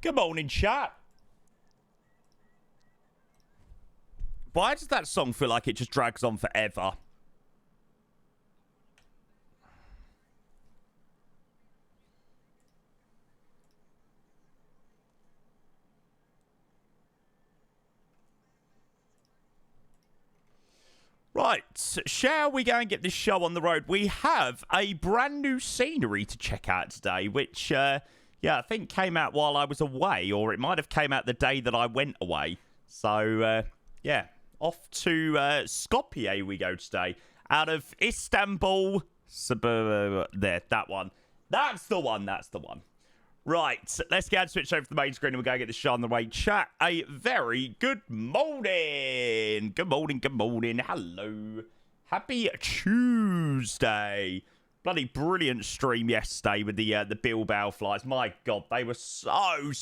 Good morning, chat. Why does that song feel like it just drags on forever? Right, shall we go and get this show on the road? We have a brand new scenery to check out today, which, yeah, I think came out while I was away, or it might have came out the day that I went away. So, yeah, off to Skopje we go today. Out of Istanbul, there, that one. That's the one, that's the one. Right, let's go and switch over to the main screen and we'll go get this show on the way. Chat, a very good morning. Good morning, good morning. Hello. Happy Tuesday. Bloody brilliant stream yesterday with the Bilbao flights. My God, they were so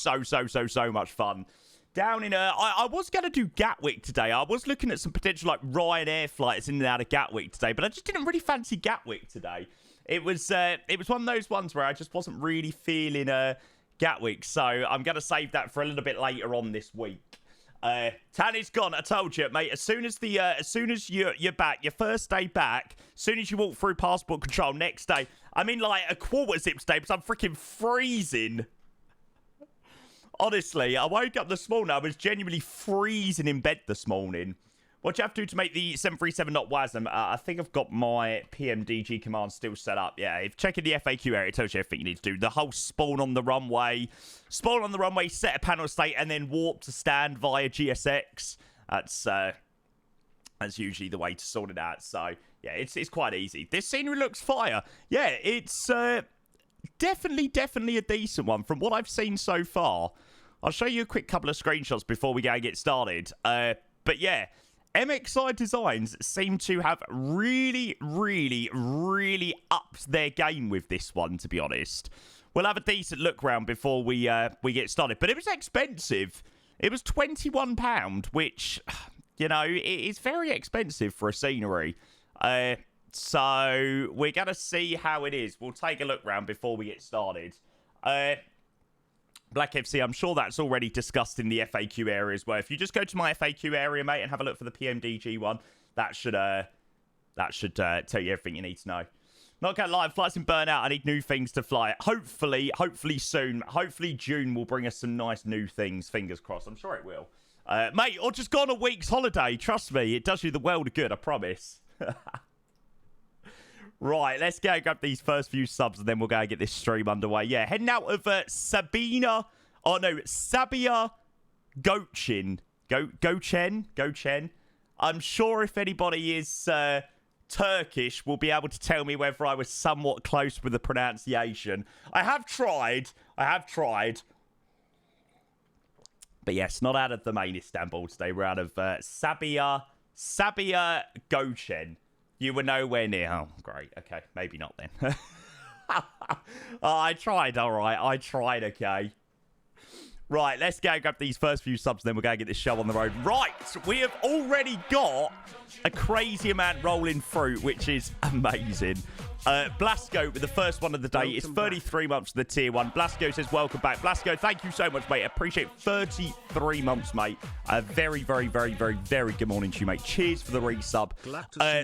much fun. Down in, I was going to do Gatwick today. I was looking at some potential, like, Ryanair flights in and out of Gatwick today, but I just didn't really fancy Gatwick today. It was one of those ones where I just wasn't really feeling Gatwick, so I'm going to save that for a little bit later on this week. Tanny's gone. I told you, mate. As soon as you're back, your first day back, as soon as you walk through passport control, next day, I'm in like a quarter zip today because I'm freaking freezing. Honestly, I woke up this morning. I was genuinely freezing in bed this morning. What do you have to do to make the 737 not WASM? I think I've got my PMDG command still set up. Yeah, if checking the FAQ area, it tells you everything you need to do. The whole spawn on the runway, set a panel state, and then warp to stand via GSX. That's usually the way to sort it out. So, yeah, it's quite easy. This scenery looks fire. Yeah, it's definitely a decent one from what I've seen so far. I'll show you a quick couple of screenshots before we go and get started. But, yeah. MXI Designs seem to have really upped their game with this one, to be honest. We'll have a decent look round before we get started. But it was expensive. It was £21, which, you know, it is very expensive for a scenery. So we're going to see how it is. We'll take a look round before we get started. Black FC, I'm sure that's already discussed in the FAQ area as well. If you just go to my FAQ area, mate, and have a look for the PMDG one, that should tell you everything you need to know. Not going live, flights in burnout. I need new things to fly. Hopefully soon. Hopefully June will bring us some nice new things. Fingers crossed. I'm sure it will. Mate, or just go on a week's holiday. Trust me, it does you the world of good, I promise. Right, let's go grab these first few subs and then we'll go and get this stream underway. Yeah, heading out of Sabiha, Gökçen. Gökçen. I'm sure if anybody is Turkish, will be able to tell me whether I was somewhat close with the pronunciation. I have tried. But yes, not out of the main Istanbul today. We're out of Sabiha Gökçen. You were nowhere near. Oh, great. Okay, maybe not then. Oh, I tried, all right. I tried, okay. Right, let's go grab these first few subs, then we'll go get this show on the road. Right, we have already got a crazy amount rolling through, which is amazing. Blasco with the first one of the day. It's 33 months to the tier 1. Blasco says, welcome back. Blasco, thank you so much, mate. I appreciate 33 months, mate. Very good morning to you, mate. Cheers for the resub.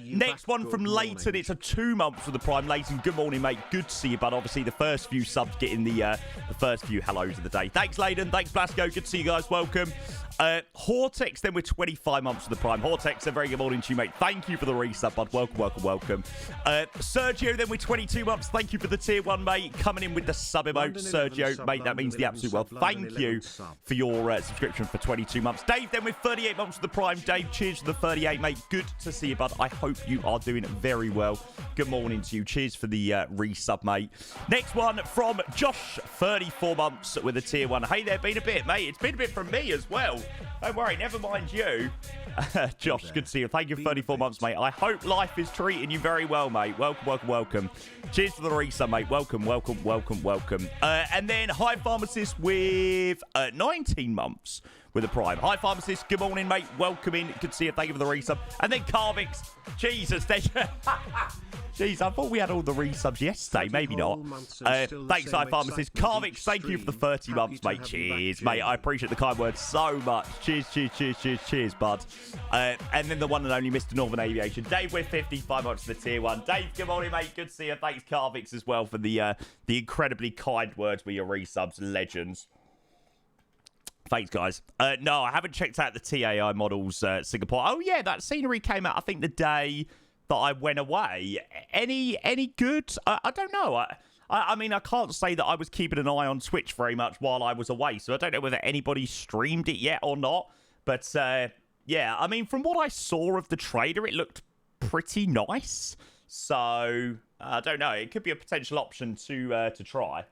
Next one from Leighton. It's a 2 months for the Prime. Leighton, good morning, mate. Good to see you, bud. Obviously, the first few subs getting the first few hellos of the day. Thanks, Leighton. Thanks, Blasco. Good to see you guys. Welcome. Hortex, then we're 25 months for the Prime. Hortex, a very good morning to you, mate. Thank you for the resub, bud. Welcome. Sergio, then we're 22 months. Thank you for the tier 1, mate. Coming in with the sub emote. Sergio, mate, that means the absolute world. Thank you for your subscription for 22 months. Dave, then with 38 months for the Prime. Dave, cheers for the 38, mate. Good to see you, bud. I hope you are doing very well. Good morning to you. Cheers for the resub, mate. Next one from Josh, 34 months with a tier 1. Hey there, been a bit, mate. It's been a bit from me as well. Don't worry, never mind you. Josh, good to see you. Thank you for 34 months, mate. I hope life is treating you very well, mate. Welcome. Cheers for the resub, mate. Welcome. And then High Pharmacist with 19 months with a Prime. High Pharmacist, good morning, mate. Welcome in. Good to see you. Thank you for the resub. And then Carvix. Jesus. Jeez, I thought we had all the resubs yesterday. Maybe not. Thanks, iPharmacist. Carvix, thank you for the 30 months, mate. Cheers, mate. I appreciate the kind words so much. Cheers, cheers, cheers, cheers, cheers, bud. And then the one and only Mr. Northern Aviation. Dave with 55 months for the tier 1. Dave, good morning, mate. Good to see you. Thanks, Carvix, as well, for the incredibly kind words with your resubs. Legends. Thanks, guys. No, I haven't checked out the TAI models, Singapore. Oh, yeah, that scenery came out, I think, the day that I went away. Any good? I don't know. I mean, I can't say that I was keeping an eye on Twitch very much while I was away, so I don't know whether anybody streamed it yet or not. But, yeah, I mean, from what I saw of the trailer, it looked pretty nice. So, I don't know. It could be a potential option to try.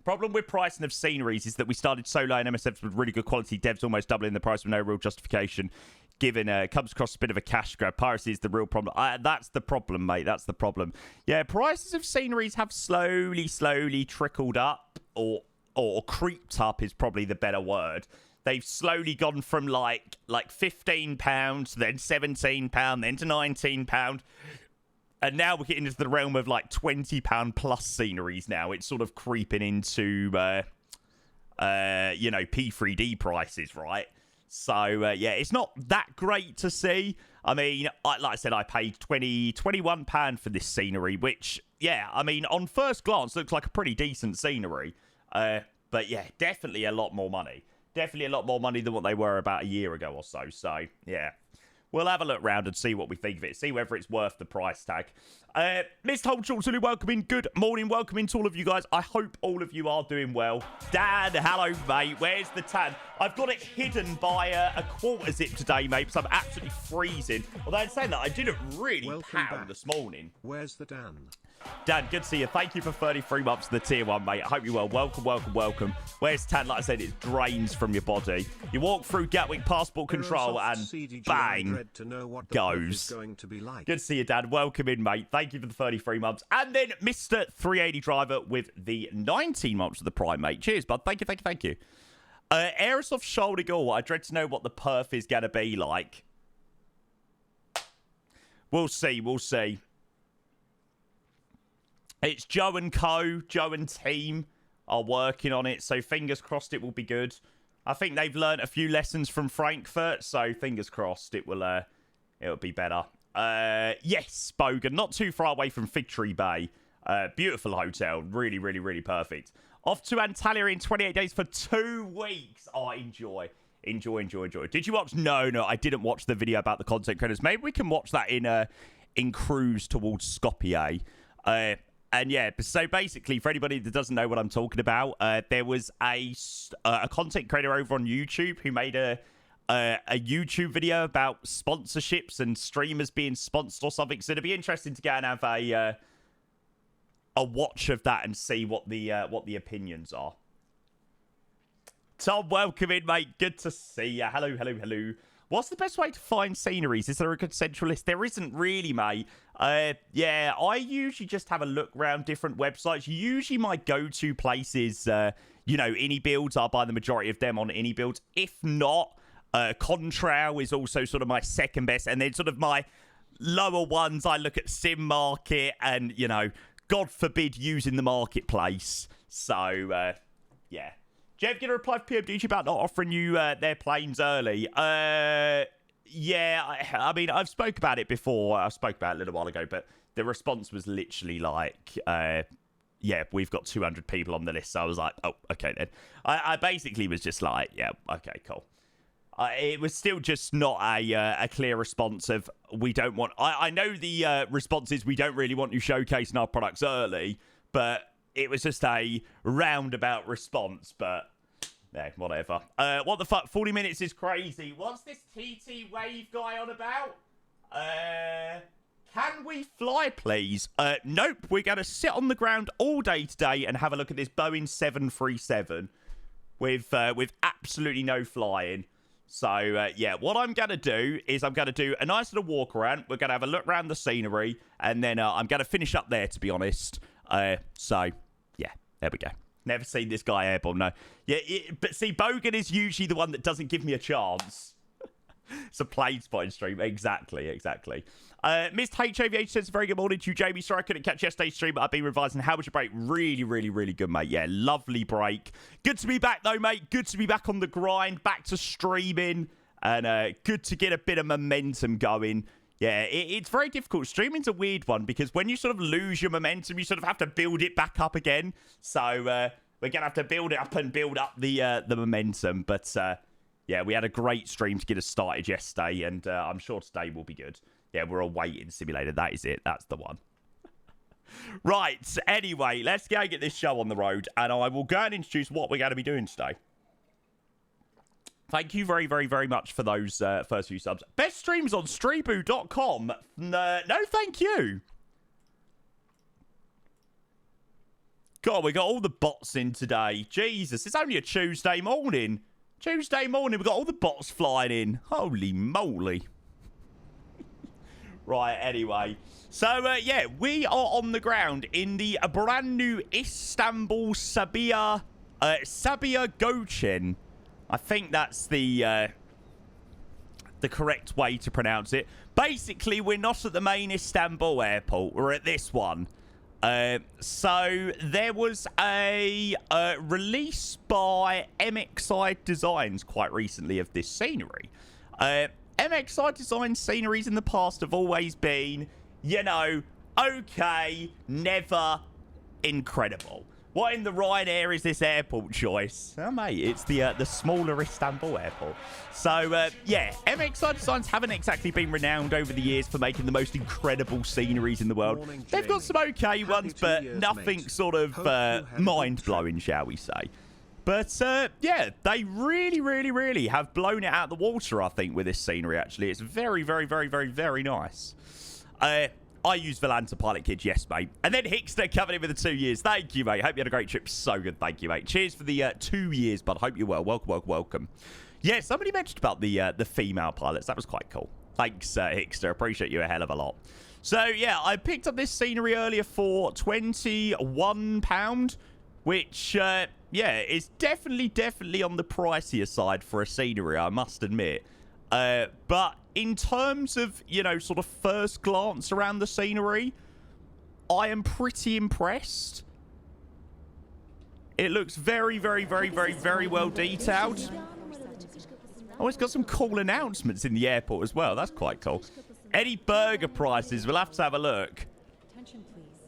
Problem with pricing of sceneries is that we started so low in MSFs with really good quality devs almost doubling the price with no real justification. Given it comes across a bit of a cash grab. Piracy is the real problem. That's the problem, mate. That's the problem. Yeah, prices of sceneries have slowly trickled up, or creeped up is probably the better word. They've slowly gone from like £15, then £17, then to £19, and now we're getting into the realm of like £20 plus sceneries. Now it's sort of creeping into you know, P3D prices, right? So, yeah, it's not that great to see. I mean, like I said, I paid £21 for this scenery, which, yeah, I mean, on first glance, looks like a pretty decent scenery. But, yeah, definitely a lot more money. Definitely a lot more money than what they were about a year ago or so. So, yeah. We'll have a look round and see what we think of it. See whether it's worth the price tag. Mr. Holdshaw, welcome in. Good morning. Welcome in to all of you guys. I hope all of you are doing well. Dan, hello, mate. Where's the tan? I've got it hidden by a quarter zip today, mate, because I'm absolutely freezing. Although in saying that, I didn't really pound this morning. Where's the Dan? Dan, good to see you. Thank you for 33 months to the tier 1, mate. I hope you're well. Welcome. Where's tan? Like I said, it drains from your body. You walk through Gatwick passport control and bang, goes. Good to see you, Dan. Welcome in, mate. Thank you for the 33 months. And then Mr. 380 Driver with the 19 months of the Prime, mate. Cheers, bud. Thank you. Aerosoft shoulder goal. I dread to know what the perf is going to be like. We'll see. It's Joe and team are working on it, so fingers crossed it will be good. I think they've learnt a few lessons from Frankfurt, so fingers crossed it'll be better. Yes, Bogan, not too far away from Fig Tree Bay. Beautiful hotel, really perfect. Off to Antalya in 28 days for 2 weeks. Oh, enjoy. Did you watch? No, I didn't watch the video about the content creators. Maybe we can watch that in cruise towards Skopje. And yeah, so basically, for anybody that doesn't know what I'm talking about, there was a content creator over on YouTube who made a YouTube video about sponsorships and streamers being sponsored or something. So it'd be interesting to go and have a watch of that and see what the opinions are. Tom, welcome in, mate. Good to see you. Hello. What's the best way to find sceneries? Is there a good central list? There isn't really, mate. Yeah, I usually just have a look around different websites. Usually my go-to places, you know, AnyBuilds. I'll buy the majority of them on AnyBuilds. If not, Contrail is also sort of my second best. And then sort of my lower ones, I look at Sim Market and, you know, God forbid using the marketplace. So, yeah. Jeff, get a reply from PMDG about not offering you their planes early. Yeah, I mean, I've spoke about it before. I spoke about it a little while ago, but the response was literally like, yeah, we've got 200 people on the list. So I was like, oh, okay then. I basically was just like, yeah, okay, cool. It was still just not a clear response of we don't want... I know the response is we don't really want you showcasing our products early, but it was just a roundabout response, but... yeah, whatever. What the fuck? 40 minutes is crazy. What's this TT Wave guy on about? Can we fly, please? Nope. We're going to sit on the ground all day today and have a look at this Boeing 737 with absolutely no flying. So, yeah, what I'm going to do is I'm going to do a nice little walk around. We're going to have a look around the scenery, and then I'm going to finish up there, to be honest. So, yeah, there we go. Never seen this guy airborne, no. Yeah, but see, Bogan is usually the one that doesn't give me a chance. It's a plane spotting stream. Exactly. Missed HAVH says, very good morning to you, Jamie. Sorry I couldn't catch yesterday's stream, but I've been revising. How was your break? Really good, mate. Yeah, lovely break. Good to be back, though, mate. Good to be back on the grind, back to streaming, and good to get a bit of momentum going. Yeah, it's very difficult. Streaming's a weird one because when you sort of lose your momentum, you sort of have to build it back up again. So we're going to have to build it up and build up the momentum. But, yeah, we had a great stream to get us started yesterday, and I'm sure today will be good. Yeah, we're a waiting simulator. That is it. That's the one. Right. Anyway, let's go and get this show on the road, and I will go and introduce what we're going to be doing today. Thank you very much for those first few subs. Best streams on streeboo.com. No, thank you. God, we got all the bots in today. Jesus, it's only a Tuesday morning. We've got all the bots flying in. Holy moly. Right, anyway. So, yeah, we are on the ground in the brand new Istanbul Sabiha Gökçen. I think that's the correct way to pronounce it. Basically, we're not at the main Istanbul airport. We're at this one. So there was a release by MXI Designs quite recently of this scenery. MXI Design sceneries in the past have always been, you know, okay, never incredible. What in the Ryanair is this airport choice? Oh, mate, it's the smaller Istanbul airport. So, yeah, MXI Designs haven't exactly been renowned over the years for making the most incredible sceneries in the world. They've got some okay ones, but nothing sort of mind-blowing, shall we say. But, yeah, they really have blown it out of the water, I think, with this scenery, actually. It's very nice. I use Volanta Pilot Kids, yes, mate. And then Hickster coming in with the 2 years. Thank you, mate. Hope you had a great trip. So good. Thank you, mate. Cheers for the 2 years, bud. Hope you're well. Welcome. Yeah, somebody mentioned about the female pilots. That was quite cool. Thanks, Hickster. Appreciate you a hell of a lot. So, yeah, I picked up this scenery earlier for £21, which, yeah, is definitely on the pricier side for a scenery, I must admit. But in terms of, you know, sort of first glance around the scenery, I am pretty impressed. It looks very well detailed. Oh, it's got some cool announcements in the airport as well. That's quite cool. Any burger prices, we'll have to have a look. Attention, please.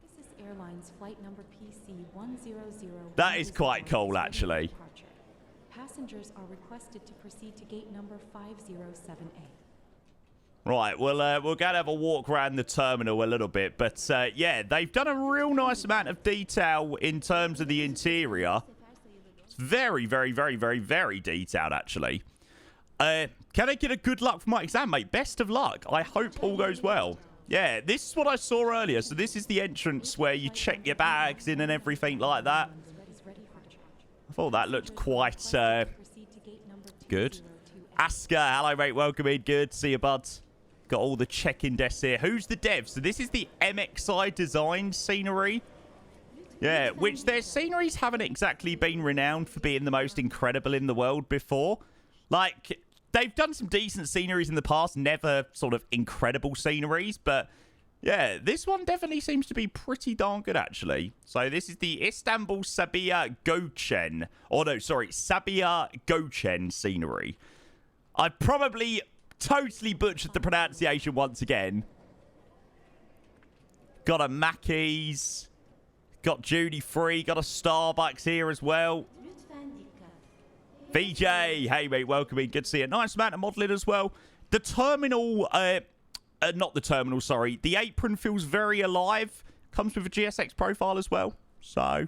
This is Airlines flight number PC-100. That is quite cool, actually. Passengers are requested to proceed to gate number 507A. Right, well, we're going to have a walk around the terminal a little bit. But, yeah, they've done a real nice amount of detail in terms of the interior. It's very detailed, actually. Can I get a good luck for my exam, mate? Best of luck. I hope all goes well. Yeah, this is what I saw earlier. So this is the entrance where you check your bags in and everything like that. I thought that looked quite good. Asker, hello, mate. Welcome in. Good. See you, bud. Got all the check-in desks here. Who's the dev? So this is the MXI Design scenery. Yeah, which their sceneries haven't exactly been renowned for being the most incredible in the world before. Like, they've done some decent sceneries in the past, never sort of incredible sceneries, but yeah, this one definitely seems to be pretty darn good, actually. So this is the Istanbul Sabiha Gökçen. Oh, no, sorry, Sabiha Gökçen scenery. I probably totally butchered the pronunciation once again. Got a Mackey's. Got duty free. Got a Starbucks here as well. VJ, hey, mate, welcome in. Good to see you. Nice amount of modelling as well. The terminal... not the terminal, sorry. The apron feels very alive. Comes with a GSX profile as well. So,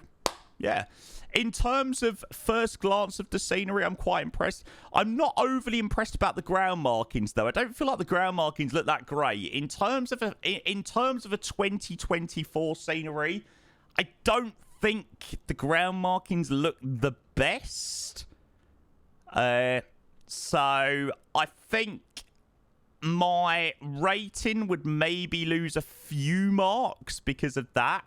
yeah. In terms of first glance of the scenery, I'm quite impressed. I'm not overly impressed about the ground markings, though. I don't feel like the ground markings look that great. In terms of a 2024 scenery, I don't think the ground markings look the best. So, I think my rating would maybe lose a few marks because of that.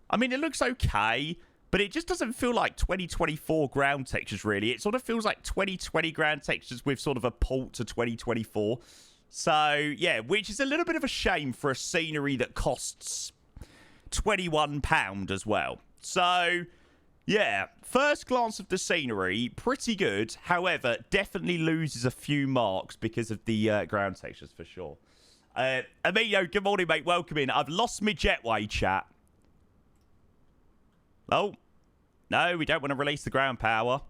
I mean, it looks okay, but it just doesn't feel like 2024 ground textures, really. It sort of feels like 2020 ground textures with sort of a port to 2024. So, yeah, which is a little bit of a shame for a scenery that costs £21 as well. So, yeah, first glance of the scenery, pretty good. However, definitely loses a few marks because of the ground textures, for sure. Emilio, good morning, mate. Welcome in. I've lost my jetway, chat. Oh, no, we don't want to release the ground power.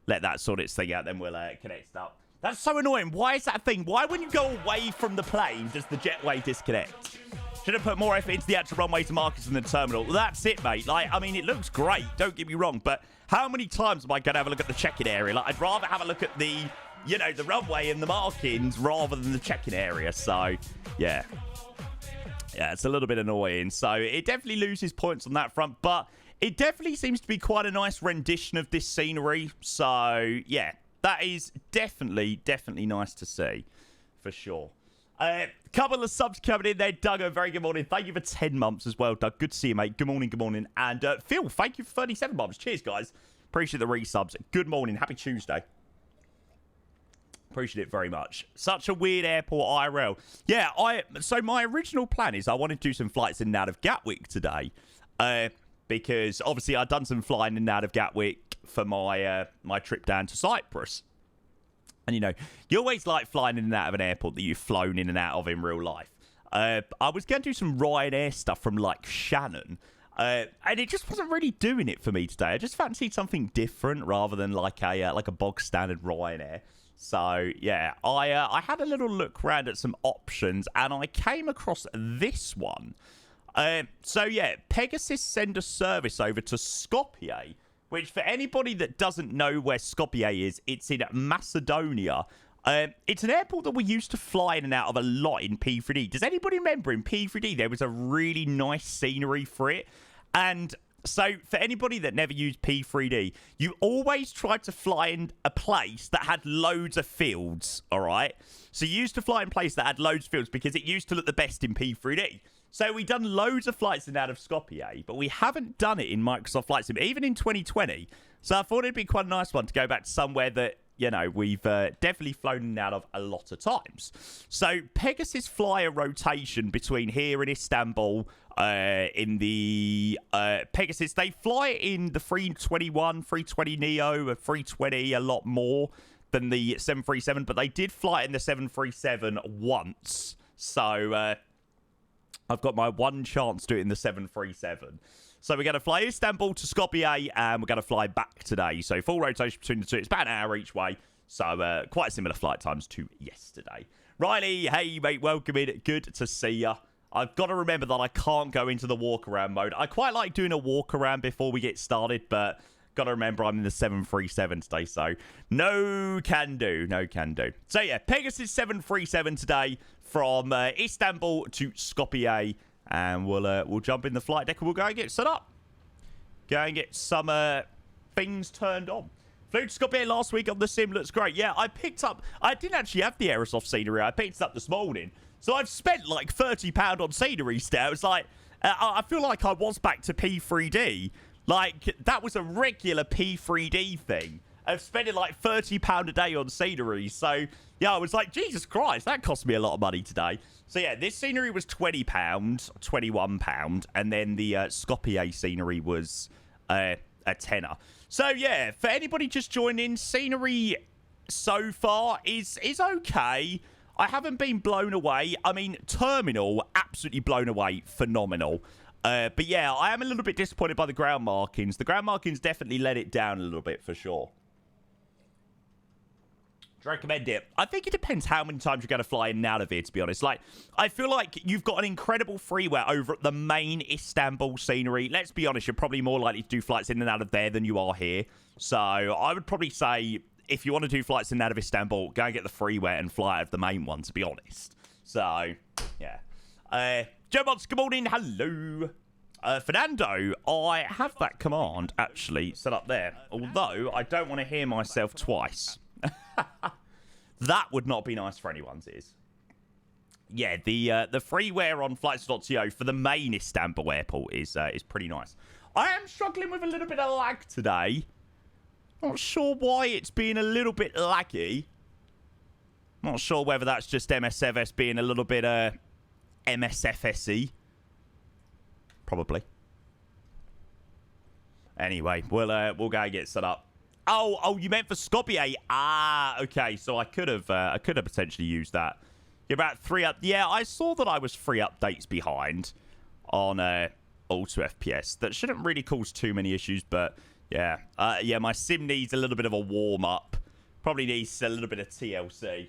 Let that sort its thing out, then we'll connect up. That's so annoying. Why is that a thing? Why, when you go away from the plane, does the jetway disconnect? Should have put more effort into the actual runways and markers than the terminal. Well, that's it, mate. Like, I mean, it looks great. Don't get me wrong. But how many times am I going to have a look at the check-in area? Like, I'd rather have a look at the, you know, the runway and the markings rather than the check-in area. So, yeah. Yeah, it's a little bit annoying. So, it definitely loses points on that front. But it definitely seems to be quite a nice rendition of this scenery. So, yeah. That is definitely nice to see. For sure. Couple of subs coming in there. Doug, a very good morning. Thank you for 10 months as well, Doug. Good to see you, mate. Good morning, good morning. And Phil, thank you for 37 months. Cheers, guys. Appreciate the resubs. Good morning. Happy Tuesday. Appreciate it very much. Such a weird airport IRL. Yeah, so my original plan is I wanted to do some flights in and out of Gatwick today. Because obviously I'd done some flying in and out of Gatwick for my my trip down to Cyprus. And, you know, you always like flying in and out of an airport that you've flown in and out of in real life. I was going to do some Ryanair stuff from, like, Shannon. And it just wasn't really doing it for me today. I just fancied something different rather than, like a bog standard Ryanair. So, yeah, I had a little look around at some options, and I came across this one. So, yeah, Pegasus send a service over to Skopje, which for anybody that doesn't know where Skopje is, it's in Macedonia. It's an airport that we used to fly in and out of a lot in P3D. Does anybody remember in P3D there was a really nice scenery for it? And so for anybody that never used P3D, you always tried to fly in a place that had loads of fields, all right? So you used to fly in a place that had loads of fields because it used to look the best in P3D. So we've done loads of flights in and out of Skopje, but we haven't done it in Microsoft Flight Sim, even in 2020. So I thought it'd be quite a nice one to go back to somewhere that, you know, we've definitely flown in and out of a lot of times. So Pegasus fly a rotation between here and Istanbul in the Pegasus. They fly in the 321, 320 Neo, a 320 a lot more than the 737, but they did fly in the 737 once. So I've got my one chance to do it in the 737. So we're going to fly Istanbul to Skopje, and we're going to fly back today. So full rotation between the two. It's about an hour each way. So quite similar flight times to yesterday. Riley, hey, mate, welcome in. Good to see you. I've got to remember that I can't go into the walk-around mode. I quite like doing a walk-around before we get started, but got to remember I'm in the 737 today, so no can do. No can do. So, yeah, Pegasus 737 today from Istanbul to Skopje, and we'll jump in the flight deck and we'll go and get set up. Go and get some things turned on. Flew to Skopje last week on the sim. Looks great. Yeah, I didn't actually have the Aerosoft scenery. I picked it up this morning. So I've spent like £30 on scenery still. It's like, I feel like I was back to P3D. Like, that was a regular P3D thing of spending like £30 a day on scenery. So, yeah, I was like, Jesus Christ, that cost me a lot of money today. So, yeah, this scenery was £20, £21, and then the Skopje scenery was a tenner. So, yeah, for anybody just joining, scenery so far is okay. I haven't been blown away. I mean, terminal, absolutely blown away, phenomenal. But yeah, I am a little bit disappointed by the ground markings. The ground markings definitely let it down a little bit, for sure. Do you recommend it? I think it depends how many times you're going to fly in and out of here, to be honest. Like, I feel like you've got an incredible freeway over at the main Istanbul scenery. Let's be honest, you're probably more likely to do flights in and out of there than you are here. So I would probably say, if you want to do flights in and out of Istanbul, go and get the freeway and fly out of the main one, to be honest. So, yeah. Joe Mods, good morning. Hello. Fernando, I have that command actually set up there. Although, I don't want to hear myself twice. That would not be nice for anyone's ears. yeah, the freeware on flights.to for the main Istanbul airport is pretty nice. I am struggling with a little bit of lag today. Not sure why it's being a little bit laggy. Not sure whether that's just MSFS being a little bit MSFSy. Probably. Anyway, we'll go and get set up. Oh, you meant for Skopje? Ah, okay. So I could have potentially used that. You're about 3 up. Yeah, I saw that I was 3 updates behind on Auto FPS. That shouldn't really cause too many issues, but yeah, yeah. My sim needs a little bit of a warm up. Probably needs a little bit of TLC.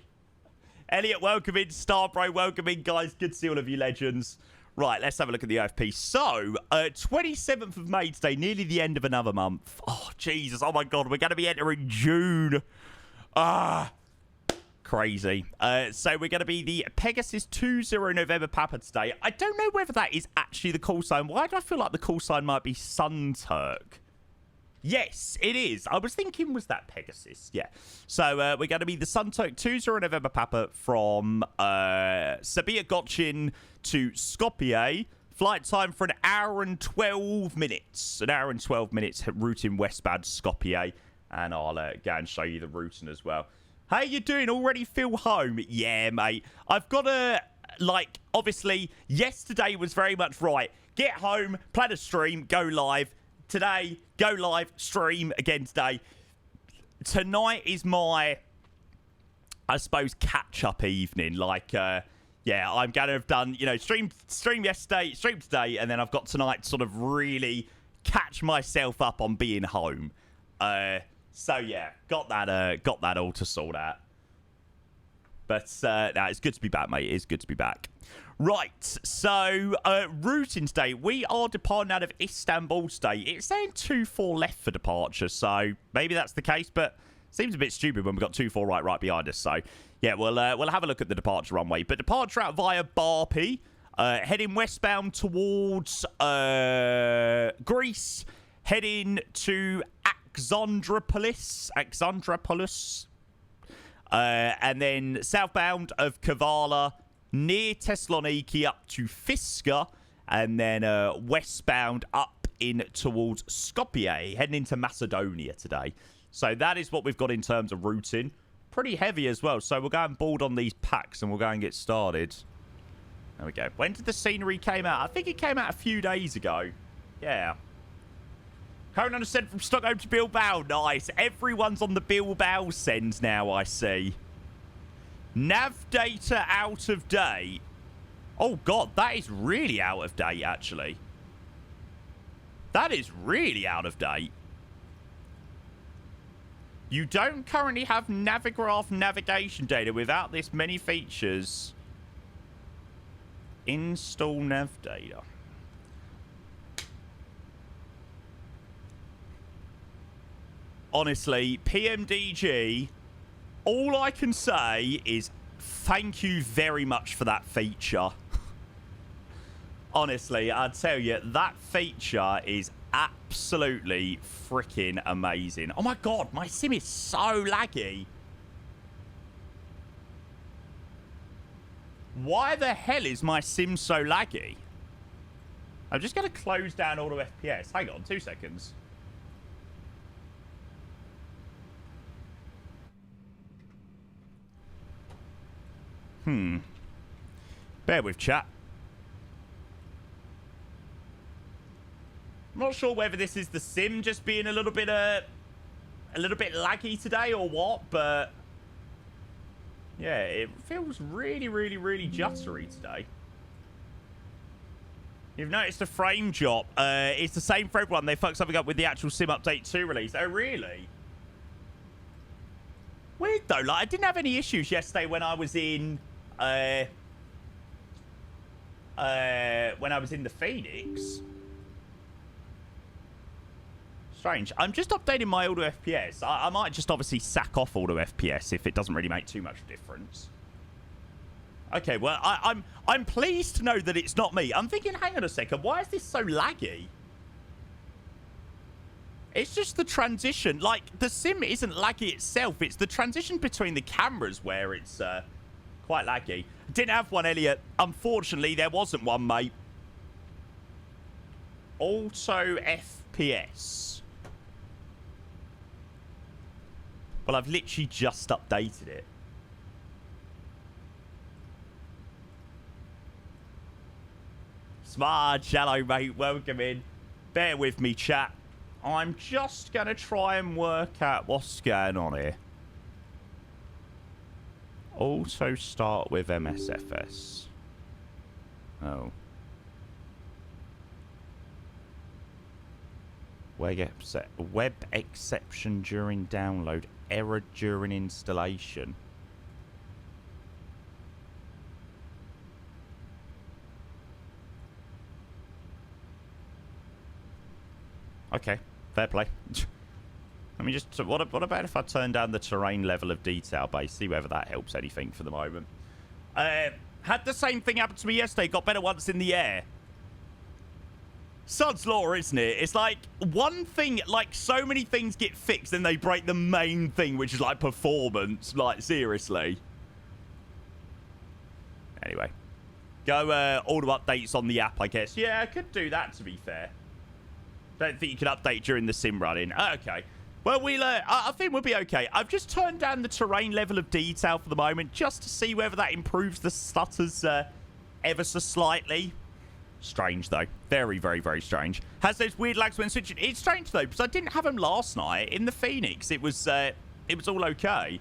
Elliot, welcome in. Starbro, welcome in, guys. Good to see all of you legends. Right, let's have a look at the OFP. So, 27th of May today, nearly the end of another month. Oh, Jesus. Oh, my God. We're going to be entering June. Crazy. So, we're going to be the Pegasus 20 November Papa today. I don't know whether that is actually the call sign. Why do I feel like the call sign might be Sun Turk? Yes, it is. I was thinking, was that Pegasus? Yeah. So, we're going to be the Sun Turk 20 November Papa from Sabiha Gökçen to Skopje. Flight time for an hour and 12 minutes. An hour and 12 minutes routing westbound Skopje. And I'll go and show you the routing as well. How you doing? Already feel home? Yeah, mate. I've got to, like, obviously, yesterday was very much right. Get home, plan a stream, go live. Today, go live, stream again today. Tonight is my, I suppose, catch-up evening. Like, yeah, I'm going to have done, you know, stream yesterday, stream today, and then I've got tonight to sort of really catch myself up on being home. So, yeah, got that all to sort out. But, no, it's good to be back, mate. It is good to be back. Right, so, routing today. We are departing out of Istanbul today. It's saying 2-4 left for departure, so maybe that's the case, but seems a bit stupid when we've got 2-4 right behind us. So, yeah, we'll have a look at the departure runway. But departure out via Barpi, heading westbound towards Greece, heading to Alexandropolis, and then southbound of Kavala, near Thessaloniki up to Fiska, and then westbound up in towards Skopje, heading into Macedonia today. So that is what we've got in terms of routing. Pretty heavy as well, so we'll go and board on these packs and we'll go and get started. There we go. When did the scenery came out? I think it came out a few days ago. Yeah. Current undersend from Stockholm to Bilbao. Nice. Everyone's on the Bilbao send now, I see. Nav data out of date. Oh, God. That is really out of date, actually. That is really out of date. You don't currently have Navigraph navigation data without this many features. Install nav data. Honestly, PMDG, all I can say is thank you very much for that feature. Honestly, I tell you, that feature is absolutely freaking amazing. Oh my God, my sim is so laggy. Why the hell is my sim so laggy? I'm just going to close down Auto FPS. Hang on, 2 seconds. Bear with chat. I'm not sure whether this is the sim just being a little bit laggy today or what, but yeah, it feels really jittery today. You've noticed a frame drop. It's the same for everyone. They fucked something up with the actual Sim Update 2 release. Oh, really? Weird though. Like, I didn't have any issues yesterday when I was in the Phoenix. Strange. I'm just updating my Auto FPS. I might just obviously sack off Auto FPS if it doesn't really make too much difference. Okay, well, I'm pleased to know that it's not me. I'm thinking, hang on a second, why is this so laggy? It's just the transition. Like, the sim isn't laggy itself. It's the transition between the cameras where it's Quite laggy. Didn't have one, Elliot. Unfortunately, there wasn't one, mate. Auto FPS. Well, I've literally just updated it. Smart, hello, mate. Welcome in. Bear with me, chat. I'm just going to try and work out what's going on here. Also start with MSFS. Oh. Web exception during download. Error during installation. Okay, fair play. Let me just... What about if I turn down the terrain level of detail base? See whether that helps anything for the moment. Had the same thing happen to me yesterday. Got better once in the air. Sod's law, isn't it? It's like one thing, like so many things get fixed and they break the main thing, which is like performance. Like, seriously. Anyway. Go auto updates on the app, I guess. Yeah, I could do that, to be fair. Don't think you can update during the sim running. Okay. Well, I think we'll be okay. I've just turned down the terrain level of detail for the moment just to see whether that improves the stutters ever so slightly. Strange, though. Very, very, very strange. Has those weird lags when switching. It's strange, though, because I didn't have them last night. In the Phoenix, it was all okay.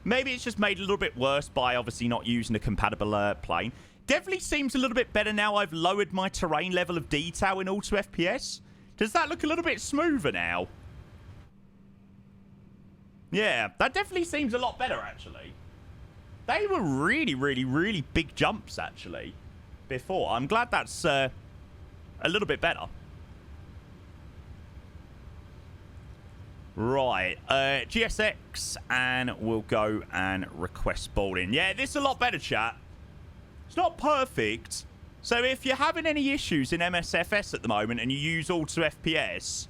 Maybe it's just made a little bit worse by obviously not using a compatible plane. Definitely seems a little bit better now I've lowered my terrain level of detail in Auto FPS. Does that look a little bit smoother now? Yeah, that definitely seems a lot better, actually. They were really, really, really big jumps, actually, before. I'm glad that's a little bit better. Right, GSX, and we'll go and request boarding. Yeah, this is a lot better, chat. It's not perfect. So if you're having any issues in MSFS at the moment and you use Auto FPS,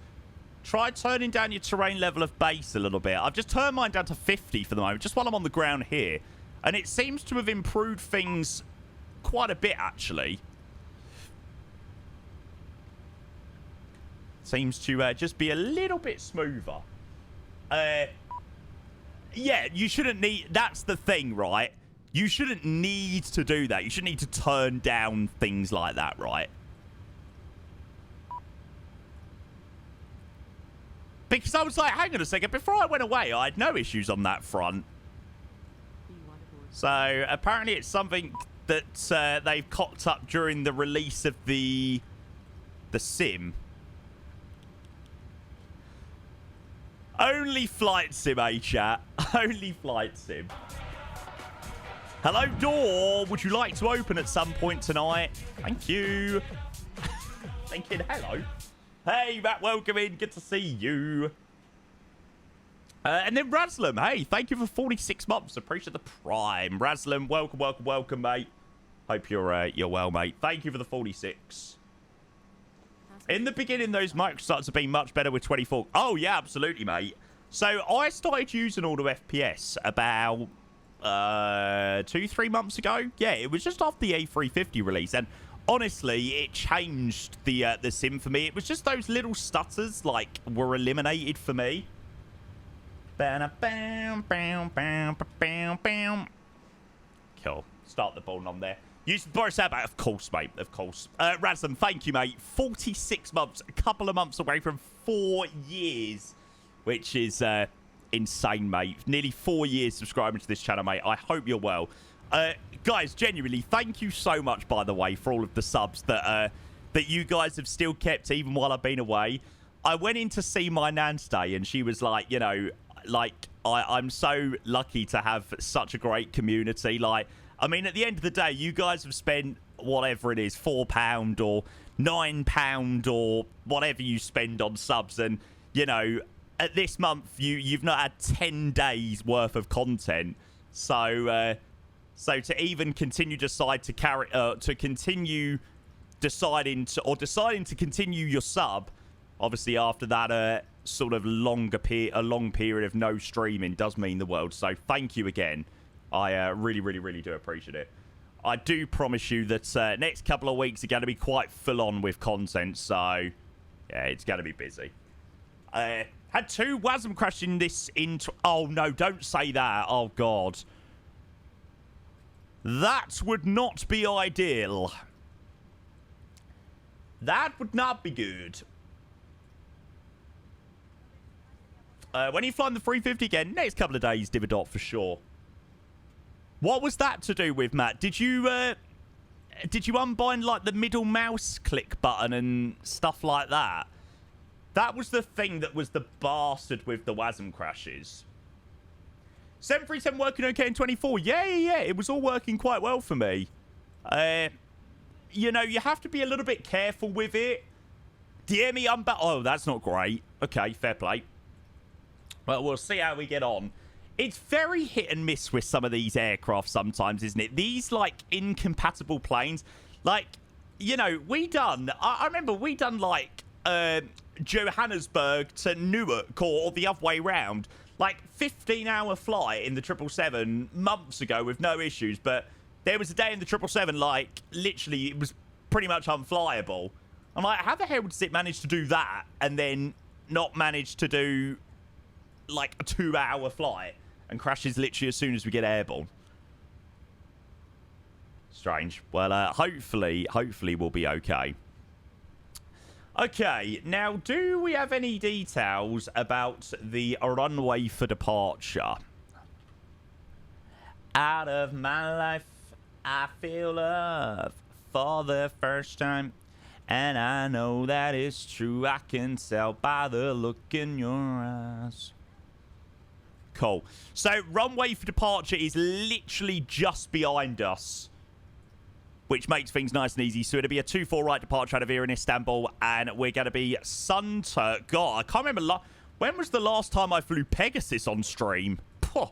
try turning down your terrain level of base a little bit. I've just turned mine down to 50 for the moment, just while I'm on the ground here. And it seems to have improved things quite a bit, actually. Seems to just be a little bit smoother. Yeah, you shouldn't need... That's the thing, right? You shouldn't need to do that. You shouldn't need to turn down things like that, right? Because I was like, hang on a second. Before I went away, I had no issues on that front. So, apparently it's something that they've cocked up during the release of the sim. Only flight sim, eh, chat? Only flight sim. Hello, door. Would you like to open at some point tonight? Thank you. Thinking hello. Hey, Matt, welcome in. Good to see you. And then Raslam, hey, thank you for 46 months. Appreciate the prime. Raslam, welcome, welcome, welcome, mate. Hope you're well, mate. Thank you for the 46. In the beginning, those microstarts have been much better with 24. Oh, yeah, absolutely, mate. So I started using Auto FPS about 2-3 months ago. Yeah, it was just after the A350 release, and honestly, it changed the sim for me. It was just those little stutters, like, were eliminated for me. Cool. Start the ball on there. Use Boris Abbott, of course, mate. Of course. Razum, thank you, mate. 46 months. A couple of months away from 4 years, which is insane, mate. Nearly 4 years subscribing to this channel, mate. I hope you're well. Guys, genuinely, thank you so much, by the way, for all of the subs that you guys have still kept even while I've been away. I went in to see my nan today, and she was like, you know, like, I'm so lucky to have such a great community. Like, I mean, at the end of the day, you guys have spent whatever it is, £4 or £9 or whatever you spend on subs. And, you know, at this month, you've not had 10 days worth of content. So, so to even continue deciding to continue continue your sub, obviously after that sort of a long period of no streaming does mean the world. So thank you again. I really, really, really do appreciate it. I do promise you that next couple of weeks are going to be quite full on with content, so yeah, it's going to be busy. Had 2 WASM crash in this oh no, don't say that. Oh god. That would not be ideal. That would not be good. When are you flying the 350 again? Next couple of days, Dividot for sure. What was that to do with, Matt? Did you unbind like the middle mouse click button and stuff like that? That was the thing that was the bastard with the WASM crashes. 737 working okay in 24? Yeah. It was all working quite well for me. You know, you have to be a little bit careful with it. DME unbound. Oh, that's not great. Okay, fair play. Well, we'll see how we get on. It's very hit and miss with some of these aircraft sometimes, isn't it? These, like, incompatible planes. Like, you know, I remember we done, like, Johannesburg to Newark or the other way round. Like, 15-hour flight in the 777 months ago with no issues. But there was a day in the 777, like, literally, it was pretty much unflyable. I'm like, how the hell does it manage to do that and then not manage to do, like, a 2-hour flight and crashes literally as soon as we get airborne? Strange. Well, hopefully we'll be okay. Okay, now, do we have any details about the runway for departure? Out of my life, I feel love for the first time. And I know that is true. I can tell by the look in your eyes. Cool. So, runway for departure is literally just behind us, which makes things nice and easy. So it'll be a 2-4 right departure out of here in Istanbul, and we're going to be Sunturk. God, I can't remember. When was the last time I flew Pegasus on stream? Puh.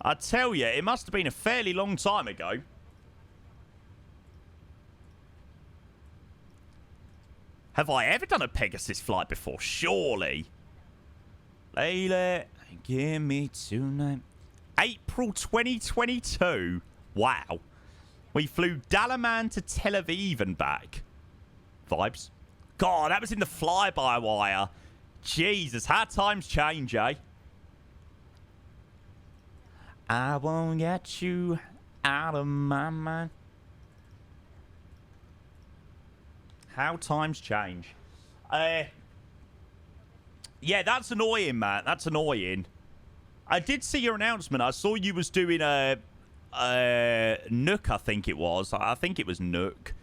I tell you, it must have been a fairly long time ago. Have I ever done a Pegasus flight before? Surely. Layla, give me tonight. April 2022. Wow. We flew Dalaman to Tel Aviv and back. Vibes. God, that was in the fly-by-wire. Jesus, how times change, eh? I won't get you out of my mind. How times change. Yeah, that's annoying, man. That's annoying. I did see your announcement. I saw you was doing a Nook, I think it was. I think it was Nook.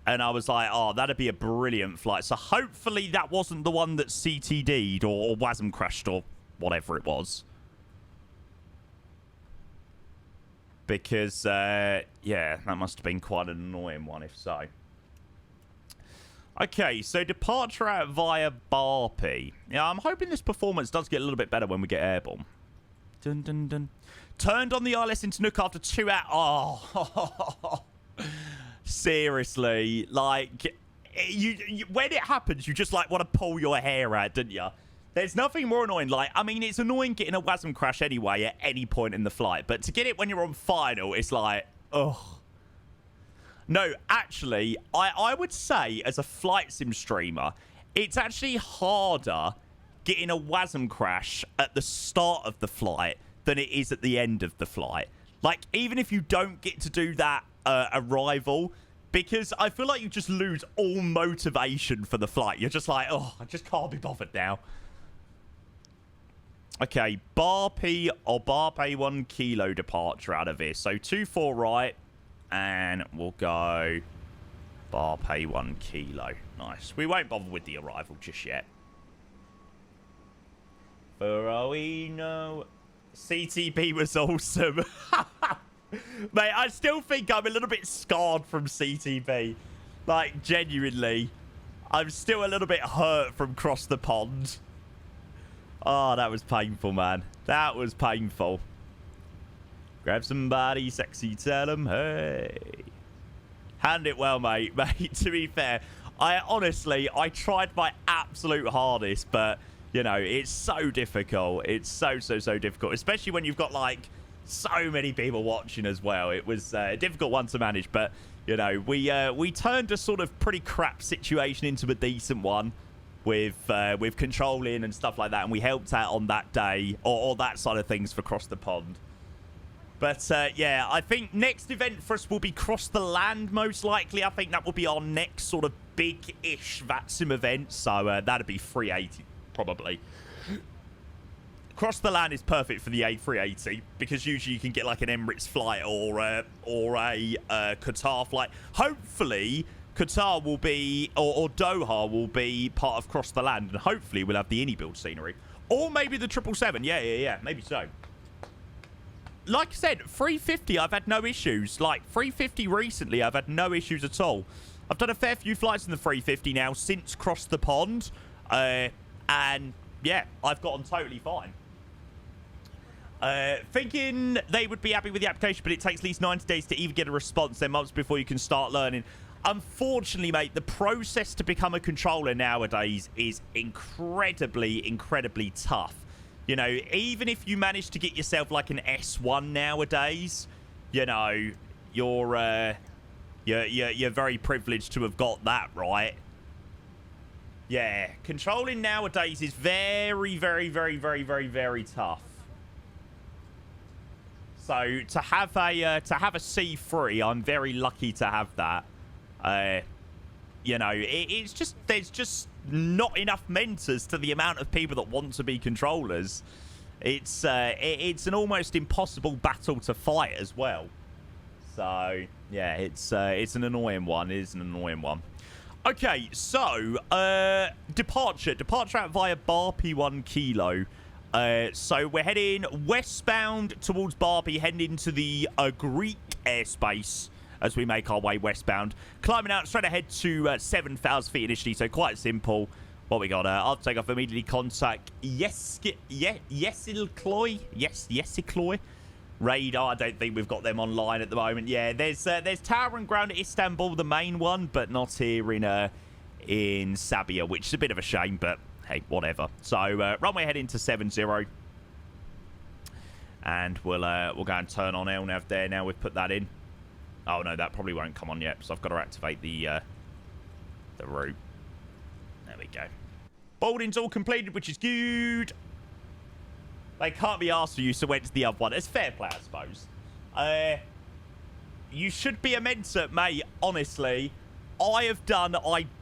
And I was like, oh, that'd be a brilliant flight. So hopefully that wasn't the one that CTD'd or WASM crashed or whatever it was. Because, yeah, that must have been quite an annoying one if so. Okay, so departure out via Barpi. Yeah, I'm hoping this performance does get a little bit better when we get airborne. Dun, dun, dun. Turned on the ILS into Nook after 2 hours. Oh, seriously. Like, you when it happens, you just, like, want to pull your hair out, don't you? There's nothing more annoying. Like, I mean, it's annoying getting a WASM crash anyway at any point in the flight. But to get it when you're on final, it's like, ugh. No, actually, I would say as a flight sim streamer, it's actually harder getting a WASM crash at the start of the flight than it is at the end of the flight. Like, even if you don't get to do that arrival, because I feel like you just lose all motivation for the flight. You're just like, oh, I just can't be bothered now. Okay, Barpi or Barpe 1 kilo departure out of here. So 2-4 right. And we'll go Barpe 1 kilo. Nice. We won't bother with the arrival just yet. For all we know, CTB was awesome. Mate, I still think I'm a little bit scarred from CTB. Like, genuinely. I'm still a little bit hurt from Cross the Pond. Oh, that was painful, man. That was painful. Grab somebody sexy, tell them, hey. Hand it well, mate. Mate, to be fair, I tried my absolute hardest, but, you know, it's so difficult. It's so difficult, especially when you've got, like, So many people watching as well. It was a difficult one to manage, but you know, we turned a sort of pretty crap situation into a decent one with controlling and stuff like that, and we helped out on that day or that side of things for Cross the Pond. But yeah, I think next event for us will be Cross the Land, most likely. I think that will be our next sort of big-ish VATSIM event, so that'd be 380 probably. Cross the Land is perfect for the A380 because usually you can get like an Emirates flight or a Qatar flight. Hopefully, Qatar will be, or Doha will be part of Cross the Land, and hopefully we'll have the Ini-build scenery. Or maybe the 777. Yeah, maybe so. Like I said, 350, I've had no issues. Like, 350 recently, I've had no issues at all. I've done a fair few flights in the 350 now since Cross the Pond. And, yeah, I've gotten totally fine. Thinking they would be happy with the application, but it takes at least 90 days to even get a response, then months before you can start learning. Unfortunately, mate, the process to become a controller nowadays is incredibly tough. You know, even if you manage to get yourself like an S1 nowadays, you know, you're very privileged to have got that, right? Yeah, controlling nowadays is very tough. So to have a C3, I'm very lucky to have that. You know, it's just there's just not enough mentors to the amount of people that want to be controllers. It's an almost impossible battle to fight as well. So yeah, it's an annoying one. It is an annoying one. Okay, so departure out via Barbie 1 Kilo. So we're heading westbound towards Barbie, heading into the Greek airspace as we make our way westbound. Climbing out straight ahead to 7,000 feet initially, so quite simple. What we got? I'll take off immediately. Contact Yesikloy radar. I don't think we've got them online at the moment. Yeah, there's tower and ground at Istanbul, the main one, but not here in Sabiha, which is a bit of a shame, but hey, whatever. So runway heading to 70, and we'll go and turn on LNAV there. Now we've put that in. Oh no, that probably won't come on yet, so I've got to activate the route. There we go. Boarding's all completed, which is good. They can't be asked for you, so went to the other one. It's fair play, I suppose. You should be a mentor, mate. Honestly, I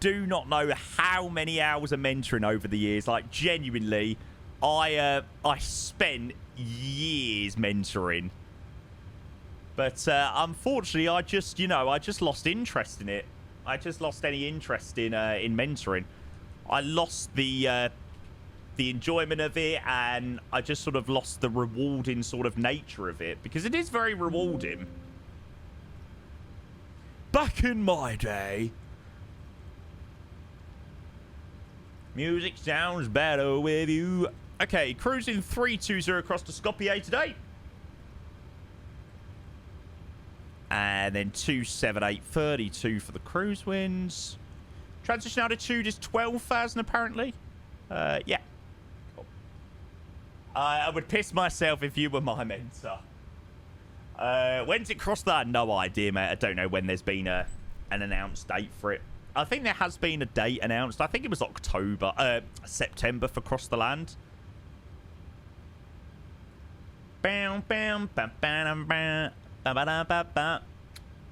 do not know how many hours of mentoring over the years. Like, genuinely, I spent years mentoring. But unfortunately, I just lost interest in it. I just lost any interest in mentoring. I lost the enjoyment of it, and I just sort of lost the rewarding sort of nature of it, because it is very rewarding. Back in my day, music sounds better with you. Okay, cruising 320 across to Skopje today. And then 278.32 for the cruise winds. Transition altitude is 12,000 apparently. Yeah. Cool. I would piss myself if you were my mentor. When's it cross that? No idea, mate. I don't know when there's been an announced date for it. I think there has been a date announced. I think it was September for Cross the Land.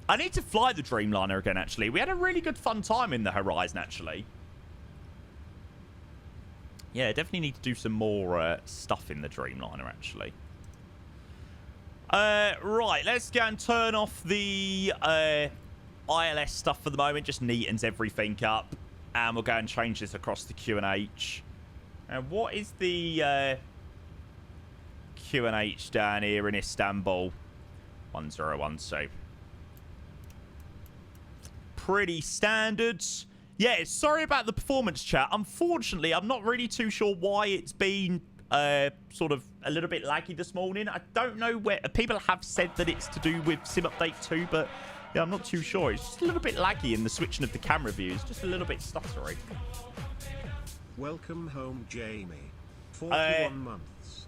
I need to fly the Dreamliner again, actually. We had a really good fun time in the Horizon, actually. Yeah, definitely need to do some more stuff in the Dreamliner, actually. Right, let's go and turn off the ILS stuff for the moment. Just neatens everything up. And we'll go and change this across the QNH. And what is the QNH down here in Istanbul? 1012. Pretty standard. Yeah, sorry about the performance, chat. Unfortunately, I'm not really too sure why it's been sort of a little bit laggy this morning. I don't know where... People have said that it's to do with Sim Update 2, but yeah, I'm not too sure. It's just a little bit laggy in the switching of the camera views. Just a little bit stuttery. Welcome home, Jamie. 41 months.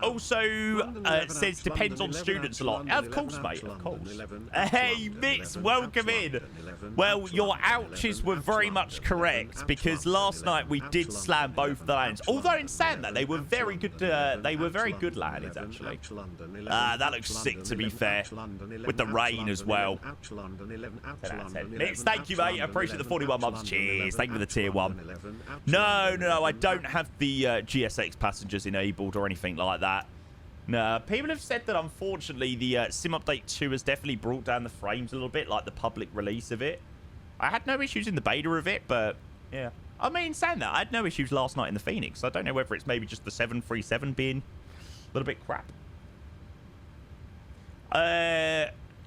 Also, says depends on students a lot. Of course, mate, of course. Hey, Mitz, welcome in. Well, your ouches were very much correct, because last night we did slam both the landings. Although, in saying that, they were very good landings, actually. That looks sick, to be fair, with the rain as well. Mitz, thank you, mate. I appreciate the 41 months. Cheers. Thank you for the tier 1. No, I don't have the GSX passengers enabled or anything like that. No, people have said that unfortunately the Sim Update 2 has definitely brought down the frames a little bit, like the public release of it. I had no issues in the beta of it, but yeah. I mean, saying that, I had no issues last night in the Phoenix. I don't know whether it's maybe just the 737 being a little bit crap.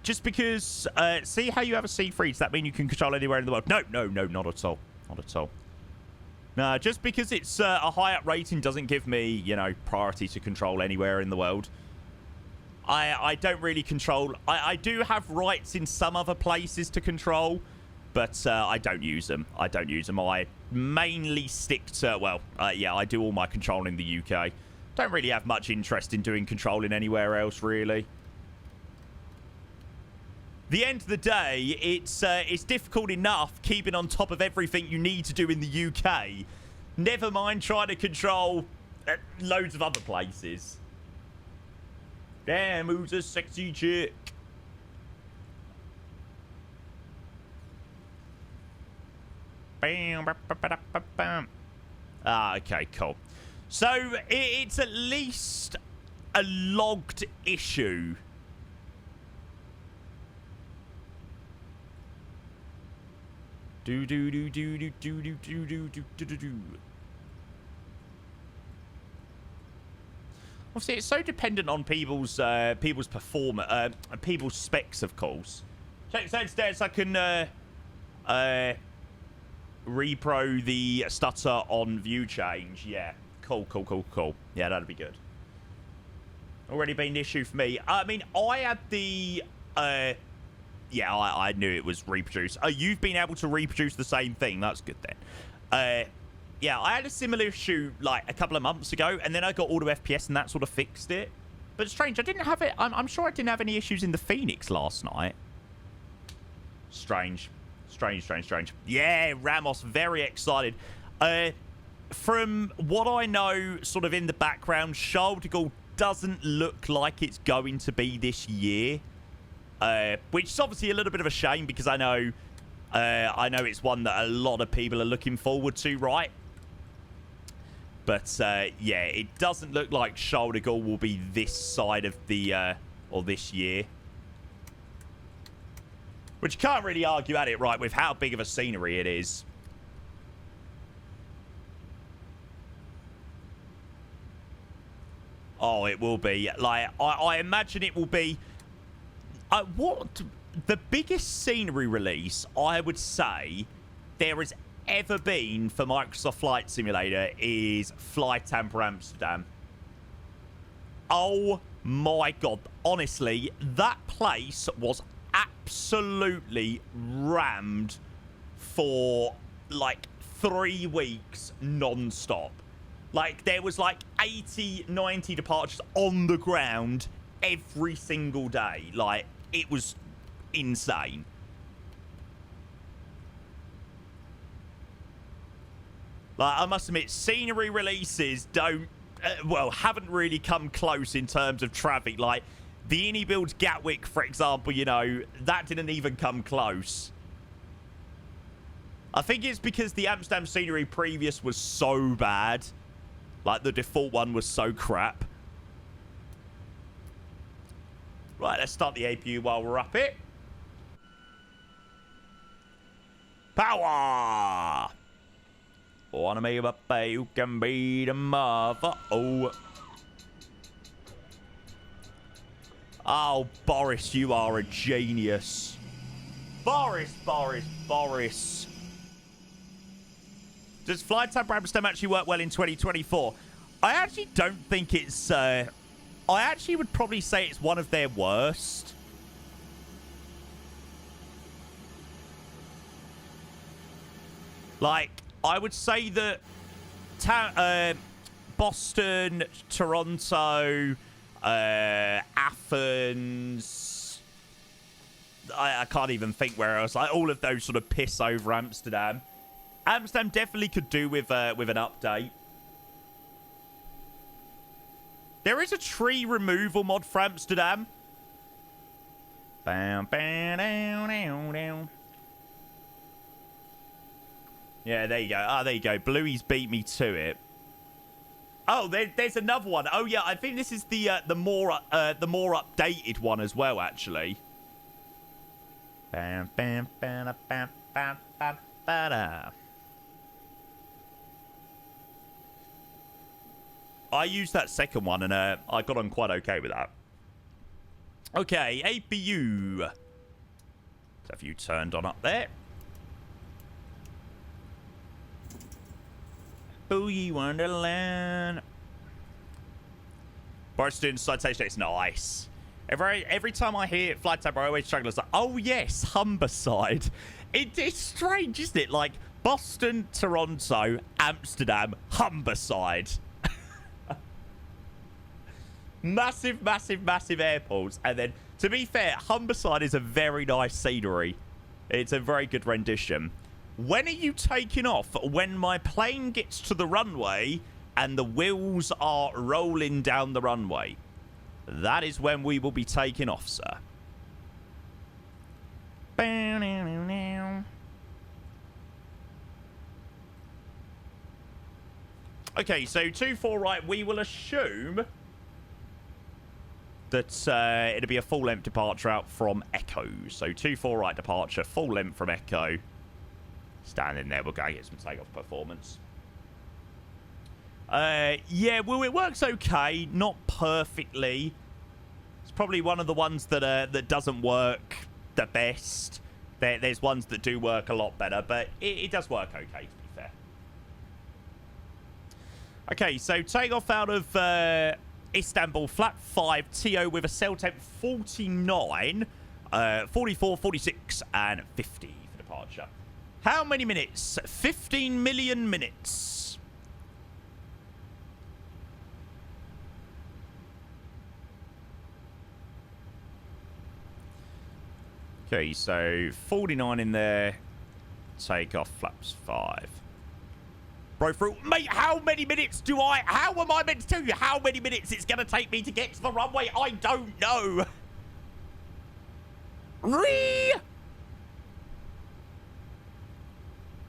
Just because, see how you have a C3, does that mean you can control anywhere in the world? No, not at all. Not at all. No, just because it's a high up rating doesn't give me, you know, priority to control anywhere in the world. I don't really control. I do have rights in some other places to control, but I don't use them. I mainly stick to, well, yeah, I do all my control in the UK. Don't really have much interest in doing controlling anywhere else, really. The end of the day, it's difficult enough keeping on top of everything you need to do in the UK. Never mind trying to control loads of other places. Damn, who's a sexy chick? Okay, cool. So, it's at least a logged issue. Obviously, it's so dependent on people's performance, people's specs, of course. Check downstairs. I can repro the stutter on view change. Yeah, cool. Yeah, that'd be good. Already been an issue for me. I mean, I had the yeah, I knew it was reproduced. Oh, you've been able to reproduce the same thing. That's good then. Yeah, I had a similar issue like a couple of months ago, and then I got auto FPS, and that sort of fixed it. But it's strange, I didn't have it. I'm sure I didn't have any issues in the Phoenix last night. Strange. Yeah, Ramos, very excited. From what I know, sort of in the background, Charles de Gaulle doesn't look like it's going to be this year. Which is obviously a little bit of a shame, because I know it's one that a lot of people are looking forward to, right? But yeah, it doesn't look like Charles de Gaulle will be this side of the or this year. Which you can't really argue at it, right, with how big of a scenery it is. Oh, it will be. Like, I imagine it will be... what the biggest scenery release I would say there has ever been for Microsoft Flight Simulator is Flight Tampa Amsterdam. Oh my god, honestly, that place was absolutely rammed for like 3 weeks non-stop. Like, there was like 80, 90 departures on the ground every single day. Like, it was insane. Like, I must admit, scenery releases don't, well, haven't really come close in terms of traffic. Like, the Innie Builds Gatwick, for example, you know, that didn't even come close. I think it's because the Amsterdam scenery previous was so bad. Like, the default one was so crap. Right, let's start the APU while we're up it. Power! Wanna make up, you can be the mother. Oh, Boris, you are a genius. Boris. Does Flight Tampa Amsterdam actually work well in 2024? I actually don't think it's... I actually would probably say it's one of their worst. Like, I would say that Boston, Toronto, Athens. I can't even think where else. Like all of those sort of piss over Amsterdam. Amsterdam definitely could do with an update. There is a tree removal mod for Amsterdam. Bam, bam, down, down, down. Yeah, there you go. Ah, there you go. Bluey's beat me to it. Oh, there's another one. Oh yeah, I think this is the more updated one as well, actually. Bam, bam, bam, bam, bam, bam, bam. I used that second one, and I got on quite okay with that. Okay, APU. So have you turned on up there? Boogie Wonderland. Boston citation, it's nice. Every time I hear Flight Tab, I always struggle. It's like, oh yes, Humberside. It's strange, isn't it? Like Boston, Toronto, Amsterdam, Humberside. Massive, massive, massive airports. And then, to be fair, Humberside is a very nice scenery. It's a very good rendition. When are you taking off? When my plane gets to the runway and the wheels are rolling down the runway. That is when we will be taking off, sir. Okay, so 2-4 right. We will assume that it'll be a full length departure out from Echo. So 2-4 right departure, full length from Echo. Standing there, we're going to get some takeoff performance. Yeah, well, it works okay, not perfectly. It's probably one of the ones that that doesn't work the best. There's ones that do work a lot better, but it does work okay, to be fair. Okay, so takeoff out of Istanbul, flat 5, TO with a cell temp 49, 44, 46, and 50 for departure. How many minutes? 15 million minutes. Okay, so 49 in there. Takeoff flaps 5. Bro, through. Mate, how many minutes do I... How am I meant to tell you how many minutes it's going to take me to get to the runway? I don't know.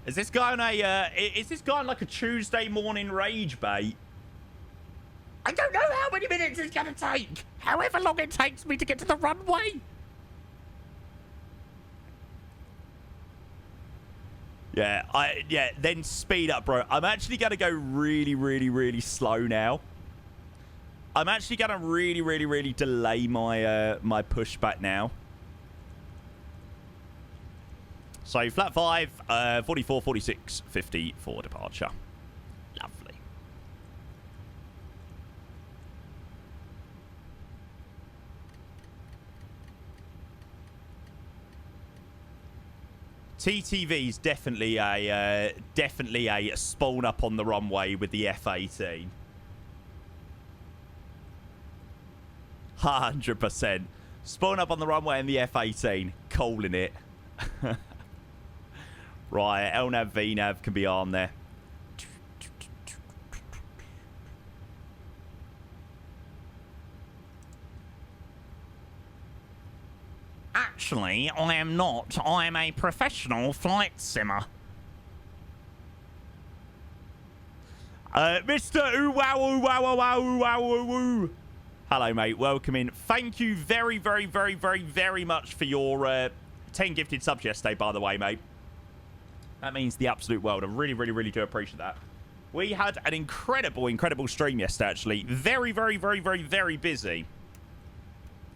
Is this guy on a... is this guy on like a Tuesday morning rage bait? I don't know how many minutes it's going to take. However long it takes me to get to the runway. Yeah, then speed up, bro. I'm actually going to go really, really, really slow now. I'm actually going to really, really, really delay my my pushback now. So, flat 5, 44, 46, 50 for departure. Lovely. TTV is definitely a spawn up on the runway with the F-18. 100%. Spawn up on the runway in the F-18. Calling it. Right, LNAV, VNAV can be on there. Actually, I am not. I am a professional flight simmer. Mr. Ooh wow ooh wow ooh wow ooh wow ooh ooh. Hello, mate. Welcome in. Thank you very, very, very, very, very much for your 10 gifted subs yesterday, by the way, mate. That means the absolute world. I really, really, really do appreciate that. We had an incredible, incredible stream yesterday, actually. Very, very, very, very, very busy.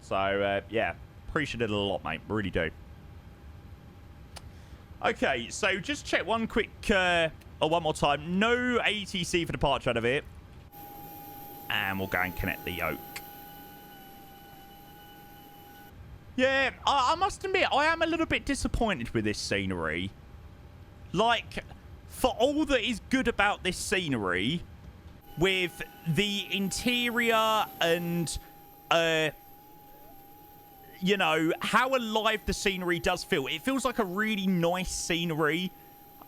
So, yeah. Appreciate it a lot, mate. Really do. Okay, so just check one quick, one more time. No ATC for departure out of it. And we'll go and connect the yoke. Yeah, I must admit, I am a little bit disappointed with this scenery. Like, for all that is good about this scenery, with the interior and, you know, how alive the scenery does feel. It feels like a really nice scenery.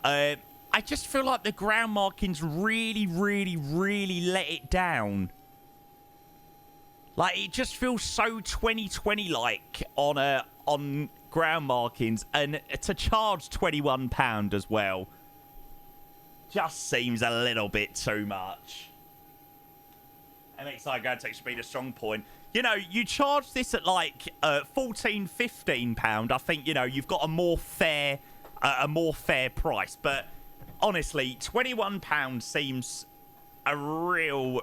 I just feel like the ground markings really, really, really let it down. Like, it just feels so 2020-like on ground markings. And to charge £21 as well just seems a little bit too much. MXI ground texture being a strong point. You know, you charge this at like £14, £15. I think, you know, you've got a more fair price. But honestly, £21 seems a real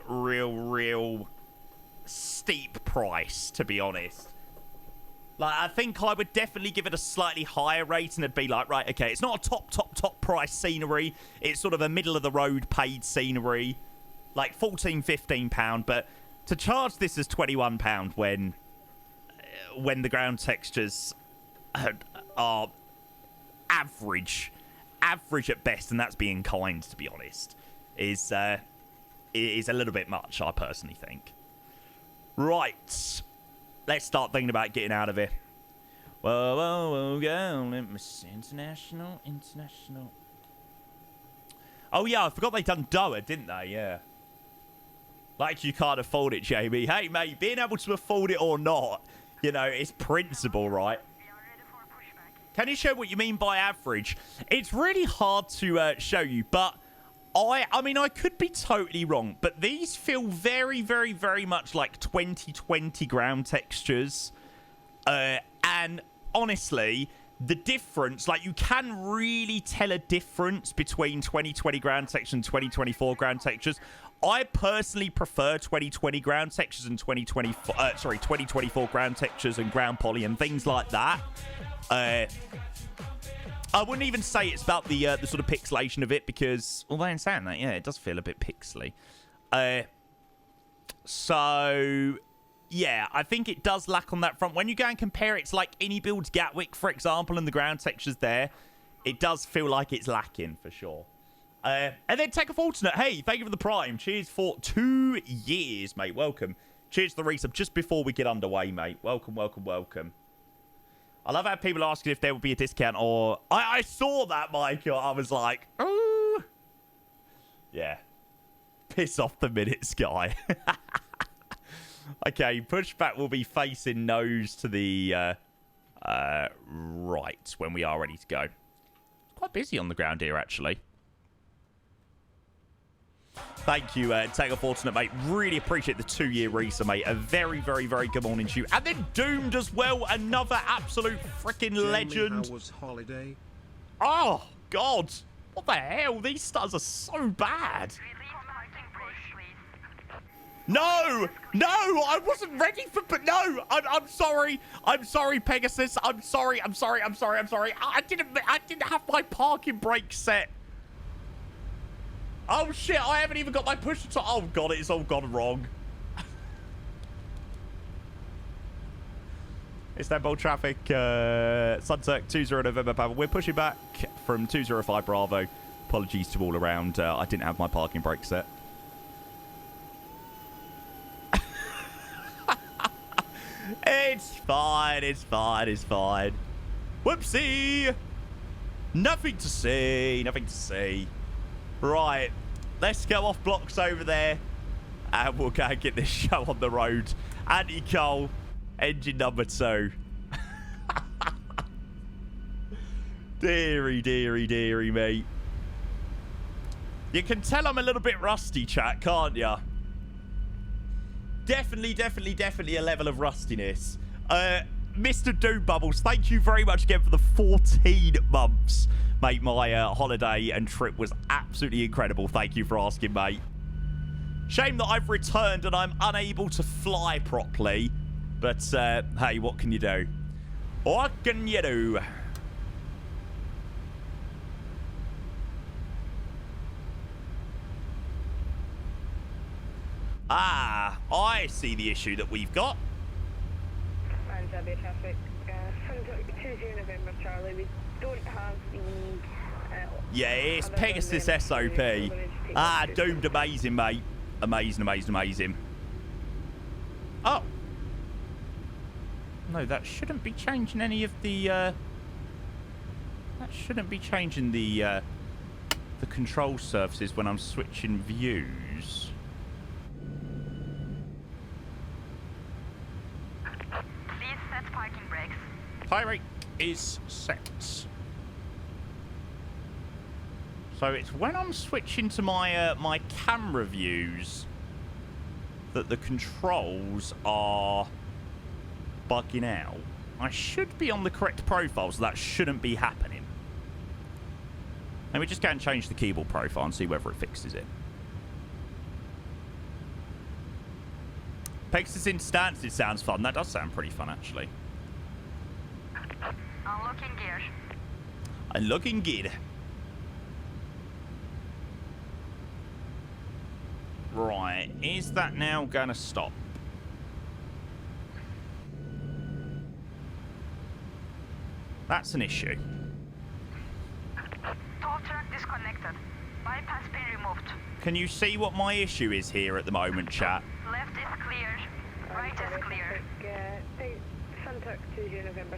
steep price, to be honest. Like, I think I would definitely give it a slightly higher rate, and it'd be like, right, okay, it's not a top price scenery. It's sort of a middle of the road paid scenery, like £14, £15. But to charge this as £21 when the ground textures are average at best, and that's being kind, to be honest, is a little bit much, I personally think. Right. Let's start thinking about getting out of here. Whoa, go. International. Oh, yeah, I forgot they done Doha, didn't they? Yeah. Like you can't afford it, Jamie. Hey, mate, being able to afford it or not, you know, it's principle, right? Can you show what you mean by average? It's really hard to show you, but I mean, I could be totally wrong, but these feel very, very, very much like 2020 ground textures. And honestly, the difference, like, you can really tell a difference between 2020 ground textures and 2024 ground textures. I personally prefer 2020 ground textures and 2024 ground textures and ground poly and things like that. I wouldn't even say it's about the sort of pixelation of it, because, although in saying that, yeah, it does feel a bit pixely. So, yeah, I think it does lack on that front. When you go and compare it to, like, Any Builds Gatwick, for example, and the ground textures there, it does feel like it's lacking, for sure. And then Take a Fortunate. Hey, thank you for the Prime. Cheers for 2 years, mate. Welcome. Cheers for the resub just before we get underway, mate. Welcome. I love how people are asking if there would be a discount, or... I saw that, Michael. I was like, ooh. Yeah. Piss off the minutes, guy. Okay, pushback will be facing nose to the right when we are ready to go. It's quite busy on the ground here, actually. Thank you, Take a Fortunate, mate. Really appreciate the 2-year resub, mate. A very, very, very good morning to you. And then Doomed as well. Another absolute freaking legend. How was holiday? Oh, God. What the hell? These stars are so bad. No, I wasn't ready for... But no, I'm sorry. I'm sorry, Pegasus. I'm sorry. I didn't have my parking brake set. Oh, shit, I haven't even got my push to... Oh, God, it's all gone wrong. Istanbul traffic, Sunset 20 November Papa. We're pushing back from 205 Bravo. Apologies to all around. I didn't have my parking brake set. It's fine. Whoopsie. Nothing to see. Right, let's go off blocks over there, and we'll go and get this show on the road. Anti-Coal, engine number 2. Deary, mate. You can tell I'm a little bit rusty, chat, can't ya? Definitely a level of rustiness. Mr. Doom Bubbles, thank you very much again for the 14 months. Mate, my holiday and trip was absolutely incredible. Thank you for asking, mate. Shame that I've returned and I'm unable to fly properly. But, hey, what can you do? What can you do? Ah, I see the issue that we've got. And Sabiha traffic, 20 November Charlie, we don't have the... yeah, it's Pegasus SOP. Ah, Doomed amazing, mate. Amazing, amazing, amazing. Oh. No, that shouldn't be changing any of the, that shouldn't be changing the control surfaces when I'm switching views. Please set parking brakes. Pirate is set. So it's when I'm switching to my my camera views that the controls are bugging out. I should be on the correct profile, so that shouldn't be happening. Let me just go and change the keyboard profile and see whether it fixes it. Pegasus instance, it sounds fun. That does sound pretty fun, actually. Unlocking gear. Unlocking gear. Right, is that now going to stop? That's an issue. Tow truck disconnected. Bypass pin removed. Can you see what my issue is here at the moment, chat? Left is clear. Right is clear.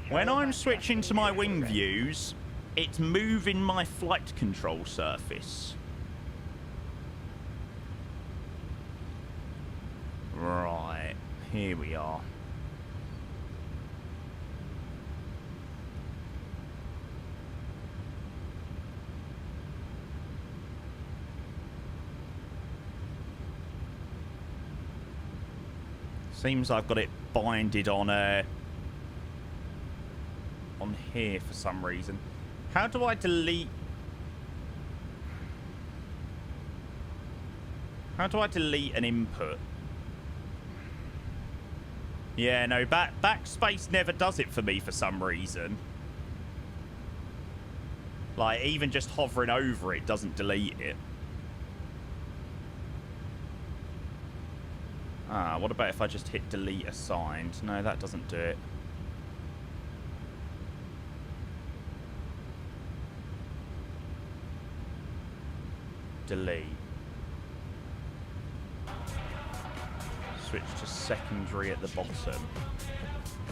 When I'm switching to my wing views, it's moving my flight control surface. Right, here we are. Seems I've got it binded on here for some reason. How do I delete? How do I delete an input? Yeah, no, backspace never does it for me for some reason. Like, even just hovering over it doesn't delete it. Ah, what about if I just hit delete assigned? No, that doesn't do it. Delete. Switch to secondary at the bottom.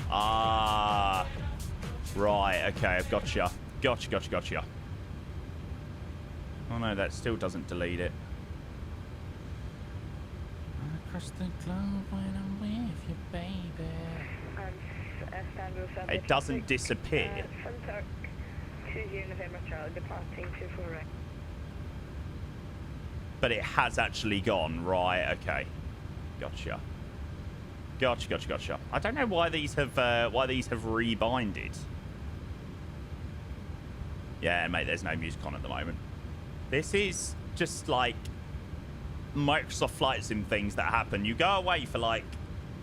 Ah. Right, okay, I've gotcha. Gotcha. Oh no, that still doesn't delete it. Across the globe when I'm with you, baby. It doesn't disappear. But it has actually gone. Right, okay. Gotcha. I don't know why these have rebinded. Yeah, mate, there's no music on at the moment. This is just like Microsoft Flight Sim things that happen. You go away for like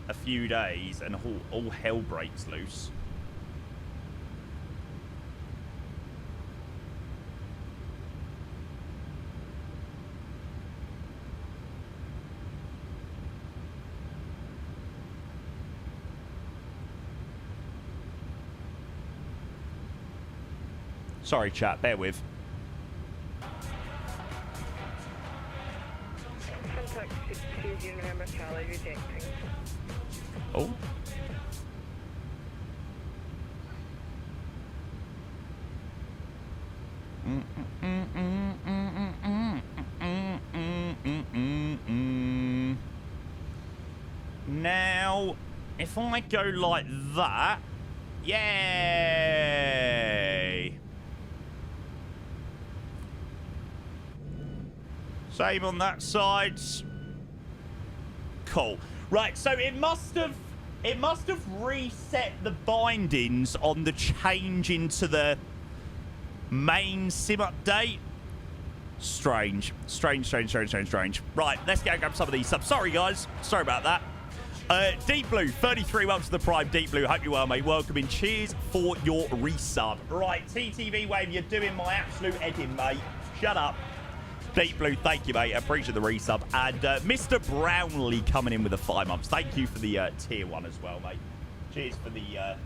a few days and all hell breaks loose. Sorry, chat. Bear with. Oh. Now, if I go like that, yay! Same on that side. Cool. Right, so it must have reset the bindings on the change into the main sim update. Strange. Right, let's go grab some of these subs. Sorry, guys. Sorry about that. Deep Blue, 33 months to the Prime. Deep Blue, hope you're well, mate. Welcome in. Cheers for your resub. Right, TTV Wave, you're doing my absolute heading, mate. Shut up. Deep Blue, thank you, mate. Appreciate the resub. And Mr. Brownlee coming in with the 5 months. Thank you for the tier 1 as well, mate. Cheers for the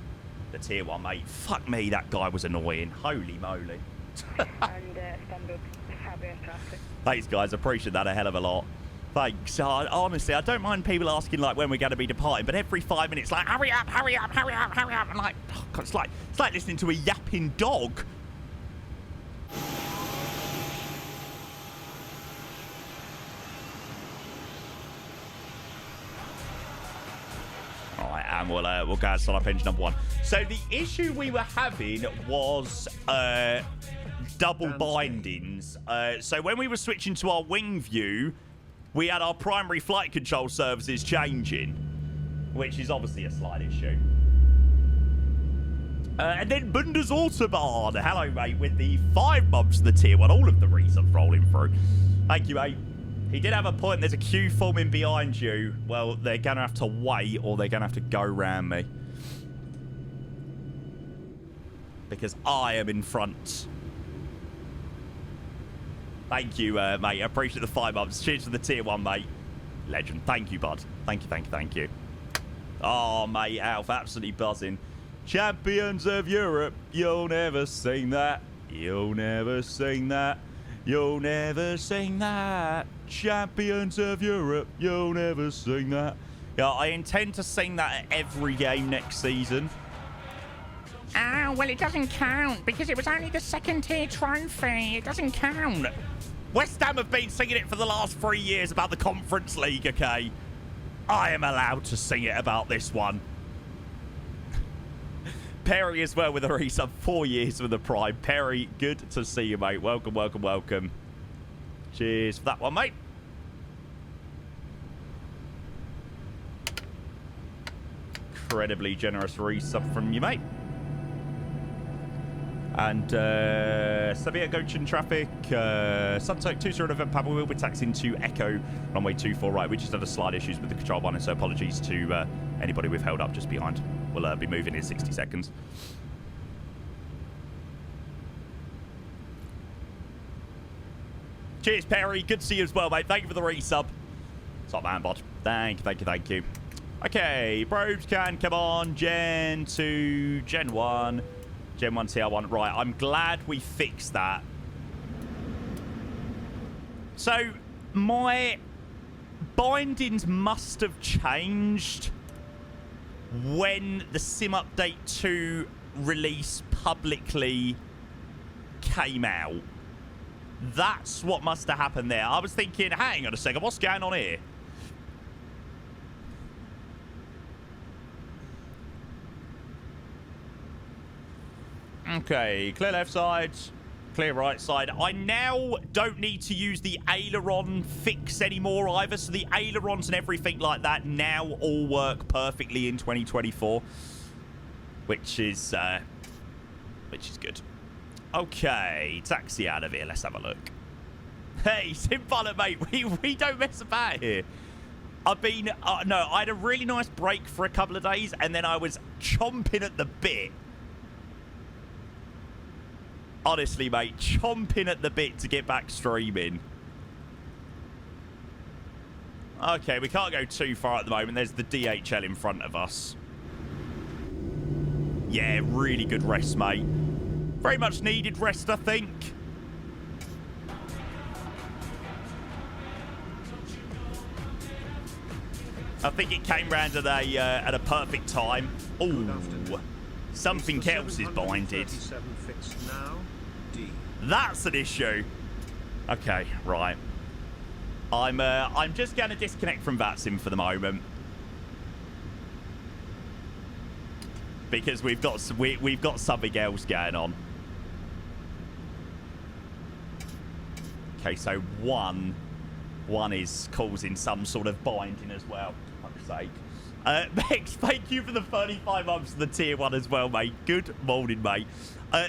tier 1, mate. Fuck me, that guy was annoying. Holy moly. And Istanbul, Sabiha traffic. Thanks, guys. Appreciate that a hell of a lot. Thanks. Honestly, I don't mind people asking like when we're going to be departing, but every 5 minutes, like hurry up, hurry up, hurry up, hurry up. I'm like, oh God, it's like listening to a yapping dog. All right, and we'll go and start up engine number 1. So the issue we were having was double bindings. So when we were switching to our wing view, we had our primary flight control services changing, which is obviously a slight issue. And then Bundes Autobahn. Hello, mate, with the 5 months of the tier 1. All of the resubs rolling through. Thank you, mate. He did have a point. There's a queue forming behind you. Well, they're going to have to wait or they're going to have to go round me. Because I am in front. Thank you, mate. I appreciate the 5 months. Cheers to the tier 1, mate. Legend. Thank you, bud. Thank you, thank you, thank you. Oh, mate, Alf, absolutely buzzing. Champions of Europe, you'll never sing that. You'll never sing that. You'll never sing that. Champions of Europe, you'll never sing that. Yeah, I intend to sing that at every game next season. Oh, well, it doesn't count because it was only the 2nd tier trophy. It doesn't count. West Ham have been singing it for the last 3 years about the Conference League, okay? I am allowed to sing it about this one. Perry as well with a resub, 4 years with the Prime. Perry, good to see you, mate. Welcome, welcome, welcome. Cheers for that one, mate. Incredibly generous resub from you, mate. And Sabiha, Gökçen traffic, Sunsoak 20 November Papa, we'll be taxiing to Echo, runway 24 right. We just had a slight issues with the control button, so apologies to anybody we've held up just behind. We'll be moving in 60 seconds. Cheers, Perry. Good to see you as well, mate. Thank you for the resub. Top man, bot. Thank you, thank you, thank you. Okay, probes can come on. Gen 2, Gen 1. Gen 1 TR1. Right, I'm glad we fixed that. So, my bindings must have changed when the Sim Update 2 release publicly came out. That's what must have happened there. I was thinking, hang on a second, what's going on here? Okay, clear left side, clear right side. I now don't need to use the aileron fix anymore either. So the ailerons and everything like that now all work perfectly in 2024, which is good. Okay, taxi out of here. Let's have a look. Hey, Simpala, mate, we don't mess about here. I've been no, I had a really nice break for a couple of days, and then I was chomping at the bit. Honestly, mate, chomping at the bit to get back streaming. Okay, we can't go too far at the moment. There's the DHL in front of us. Yeah, really good rest, mate. Very much needed rest, I think. I think it came round at a perfect time. Ooh, something else is binded. That's an issue. Okay, right. I'm just going to disconnect from VATSIM for the moment because we've got something else going on. Okay, so one is causing some sort of binding as well. For fuck's sake. Bex, thank you for the 35 months of the tier 1 as well, mate. Good morning, mate.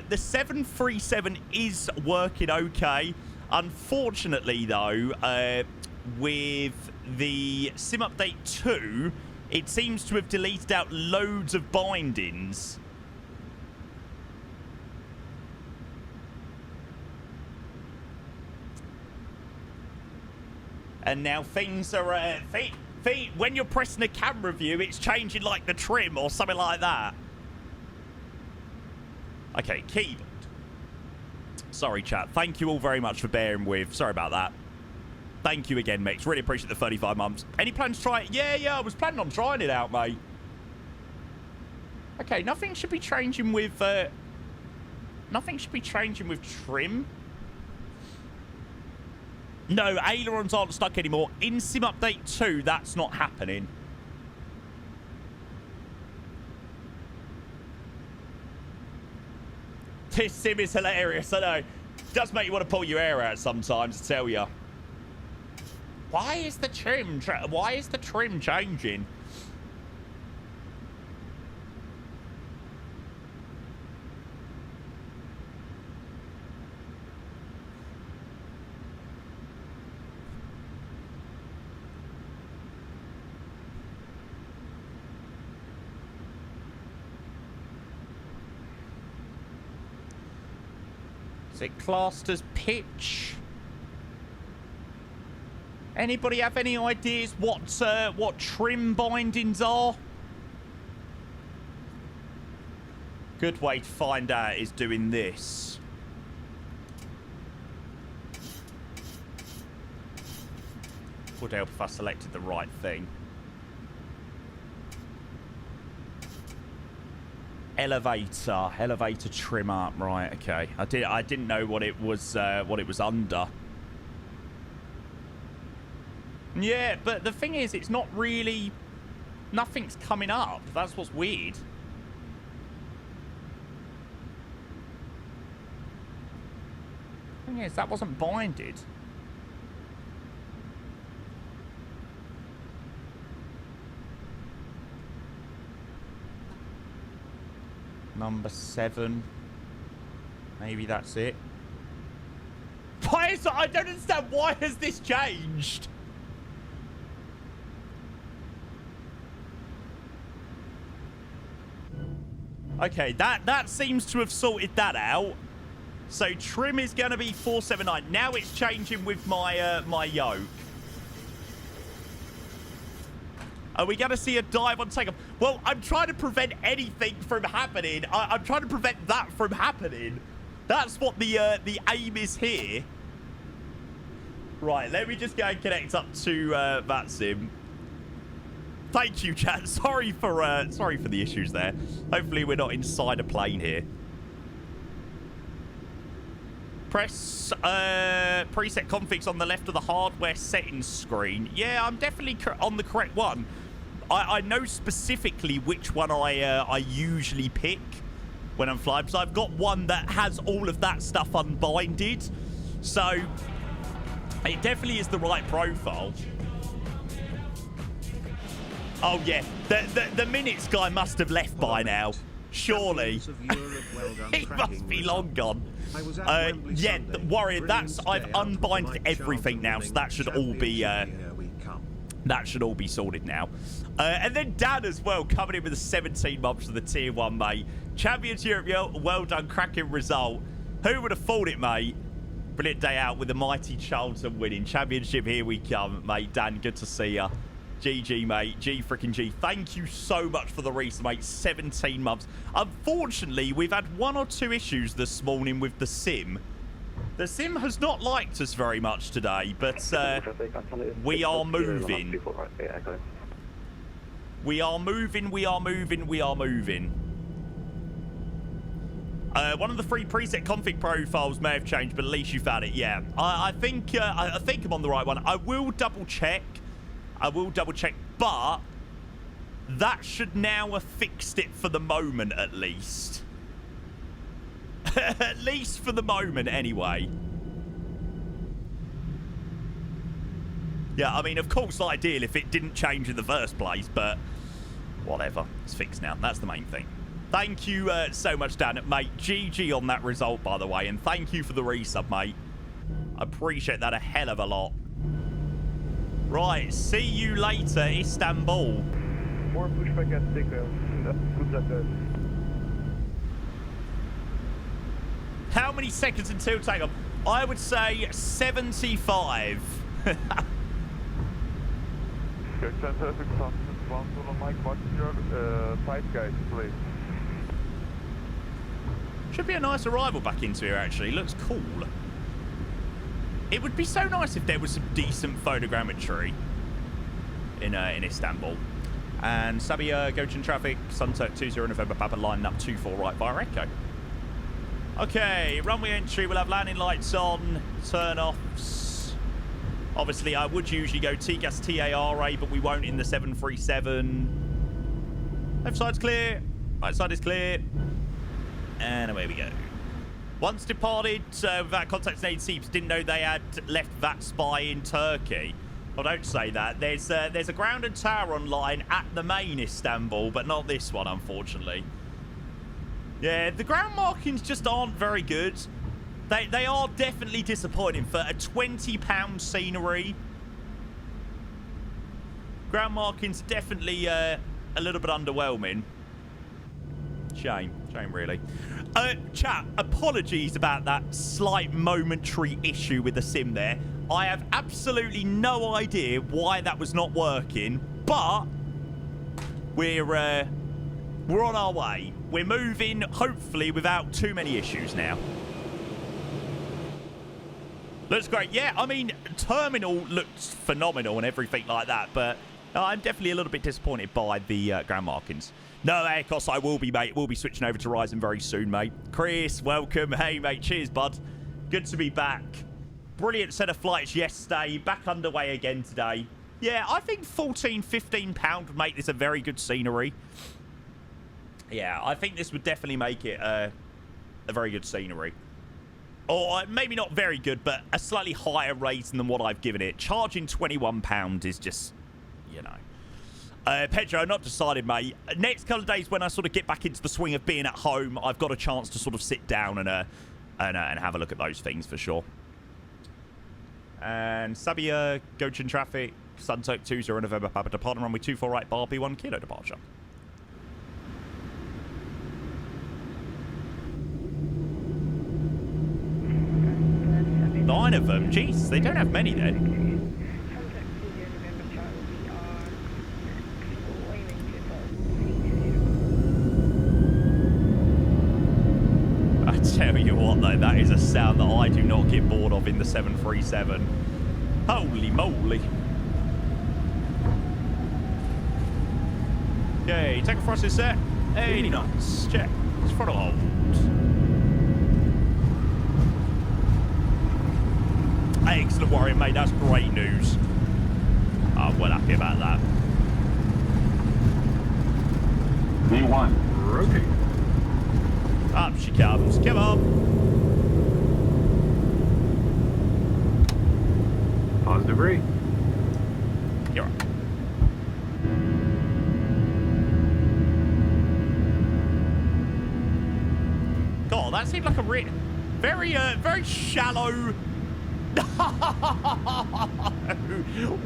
The 737 is working okay. Unfortunately, though, with the Sim Update 2, it seems to have deleted out loads of bindings. And now things are... when you're pressing a camera view, it's changing like the trim or something like that. Okay, keyboard. Sorry, chat. Thank you all very much for bearing with. Sorry about that. Thank you again, Mix. Really appreciate the 35 months. Any plans to try it? Yeah, I was planning on trying it out, mate. Okay, nothing should be changing with... nothing should be changing with trim. No, ailerons aren't stuck anymore. In Sim Update 2, that's not happening. This sim is hilarious, I know. It does make you want to pull your hair out sometimes, I tell you. Why is the trim changing? Is it classed as pitch? Anybody have any ideas what trim bindings are? Good way to find out is doing this. Would help if I selected the right thing. Elevator trim up, right? Okay, I didn't know what it was under. Yeah, but the thing is, it's not really... Nothing's coming up. That's what's weird. The thing is, that wasn't binded. Number 7. Maybe that's it. Why is that? I don't understand. Why has this changed? Okay, that seems to have sorted that out. So trim is going to be 479. Now it's changing with my my yoke. Are we going to see a dive on takeoff? Well, I'm trying to prevent anything from happening. I'm trying to prevent that from happening. That's what the aim is here. Right, let me just go and connect up to that sim. Thank you, chat. Sorry for the issues there. Hopefully we're not inside a plane here. Press preset configs on the left of the hardware settings screen. Yeah, I'm definitely on the correct one. I know specifically which one I usually pick when I'm flying. So I've got one that has all of that stuff unbinded. So it definitely is the right profile. Oh yeah, the minutes guy must have left by now. Surely. He must be long gone. Yeah, Warrior, I've unbinded everything now, so that should all be sorted now. And then Dan as well, coming in with the 17 months for the Tier 1, mate. Champions Europe, well done, cracking result. Who would have thought it, mate? Brilliant day out with the mighty Charlton winning. Championship, here we come, mate. Dan, good to see ya. GG, mate. G freaking G. Thank you so much for the race, mate. 17 months. Unfortunately, we've had 1 or 2 issues this morning with the sim. The sim has not liked us very much today, but we are moving. We are moving. One of the free preset config profiles may have changed, but at least you found it. Yeah, I think I'm on the right one. I will double check, but that should now have fixed it for the moment, at least. At least for the moment, anyway. Yeah, I mean, of course, ideal if it didn't change in the first place, but whatever. It's fixed now. That's the main thing. Thank you so much, Dan. Mate, GG on that result, by the way, and thank you for the resub, mate. I appreciate that a hell of a lot. Right, see you later, Istanbul. More pushback at takeoff. How many seconds until takeoff? I would say 75. Gökçen traffic substance, 1 solo Mike, what's your side guide, please? Should be a nice arrival back into here, actually. Looks cool. It would be so nice if there was some decent photogrammetry in Istanbul. And Sabiha, Gökçen traffic, Sunset 20 November Papa, line up 24 right via Echo. Okay, runway entry, we'll have landing lights on, turn-offs. Obviously, I would usually go TGAS TARA, but we won't in the 737. Left side's clear, right side is clear. And away we go. Once departed, without contacting agency, didn't know they had left that spy in Turkey. Well, don't say that. There's a grounded tower online at the main Istanbul, but not this one, unfortunately. Yeah, the ground markings just aren't very good. They are definitely disappointing for a £20 scenery. Ground markings definitely a little bit underwhelming. Shame really. Chat, apologies about that slight momentary issue with the sim there. I have absolutely no idea why that was not working, but we're on our way. We're moving, hopefully, without too many issues now. Looks great. Yeah, I mean, terminal looks phenomenal and everything like that, but I'm definitely a little bit disappointed by the ground markings. No, Aircos, I will be, mate. We'll be switching over to Ryzen very soon, mate. Chris, welcome. Hey, mate. Cheers, bud. Good to be back. Brilliant set of flights yesterday. Back underway again today. Yeah, I think £14, £15 would make this a very good scenery. Yeah, I think this would definitely make it a very good scenery. Or maybe not very good, but a slightly higher rating than what I've given it. Charging £21 is just, you know. Pedro, not decided, mate. Next couple of days when I sort of get back into the swing of being at home, I've got a chance to sort of sit down and have a look at those things for sure. And Sabiha, Gökçen traffic, Sunset 20 November Papa, departing runway 24 right, bar B1 kilo departure. 9 of them? Jeez, they don't have many then. I tell you what though, that is a sound that I do not get bored of in the 737. Holy moly. Okay, take a thrust is set. 80 knots. Check. Throttle hold. Excellent warrior, mate. That's great news. I'm well happy about that. V1, rotate. Up she comes. Come on. Positive rate. You're up. God, that seemed like a very shallow.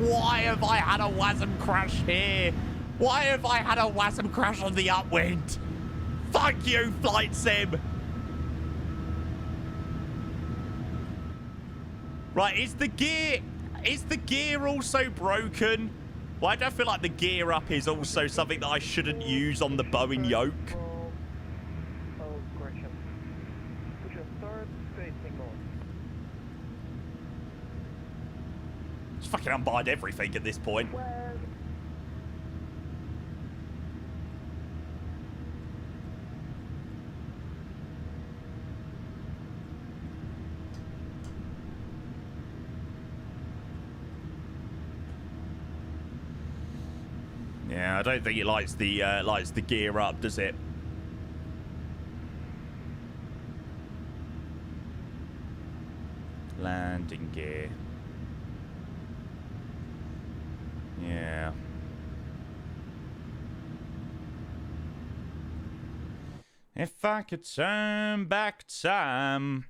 Why have I had a WASM crash here? Why have I had a WASM crash on the upwind? Fuck you, flight sim. Right, is the gear also broken? Well, I don't feel like the gear up is also something that I shouldn't use on the Boeing yoke. It's fucking unbind everything at this point. Yeah, I don't think it likes the gear up, does it? Landing gear. Yeah. If I could turn back time.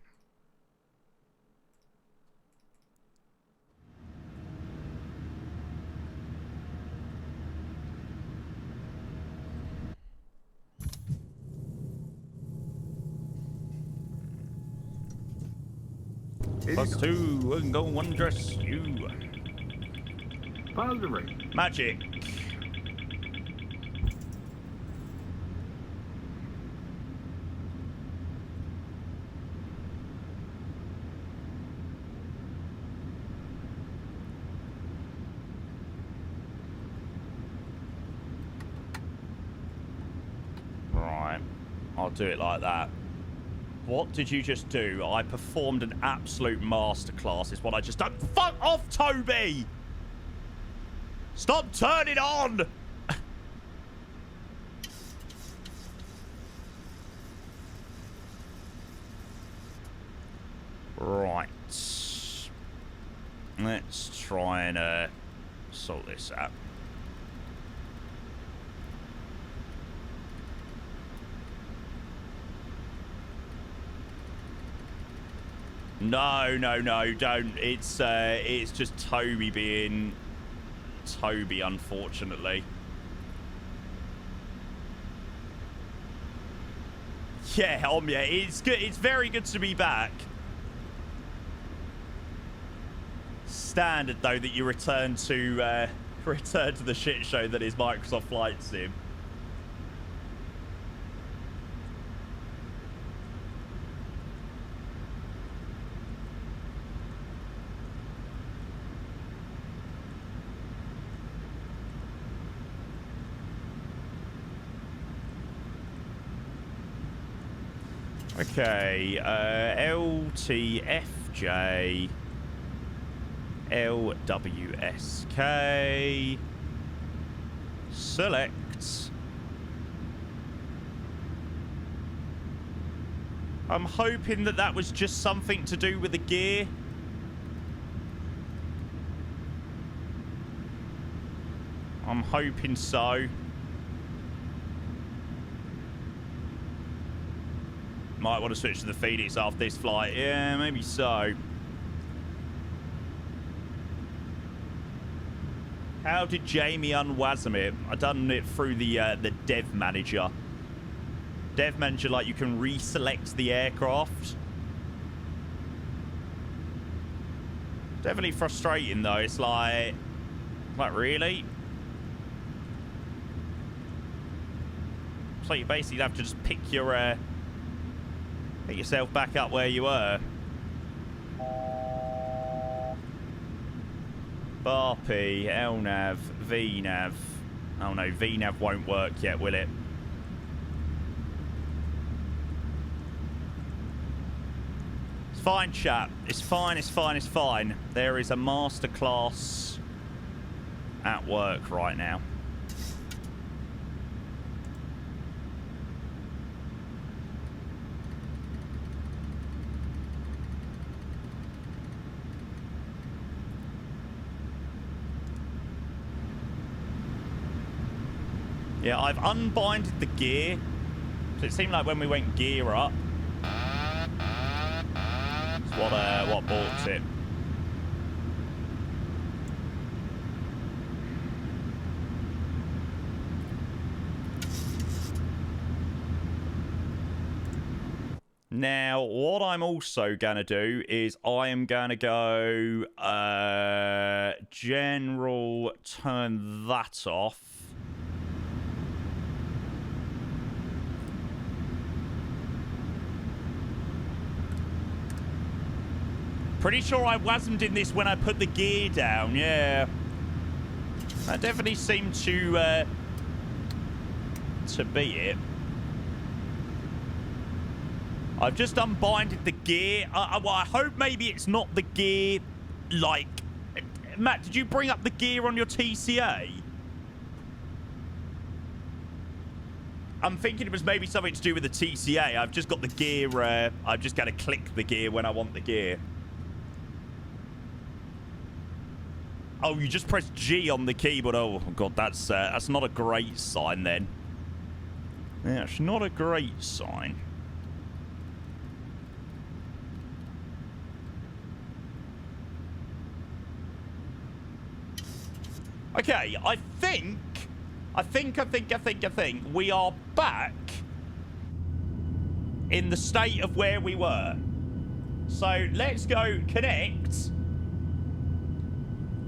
+2, we can go one dress you. Positive rate. Magic. I'll do it like that. What did you just do? I performed an absolute masterclass is what I just done. Fuck off, Toby! Stop turning on! Right. Let's try and sort this out. No, don't. It's just Toby being Toby, unfortunately. Yeah, yeah, it's good. It's very good to be back. Standard though that you return to the shit show that is Microsoft Flight Sim. Okay, LTFJ-LWSK select. I'm hoping that that was just something to do with the gear. I'm hoping so. Might want to switch to the Phoenix after this flight. Yeah, maybe so. How did Jamie unwasm it? I done it through the dev manager. Dev manager, like, you can reselect the aircraft. Definitely frustrating though. It's like really? It's like you basically have to just pick your pick yourself back up where you were. Barpy, LNAV, VNAV. Oh no, VNAV won't work yet, will it? It's fine, chap. It's fine, it's fine, it's fine. There is a masterclass at work right now. Yeah, I've unbinded the gear. So it seemed like when we went gear up, it's what balked it. Now, what I'm also going to do is I am going to go general, turn that off. Pretty sure I wasn't in this when I put the gear down, yeah. That definitely seemed to be it. I've just unbinded the gear. Well, I hope maybe it's not the gear, like... Matt, did you bring up the gear on your TCA? I'm thinking it was maybe something to do with the TCA. I've just got the gear, I've just got to click the gear when I want the gear. Oh, you just press G on the keyboard. Oh, God, that's not a great sign then. Yeah, it's not a great sign. Okay, I think we are back in the state of where we were. So let's go connect.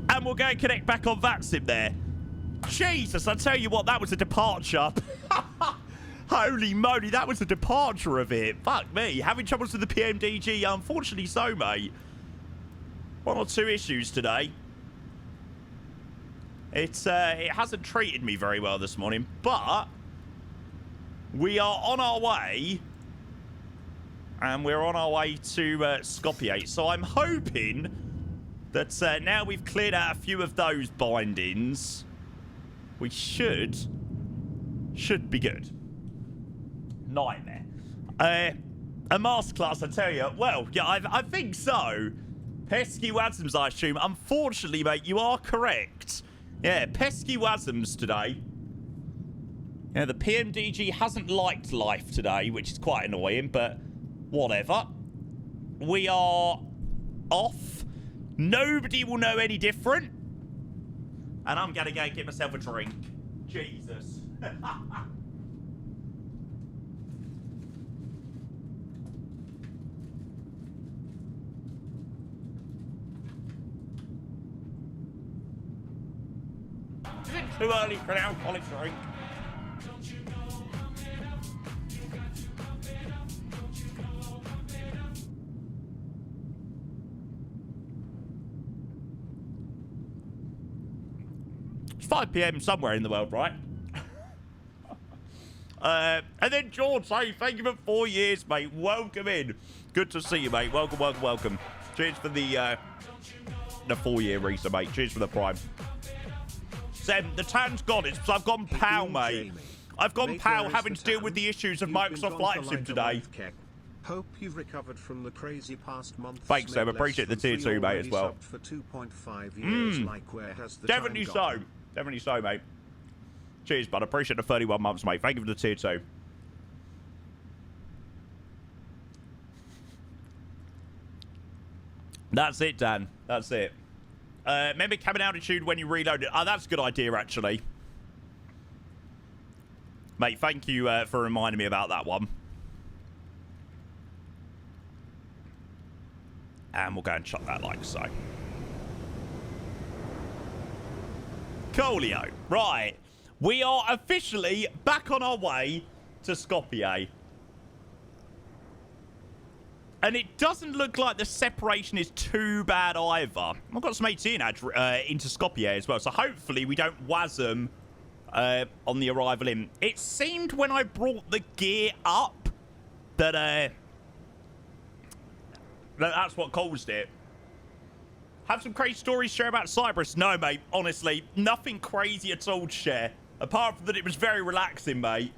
And we'll go and connect back on that sim there. Jesus, I tell you what, that was a departure. Holy moly, that was a departure of it. Fuck me. Having troubles with the PMDG? Unfortunately so, mate. One or two issues today. It hasn't treated me very well this morning, but we are on our way. And we're on our way to Skopje. So I'm hoping that now we've cleared out a few of those bindings, we should be good. Nightmare. A masterclass, I tell you. Well, yeah, I think so. Pesky Wasms, I assume. Unfortunately, mate, you are correct. Yeah, pesky Wasms today. Yeah, the PMDG hasn't liked life today, which is quite annoying, but whatever. We are off. Nobody will know any different. And I'm going to go get myself a drink. Jesus. Is it too early for an alcoholic drink? It's 5 PM somewhere in the world, right? And then George, hey, thank you for 4 years, mate. Welcome in. Good to see you, mate. Welcome, welcome, welcome. Cheers for the 4-year reset, mate. Cheers for the prime. Sam, the tan's gone. It's because I've gone POW, mate. I've gone POW having to deal with the issues of Microsoft Flight Sim today. Hope you've recovered from the crazy past month. Thanks, Sam. Appreciate the tier 2, mate, as well. For 2.5 years, like where has the Definitely time so. gone? Definitely so, mate. Cheers, bud. Appreciate the 31 months, mate. Thank you for the tier 2. That's it, Dan. That's it. Remember cabin altitude when you reload it. Oh, that's a good idea, actually. Mate, thank you for reminding me about that one. And we'll go and chuck that like so. Coolio. Right. We are officially back on our way to Skopje. And it doesn't look like the separation is too bad either. I've got some 18 into Skopje as well, so hopefully we don't WASM on the arrival in. It seemed when I brought the gear up that that's what caused it. Have some crazy stories to share about Cyprus? No, mate. Honestly, nothing crazy at all to share. Apart from that it was very relaxing, mate.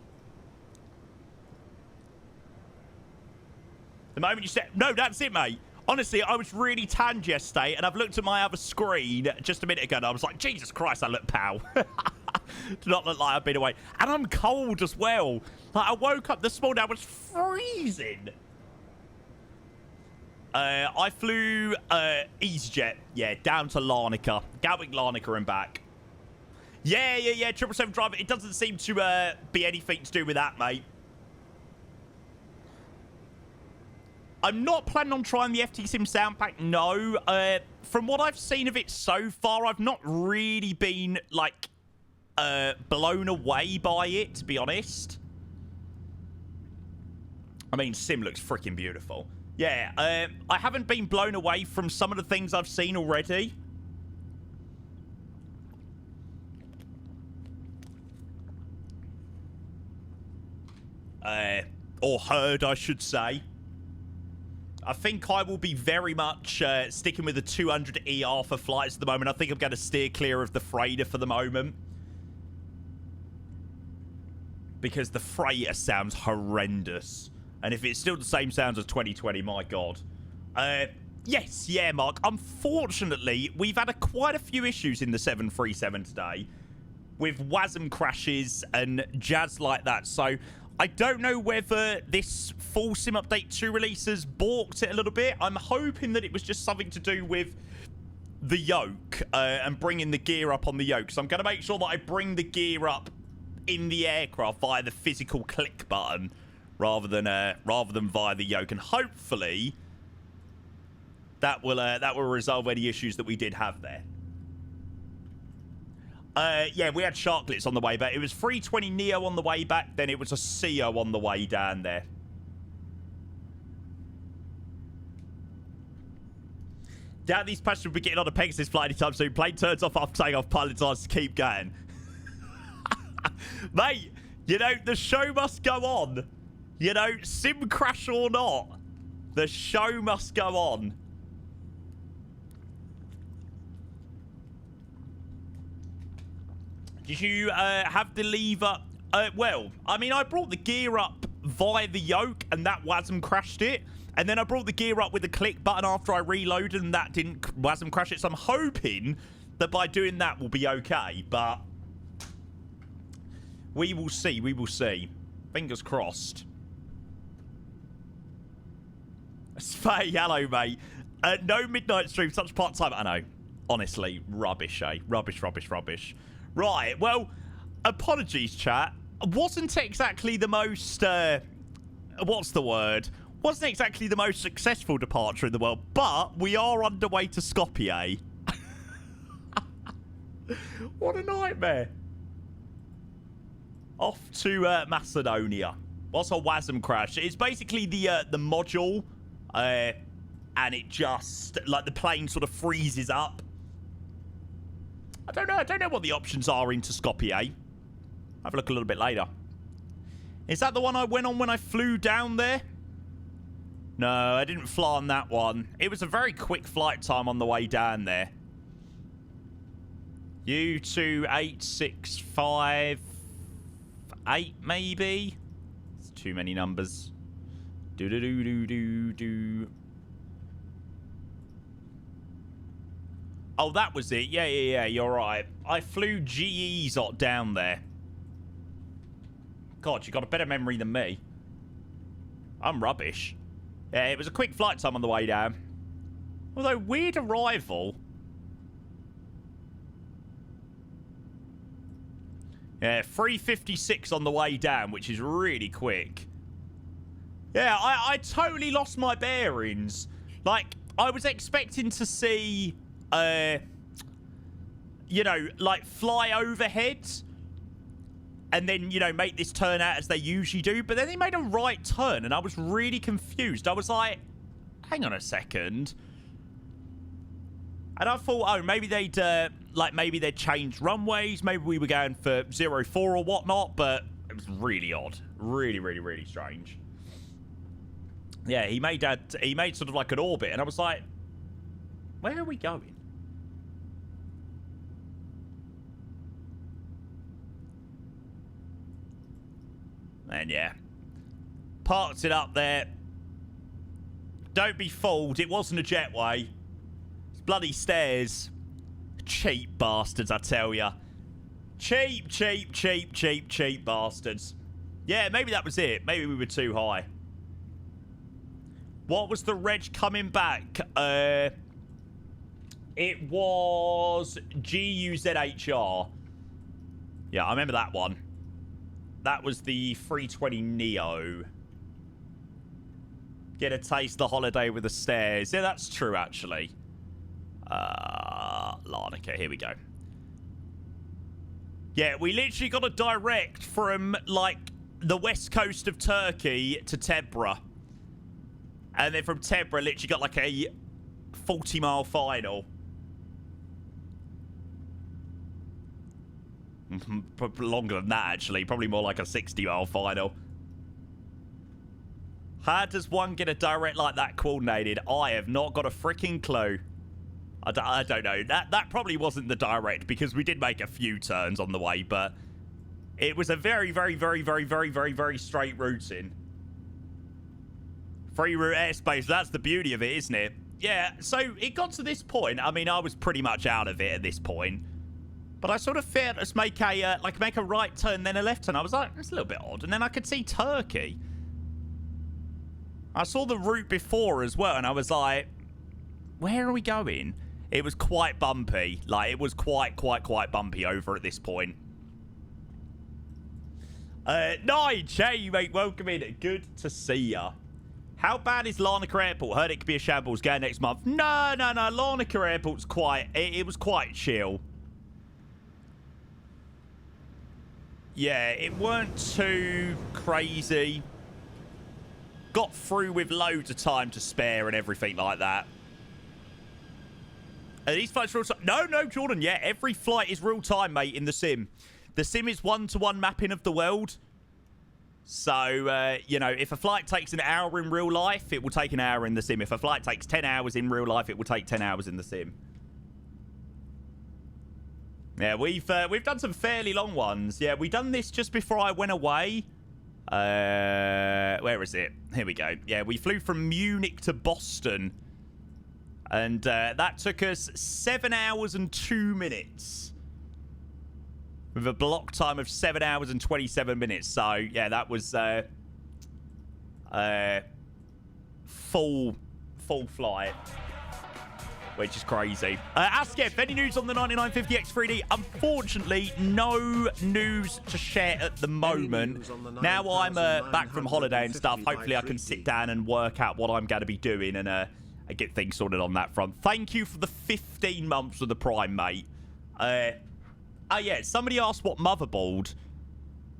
The moment you said... No, that's it, mate. Honestly, I was really tanned yesterday, and I've looked at my other screen just a minute ago, and I was like, Jesus Christ, I look pal. Do not look like I've been away. And I'm cold as well. Like, I woke up this morning, I was freezing. I flew EasyJet, yeah, down to Larnaca. Gatwick, Larnaca and back. Yeah, 777 driver. It doesn't seem to be anything to do with that, mate. I'm not planning on trying the FT Sim sound pack, no. From what I've seen of it so far, I've not really been, like, blown away by it, to be honest. I mean, Sim looks freaking beautiful. Yeah, I haven't been blown away from some of the things I've seen already. Or heard, I should say. I think I will be very much sticking with the 200 ER for flights at the moment. I think I'm going to steer clear of the freighter for the moment. Because the freighter sounds horrendous. And if it's still the same sounds as 2020, my God. Yes, yeah, Mark. Unfortunately, we've had quite a few issues in the 737 today. With WASM crashes and jazz like that. So I don't know whether this full Sim Update 2 release has balked it a little bit. I'm hoping that it was just something to do with the yoke and bringing the gear up on the yoke. So I'm going to make sure that I bring the gear up in the aircraft via the physical click button rather than via the yoke. And hopefully that will resolve any issues that we did have there. Yeah, we had Sharklets on the way back. It was 320 Neo on the way back, then it was a CO on the way down there. Doubt these passengers will be getting on a Pegasus flight anytime soon. Plane turns off after taking off, pilot decides to keep going. Mate, You know, the show must go on. You know, sim crash or not, the show must go on. Did you have the lever? Well, I mean, I brought the gear up via the yoke, and that WASM crashed it. And then I brought the gear up with the click button after I reloaded, and that didn't WASM crash it. So I'm hoping that by doing that we'll be okay. But we will see. We will see. Fingers crossed. Spay, hello, mate. No midnight stream, such part-time. I know. Honestly, rubbish, eh? Rubbish, rubbish, rubbish. Right, well, apologies, chat. Wasn't exactly the most, what's the word? Wasn't exactly the most successful departure in the world, but we are underway to Skopje. What a nightmare. Off to Macedonia. What's a WASM crash? It's basically the module, and it just, like, the plane sort of freezes up. I don't know what the options are into Skopje. Have a look a little bit later. Is that the one I went on when I flew down there? No, I didn't fly on that one. It was a very quick flight time on the way down there. U2865 8 maybe? It's too many numbers. Do. Oh, that was it. Yeah, you're right. I flew GEs down there. God, you got a better memory than me. I'm rubbish. Yeah, it was a quick flight time on the way down. Although, weird arrival. Yeah, 3:56 on the way down, which is really quick. Yeah, I totally lost my bearings. Like, I was expecting to see, you know, like, fly overhead and then, you know, make this turn out as they usually do. But then they made a right turn, and I was really confused. I was like, hang on a second. And I thought, oh, maybe they'd, maybe they'd changed runways. Maybe we were going for 04 or whatnot. But it was really odd. Really, really, really strange. Yeah, he made sort of like an orbit. And I was like, where are we going? And yeah, parked it up there. Don't be fooled. It wasn't a jetway. It's bloody stairs. Cheap bastards, I tell ya. Cheap bastards. Yeah, maybe that was it. Maybe we were too high. What was the reg coming back? It was GUZHR. Yeah, I remember that one. That was the 320 Neo. Get a taste of the holiday with the stairs. Yeah, that's true, actually. Larnaca, here we go. Yeah, we literally got a direct from, like, the west coast of Turkey to Tebra. And then from Tebra, literally got, like, a 40-mile final. Longer than that, actually. Probably more like a 60-mile final. How does one get a direct like that coordinated? I have not got a freaking clue. I don't know. That probably wasn't the direct, because we did make a few turns on the way, but it was a very, very, very, very, very, very, very straight routing. Free route airspace, that's the beauty of it, isn't it? Yeah, so it got to this point. I mean, I was pretty much out of it at this point. But I sort of feared us make a right turn, then a left turn. I was like, that's a little bit odd. And then I could see Turkey. I saw the route before as well, and I was like, where are we going? It was quite bumpy. Like, it was quite bumpy over at this point. Nige, hey, mate, welcome in. Good to see ya. How bad is Larnaca Airport? Heard it could be a shambles going next month. No. Larnaca Airport's quite... It was quite chill. Yeah, it weren't too crazy. Got through with loads of time to spare and everything like that. Are these flights real time? No, Jordan. Yeah, every flight is real time, mate, in the sim. The sim is one-to-one mapping of the world. So, you know, if a flight takes an hour in real life, it will take an hour in the sim. If a flight takes 10 hours in real life, it will take 10 hours in the sim. Yeah, we've done some fairly long ones. Yeah, we done this just before I went away. Where is it? Here we go. Yeah, we flew from Munich to Boston. And that took us 7 hours and 2 minutes. With a block time of 7 hours and 27 minutes. So, yeah, that was full flight. Which is crazy. Askef, any news on the 9950X3D? Unfortunately, no news to share at the moment. Now I'm back from holiday and stuff. Hopefully I can sit down and work out what I'm going to be doing and get things sorted on that front. Thank you for the 15 months of the Prime, mate. Oh, yeah, somebody asked what motherboard.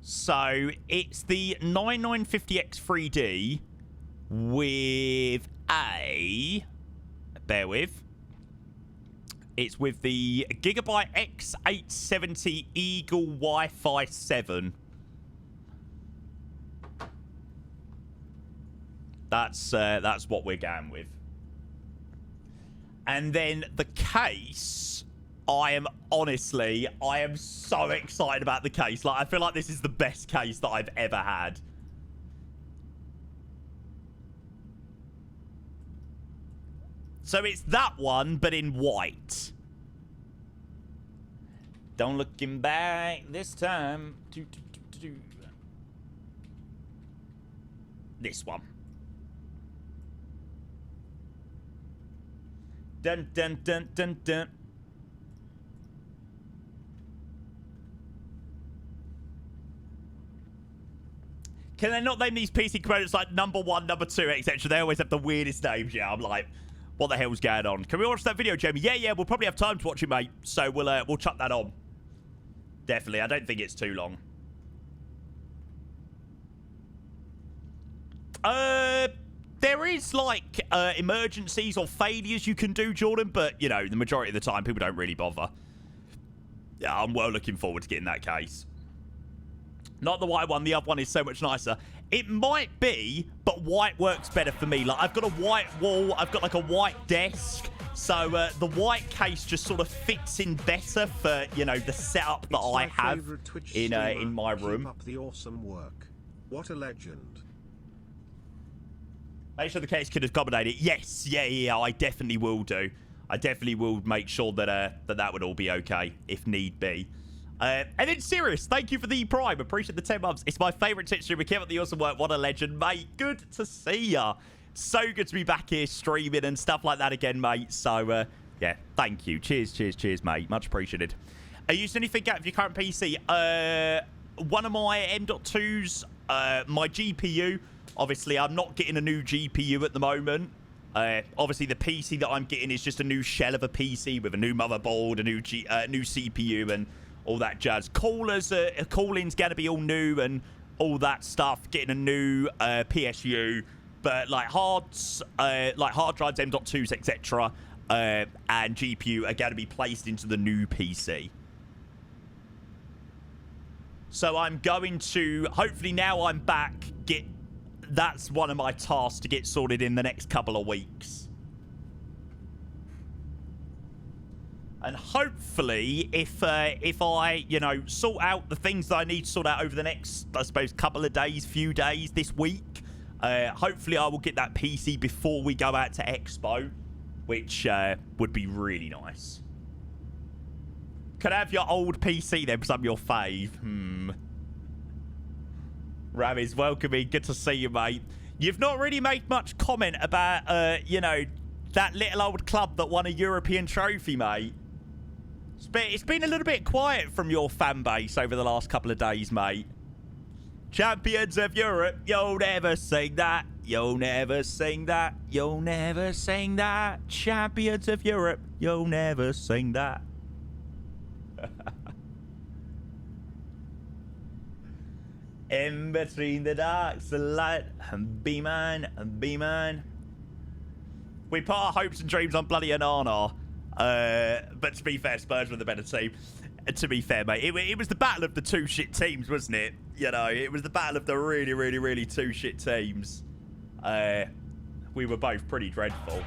So, it's the 9950X3D with a... Bear with. It's with the Gigabyte X870 Eagle Wi-Fi 7. That's what we're going with. And then the case, I am so excited about the case. Like, I feel like this is the best case that I've ever had. So it's that one, but in white. Don't looking back this time. This one. Dun dun dun dun dun. Can they not name these PC components like number 1, number 2, etc.? They always have the weirdest names. Yeah, I'm like, what the hell's going on? Can we watch that video, Jamie? Yeah, we'll probably have time to watch it, mate. So we'll chuck that on. Definitely. I don't think it's too long. There is, like, emergencies or failures you can do, Jordan, but, you know, the majority of the time, people don't really bother. Yeah, I'm well looking forward to getting that case. Not the white one. The other one is so much nicer. It might be, but white works better for me. Like, I've got a white wall. I've got, like, a white desk. So, the white case just sort of fits in better for, you know, the setup that I have in my room. Keep up the awesome work. What a legend. Make sure the case can accommodate it. Yes, yeah, I definitely will do. I definitely will make sure that that would all be okay, if need be. And then Sirius, thank you for the Prime. Appreciate the 10 months. It's my favourite Twitch streamer. Keep up the awesome work. What a legend, mate. Good to see ya. So good to be back here streaming and stuff like that again, mate. So, yeah, thank you. Cheers, mate. Much appreciated. Are you using anything out of your current PC? One of my M.2s, my GPU. Obviously, I'm not getting a new GPU at the moment. Obviously, the PC that I'm getting is just a new shell of a PC with a new motherboard, a new CPU, and all that jazz. Calling's going to be all new and all that stuff. Getting a new PSU, but like hard drives, M.2s, etc., and GPU are going to be placed into the new PC. So I'm going to, hopefully now I'm back, that's one of my tasks to get sorted in the next couple of weeks. And hopefully, if I, you know, sort out the things that I need to sort out over the next, I suppose, couple of days, few days this week, hopefully I will get that PC before we go out to Expo, which would be really nice. Could I have your old PC then, because I'm your fave? Ravi's welcoming. Good to see you, mate. You've not really made much comment about, you know, that little old club that won a European trophy, mate. It's been a little bit quiet from your fan base over the last couple of days, mate. Champions of Europe, you'll never sing that. You'll never sing that. You'll never sing that. Champions of Europe, you'll never sing that. In between the darks, the light, and be mine, and be mine. We put our hopes and dreams on bloody Onana. But to be fair, Spurs were the better team. to be fair, mate. It was the battle of the two shit teams, wasn't it? You know, it was the battle of the really, really, really two shit teams. We were both pretty dreadful.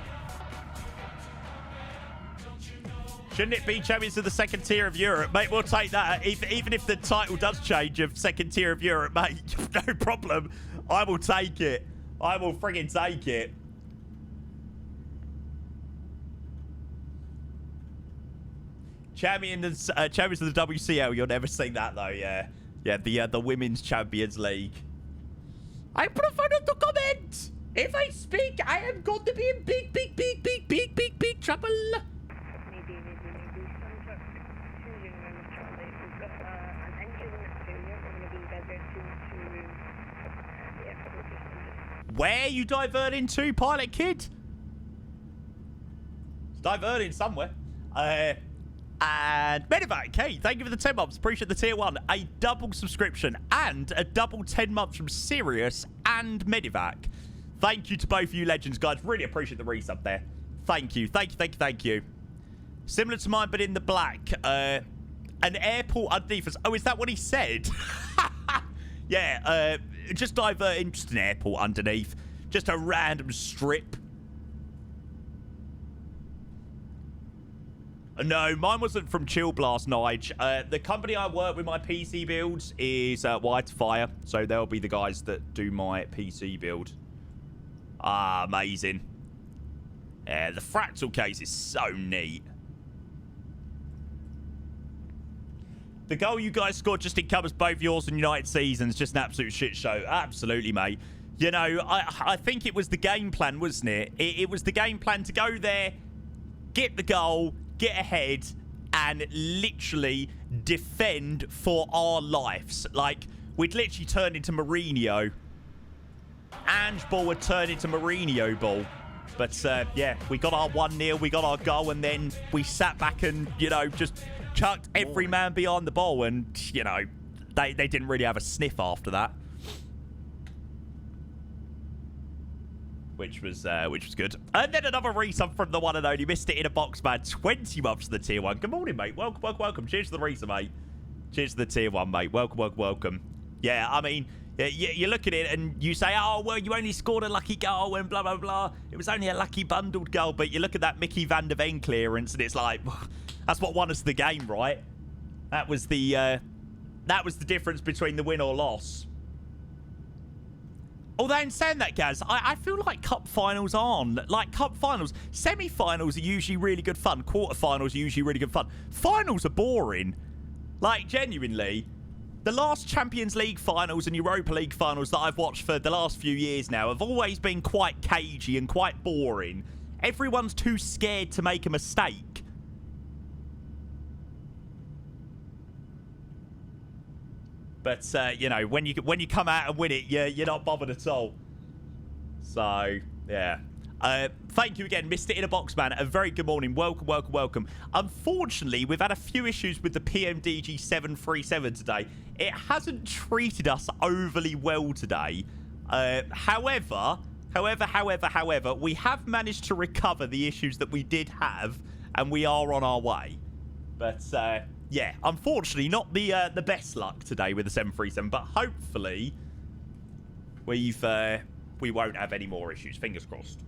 Shouldn't it be champions of the second tier of Europe? Mate, we'll take that. Even if the title does change of second tier of Europe, mate, no problem. I will take it. I will friggin' take it. Champions of the WCL. You'll never see that, though, yeah. Yeah, the Women's Champions League. I prefer not to comment. If I speak, I am going to be in big trouble. Maybe. Sunset 2 November, Charlie. We've got an engine failure. We're going to be diverting to the airport. Where are you diverting to, Pilot Kid? It's diverting somewhere. And Medivac, hey, thank you for the 10 months. Appreciate the tier 1. A double subscription and a double 10 months from Sirius and Medivac. Thank you to both of you legends, guys. Really appreciate the resub there. Thank you. Thank you. Similar to mine, but in the black. An airport underneath us. Oh, is that what he said? Yeah, just diverting. Just an airport underneath. Just a random strip. No, mine wasn't from Chill Blast, Nige. The company I work with my PC builds is Whitefire, so they'll be the guys that do my PC build. Ah, amazing. Yeah, the fractal case is so neat. The goal you guys scored just encompassed both yours and United seasons. Just an absolute shit show. Absolutely, mate. You know, I think it was the game plan, wasn't it? It was the game plan to go there, get the goal, get ahead, and literally defend for our lives. Like, we'd literally turned into Mourinho. Ange ball would turn into Mourinho ball. But, yeah, we got our 1-0, we got our goal, and then we sat back and, you know, just chucked every man behind the ball. And, you know, they didn't really have a sniff after that. Which was good. And then another resub from the one and only. Missed it in a box, man. 20 months to the tier 1. Good morning, mate. Welcome. Cheers to the resub, mate. Cheers to the tier 1, mate. Welcome. Yeah, I mean, you look at it and you say, oh, well, you only scored a lucky goal and blah, blah, blah. It was only a lucky bundled goal. But you look at that Mickey van der Ven clearance and it's like, that's what won us the game, right? That was the difference between the win or loss. Although in saying that, Gaz, I feel like cup finals aren't. Like, cup finals, semi-finals are usually really good fun. Quarterfinals are usually really good fun. Finals are boring. Like, genuinely, the last Champions League finals and Europa League finals that I've watched for the last few years now have always been quite cagey and quite boring. Everyone's too scared to make a mistake. But, you know, when you come out and win it, you're not bothered at all. So, yeah. Thank you again, Mr. In a Box Man. A very good morning. Welcome. Unfortunately, we've had a few issues with the PMDG 737 today. It hasn't treated us overly well today. However, we have managed to recover the issues that we did have, and we are on our way. But, yeah, unfortunately, not the best luck today with the 737, but hopefully we won't have any more issues. Fingers crossed.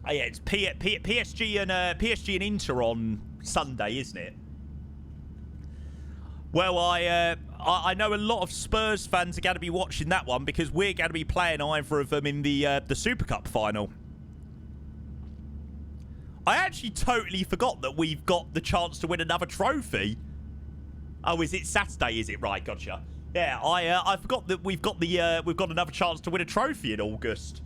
Oh, yeah, it's PSG and Inter on Sunday, isn't it? Well, I know a lot of Spurs fans are going to be watching that one because we're going to be playing either of them in the Super Cup final. I actually totally forgot that we've got the chance to win another trophy. Oh, is it Saturday? Is it? Right, gotcha. Yeah, I forgot that we've got another chance to win a trophy in August.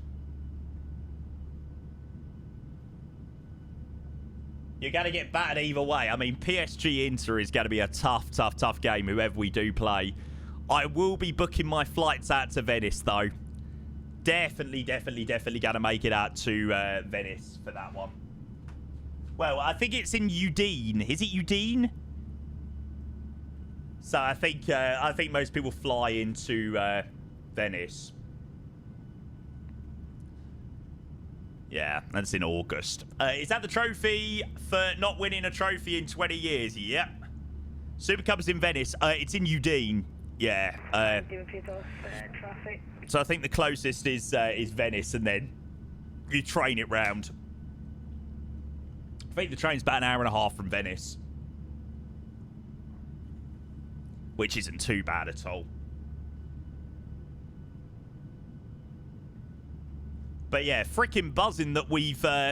You're going to get battered either way. I mean, PSG Inter is going to be a tough game, whoever we do play. I will be booking my flights out to Venice, though. Definitely going to make it out to Venice for that one. Well, I think it's in Udine. Is it Udine? So I think most people fly into Venice. Yeah, that's in August. Is that the trophy for not winning a trophy in 20 years? Yep. Super Cup's in Venice. It's in Udine. Yeah. Traffic. So I think the closest is Venice, and then you train it round. I think the train's about an hour and a half from Venice, which isn't too bad at all. But yeah, freaking buzzing that we got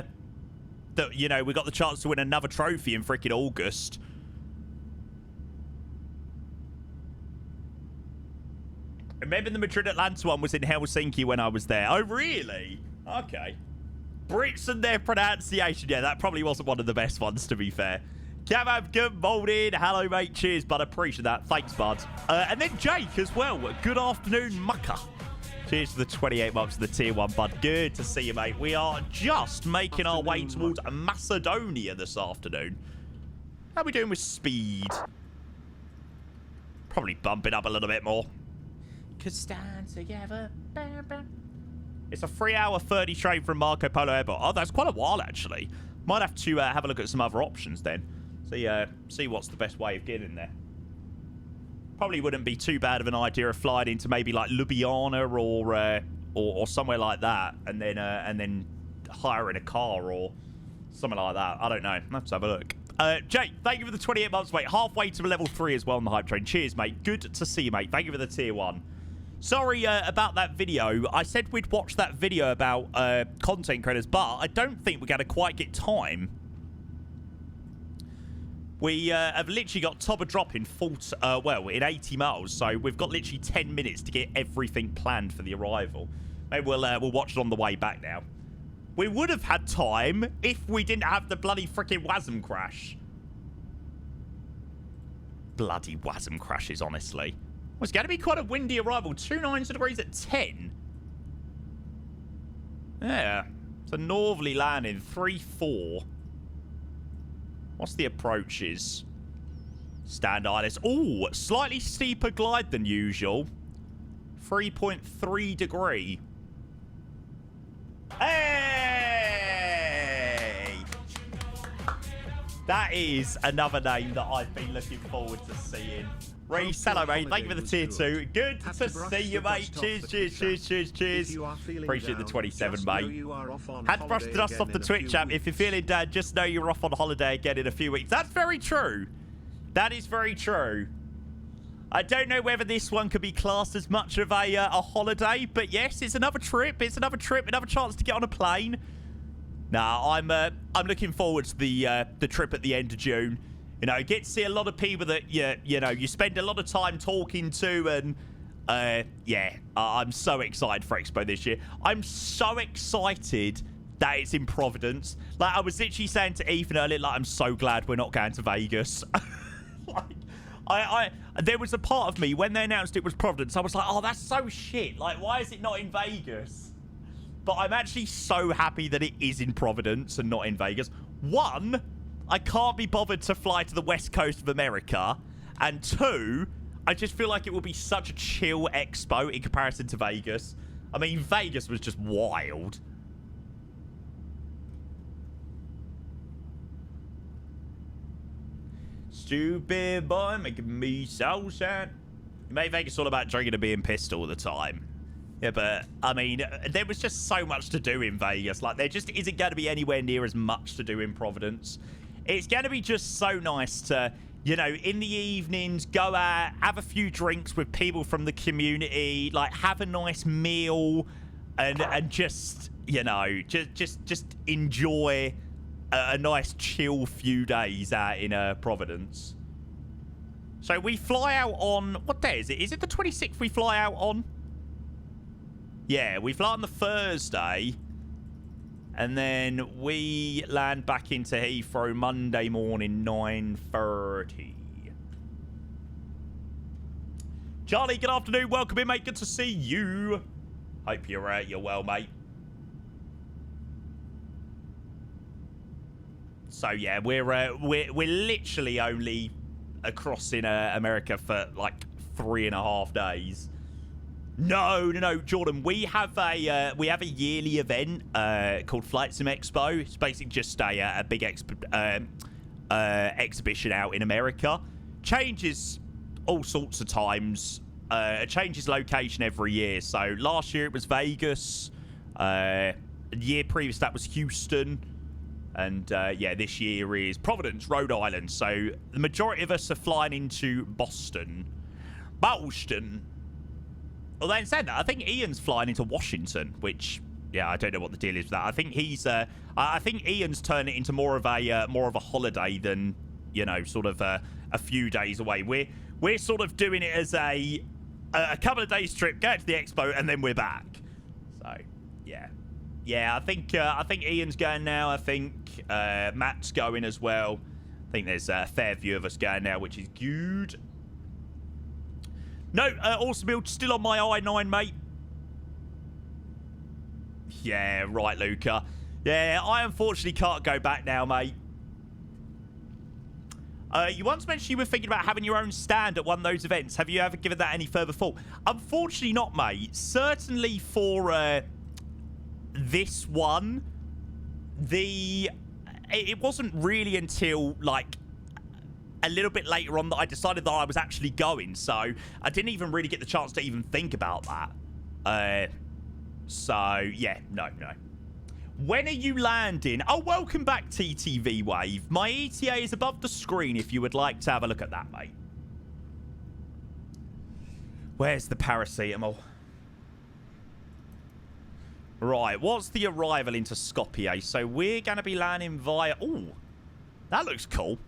the chance to win another trophy in freaking August. Remember the Madrid Atlanta one was in Helsinki when I was there. Oh, really? Okay. Brits and their pronunciation. Yeah, that probably wasn't one of the best ones, to be fair. Cavab, good morning. Hello, mate. Cheers, bud. Appreciate that. Thanks, bud. And then Jake as well. Good afternoon, Mucker. Cheers to the 28 months of the tier 1, bud. Good to see you, mate. We are just making our way towards Macedonia this afternoon. How are we doing with speed? Probably bump it up a little bit more. Could stand together. It's a 3-hour 30 train from Marco Polo Airport. Oh, that's quite a while, actually. Might have to have a look at some other options then. See what's the best way of getting there. Probably wouldn't be too bad of an idea of flying into maybe like Ljubljana or somewhere like that, and then hiring a car or something like that. I don't know. Let's have a look. Jake, thank you for the 28 months, mate. Halfway to level 3 as well on the hype train. Cheers, mate. Good to see you, mate. Thank you for the tier 1. Sorry about that video. I said we'd watch that video about content creators, but I don't think we're going to quite get time. We have literally got top of drop in in 80 miles, so we've got literally 10 minutes to get everything planned for the arrival. Maybe we'll watch it on the way back now. We would have had time if we didn't have the bloody freaking WASM crash. Bloody WASM crashes, honestly. Well, it's going to be quite a windy arrival. 29 degrees at 10. Yeah. It's a northerly landing. 3-4. What's the approaches? Stand ILS. Oh, slightly steeper glide than usual. 3.3 degree. Hey! That is another name that I've been looking forward to seeing. Reese, hello, mate. Thank you for the tier 2. Good to see you, mate. Cheers. Appreciate the 27, mate. Had to brush the dust off the Twitch app. If you're feeling down, just know you're off on holiday again in a few weeks. That's very true. That is very true. I don't know whether this one could be classed as much of a holiday, but yes, it's another trip. It's another trip, another chance to get on a plane. Nah, I'm looking forward to the trip at the end of June. You know, get to see a lot of people that you spend a lot of time talking to, and yeah, I'm so excited for Expo this year. I'm so excited that it's in Providence. Like, I was literally saying to Ethan earlier, like, I'm so glad we're not going to Vegas. Like, there was a part of me when they announced it was Providence, I was like, oh, that's so shit. Like, why is it not in Vegas? But I'm actually so happy that it is in Providence and not in Vegas. One, I can't be bothered to fly to the west coast of America. And two, I just feel like it will be such a chill expo in comparison to Vegas. I mean, Vegas was just wild. Stupid boy making me so sad. You made Vegas all about drinking and being pissed all the time. Yeah, but, I mean, there was just so much to do in Vegas. Like, there just isn't going to be anywhere near as much to do in Providence. It's going to be just so nice to, you know, in the evenings, go out, have a few drinks with people from the community, like, have a nice meal, and just, you know, just enjoy a nice chill few days out in Providence. So we fly out on, what day is it? Is it the 26th we fly out on? Yeah, we fly on the Thursday. And then we land back into Heathrow Monday morning, 9:30. Charlie, good afternoon. Welcome in, mate. Good to see you. Hope you're well, mate. So yeah, we're literally only across in America for like 3.5 days. No, Jordan. We have a yearly event called Flight Sim Expo. It's basically just a big exhibition out in America. Changes all sorts of times. Changes location every year. So last year it was Vegas. The year previous that was Houston. And yeah, this year is Providence, Rhode Island. So the majority of us are flying into Boston. Although in saying that, I think Ian's flying into Washington, which, yeah, I don't know what the deal is with that. I think he's, I think Ian's turned it into more of a holiday than, you know, sort of a few days away. We're sort of doing it as a couple of days trip, go to the expo, and then we're back. So, yeah, I think Ian's going now. I think Matt's going as well. I think there's a fair few of us going now, which is good. No, Awesome Build, still on my I-9, mate. Yeah, right, Luca. Yeah, I unfortunately can't go back now, mate. You once mentioned you were thinking about having your own stand at one of those events. Have you ever given that any further thought? Unfortunately not, mate. Certainly for this one, it wasn't really until, like, a little bit later on that I decided that I was actually going, so I didn't even really get the chance to even think about that. So yeah, no. When are you landing? Oh, welcome back, TTV Wave. My ETA is above the screen if you would like to have a look at that, mate. Where's the paracetamol? Right, what's the arrival into Skopje? So we're going to be landing via... Oh, that looks cool.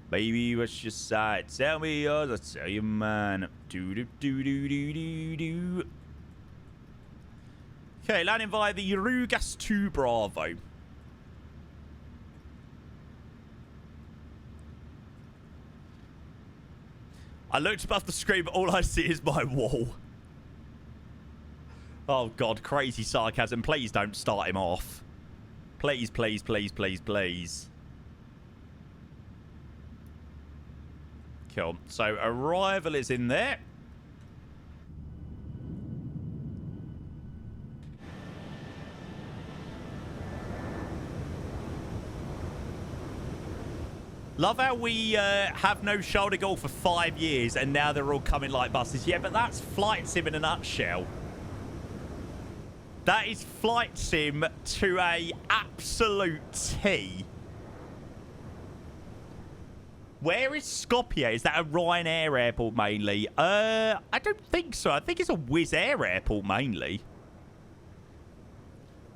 Baby, what's your side? Tell me yours, I'll tell you mine. Do. Okay, landing via the Rugas 2 Bravo. I looked above the screen, but all I see is my wall. Oh, God, crazy sarcasm. Please don't start him off. Please. Cool. So arrival is in there. Love how we have no shoulder goal for 5 years and now they're all coming like buses. Yeah, but that's Flight Sim in a nutshell. That is Flight Sim to a absolute T. Where is Skopje? Is that a Ryanair airport mainly? I don't think so. I think it's a Wizz Air airport mainly.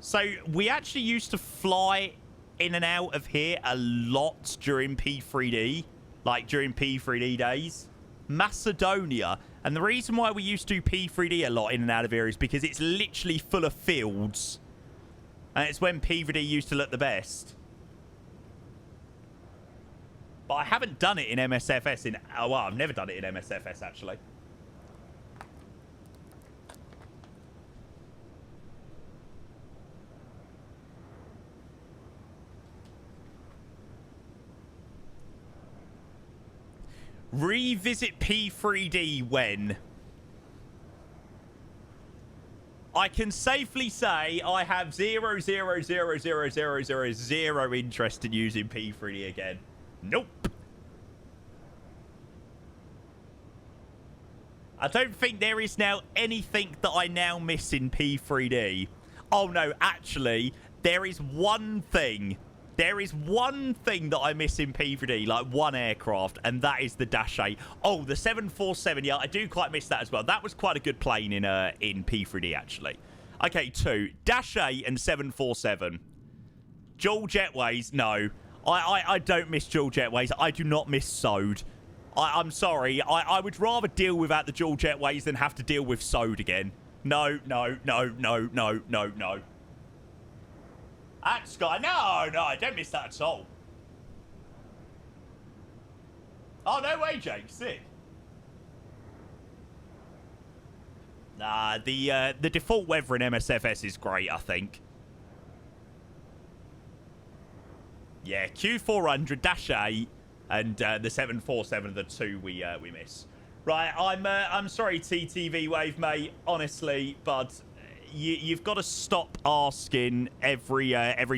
So we actually used to fly in and out of here a lot during P3D. Like during P3D days. Macedonia. And the reason why we used to do P3D a lot in and out of here is because it's literally full of fields. And it's when P3D used to look the best. But I haven't done it in MSFS in... Oh, well, I've never done it in MSFS, actually. Revisit P3D when? I can safely say I have zero interest in using P3D again. Nope. I don't think there is now anything that I now miss in P3D. Oh, no, actually, there is one thing. There is one thing that I miss in P3D, like one aircraft, and that is the Dash 8. Oh, the 747, yeah, I do quite miss that as well. That was quite a good plane in P3D, actually. Okay, 2. Dash 8 and 747. Dual jetways, no. I don't miss dual jetways. I do not miss SOD. I'm sorry. I would rather deal without the dual jetways than have to deal with SOD again. No. At Sky, no, I don't miss that at all. Oh, no way, Jake. Sick. Nah, the default weather in MSFS is great, I think. Yeah, Q400, Dash 8, and the 747 are the two we miss. Right, I'm sorry, TTV Wave, mate. Honestly, bud, you've got to stop asking every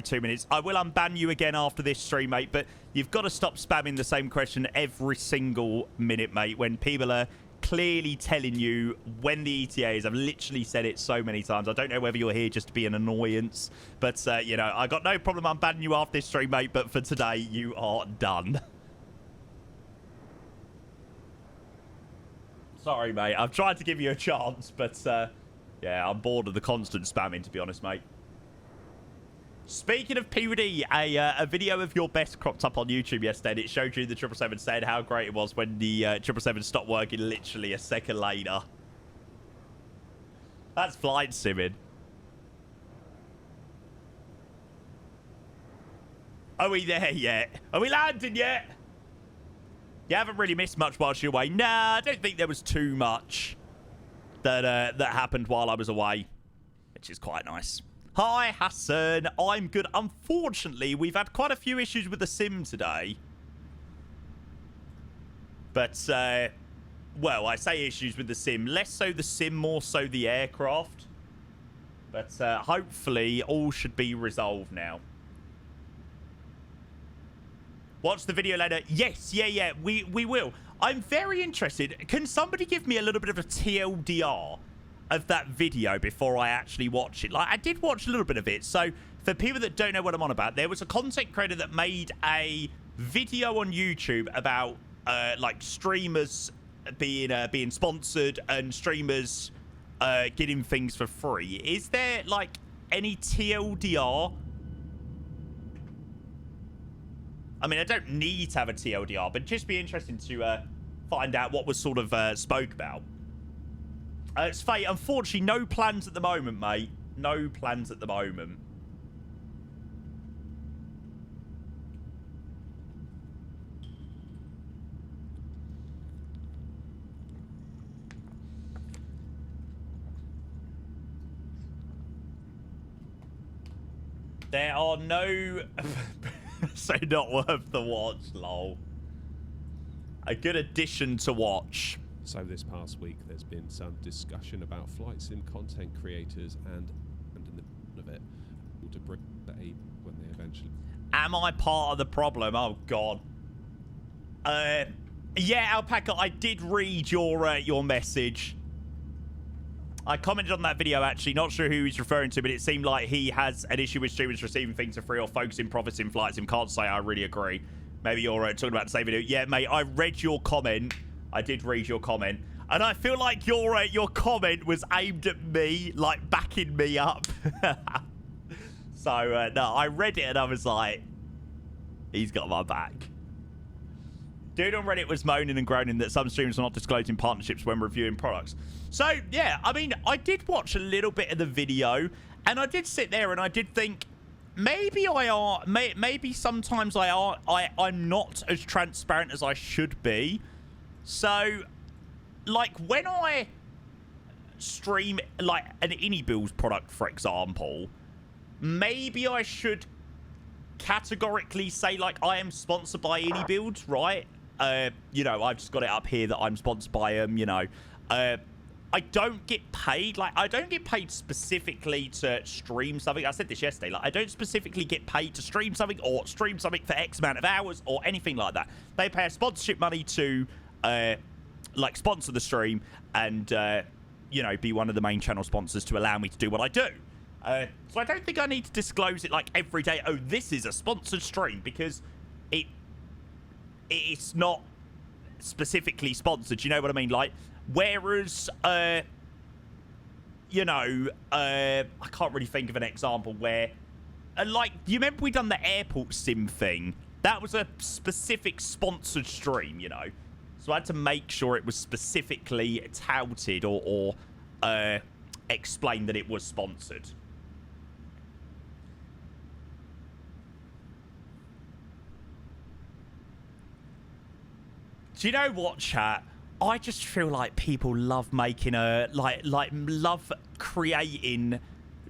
2 minutes. I will unban you again after this stream, mate, but you've got to stop spamming the same question every single minute, mate, when people are clearly telling you when the ETA is. I've literally said it so many times. I don't know whether you're here just to be an annoyance, but, you know, I got no problem unbanning you after this stream, mate, but for today, you are done. Sorry, mate. I've tried to give you a chance, but, yeah, I'm bored of the constant spamming, to be honest, mate. Speaking of PUD, a video of your best cropped up on YouTube yesterday, and it showed you the 777 saying how great it was when the 777 stopped working literally a second later. That's flight simming. Are we there yet? Are we landing yet? You haven't really missed much whilst you're away. Nah, I don't think there was too much that happened while I was away, which is quite nice. Hi, Hassan. I'm good. Unfortunately, we've had quite a few issues with the sim today. But, well, I say issues with the sim. Less so the sim, more so the aircraft. But hopefully, all should be resolved now. Watch the video later. Yes, yeah, we will. I'm very interested. Can somebody give me a little bit of a TLDR of that video before I actually watch it? Like, I did watch a little bit of it. So, for people that don't know what I'm on about, there was a content creator that made a video on YouTube about, like, streamers being sponsored and streamers getting things for free. Is there, like, any TLDR? I mean, I don't need to have a TLDR, but just be interesting to find out what was sort of spoke about. It's Fate. Unfortunately, no plans at the moment, mate. No plans at the moment. There are no... So not worth the watch, lol. A good addition to watch. So this past week, there's been some discussion about flight sim content creators and in the middle of it, to bring the aid when they eventually... Am I part of the problem? Oh, God. Yeah, Alpaca, I did read your message. I commented on that video, actually. Not sure who he's referring to, but it seemed like he has an issue with streamers receiving things for free or focusing profits in flights. And can't say I really agree. Maybe you're talking about the same video. Yeah, mate, I read your comment. I did read your comment. And I feel like your comment was aimed at me, like backing me up. So, no, I read it and I was like, he's got my back. Dude on Reddit was moaning and groaning that some streamers are not disclosing partnerships when reviewing products. So, yeah, I mean, I did watch a little bit of the video, and I did sit there and I did think, maybe maybe sometimes I'm not as transparent as I should be. So, like, when I stream, like, an InnyBuilds product, for example, maybe I should categorically say, like, I am sponsored by InnyBuilds, right? You know, I've just got it up here that I'm sponsored by them, you know. I don't get paid. Like, I don't get paid specifically to stream something. I said this yesterday. Like, I don't specifically get paid to stream something or stream something for X amount of hours or anything like that. They pay a sponsorship money to, like, sponsor the stream and, you know, be one of the main channel sponsors to allow me to do what I do. So I don't think I need to disclose it, like, every day. Oh, this is a sponsored stream, because it's not specifically sponsored. You know what I mean? Like, whereas, you know, I can't really think of an example where, like, you remember we done the airport sim thing? That was a specific sponsored stream, you know? So I had to make sure it was specifically touted or explained that it was sponsored. Do you know what, chat? I just feel like people love making love creating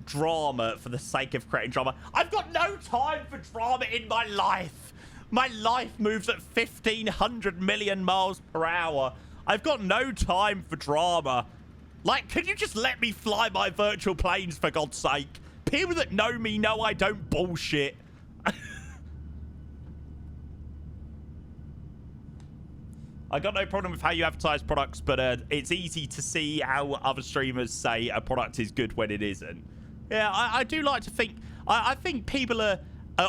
drama for the sake of creating drama. I've got no time for drama in my life. My life moves at 1,500 million miles per hour. I've got no time for drama. Like, can you just let me fly my virtual planes, for God's sake? People that know me know I don't bullshit. I got no problem with how you advertise products, but it's easy to see how other streamers say a product is good when it isn't. Yeah, I do like to think... I think people are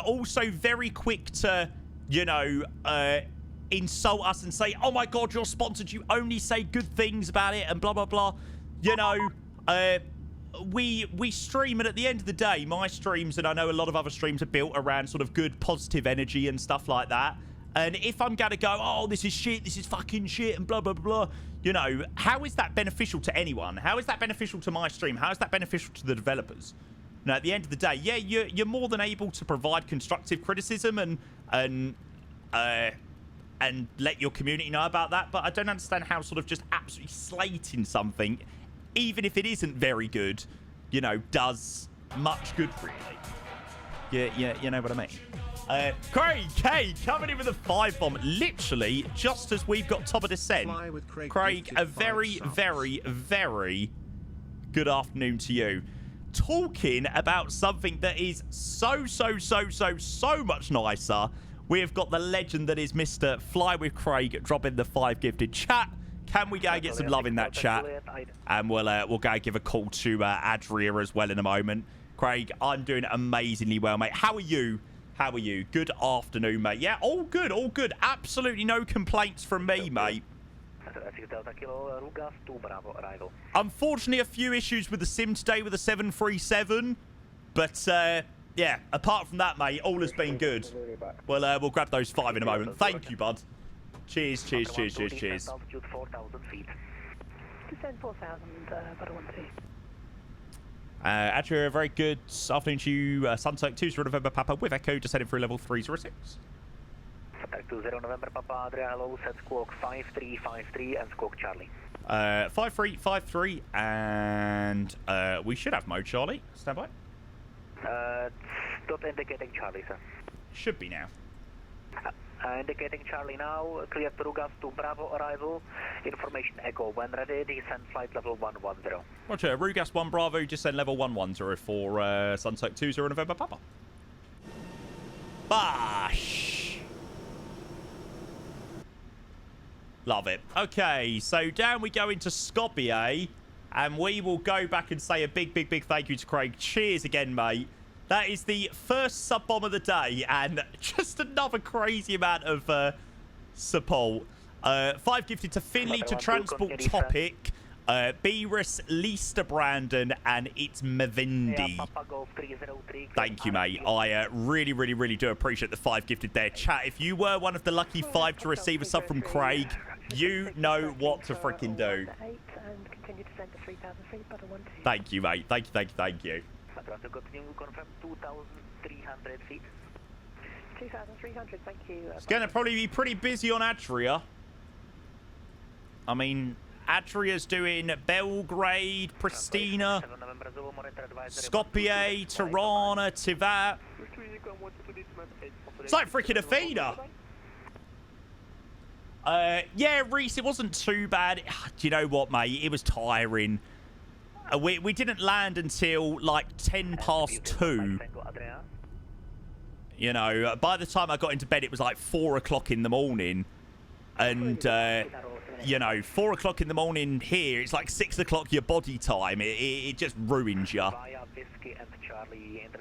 also very quick to, you know, insult us and say, oh my God, you're sponsored. You only say good things about it and blah, blah, blah. You know, we stream, and at the end of the day, my streams, and I know a lot of other streams are built around sort of good, positive energy and stuff like that. And if I'm going to go, oh, this is shit, this is fucking shit, and blah, blah, blah, you know, how is that beneficial to anyone? How is that beneficial to my stream? How is that beneficial to the developers? Now, at the end of the day, yeah, you're more than able to provide constructive criticism and let your community know about that, but I don't understand how sort of just absolutely slating something, even if it isn't very good, you know, does much good, really. Yeah, you know what I mean. Craig K coming in with a 5-bomb, literally just as we've got top of descent. Craig, a very, very, very good afternoon to you. Talking about something that is so much nicer, we've got the legend that is Mr. Fly with Craig dropping the 5 gifted chat. Can we go and get some love in that chat? And we'll go and give a call to Adria as well in a moment. Craig, I'm doing amazingly well, mate. How are you? How are you? Good afternoon, mate. Yeah, all good, all good. Absolutely no complaints from me, mate. Unfortunately, a few issues with the sim today with the 737. But, yeah, apart from that, mate, all has been good. Well, we'll grab those 5 in a moment. Thank you, bud. Cheers, cheers, cheers, cheers, cheers. Descend 4,000, but 1-2. Actually, a very good afternoon to you. Sunset 2 November Papa with Echo, just heading through level 306. Contact 20 November Papa, Adria, hello, set squawk 5353 and squawk Charlie. 5353, and we should have mode Charlie. Stand by. Stop indicating Charlie, sir. Should be now. Indicating Charlie now, clear to Rugas to Bravo arrival. Information Echo, when ready, descend flight level 110. Roger, Rugas 1 Bravo, descend level 110 for Sunset 20 November Papa. Bash! Love it. Okay, so down we go into Skopje, and we will go back and say a big thank you to Craig. Cheers again, mate. That is the first sub-bomb of the day, and just another crazy amount of support. 5 gifted to Finley, to Transport Topic, Beerus, Lisa Brandon, and it's Mavindi. Thank you, mate. I really do appreciate the 5 gifted there. Chat, if you were one of the lucky 5 to receive a sub from Craig, you know what to freaking do. Thank you, mate. Thank you. Confirm 2,300 feet. 2,300, thank you. It's going to probably be pretty busy on Adria. I mean, Adria's doing Belgrade, Pristina, Skopje, Tirana, Tivat. It's like freaking Athena. Yeah, Reese, it wasn't too bad. Do you know what, mate? It was tiring. We didn't land until like 10 past 2. You know, by the time I got into bed, it was like 4 o'clock in the morning. And, you know, 4 o'clock in the morning here, it's like 6 o'clock your body time. It just ruins you.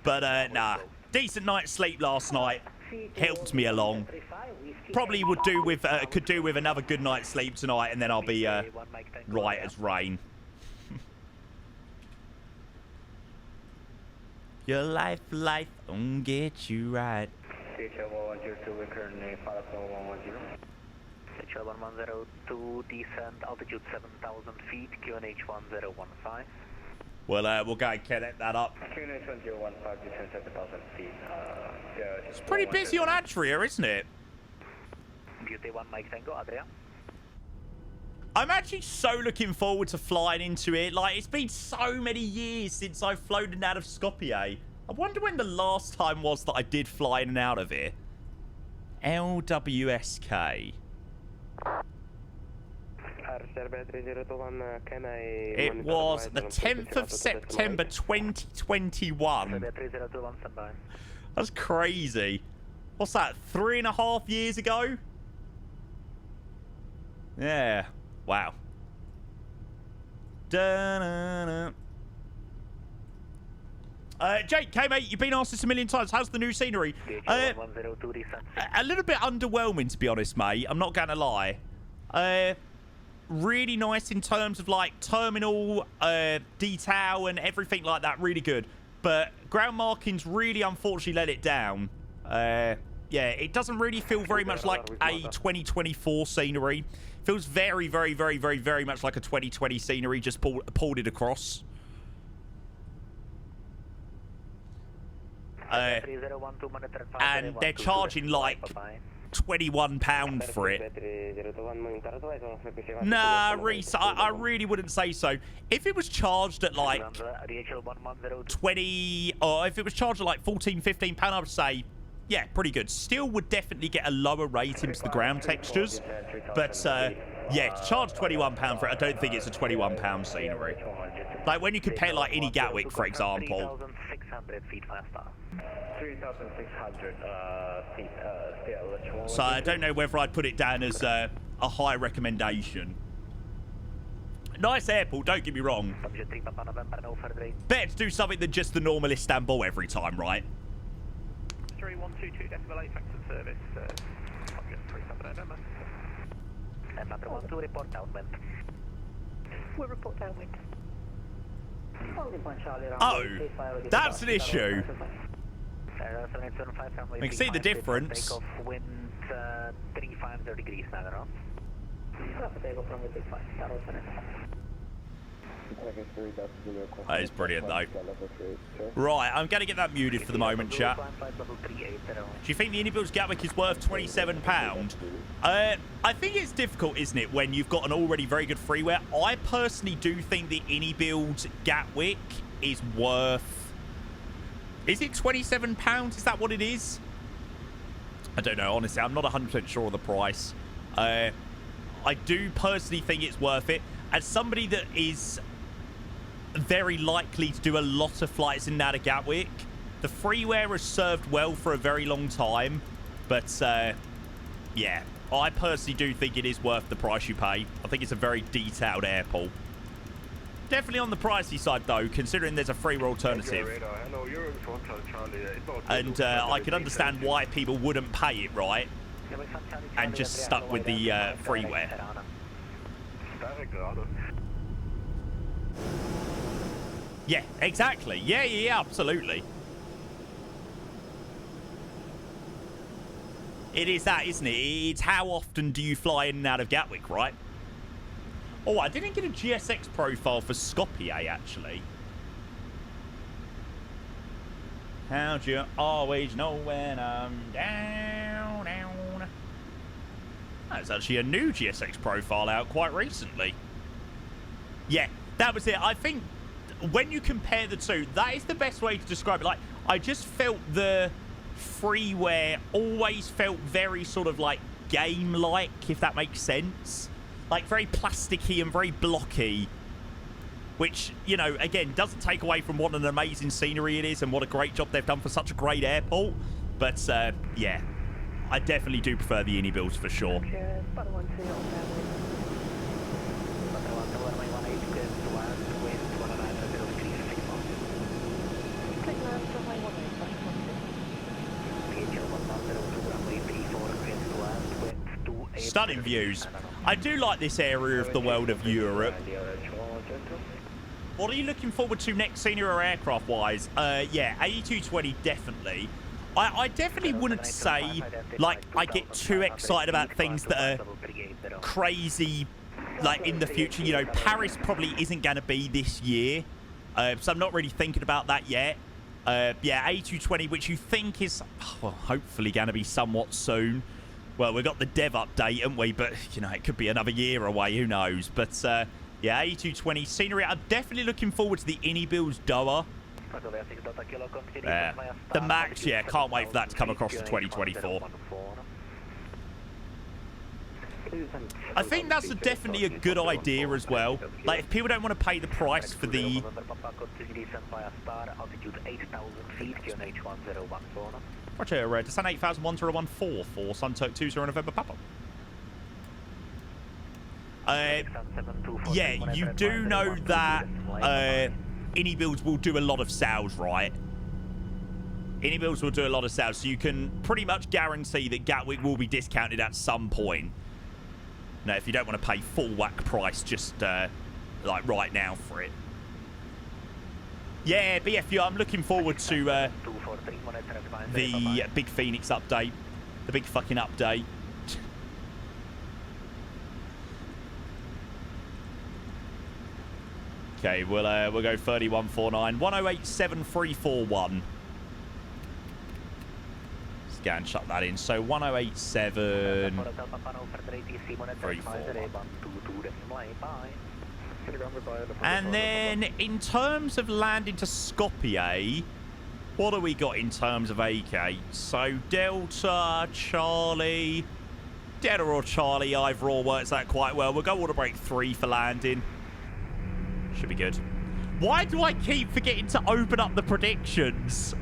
But, nah, decent night's sleep last night. Helped me along. Probably would do with, could do with another good night's sleep tonight, and then I'll be right as rain. Your life won't get you right. CHL 1102, descent, altitude 7,000 feet, QNH 1015. Well, we'll go and connect that up. QNH 1015, descent 7,000 feet. It's pretty busy on Adria, isn't it? Beauty 1 Mike Tango, Adria. I'm actually so looking forward to flying into it. Like, it's been so many years since I've flown out of Skopje. I wonder when the last time was that I did fly in and out of it. LWSK. It was the 10th of September 2021. That's crazy. What's that, 3.5 years ago? Yeah. Wow. Da-na-na. Jake, mate, you've been asked this a million times. How's the new scenery? A little bit underwhelming, to be honest, mate. I'm not going to lie. Really nice in terms of, like, terminal detail and everything like that. Really good. But ground markings really, unfortunately, let it down. Yeah, it doesn't really feel very much like a 2024 scenery. Feels very, very, very, very, very much like a 2020 scenery. Just pulled it across. And they're charging like £21 for it. Nah, Reese, I really wouldn't say so. If it was charged at like 20, or if it was charged at like £14, £15, I would say, yeah, pretty good. Still would definitely get a lower rating to the ground textures. But yeah, to charge £21 for it, I don't think it's a £21 scenery. Like when you compare like any Gatwick, for example. 3,600 feet still. So I don't know whether I'd put it down as a high recommendation. Nice airport, don't get me wrong. Better to do something than just the normal Istanbul every time, right? 3122.8 factor service. 37 November. And number 12 report downwind. We'll report downwind. Oh, that's an issue. We can see the difference. Wind 35 degrees now. That is brilliant, though. Right, I'm going to get that muted for the moment, chat. Do you think the Unibuild's Gatwick is worth £27? I think it's difficult, isn't it, when you've got an already very good freeware. I personally do think the Unibuild Gatwick is worth... Is it £27? Is that what it is? I don't know, honestly. I'm not 100% sure of the price. I do personally think it's worth it. As somebody that is very likely to do a lot of flights in and out of Gatwick, the freeware has served well for a very long time. But, yeah, I personally do think it is worth the price you pay. I think it's a very detailed airport. Definitely on the pricey side, though, considering there's a freeware alternative. And I can understand why people wouldn't pay it, right? And just stuck with the freeware. Yeah, exactly. Yeah, absolutely. It is that, isn't it? It's how often do you fly in and out of Gatwick, right? Oh, I didn't get a GSX profile for Skopje, actually. How do you always know when I'm down? That's actually a new GSX profile out quite recently. Yeah, that was it. I think when you compare the two, that is the best way to describe it. Like, I just felt the freeware always felt very sort of like game-like, if that makes sense. Like, very plasticky and very blocky. Which, you know, again, doesn't take away from what an amazing scenery it is and what a great job they've done for such a great airport. But, yeah, I definitely do prefer the Unibuilds for sure. Stunning views. I do like this area of the world of Europe. What are you looking forward to next, senior or aircraft-wise? Yeah, A220 definitely. I definitely wouldn't say, like, I get too excited about things that are crazy, like, in the future. You know, Paris probably isn't going to be this year, so I'm not really thinking about that yet. Yeah, A220, which you think is, well, hopefully going to be somewhat soon. Well, we've got the dev update, haven't we? But, you know, it could be another year away. Who knows? But, yeah, A220 scenery. I'm definitely looking forward to the Unibuilds Doha. The Max, yeah, can't wait for that to come across to 2024. I think that's definitely a good idea as well. Like, if people don't want to pay the price for the... Roger, descend 8014 for Suntoke 20 November Papa. Yeah, you do know that Innie Builds will do a lot of sales, right? Innie Builds will do a lot of sales, so you can pretty much guarantee that Gatwick will be discounted at some point. Now, if you don't want to pay full whack price just, like, right now for it. Yeah, BFU, I'm looking forward to the Big Phoenix update. The big fucking update. Okay, we'll go 3149. 1087-341. Scan, chuck that in. So 1087 And then in terms of landing to Skopje, what do we got in terms of AK? So Delta, Charlie, Delta or Charlie, either or works out quite well. We'll go order break 3 for landing. Should be good. Why do I keep forgetting to open up the predictions?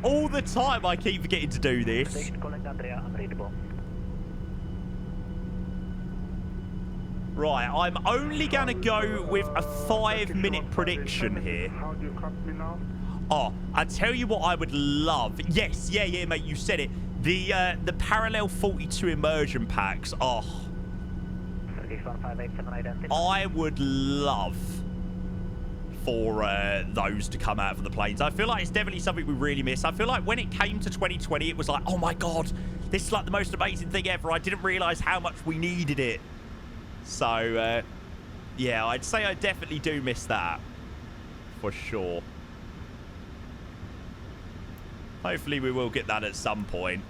All the time I keep forgetting to do this. Right, I'm only going to go with a 5-minute prediction here. How do you cut me now? Oh, I tell you what I would love. Yes, yeah, mate, you said it. The parallel 42 immersion packs. Oh. I would love for those to come out for the planes. I feel like it's definitely something we really miss. I feel like when it came to 2020, it was like, oh my God, this is like the most amazing thing ever. I didn't realize how much we needed it. So, yeah, I'd say I definitely do miss that. For sure. Hopefully we will get that at some point.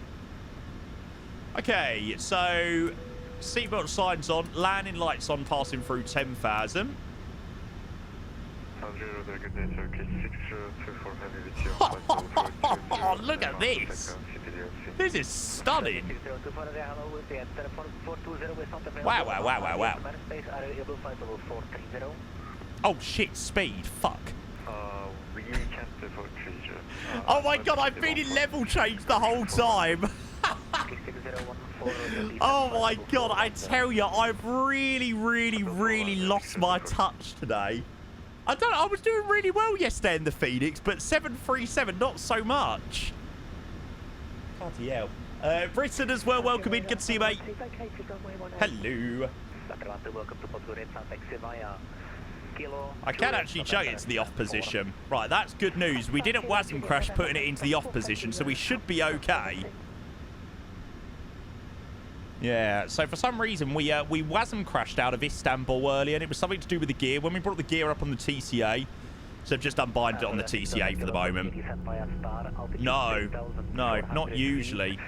Okay, so seatbelt signs on, landing lights on, passing through 10,000. Oh, look at this. This is stunning. Wow. Oh, shit, speed. Fuck. Oh my God, I've been in level change the whole time. Oh my God, I tell you, I've really lost my touch today. I was doing really well yesterday in the Phoenix, but 737, not so much. Bloody hell. Britain as well, welcome in. Good to see you, mate. Hello. I can actually chuck it to the off position. Right, that's good news. We didn't WASM crash putting it into the off position, so we should be okay. Yeah, so for some reason, we WASM crashed out of Istanbul earlier, and it was something to do with the gear. When we brought the gear up on the TCA, so I've just unbinded it on the TCA for the moment. No, not usually.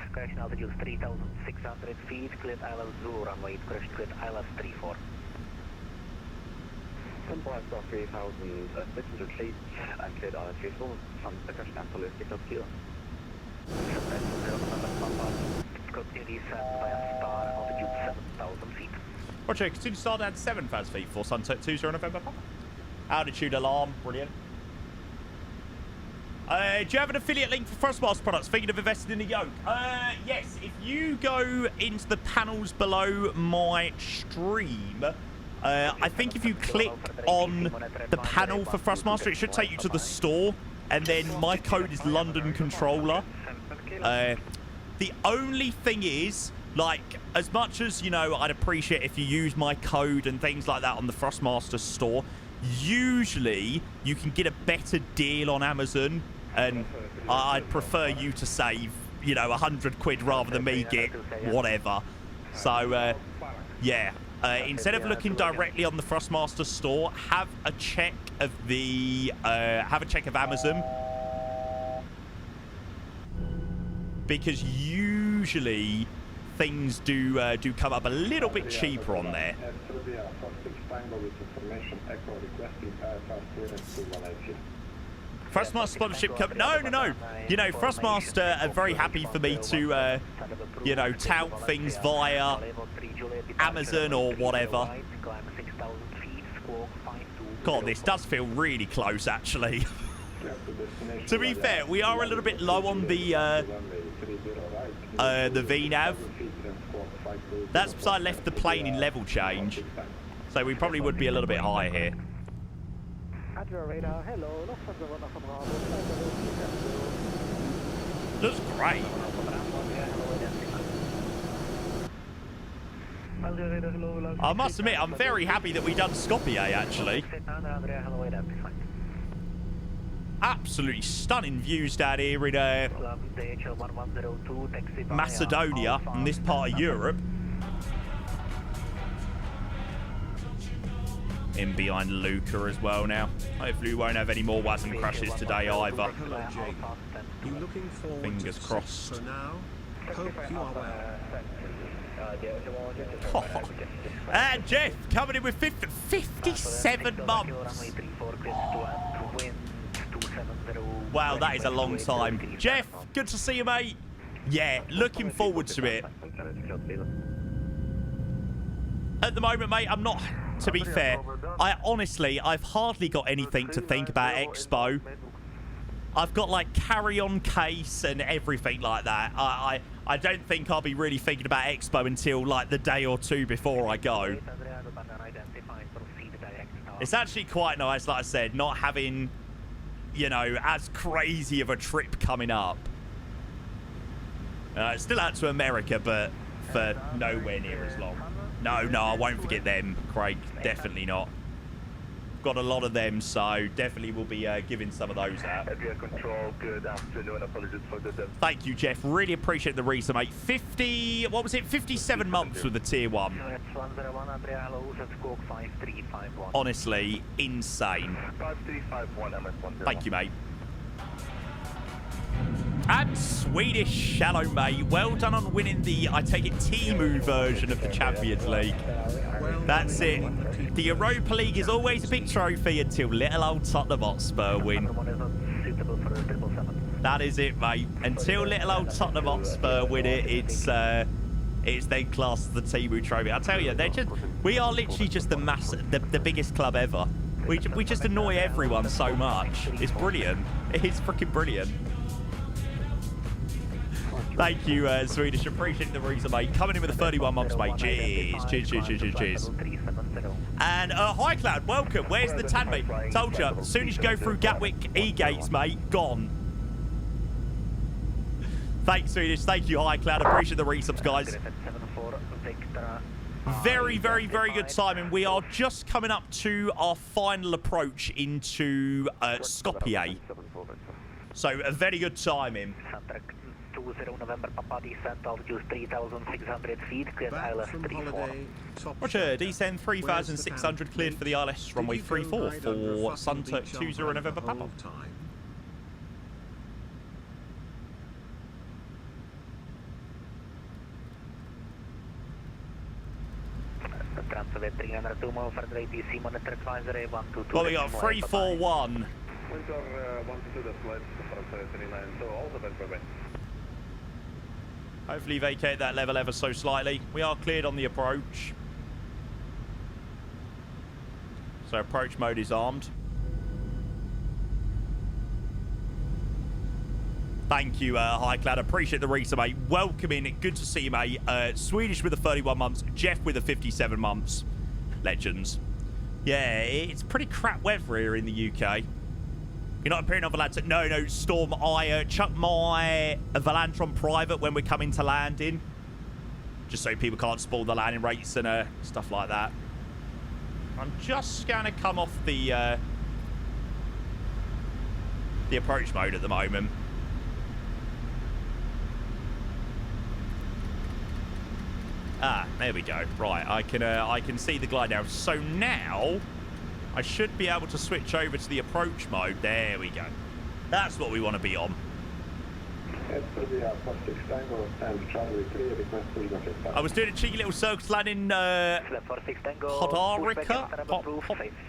Roger, continue to start at 7,000 feet for Sunset 20 November. Altitude alarm, brilliant. Do you have an affiliate link for Thrustmaster products? Thinking of investing in a yoke? Yes, if you go into the panels below my stream, I think if you click on the panel for Thrustmaster, it should take you to the store, and then my code is London Controller. The only thing is, like, as much as, you know, I'd appreciate if you use my code and things like that on the Thrustmaster store, usually you can get a better deal on Amazon, and I'd prefer you to save, you know, 100 quid rather than me get whatever. So, yeah. Instead of looking directly on the Thrustmaster store, have a check of Amazon. Because usually things do come up a little bit cheaper on there. Thrustmaster sponsorship company. No. You know, Thrustmaster are very happy for me to, you know, tout things via Amazon or whatever. God, this does feel really close, actually. To be fair, we are a little bit low on the VNAV. That's because I left the plane in level change. So we probably would be a little bit higher here. Looks great. I must admit, I'm very happy that we done Skopje, actually. Absolutely stunning views down here in Macedonia, in this part of Europe. In behind Luca as well now. Hopefully we won't have any more WASM crashes today either. Hello, Jake. You looking forward Fingers to crossed. for now? Hope you are well. And Jeff coming in with 57 months. Wow, that is a long time. Jeff, good to see you, mate. Yeah, looking forward to it. At the moment, mate, I'm not... To be fair, I've hardly got anything to think about Expo. I've got, like, carry-on case and everything like that. I don't think I'll be really thinking about Expo until, like, the day or two before I go. It's actually quite nice, like I said, not having, you know, as crazy of a trip coming up. Still out to America, but for nowhere near as long. No, I won't forget them, Craig. Definitely not. Got a lot of them, so definitely will be giving some of those out. Control, good afternoon. Apologies for the delay. Thank you, Jeff. Really appreciate the reason, mate. 57 months with the Tier 1. Honestly, insane. 5351 Thank you, mate. And Swedish Shallow, mate. Well done on winning the, I take it, Timu version of the Champions League. That's it. The Europa League is always a big trophy until little old Tottenham Hotspur win. That is it, mate. Until little old Tottenham Hotspur win it, it's then classed as the Timu trophy. I tell you, we are literally just the biggest club ever. We just annoy everyone so much. It's brilliant. It's freaking brilliant. Thank you, Swedish. Appreciate the reason, mate. Coming in with the 31 months, mate. Cheers. And hi, Cloud. Welcome. Where's the tan, mate? Told you. As soon as you go through Gatwick E-gates, mate, gone. Thanks, Swedish. Thank you, Hi, Cloud. Appreciate the resubs, guys. Very, very, very good timing. We are just coming up to our final approach into Skopje. So, a very good timing. 20 November Papa descent altitude 3,600 feet, cleared ILS 34. Roger, descent 3,600 cleared for the ILS runway 34 for Sunturk 20 November Papa. Well, we got 341. Hopefully vacate that level ever so slightly. We are cleared on the approach. So approach mode is armed. Thank you, Hi Cloud. Appreciate the reason, mate. Welcome in. Good to see you, mate. Swedish with the 31 months. Jeff with the 57 months. Legends. Yeah, it's pretty crap weather here in the UK. You're not appearing on Volante? No, Storm. I chuck my Volantron private when we're coming to landing. Just so people can't spoil the landing rates and stuff like that. I'm just going to come off the approach mode at the moment. Ah, there we go. Right, I can see the glide now. So now I should be able to switch over to the approach mode. There we go. That's what we want to be on. I was doing a cheeky little circus landing Podarica.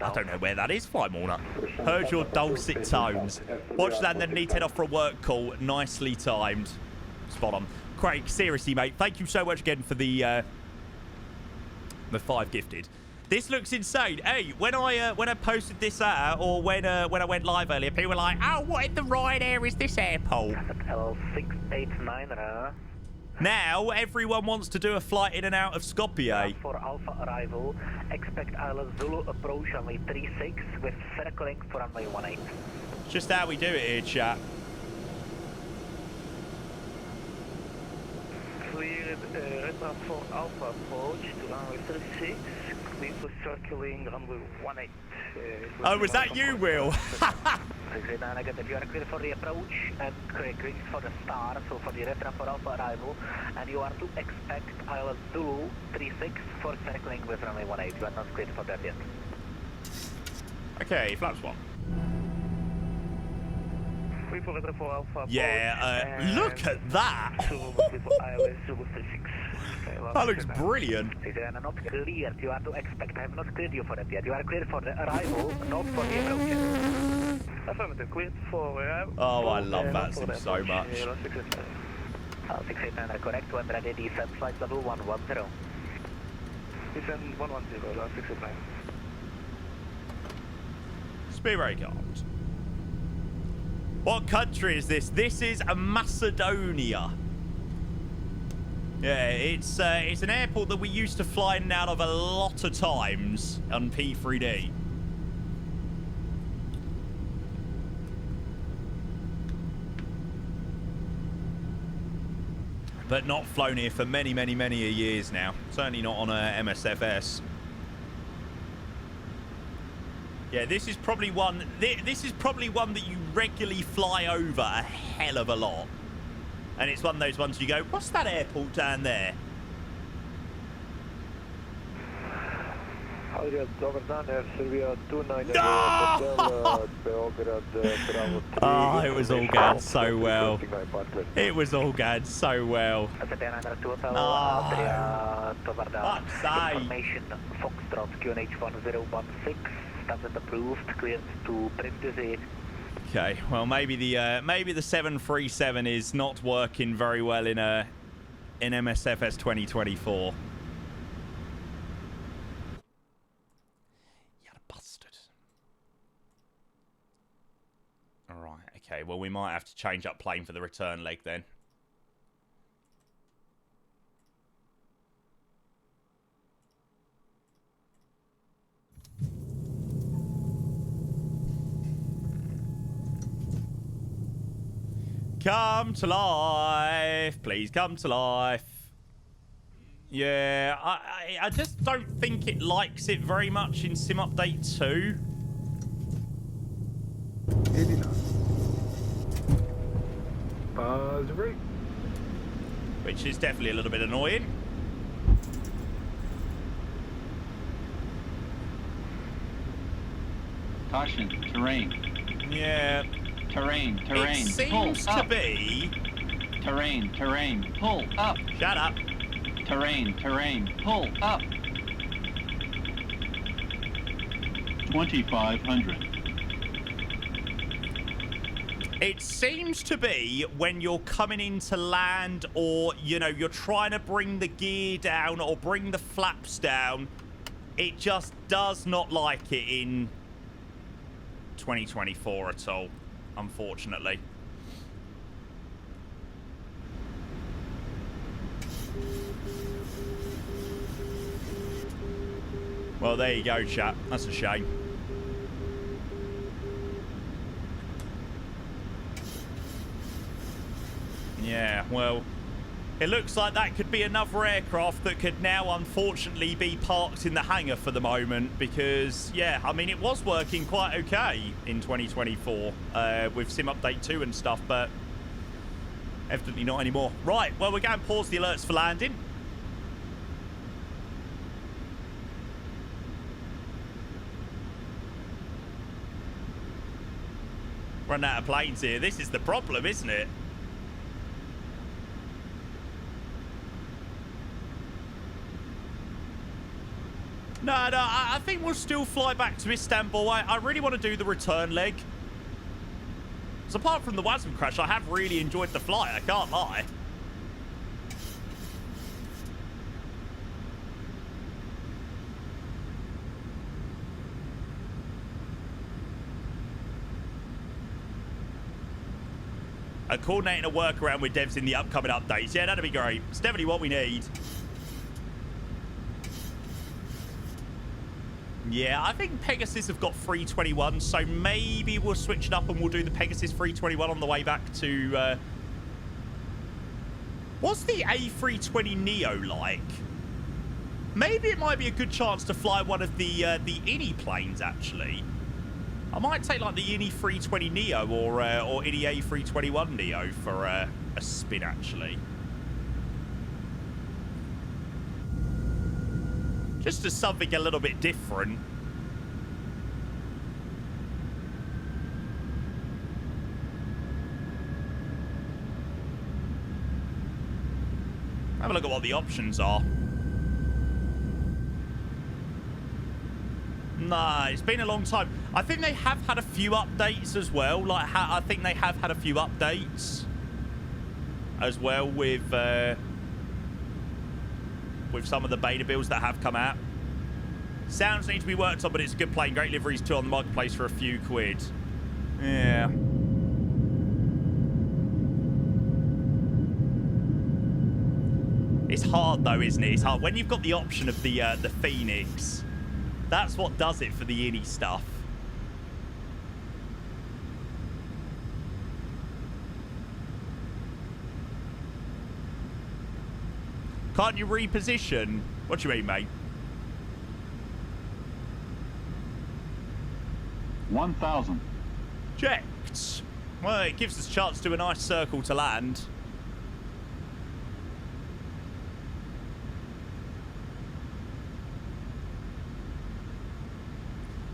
I don't know where that is, Flight Warner. Heard your dulcet tones. Watch land, then need to head off for a work call. Nicely timed. Spot on. Craig, seriously, mate, thank you so much again for the 5 gifted. This looks insane. Hey, when I posted this out, or when I went live earlier, people were like, "Oh, what in the Ryanair is this airport?" L689. Now everyone wants to do a flight in and out of Skopje. For Alpha arrival, expect Isla Zulu approach runway 36 with circling for runway 18. Just how we do it here, chat. Cleared return for Alpha approach to runway 36. Clear for circling runway 18. Oh, was that you, Will? Negative. You are clear for the approach and green for the star, so for the return for Alpha arrival, and you are to expect Isla Zulu 36 for circling with runway 18. You are not cleared for that yet. Okay, flaps 1. Yeah, look at that. That looks brilliant. Not cleared. You are to expect. I have not cleared you for that yet. You are cleared for the arrival, not for the approach. Affirmative. Cleared for arrival. Oh, I love that sim so much. 689 are correct. When ready, descent flight level 110. Descent 110, 689. Speed very calmed. What country is this? This is Macedonia. Yeah, it's an airport that we used to fly in and out of a lot of times on P3D. But not flown here for many, many, many years now. Certainly not on a MSFS. Yeah, this is probably one. This is probably one that you regularly fly over a hell of a lot, and it's one of those ones you go, "What's that airport down there?" Oh, it was all going so well. It was all going so well. Oh, fuck's sake. Information Foxtrot QNH 1016. Standard approved, cleared to Brindisi. Okay, well maybe the 737 is not working very well in MSFS 2024. You're a bastard. All right, okay. Well, we might have to change up plane for the return leg then. Come to life. Please come to life. Yeah, I just don't think it likes it very much in Sim Update 2. 89. Positive rate. Which is definitely a little bit annoying. Caution, terrain. Yeah. Terrain. It seems to be... Terrain, pull up. Shut up. Terrain, pull up. 2500. It seems to be when you're coming in to land, or, you know, you're trying to bring the gear down or bring the flaps down, it just does not like it in 2024 at all, unfortunately. Well, there you go, chat. That's a shame. Yeah, well, it looks like that could be another aircraft that could now unfortunately be parked in the hangar for the moment because, yeah, I mean, it was working quite okay in 2024 with Sim Update 2 and stuff, but evidently not anymore. Right, well, we're going to pause the alerts for landing. Run out of planes here. This is the problem, isn't it? No, I think we'll still fly back to Istanbul. I really want to do the return leg. So apart from the WASM crash, I have really enjoyed the flight. I can't lie. Coordinating a workaround with devs in the upcoming updates. Yeah, that'd be great. It's definitely what we need. Yeah, I think Pegasus have got 321, so maybe we'll switch it up and we'll do the Pegasus 321 on the way back to... What's the A320neo like? Maybe it might be a good chance to fly one of the INI planes, actually. I might take, like, the INI 320neo or INI A321neo for a spin, actually. Just as something a little bit different. Have a look at what the options are. Nah, it's been a long time. I think they have had a few updates as well. Like, I think they have had a few updates as well with some of the beta builds that have come out. Sounds need to be worked on, but it's a good plane. Great liveries too on the marketplace for a few quid. Yeah. It's hard though, isn't it? It's hard when you've got the option of the Phoenix. That's what does it for the INI stuff. Can't you reposition? What do you mean, mate? 1,000. Checked. Well, it gives us a chance to do a nice circle to land.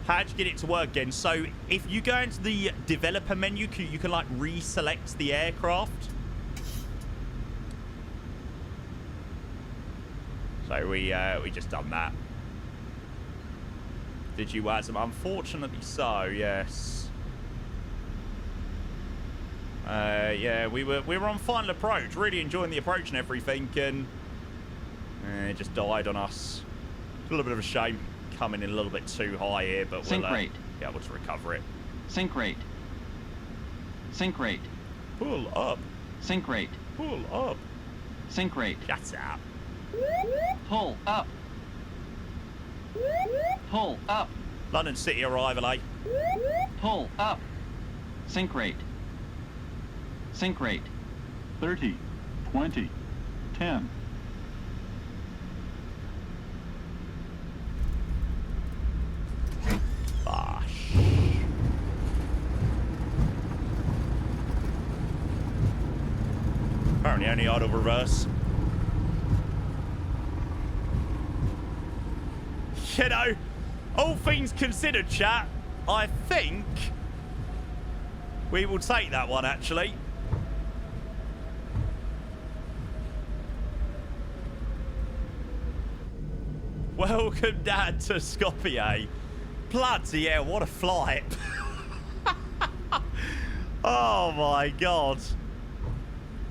How'd you get it to work again? So if you go into the developer menu, you can like reselect the aircraft. So we just done that. Did you add some? Unfortunately so, yes. Yeah, we were on final approach, really enjoying the approach and everything, and it just died on us. It's a little bit of a shame. Coming in a little bit too high here, but Sync we'll rate. be able to recover it. Sync rate. Sync rate. Pull up. Sync rate. Pull up. Sync rate. Shut up. Pull up. Pull up. London City arrival, eh? Pull up. Sync rate. Sync rate. 30, 20, 10. Gosh. Apparently only auto reverse. You know, all things considered, chat, I think we will take that one, actually. Welcome, Dad, to Skopje. Bloody hell, what a flight. Oh, my God.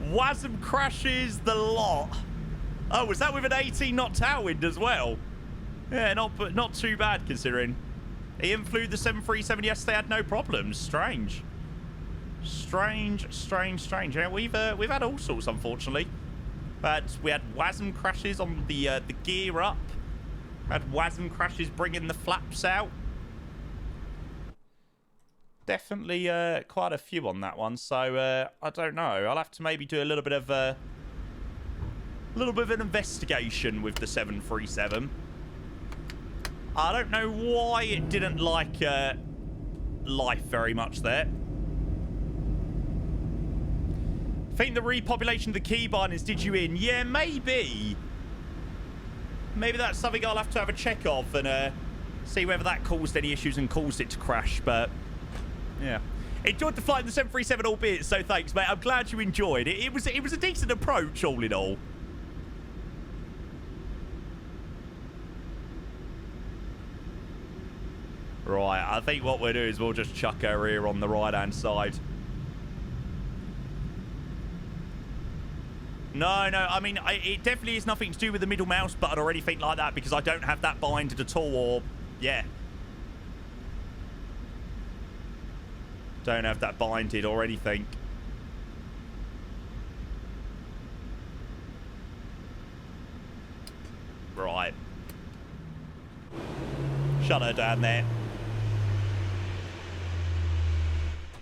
WASM crashes the lot. Oh, was that with an 18-knot tailwind as well? Yeah, not too bad, considering. Ian flew the 737 yesterday, had no problems. Strange. Strange. Yeah, we've had all sorts, unfortunately. But we had WASM crashes on the gear up. Had WASM crashes bringing the flaps out. Definitely quite a few on that one. So I don't know. I'll have to maybe do a little bit of an investigation with the 737. I don't know why it didn't like life very much there. I think the repopulation of the key bindings did you in. Yeah, maybe. Maybe that's something I'll have to have a check of and see whether that caused any issues and caused it to crash. But yeah, enjoyed the flight in the 737, albeit. So thanks, mate. I'm glad you enjoyed it. It was a decent approach, all in all. Right, I think what we'll do is we'll just chuck her here on the right-hand side. No, I mean, it definitely is nothing to do with the middle mouse button or anything like that because I don't have that binded at all, or... Yeah. Don't have that binded or anything. Right. Shut her down there.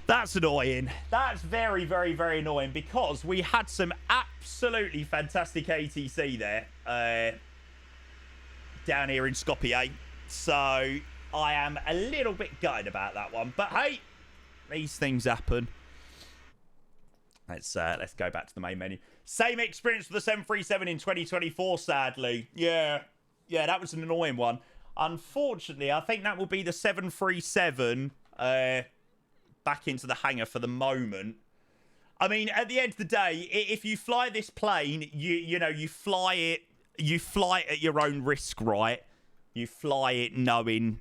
That's annoying. That's very, very, very annoying because we had some absolutely fantastic ATC there down here in Skopje. So I am a little bit gutted about that one. But hey, these things happen. Let's go back to the main menu. Same experience with the 737 in 2024, sadly. Yeah, that was an annoying one. Unfortunately, I think that will be the 737 back into the hangar for the moment. I mean, at the end of the day, if you fly this plane, you know, you fly it at your own risk, right? You fly it knowing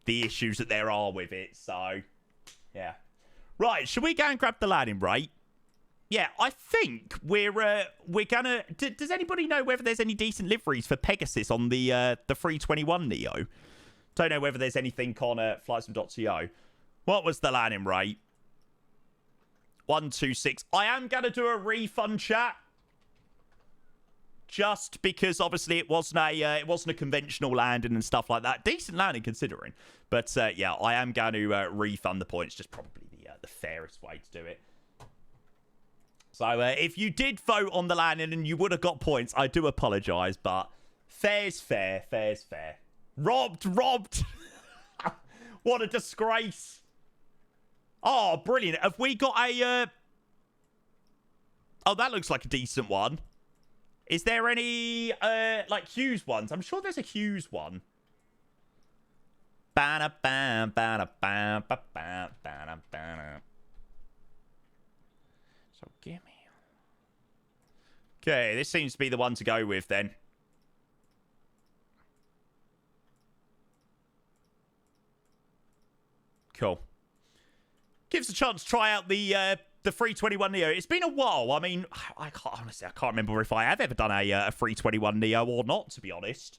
the issues that there are with it. So, yeah. Right, should we go and grab the landing rate? Yeah, I think we're gonna... Does anybody know whether there's any decent liveries for Pegasus on the 321 Neo? Don't know whether there's anything on flightsim.co. What was the landing rate? 126. I am gonna do a refund, chat. Just because obviously it wasn't a conventional landing and stuff like that. Decent landing considering. But yeah, I am going to refund the points. Just probably the fairest way to do it. So if you did vote on the landing and you would have got points, I do apologise, but fair's fair, fair's fair. Robbed! What a disgrace. Oh, brilliant. Have we got a... Oh, that looks like a decent one. Is there any, like, Hughes ones? I'm sure there's a Hughes one. So, give me... Okay, this seems to be the one to go with, then. Cool. Gives a chance to try out the 321 Neo. It's been a while. I mean, I can't remember if I have ever done a 321 Neo or not, to be honest.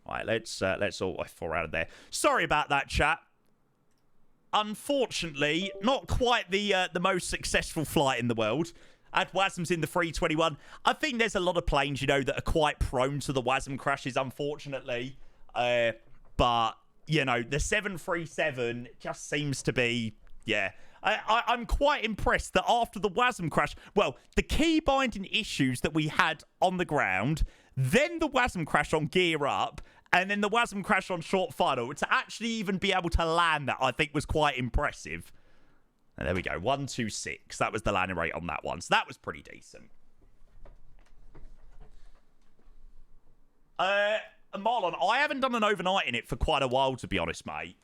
All right, let's all fall out of there. Sorry about that, chat. Unfortunately, not quite the most successful flight in the world. Had WASMs in the 321. I think there's a lot of planes, you know, that are quite prone to the WASM crashes, unfortunately. But, you know, the 737 just seems to be, yeah. I'm quite impressed that after the WASM crash, well, the key binding issues that we had on the ground, then the WASM crash on gear up, and then the WASM crash on short final, to actually even be able to land that, I think was quite impressive. And there we go, 126. That was the landing rate on that one, so that was pretty decent. Marlon, I haven't done an overnight in it for quite a while, to be honest, mate.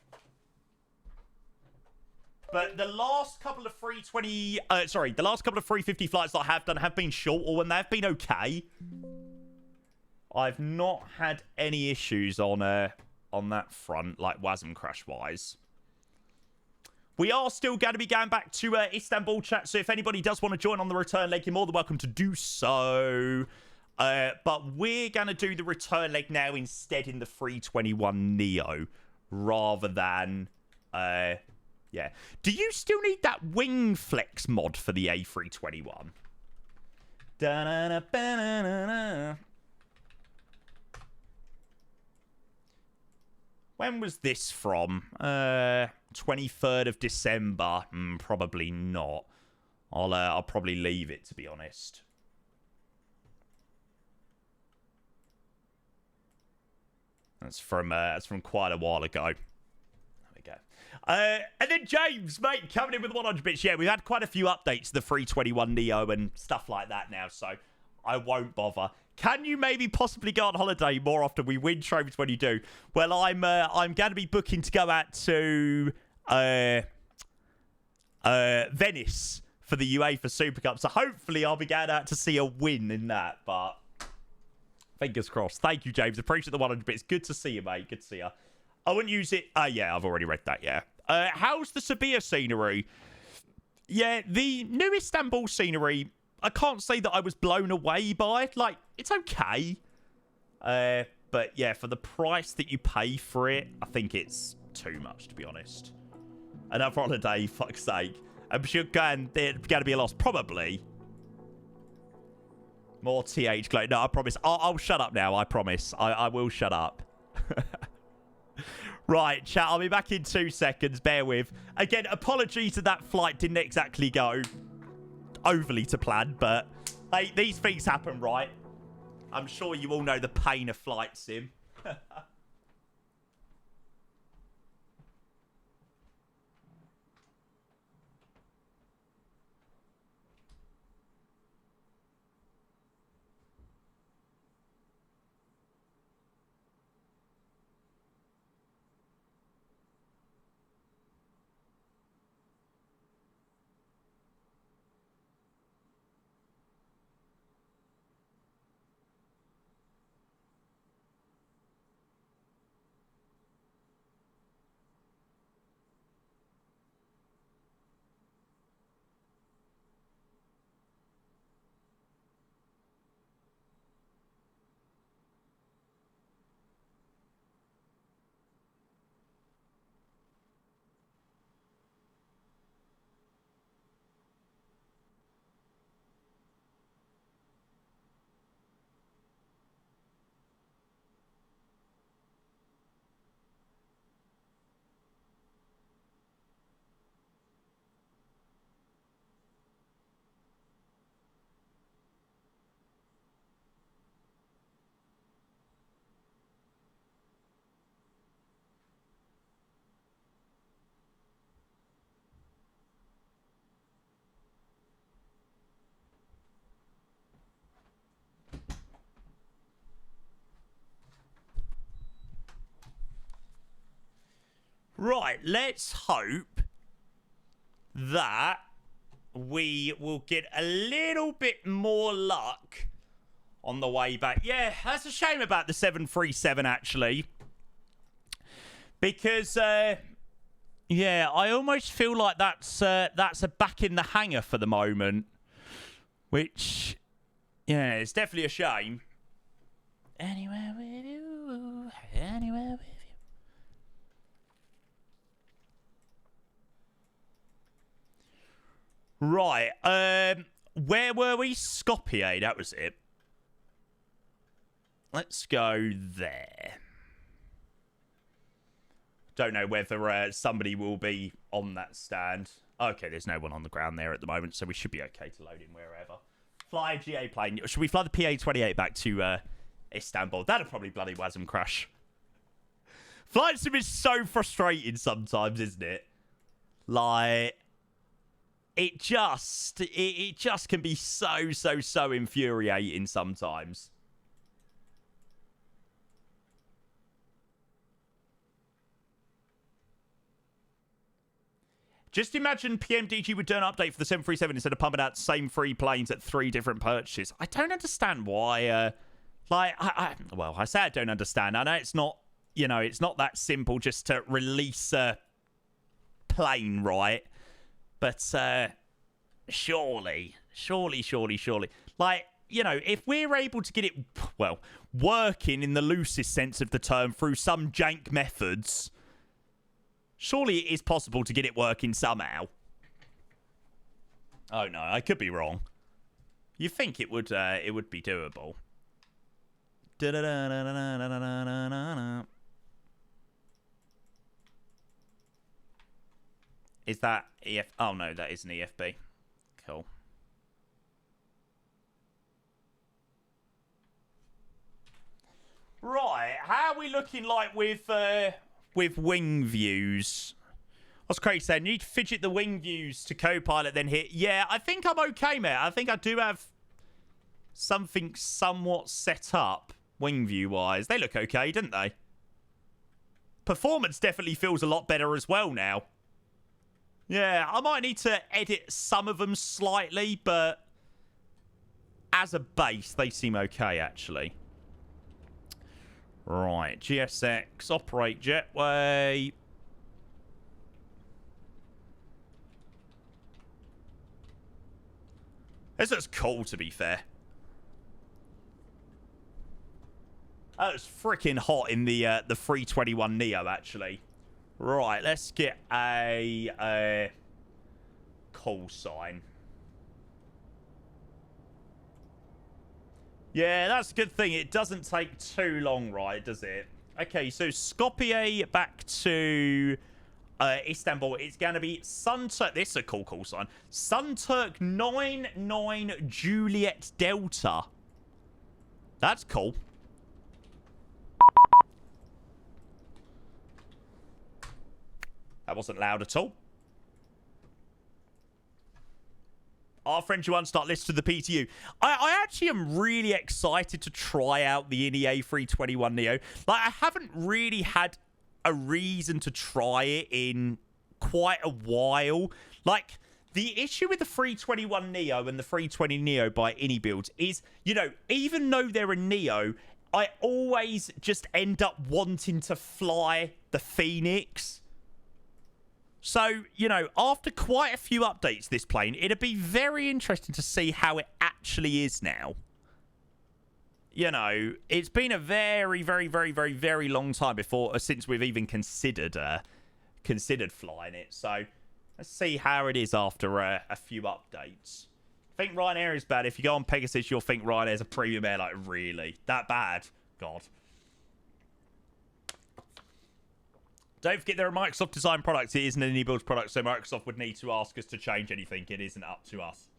But the last couple of 350 flights that I have done have been short, or when they've been okay. I've not had any issues on that front, like WASM crash-wise. We are still going to be going back to Istanbul, chat, so if anybody does want to join on the return leg, you're more than welcome to do so. But we're going to do the return leg now instead in the 321 Neo, rather than... yeah. Do you still need that wing flex mod for the A321? When was this from? 23rd of December. Probably not. I'll probably leave it, to be honest. That's from quite a while ago. And then James, mate, coming in with 100 bits. Yeah, we've had quite a few updates to the 321 Neo and stuff like that now, so I won't bother. Can you maybe possibly go on holiday more often? We win trophies when you do. Well, I'm going to be booking to go out to Venice for the UEFA Super Cup, so hopefully I'll be going out to see a win in that, but fingers crossed. Thank you, James. Appreciate the 100 bits. Good to see you, mate. Good to see you. I wouldn't use it. Yeah, I've already read that, yeah. How's the Sabiha scenery? Yeah, the new Istanbul scenery, I can't say that I was blown away by. Like, it's okay. But yeah, for the price that you pay for it, I think it's too much, to be honest. Another holiday, fuck's sake. I'm sure there's going to be a loss, probably. More TH glow. No, I promise. I'll shut up now, I promise. I will shut up. Right, chat, I'll be back in 2 seconds. Bear with. Again, apologies that that flight didn't exactly go overly to plan, but hey, these things happen, right? I'm sure you all know the pain of flight sim. Right, let's hope that we will get a little bit more luck on the way back. Yeah, that's a shame about the 737, actually. Because, yeah, I almost feel like that's a back in the hangar for the moment. Which, yeah, it's definitely a shame. Anywhere with you, anywhere with you. Right, where were we? Skopje, that was it. Let's go there. Don't know whether somebody will be on that stand. Okay, there's no one on the ground there at the moment, so we should be okay to load in wherever. Fly a GA plane. Should we fly the PA-28 back to Istanbul? That'll probably bloody wasm crash. Flight sim is so frustrating sometimes, isn't it? Like... It just can be so infuriating sometimes. Just imagine PMDG would do an update for the 737 instead of pumping out the same 3 planes at 3 different purchases. I don't understand why. Well, I say I don't understand. I know it's not, you know, it's not that simple just to release a plane, right? But surely. Like, you know, if we're able to get it, well, working in the loosest sense of the term through some jank methods, surely it is possible to get it working somehow. Oh, no, I could be wrong. You think it would be doable. Is that EF? Oh, no, that is an EFB. Cool. Right, how are we looking like with wing views? What's Craig saying? You need to fidget the wing views to co-pilot, then hit. Yeah, I think I'm okay, mate. I think I do have something somewhat set up wing view-wise. They look okay, didn't they? Performance definitely feels a lot better as well now. Yeah, I might need to edit some of them slightly, but as a base, they seem okay, actually. Right, GSX, operate jetway. This looks cool, to be fair. That was freaking hot in the 321 Neo, actually. Right, let's get a call sign. Yeah, that's a good thing. It doesn't take too long, right, does it? Okay, so Skopje back to Istanbul. It's going to be Sunturk. This is a cool call sign. Sunturk 99 Juliet Delta. That's cool. That wasn't loud at all. Our friend Juan start list to the PTU. I actually am really excited to try out the NEA 321 Neo. Like, I haven't really had a reason to try it in quite a while. Like, the issue with the 321 Neo and the 320 Neo by Builds is, you know, even though they're a Neo, I always just end up wanting to fly the Phoenix. So, you know, after quite a few updates this plane, it'd be very interesting to see how it actually is now. You know, it's been a very, very, very, very, very long time since we've even considered flying it. So, let's see how it is after a few updates. I think Ryanair is bad. If you go on Pegasus, you'll think Ryanair's a premium air. Like, really? That bad? God. Don't forget there are Microsoft design products. It isn't an Builds product, so Microsoft would need to ask us to change anything. It isn't up to us.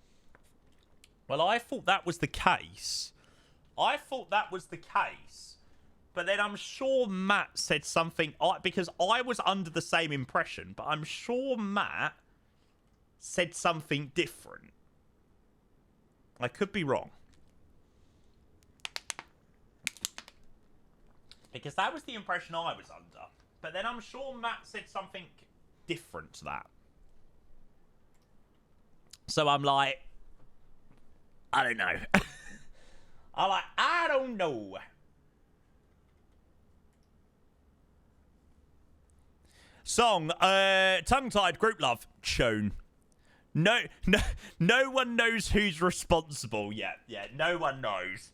Well, I thought that was the case. But then I'm sure Matt said something, because I was under the same impression, but I'm sure Matt said something different. I could be wrong. Because that was the impression I was under. But then I'm sure Matt said something different to that. So I'm like, I don't know. I don't know. Song, tongue-tied group love, tune. No one knows who's responsible yet. Yeah, no one knows.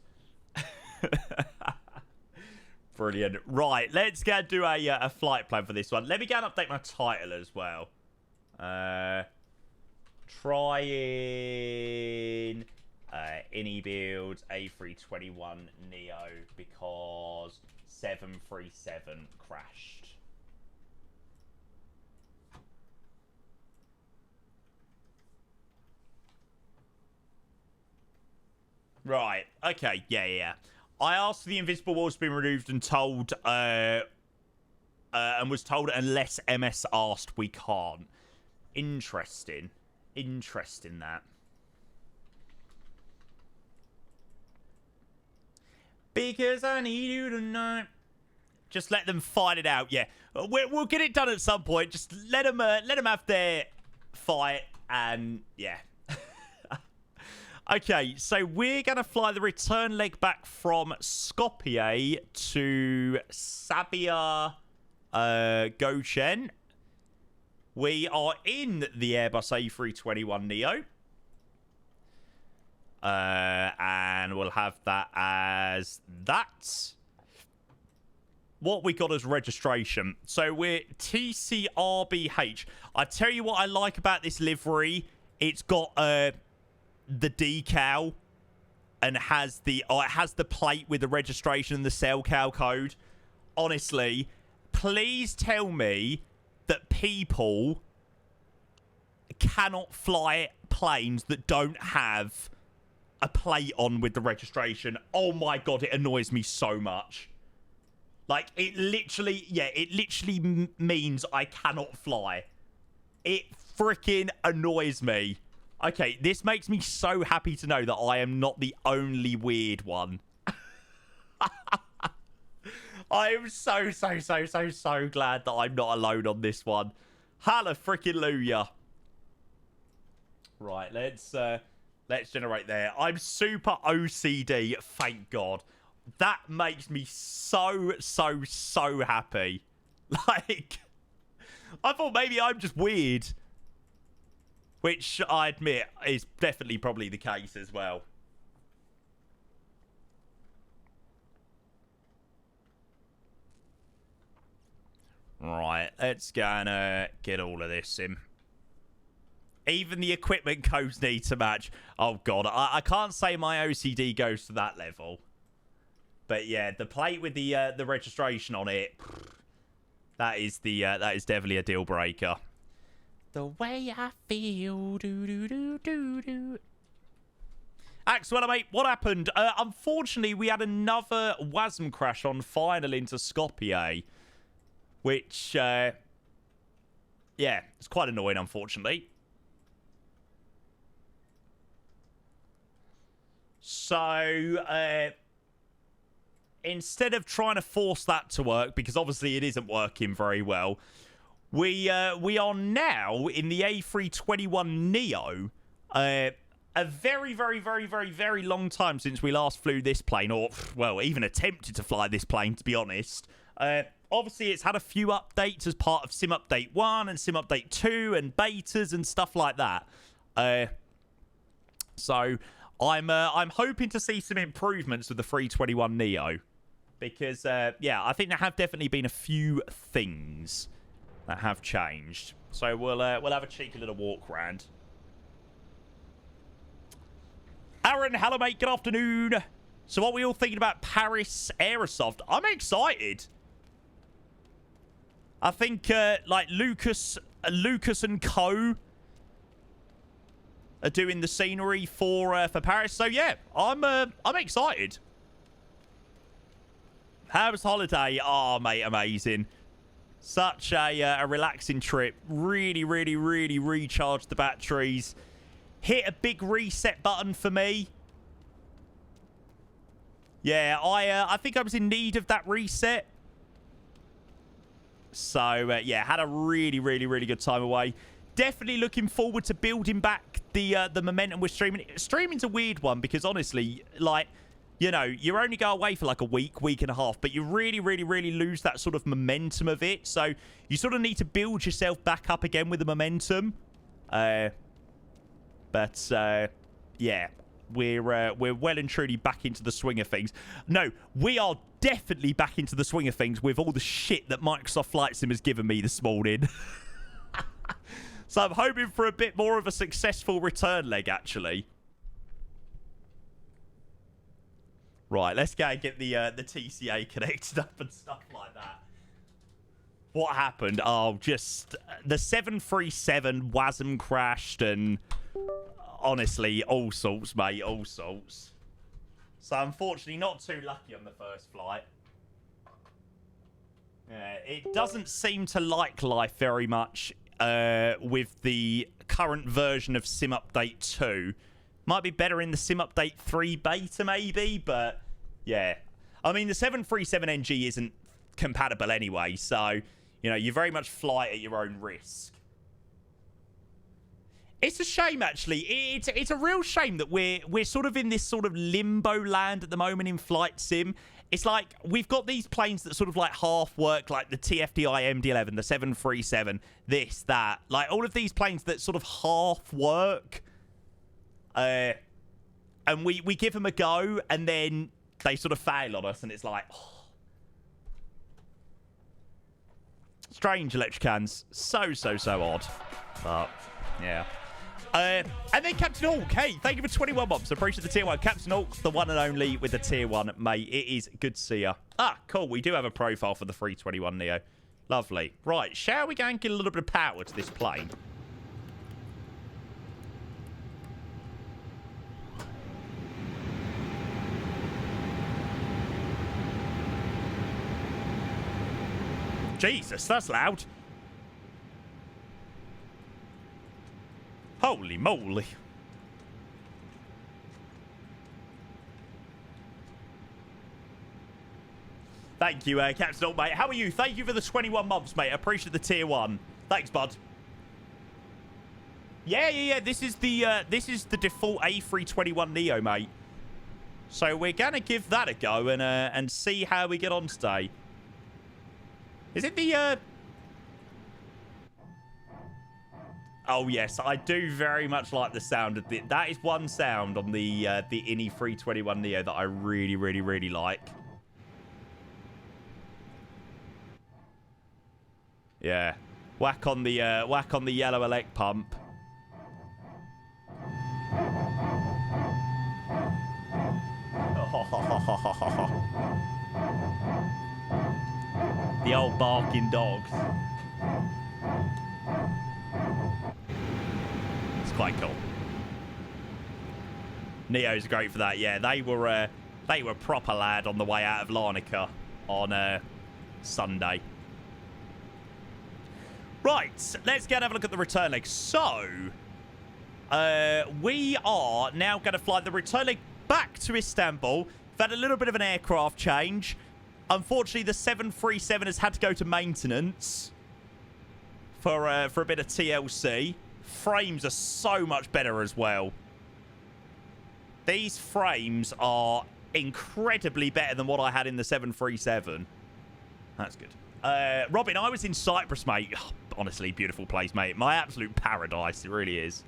Brilliant. Right, let's go do a flight plan for this one. Let me go and update my title as well. Trying Builds A321 Neo because 737 crashed. Right. Okay. Yeah. I asked for the invisible walls to be removed and told, and was told unless MS asked, we can't. Interesting. Interesting, that. Because I need you to know. Just let them fight it out. Yeah, we'll get it done at some point. Just let them have their fight, and yeah. Okay, so we're going to fly the return leg back from Skopje to Sabiha, Gökçen. We are in the Airbus A321 Neo. And we'll have that as that. What we got as registration. So we're TCRBH. I tell you what I like about this livery. It's got the decal and it has the plate with the registration and the cell-cal code. Honestly, please tell me that people cannot fly planes that don't have a plate on with the registration. Oh my god, it annoys me so much. Like, it literally means I cannot fly. It freaking annoys me. Okay, this makes me so happy to know that I am not the only weird one. I am so glad that I'm not alone on this one. Hallelujah. Right, let's generate there. I'm super OCD, thank God. that makes me so happy. Like, I thought maybe I'm just weird. Which I admit is definitely probably the case as well. Right, let's go and get all of this in. Even the equipment codes need to match. Oh, God. I can't say my OCD goes to that level. But, yeah, the plate with the registration on it, that is definitely a deal breaker. The way I feel, do. Axwell, mate, what happened? Unfortunately, we had another WASM crash on final into Skopje. Which, yeah, it's quite annoying, unfortunately. So, instead of trying to force that to work, because obviously it isn't working very well, we are now in the A321neo. A very long time since we last flew this plane, or, well, even attempted to fly this plane, to be honest. Obviously, it's had a few updates as part of Sim Update 1 and Sim Update 2 and betas and stuff like that. So I'm hoping to see some improvements with the 321neo. Because, yeah, I think there have definitely been a few things that have changed. So we'll have a cheeky little walk round. Aaron, hello, mate. Good afternoon. So what are we all thinking about Paris Aerosoft? I'm excited. I think, like, Lucas and co are doing the scenery for Paris. So, yeah, I'm excited. How was holiday? Oh, mate, amazing. Such a relaxing trip. Really recharged the batteries. Hit a big reset button for me. Yeah, I think I was in need of that reset. So, yeah, had a really good time away. Definitely looking forward to building back the momentum with streaming. Streaming's a weird one because, honestly, like, you know, you only go away for like a week and a half, but you really lose that sort of momentum of it. So, you sort of need to build yourself back up again with the momentum. But, yeah. We're well and truly back into the swing of things. No, we are definitely back into the swing of things with all the shit that Microsoft Flight Sim has given me this morning. So I'm hoping for a bit more of a successful return leg, actually. Right, let's go and get the TCA connected up and stuff like that. What happened? Oh, just the 737 WASM crashed and... honestly, all sorts, mate, all sorts. So, unfortunately, not too lucky on the first flight. Yeah, it doesn't seem to like life very much with the current version of Sim Update 2. Might be better in the Sim Update 3 beta, maybe, but yeah. I mean, the 737NG isn't compatible anyway, so, you know, you very much fly at your own risk. It's a shame, actually. It's a real shame that we're sort of in this sort of limbo land at the moment in Flight Sim. It's like we've got these planes that sort of like half work, like the TFDI MD-11, the 737, this, that. Like all of these planes that sort of half work. And we give them a go, and then they sort of fail on us, and it's like... oh. Strange, Electricans. So odd. But, yeah. And then Captain Hawk, hey, thank you for 21 months. I appreciate the tier 1. Captain Hawk, the one and only with the tier 1, mate. It is good to see you. Ah, cool. We do have a profile for the 321neo. Lovely. Right, shall we go and get a little bit of power to this plane? Jesus, that's loud. Holy moly. Thank you, Captain Alt, mate. How are you? Thank you for the 21 months, mate. I appreciate the tier 1. Thanks, bud. Yeah. This is the default A321neo, mate. So we're going to give that a go and see how we get on today. Is it the... Oh, yes. I do very much like the sound of the... That is one sound on the INI 321 Neo that I really, really, really like. Yeah. Whack on the yellow elect pump. The old barking dogs. It's quite cool. Neo's great for that. Yeah, they were proper lad on the way out of Larnaca on Sunday. Right, let's go and have a look at the return leg. So, we are now going to fly the return leg back to Istanbul. We've had a little bit of an aircraft change. Unfortunately, the 737 has had to go to maintenance for a bit of TLC. Frames are so much better as well. These frames are incredibly better than what I had in the 737. That's good. Robin, I was in Cyprus, mate. Oh, honestly, beautiful place, mate. My absolute paradise. It really is.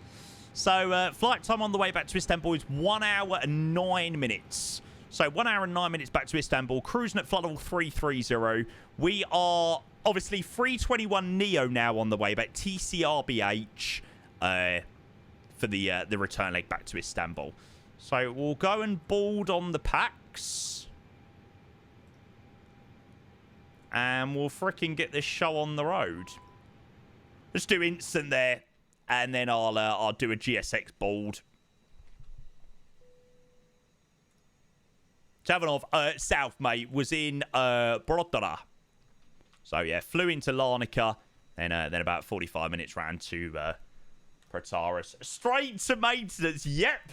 So, flight time on the way back to Istanbul is 1 hour and 9 minutes. So, 1 hour and 9 minutes back to Istanbul. Cruising at flight level 330. We are, obviously, 321 Neo now on the way back. TCRBH for the return leg back to Istanbul. So, we'll go and board on the packs. And we'll fricking get this show on the road. Let's do instant there. And then I'll do a GSX board. Chavanov, south, mate, was in Brodara. So, yeah, flew into Larnaca. Then about 45 minutes ran to Protaras. Straight to maintenance, yep.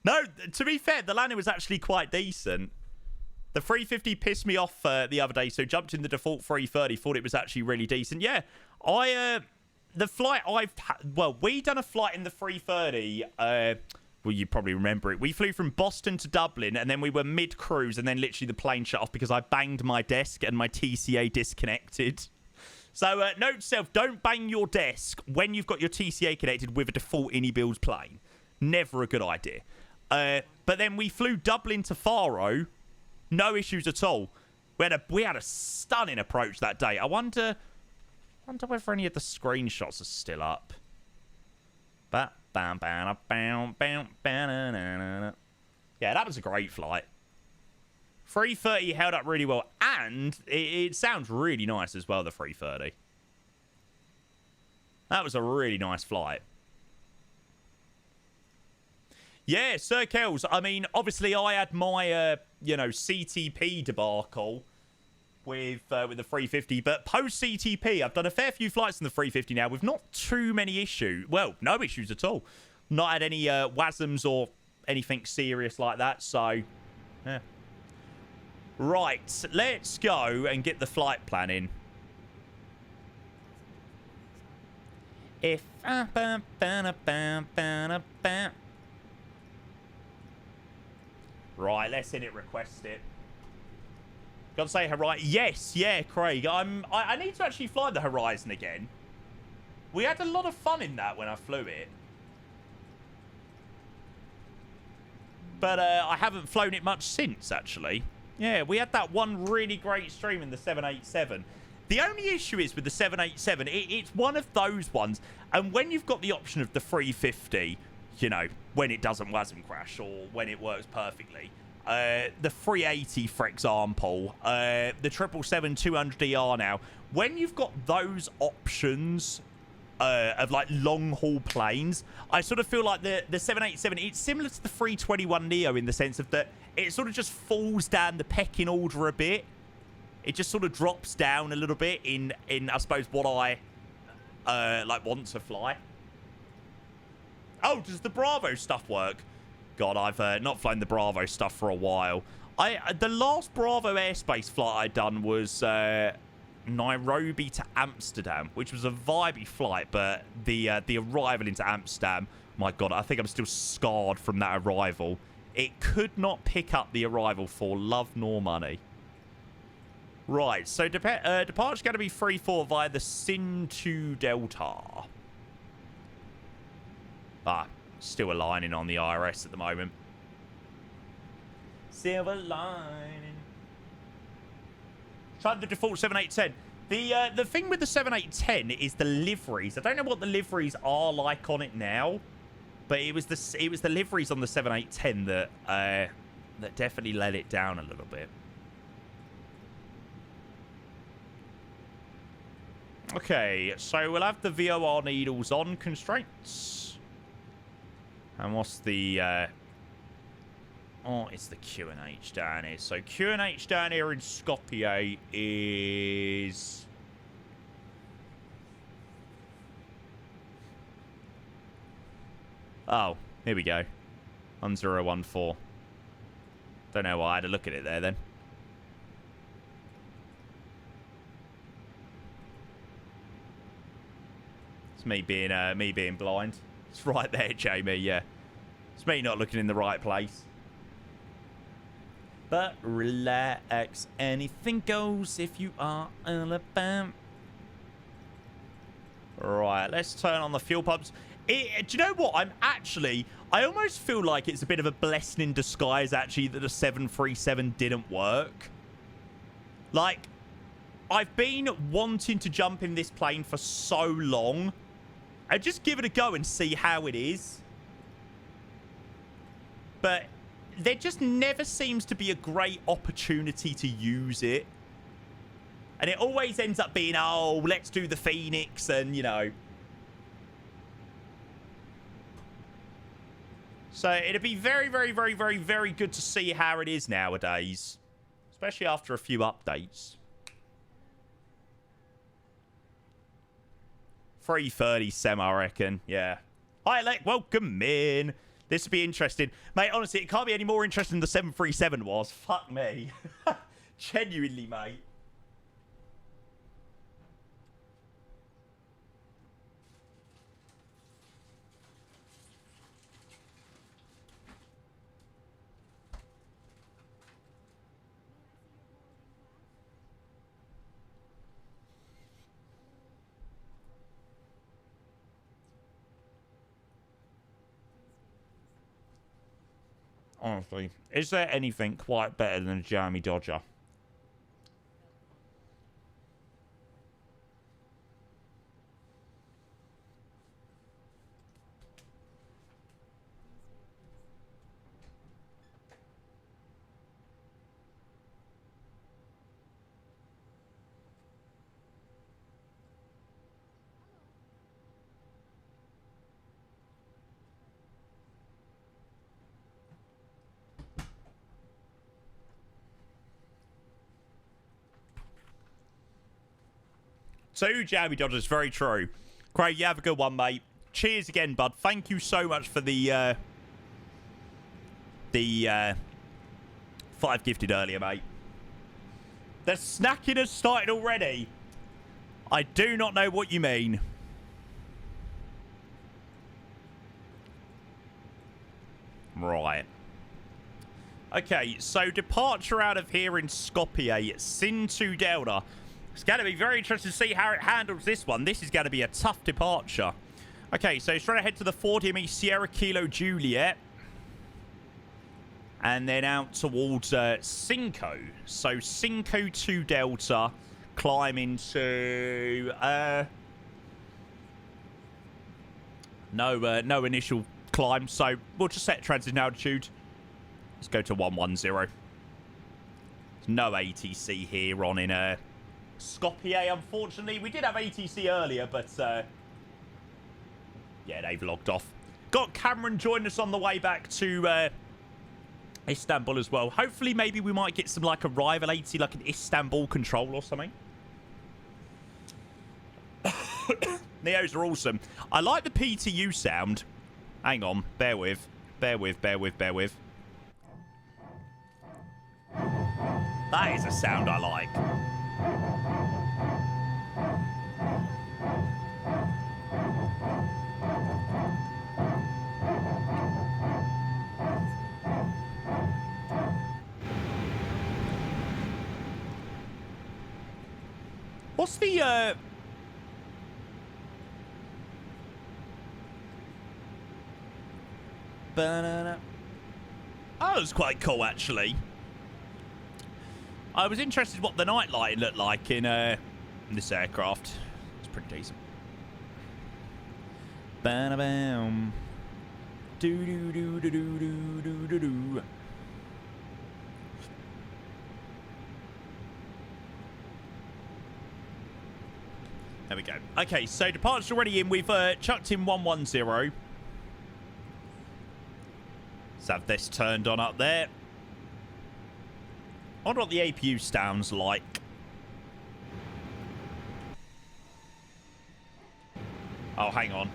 No, to be fair, the landing was actually quite decent. The 350 pissed me off the other day, so jumped in the default 330, thought it was actually really decent. Yeah, the flight we done a flight in the 330, well, you probably remember it. We flew from Boston to Dublin, and then we were mid-cruise, and then literally the plane shut off because I banged my desk and my TCA disconnected. So, note to self, don't bang your desk when you've got your TCA connected with a default INI-builds plane. Never a good idea. But then we flew Dublin to Faro. No issues at all. We had a stunning approach that day. I wonder whether any of the screenshots are still up. Yeah, that was a great flight. 330 held up really well. And it sounds really nice as well, the 330. That was a really nice flight. Yeah, Sir Kells. I mean, obviously, I had my, CTP debacle with the 350. But post-CTP, I've done a fair few flights in the 350 now with not too many issues. Well, no issues at all. Not had any WASMs or anything serious like that. So, yeah. Right, let's go and get the flight plan in. If... Right, let's hit it, request it. Gotta say, Horizon. Yes, yeah, Craig. I need to actually fly the Horizon again. We had a lot of fun in that when I flew it. But I haven't flown it much since, actually. Yeah, we had that one really great stream in the 787. The only issue is with the 787, it's one of those ones. And when you've got the option of the 350... when it doesn't WASM crash or when it works perfectly. The 380, for example, the 777-200ER now. When you've got those options of, like, long-haul planes, I sort of feel like the 787, it's similar to the 321 Neo in the sense of that it sort of just falls down the pecking order a bit. It just sort of drops down a little bit in I suppose, what I, want to fly. Oh, does the Bravo stuff work? God, I've not flown the Bravo stuff for a while. The last Bravo airspace flight I'd done was Nairobi to Amsterdam, which was a vibey flight, but the arrival into Amsterdam, my God, I think I'm still scarred from that arrival. It could not pick up the arrival for love nor money. Right, so departure's going to be 3-4 via the Sin 2 Delta. Ah, still aligning on the IRS at the moment. Silver lining. Try the default 7810. The thing with the 7810 is the liveries. I don't know what the liveries are like on it now, but it was the liveries on the 7810 that definitely let it down a little bit. Okay, so we'll have the VOR needles on constraints. And what's the oh, it's the QNH down here. So QNH down here in Skopje is oh, here we go. 1014. Don't know why I had to look at it there then. It's me being blind. It's right there, Jamie, yeah. It's me not looking in the right place. But relax, anything goes if you are Alabama. Right, let's turn on the fuel pumps. Do you know what? I almost feel like it's a bit of a blessing in disguise, actually, that the 737 didn't work. Like, I've been wanting to jump in this plane for so long. I'd just give it a go and see how it is. But there just never seems to be a great opportunity to use it. And it always ends up being, oh, let's do the Phoenix and, you know. So it'd be very, very, very, very, very good to see how it is nowadays. Especially after a few updates. 3:30 Sem, I reckon. Yeah. Hi, Alec. Welcome in. This will be interesting. Mate, honestly, it can't be any more interesting than the 737 was. Fuck me. Genuinely, mate. Honestly, is there anything quite better than a Jammy Dodger? Two Jammy Dodgers, very true. Craig, you have a good one, mate. Cheers again, bud. Thank you so much for the 5 gifted earlier, mate. The snacking has started already. I do not know what you mean. Right. Okay, so departure out of here in Skopje, Sin 2 Delta. It's going to be very interesting to see how it handles this one. This is going to be a tough departure. Okay, so it's trying to head to the 40ME Sierra Kilo Juliet. And then out towards Cinco. So Cinco 2 Delta, climbing to... no initial climb, so we'll just set transition altitude. Let's go to 110. There's no ATC here on in Skopje, unfortunately. We did have ATC earlier, but yeah, they've logged off. Got Cameron joining us on the way back to Istanbul as well. Hopefully, maybe we might get some like arrival ATC, like an Istanbul control or something. Neos are awesome. I like the PTU sound. Hang on, bear with. That is a sound I like. What's the, Banana. Oh, it was quite cool, actually. I was interested what the night lighting looked like in this aircraft. It's pretty decent. Ba-da-bam. Do-do-do-do-do-do-do-do. There we go. Okay, so departure's already in. We've chucked in 110. Let's have this turned on up there. I wonder what the APU sounds like. Oh, hang on.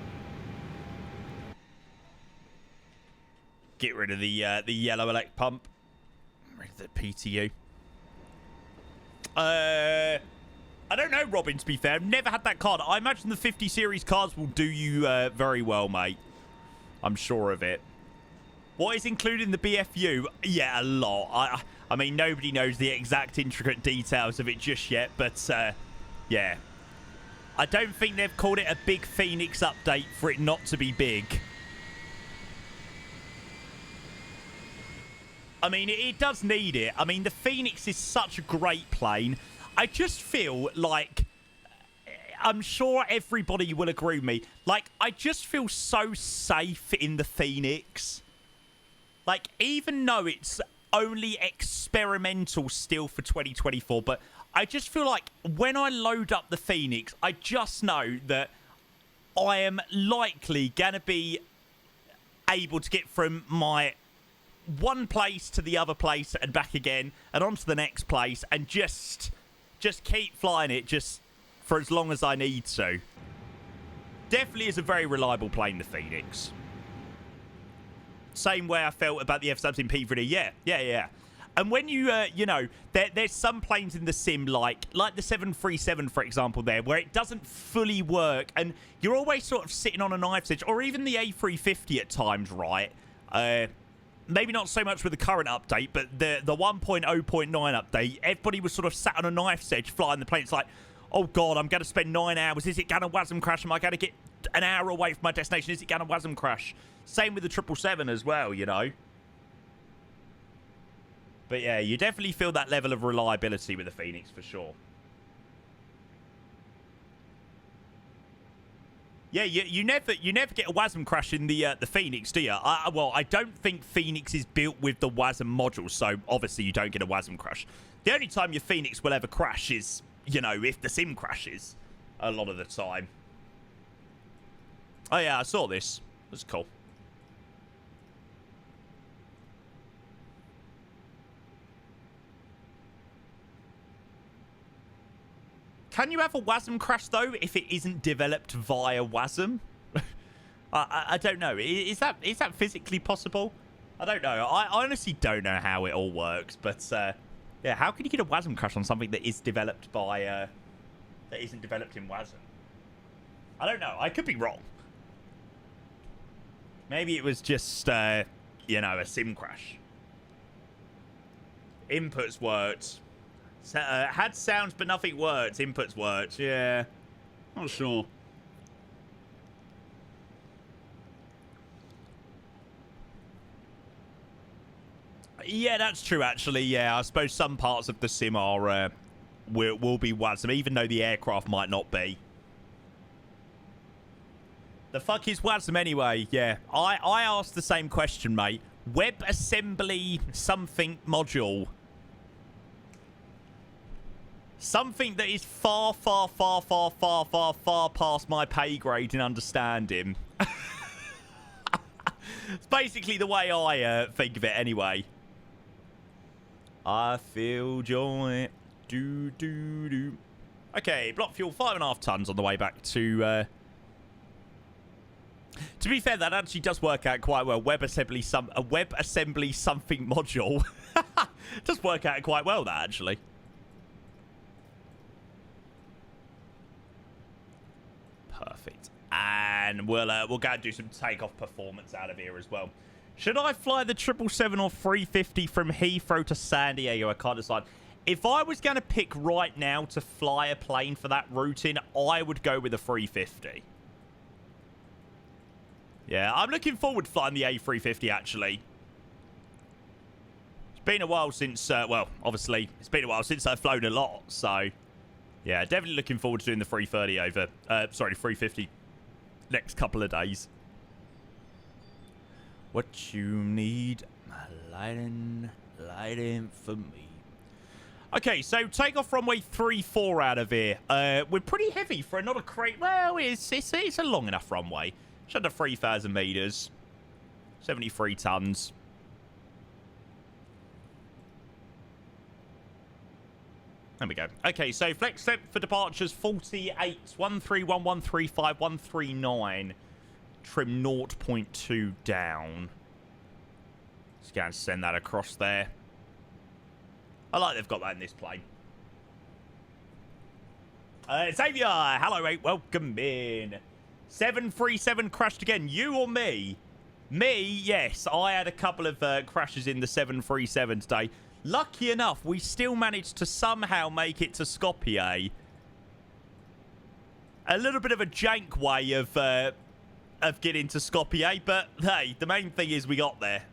Get rid of the yellow elect pump. Rid of the PTU. I don't know, Robin, to be fair. I've never had that card. I imagine the 50 series cards will do you very well, mate. I'm sure of it. What is included in the BFU? Yeah, a lot. I mean, nobody knows the exact intricate details of it just yet, but yeah. I don't think they've called it a big Phoenix update for it not to be big. I mean, it does need it. I mean, the Phoenix is such a great plane. I just feel like, I'm sure everybody will agree with me, like, I just feel so safe in the Phoenix. Like, even though it's only experimental still for 2024, but I just feel like when I load up the Phoenix, I just know that I am likely going to be able to get from my one place to the other place and back again and on to the next place and just keep flying it just for as long as I need to. Definitely is a very reliable plane, the Phoenix. Same way I felt about the F-17 P3D. Yeah. And when you, you know, there's some planes in the sim, like the 737, for example, there, where it doesn't fully work, and you're always sort of sitting on a knife's edge, or even the A350 at times, right? Maybe not so much with the current update, but the 1.0.9 update, everybody was sort of sat on a knife's edge flying the plane. It's like, oh, God, I'm going to spend 9 hours. Is it going to WASM crash? Am I going to get an hour away from my destination? Is it going to WASM crash? Same with the 777 as well, you know. But yeah, you definitely feel that level of reliability with the Phoenix for sure. Yeah, you never get a WASM crash in the Phoenix, do you? Well, I don't think Phoenix is built with the WASM module, so obviously you don't get a WASM crash. The only time your Phoenix will ever crash is, you know, if the sim crashes a lot of the time. Oh yeah, I saw this. That's cool. Can you have a WASM crash, though, if it isn't developed via WASM? I don't know. Is that physically possible? I don't know. I honestly don't know how it all works. But, yeah, how can you get a WASM crash on something that is developed by... that isn't developed in WASM? I don't know. I could be wrong. Maybe it was just, you know, a sim crash. Inputs worked. Had sounds, but nothing worked. Inputs worked. Yeah. Not sure. Yeah, that's true, actually. Yeah, I suppose some parts of the sim are will be WASM, even though the aircraft might not be. The fuck is WASM anyway? Yeah. I asked the same question, mate. WebAssembly something module. Something that is far past my pay grade in understanding. It's basically the way I think of it anyway. I feel joy. Do. Okay, block fuel, 5.5 tons on the way back to be fair, that actually does work out quite well. WebAssembly something module. Does work out quite well, that actually. Perfect. And we'll go and do some takeoff performance out of here as well. Should I fly the 777 or 350 from Heathrow to San Diego? I can't decide. If I was going to pick right now to fly a plane for that routing, I would go with a 350. Yeah, I'm looking forward to flying the A350, actually. It's been a while since, well, obviously, it's been a while since I've flown a lot, so... Yeah, definitely looking forward to doing the 330 over... sorry, 350 next couple of days. What you need, lighting for me. Okay, so take off runway 34 out of here. We're pretty heavy for not a crate. Well, it's a long enough runway. Just under 3,000 meters. 73 tons. There we go. Okay, so flex set for departures 48, 131135, 139. Trim 0.2 down. Just going to send that across there. I like they've got that in this plane. Sabiha, hello mate, welcome in. 737 crashed again, you or me? Me, yes. I had a couple of crashes in the 737 today. Lucky enough, we still managed to somehow make it to Skopje. A little bit of a jank way of getting to Skopje, but hey, the main thing is we got there.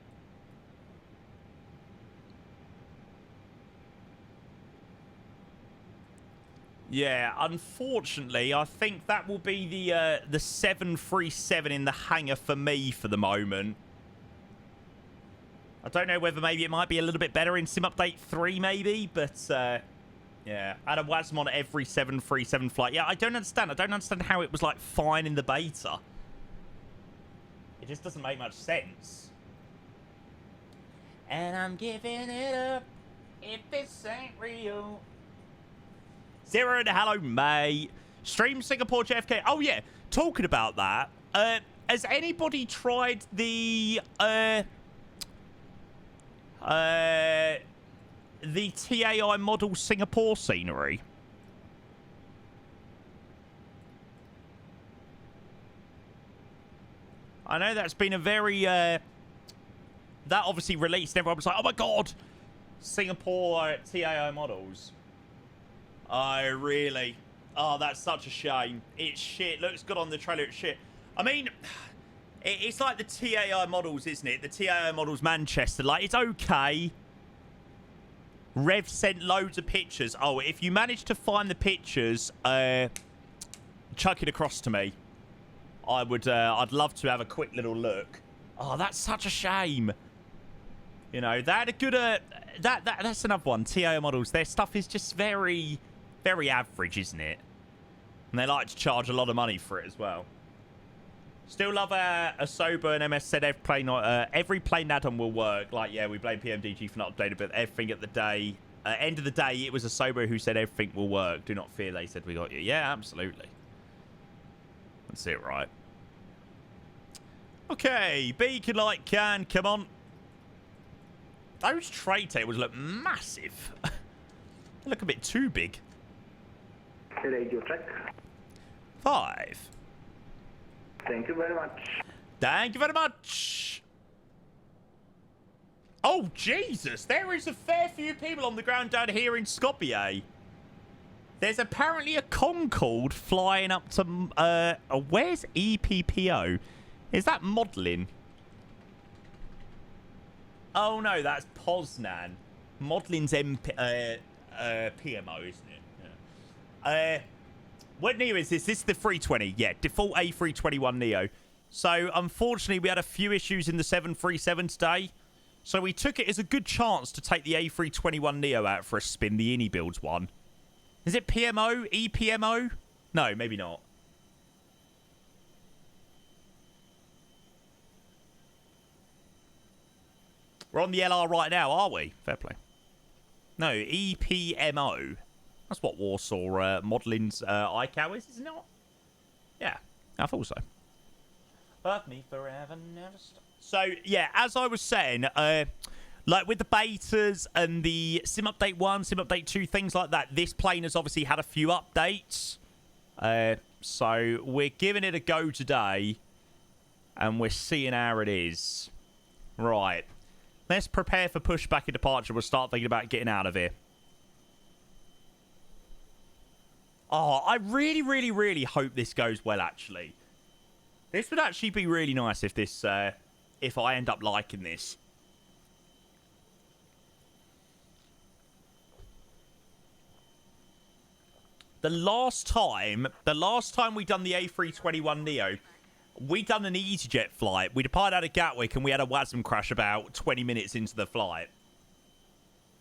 Yeah, unfortunately, I think that will be the 737 in the hangar for me for the moment. I don't know whether maybe it might be a little bit better in Sim Update 3, maybe, but yeah, I had a WASM on every 737 flight. Yeah, I don't understand. I don't understand how it was like fine in the beta. It just doesn't make much sense. And I'm giving it up if this ain't real. Zero and hello, mate. Stream Singapore JFK. Oh, yeah. Talking about that, has anybody tried the TAI model Singapore scenery? I know that's been a very, that obviously released. Everyone was like, oh my God, Singapore TAI models. Oh, really? Oh, that's such a shame. It's shit. Looks good on the trailer. It's shit. I mean, it's like the TAI models, isn't it? The TAI models Manchester. Like, it's okay. Rev sent loads of pictures. Oh, if you manage to find the pictures, chuck it across to me. I would, I'd love to have a quick little look. Oh, that's such a shame. You know, they had a good, that's another one. TAI models, their stuff is just very, very average, isn't it? And they like to charge a lot of money for it as well. Still love Asoba and MS said every plane add-on will work. Like, yeah, we blame PMDG for not updating, but everything at the day, end of the day, it was Asoba who said everything will work. Do not fear, they said we got you. Yeah, absolutely. That's it, right? Okay, beacon light can come on. Those tray tables look massive. They look a bit too big. Radio check. 5. Thank you very much. Thank you very much. Oh, Jesus. There is a fair few people on the ground down here in Skopje. There's apparently a Concorde flying up to... where's EPPO? Is that modelling? Oh, no, that's Poznan. Modeling's PMO, isn't it? Yeah. What Neo is this? This is the 320. Yeah, default A321 Neo. So, unfortunately, we had a few issues in the 737 today. So, we took it as a good chance to take the A321 Neo out for a spin, the Ini Builds one. Is it PMO? EPMO? No, maybe not. We're on the LR right now, are we? Fair play. No, EPMO. That's what Warsaw Modeling's ICAO is it not? Yeah, I thought so. Love me forever, never stop. So, yeah, as I was saying, like with the betas and the Sim Update 1, Sim Update 2, things like that, this plane has obviously had a few updates. So, we're giving it a go today, and we're seeing how it is. Right. Let's prepare for pushback and departure. We'll start thinking about getting out of here. Oh, I really, really, really hope this goes well, actually. This would actually be really nice if this, if I end up liking this. The last time we done the A321neo, we done an EasyJet flight. We departed out of Gatwick and we had a WASM crash about 20 minutes into the flight.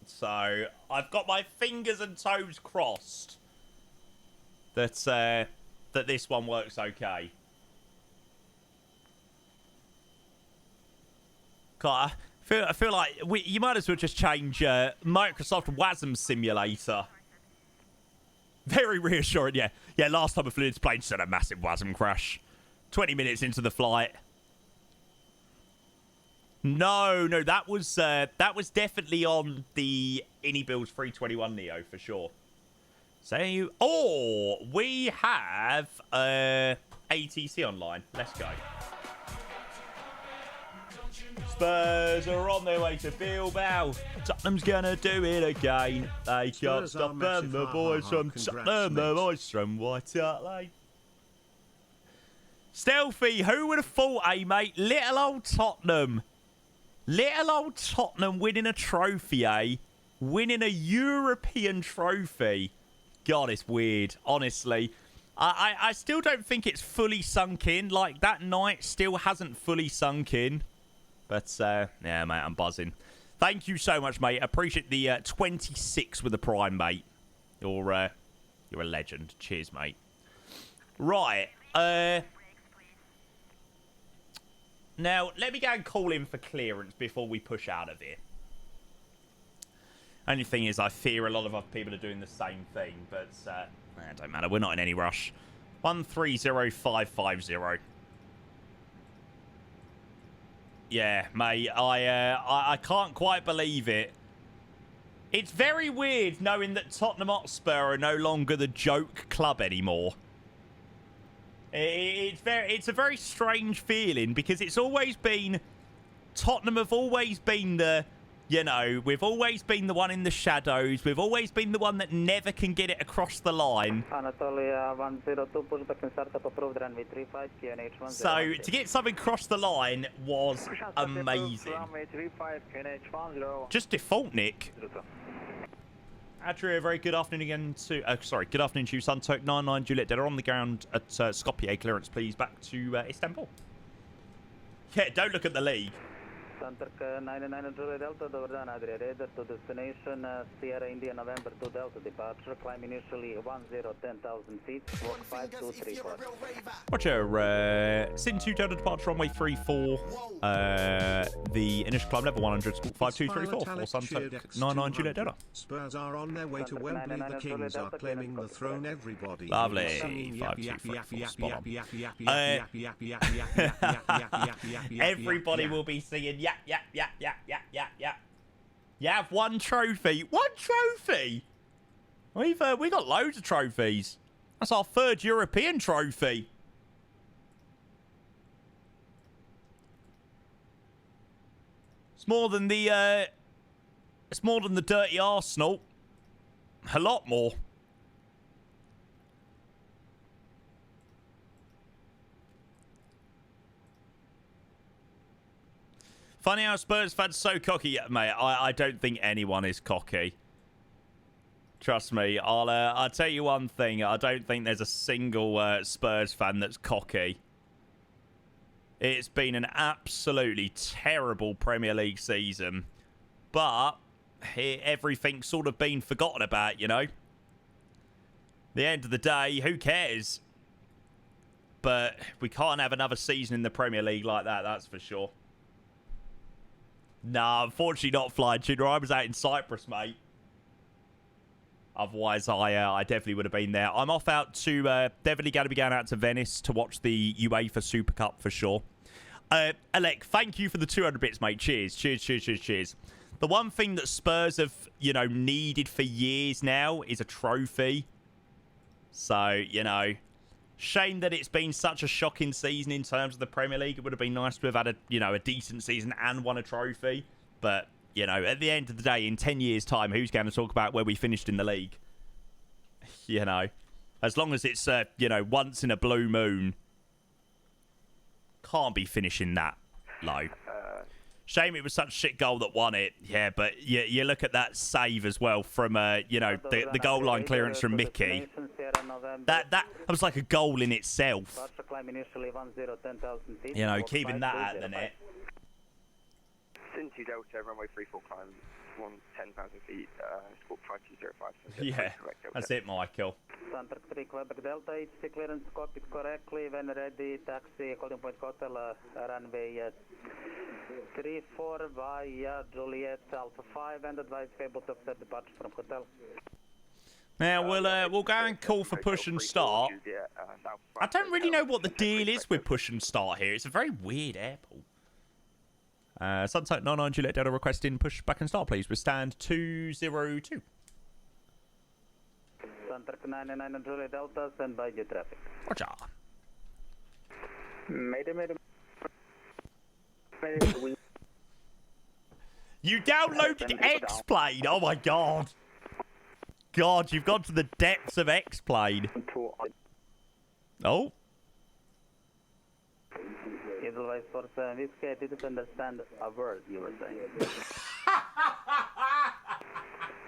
So, I've got my fingers and toes crossed that, that this one works okay. God, I feel like you might as well just change Microsoft WASM Simulator. Very reassuring, yeah. Yeah, last time I flew this plane, just had a massive WASM crash. 20 minutes into the flight. No, that was definitely on the Builds 321neo for sure. So, oh, we have ATC online. Let's go. Spurs are on their way to Bilbao. Tottenham's gonna do it again. They can't stop them, the boys from Tottenham, the boys from White Hart Lane. Stealthy, who would have thought, mate? Little old Tottenham. Little old Tottenham winning a trophy, winning a European trophy. God, it's weird, honestly. I still don't think it's fully sunk in. Like, that night still hasn't fully sunk in. But, yeah, mate, I'm buzzing. Thank you so much, mate. Appreciate the 26 with the Prime, mate. You're a legend. Cheers, mate. Right. Now, let me go and call in for clearance before we push out of here. Only thing is, I fear a lot of other people are doing the same thing. But, it don't matter. We're not in any rush. 130550. Yeah, mate, I can't quite believe it. It's very weird knowing that Tottenham Hotspur are no longer the joke club anymore. It's a very strange feeling because it's always been... Tottenham have always been the... You know, we've always been the one in the shadows. We've always been the one that never can get it across the line. Anatolia 102, push back and start up approved runway 35, QNH 10. So, to get something across the line was amazing. Just default, Nick. Adria, very good afternoon again to... good afternoon to you, Suntoke 99 Juliet Delta on the ground at Skopje. Clearance, please, back to Istanbul. Yeah, don't look at the league. Suntoke 99 Delta, Doverdan Adria, radar to destination, Sierra India, November 2 Delta, departure, climb initially 10,000 feet, walk 5234. Roger, Sin 2 Delta departure runway 34, the initial climb level 100, squawk 5234 for Suntoke 99 Juliet Delta. Spurs are on their way to Wembley, the Kings are claiming the throne, everybody. Lovely, 5234, spot on. Everybody will be singing, yeah. You have one trophy. One trophy? We got loads of trophies. That's our third European trophy. It's more than the dirty Arsenal. A lot more. Funny how Spurs fans so cocky. Yeah, mate, I don't think anyone is cocky. Trust me. I'll tell you one thing. I don't think there's a single Spurs fan that's cocky. It's been an absolutely terrible Premier League season. But everything's sort of been forgotten about, you know. At the end of the day, who cares? But we can't have another season in the Premier League like that, that's for sure. Nah, unfortunately not flying Chidra. I was out in Cyprus, mate. Otherwise, I definitely would have been there. I'm off out to... definitely going to be going out to Venice to watch the UEFA Super Cup for sure. Alec, thank you for the 200 bits, mate. Cheers. Cheers. The one thing that Spurs have, you know, needed for years now is a trophy. So, you know... Shame that it's been such a shocking season in terms of the Premier League. It would have been nice to have had a decent season and won a trophy. But, you know, at the end of the day, in 10 years' time, who's going to talk about where we finished in the league? You know, As long as it's, you know, once in a blue moon. Can't be finishing that low. Shame it was such a shit goal that won it. Yeah, but you look at that save as well from, you know, the goal line clearance from Mickey. That was like a goal in itself. You know, keeping that out of the net. Cincy Delta, runway 34 climb, 10,000 feet, squawk 5205. Yeah, that's it, Michael. Center 3 Quebec Delta, HC clearance copied correctly. When ready, taxi, holding point hotel, runway 34 via Juliet Alpha 5, and advise able to observe departure from hotel. Now, we'll go and call for push and start. I don't really know what the deal is with push and start here. It's a very weird airport. Sunset 99 Juliet Delta requesting push back and start, please. We stand 202. Center 99 Juliet Delta, stand by due traffic. Roger. You downloaded X-Plane. Oh my god. God, you've gone to the depths of X-Plane. Oh. Edelweiss for Whiskey, I didn't understand a word you were saying.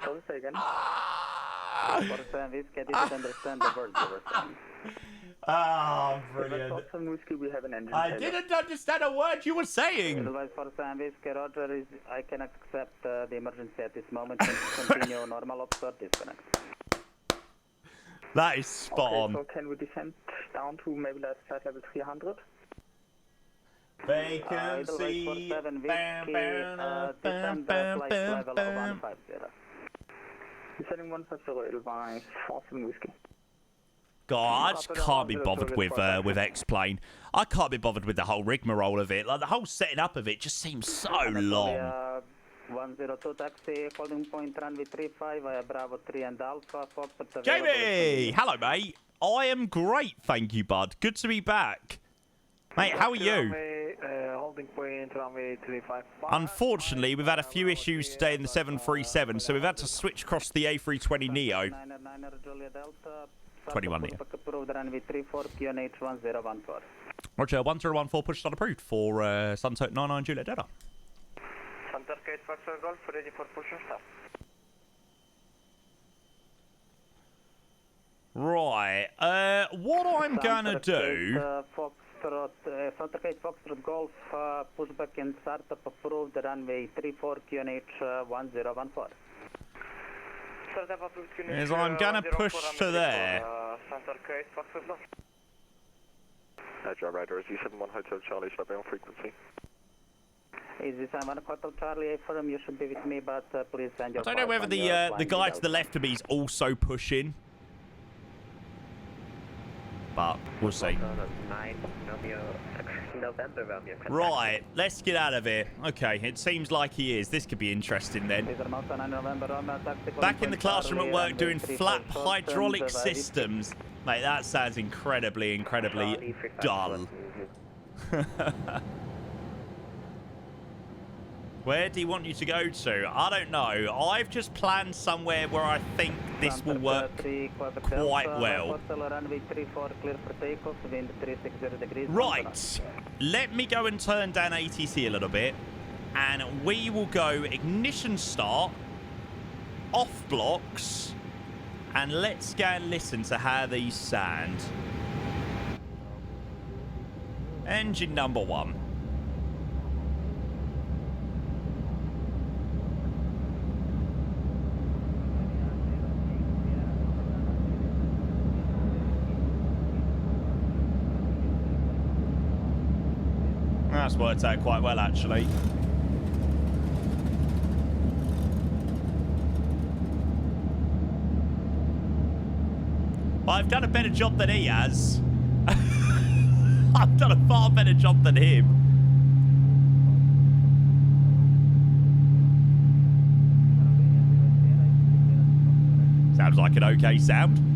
Sorry, say again. For Whiskey, I didn't understand the word you were saying. Oh, brilliant. Whiskey, we have an engine I didn't understand a word you were saying. Edelweiss for Whiskey, Roger, I cannot accept the emergency at this moment. Continue normal ops or disconnect. That is spot on. So can we descend down to maybe flight level 300? Vacancy. Descend flight level 150. Descending 150, Edelweiss, 47 Whiskey. God, I just can't be bothered with X-Plane. I can't be bothered with the whole rigmarole of it. Like, the whole setting up of it just seems so long. 102 taxi, holding point runway 35 via Bravo 3 and Alpha. Jamie! Hello, mate. I am great, thank you, bud. Good to be back. Mate, how are you? Holding point runway 35. Unfortunately, we've had a few issues today in the 737, so we've had to switch across the A320 Neo. 21 Neo. Roger, 1014 push start approved for Sunset 99 Juliet Delta. Center Gate Foxtrot Golf, ready for push and start. Right, what I'm gonna do... Center Gate Foxtrot Golf, pushback and startup approved, runway 34 QNH 1014. Is I'm gonna push to there. Center Gate Foxtrot Golf. Roger, Radar, is E71 Hotel Charlie, shall I be on frequency? Is this I'm on Hotel Charlie, affirm you should be with me, but please send your... I don't know whether the guy to the left of me is also pushing. But we'll see. Right, let's get out of here. Okay, it seems like he is. This could be interesting then. Back in the classroom at work doing flap hydraulic systems. Mate, that sounds incredibly, incredibly dull. Where do you want you to go to? I don't know. I've just planned somewhere where I think this will work quite well. Right. Let me go and turn down ATC a little bit. And we will go ignition start, off blocks, and let's go and listen to how these sound. Engine number 1. That's worked out quite well, actually. I've done a better job than he has. I've done a far better job than him. Sounds like an okay sound.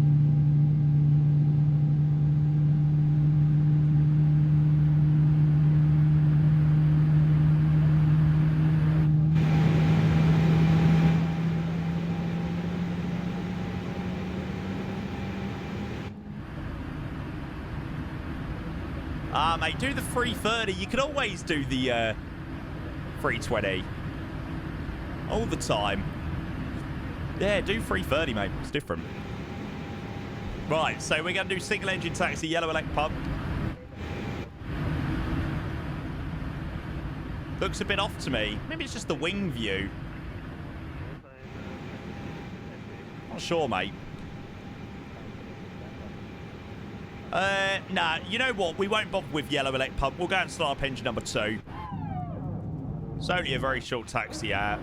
Mate, do the 330. You could always do the 320. All the time. Yeah, do 330, mate. It's different. Right, so we're going to do single engine taxi, yellow elect pump. Looks a bit off to me. Maybe it's just the wing view. Not sure, mate. Nah, you know what? We won't bother with yellow elect pump. We'll go and start up engine number 2. It's only a very short taxi out.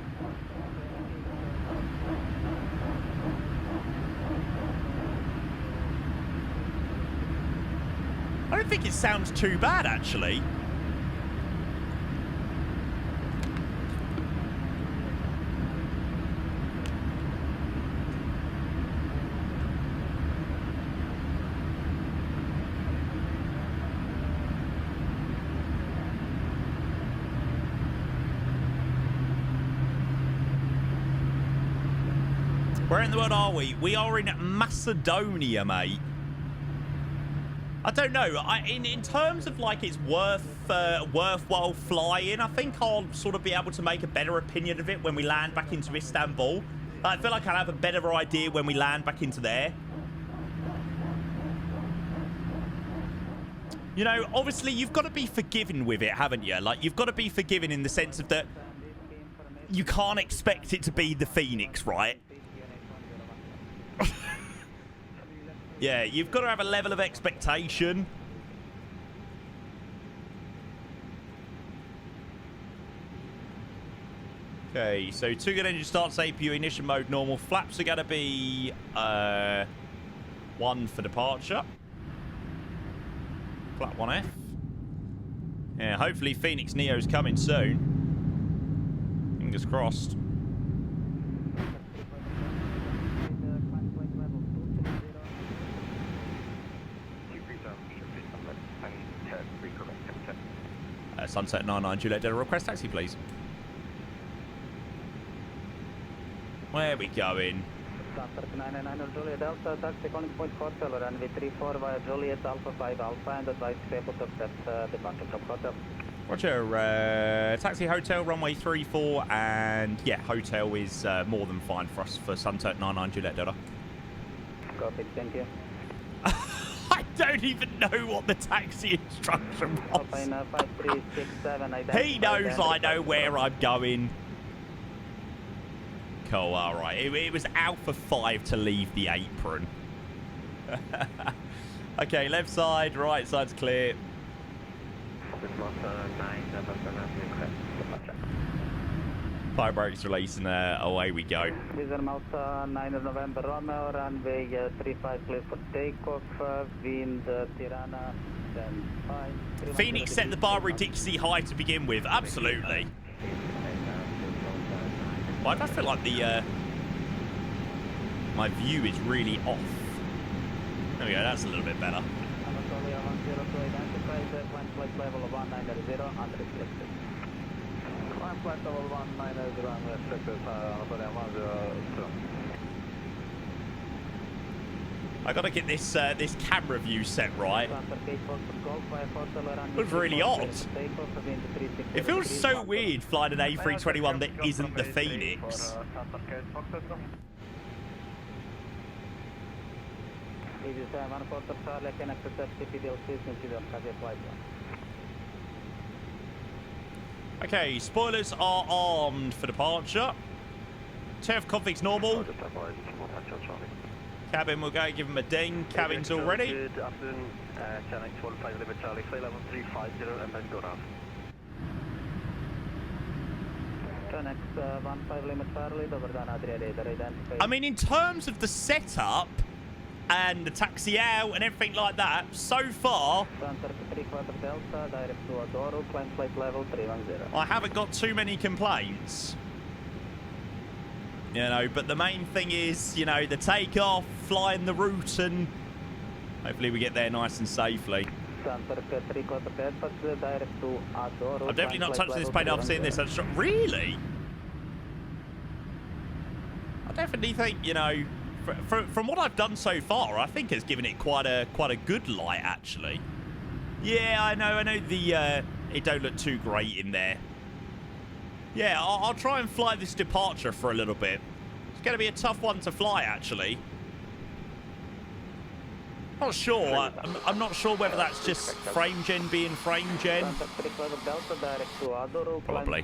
I don't think it sounds too bad, actually. Where in the world are we? We are in Macedonia, mate. I don't know. In terms of like it's worthwhile flying, I think I'll sort of be able to make a better opinion of it when we land back into Istanbul. I feel like I'll have a better idea when we land back into there. You know, obviously you've got to be forgiving with it, haven't you? Like you've got to be forgiving in the sense of that you can't expect it to be the Phoenix, right? Yeah, you've got to have a level of expectation. Okay, so 2 good engine starts, APU ignition mode normal. Flaps are going to be 1 for departure. Flap 1F. Yeah, hopefully Phoenix Neo's coming soon. Fingers crossed. Sunset 99 Juliet Delta, request taxi, please. Where are we going? Sunset 99 Juliet Delta, taxi calling point hotel, runway 34 via Juliet Alpha 5 Alpha, and advise people to accept departure from hotel. Roger, taxi hotel, runway 34, and yeah, hotel is more than fine for us for Sunset 99 Juliet Delta. Copy, thank you. I don't even know what the taxi instruction was. He knows I know where I'm going. Cool, alright. It was Alpha 5 to leave the apron. Okay, left side, right side's clear. Fire brakes release and away we go. Cesar Malta 9 November Romeo, runway 35 clear for takeoff, wind Tirana 10-5. Phoenix set the bar ridiculously high to begin with, absolutely. Why do I feel like the my view is really off? There we go, that's a little bit better. Level 190 unrestricted. Flight level 190 unrestricted. I gotta get this this camera view set right. It was really odd. It feels so weird flying an A321 that isn't the Phoenix. Okay, spoilers are armed for departure. Turf configs normal. Cabin, we'll go give him a ding. Cabin's all ready. Good afternoon, Channel 15 Limit Charlie, flight level 350 and then go down. Next 15 Limit Charlie, over down Adria radar identified. I mean, in terms of the setup and the taxi out and everything like that, so far, I haven't got too many complaints. You know, but the main thing is, you know, the takeoff, flying the route, and hopefully we get there nice and safely. I've definitely not touched this plane after seeing this. Really? I definitely think, you know, from what I've done so far, I think it's given it quite a good light, actually. Yeah, I know the, it don't look too great in there. Yeah, I'll try and fly this departure for a little bit. It's going to be a tough one to fly, actually. Not sure. I'm not sure whether that's just frame gen being frame gen. Probably.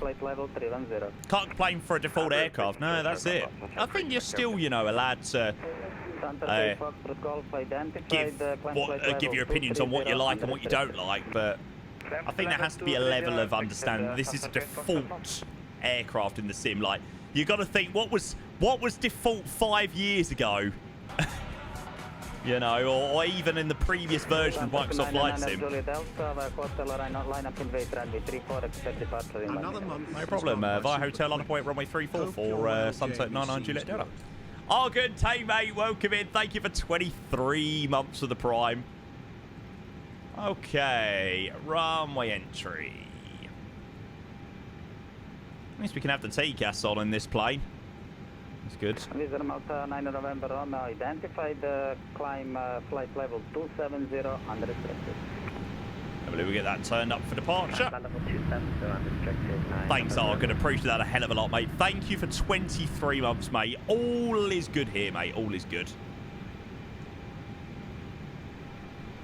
Can't complain for a default aircraft. No, that's it. I think you're still, you know, allowed to give your opinions on what you like and what you don't like, but I think there has to be a level of understanding. This is a default aircraft in the sim. Like, you got to think, what was default 5 years ago? You know, or even in the previous version of Microsoft Flight Sim. No problem. Via hotel on point runway 34 for Sunset 99 Juliet Delta. Oh, good day, mate. Welcome in. Thank you for 23 months of the Prime. Okay, runway entry. At least we can have the TCAS on in this plane. That's good. Visa Malta 9 November Romeo identified, climb flight level 270 unrestricted. I believe we get that turned up for departure. Thanks, Argon. Appreciate that a hell of a lot, mate. Thank you for 23 months, mate. All is good here, mate. All is good.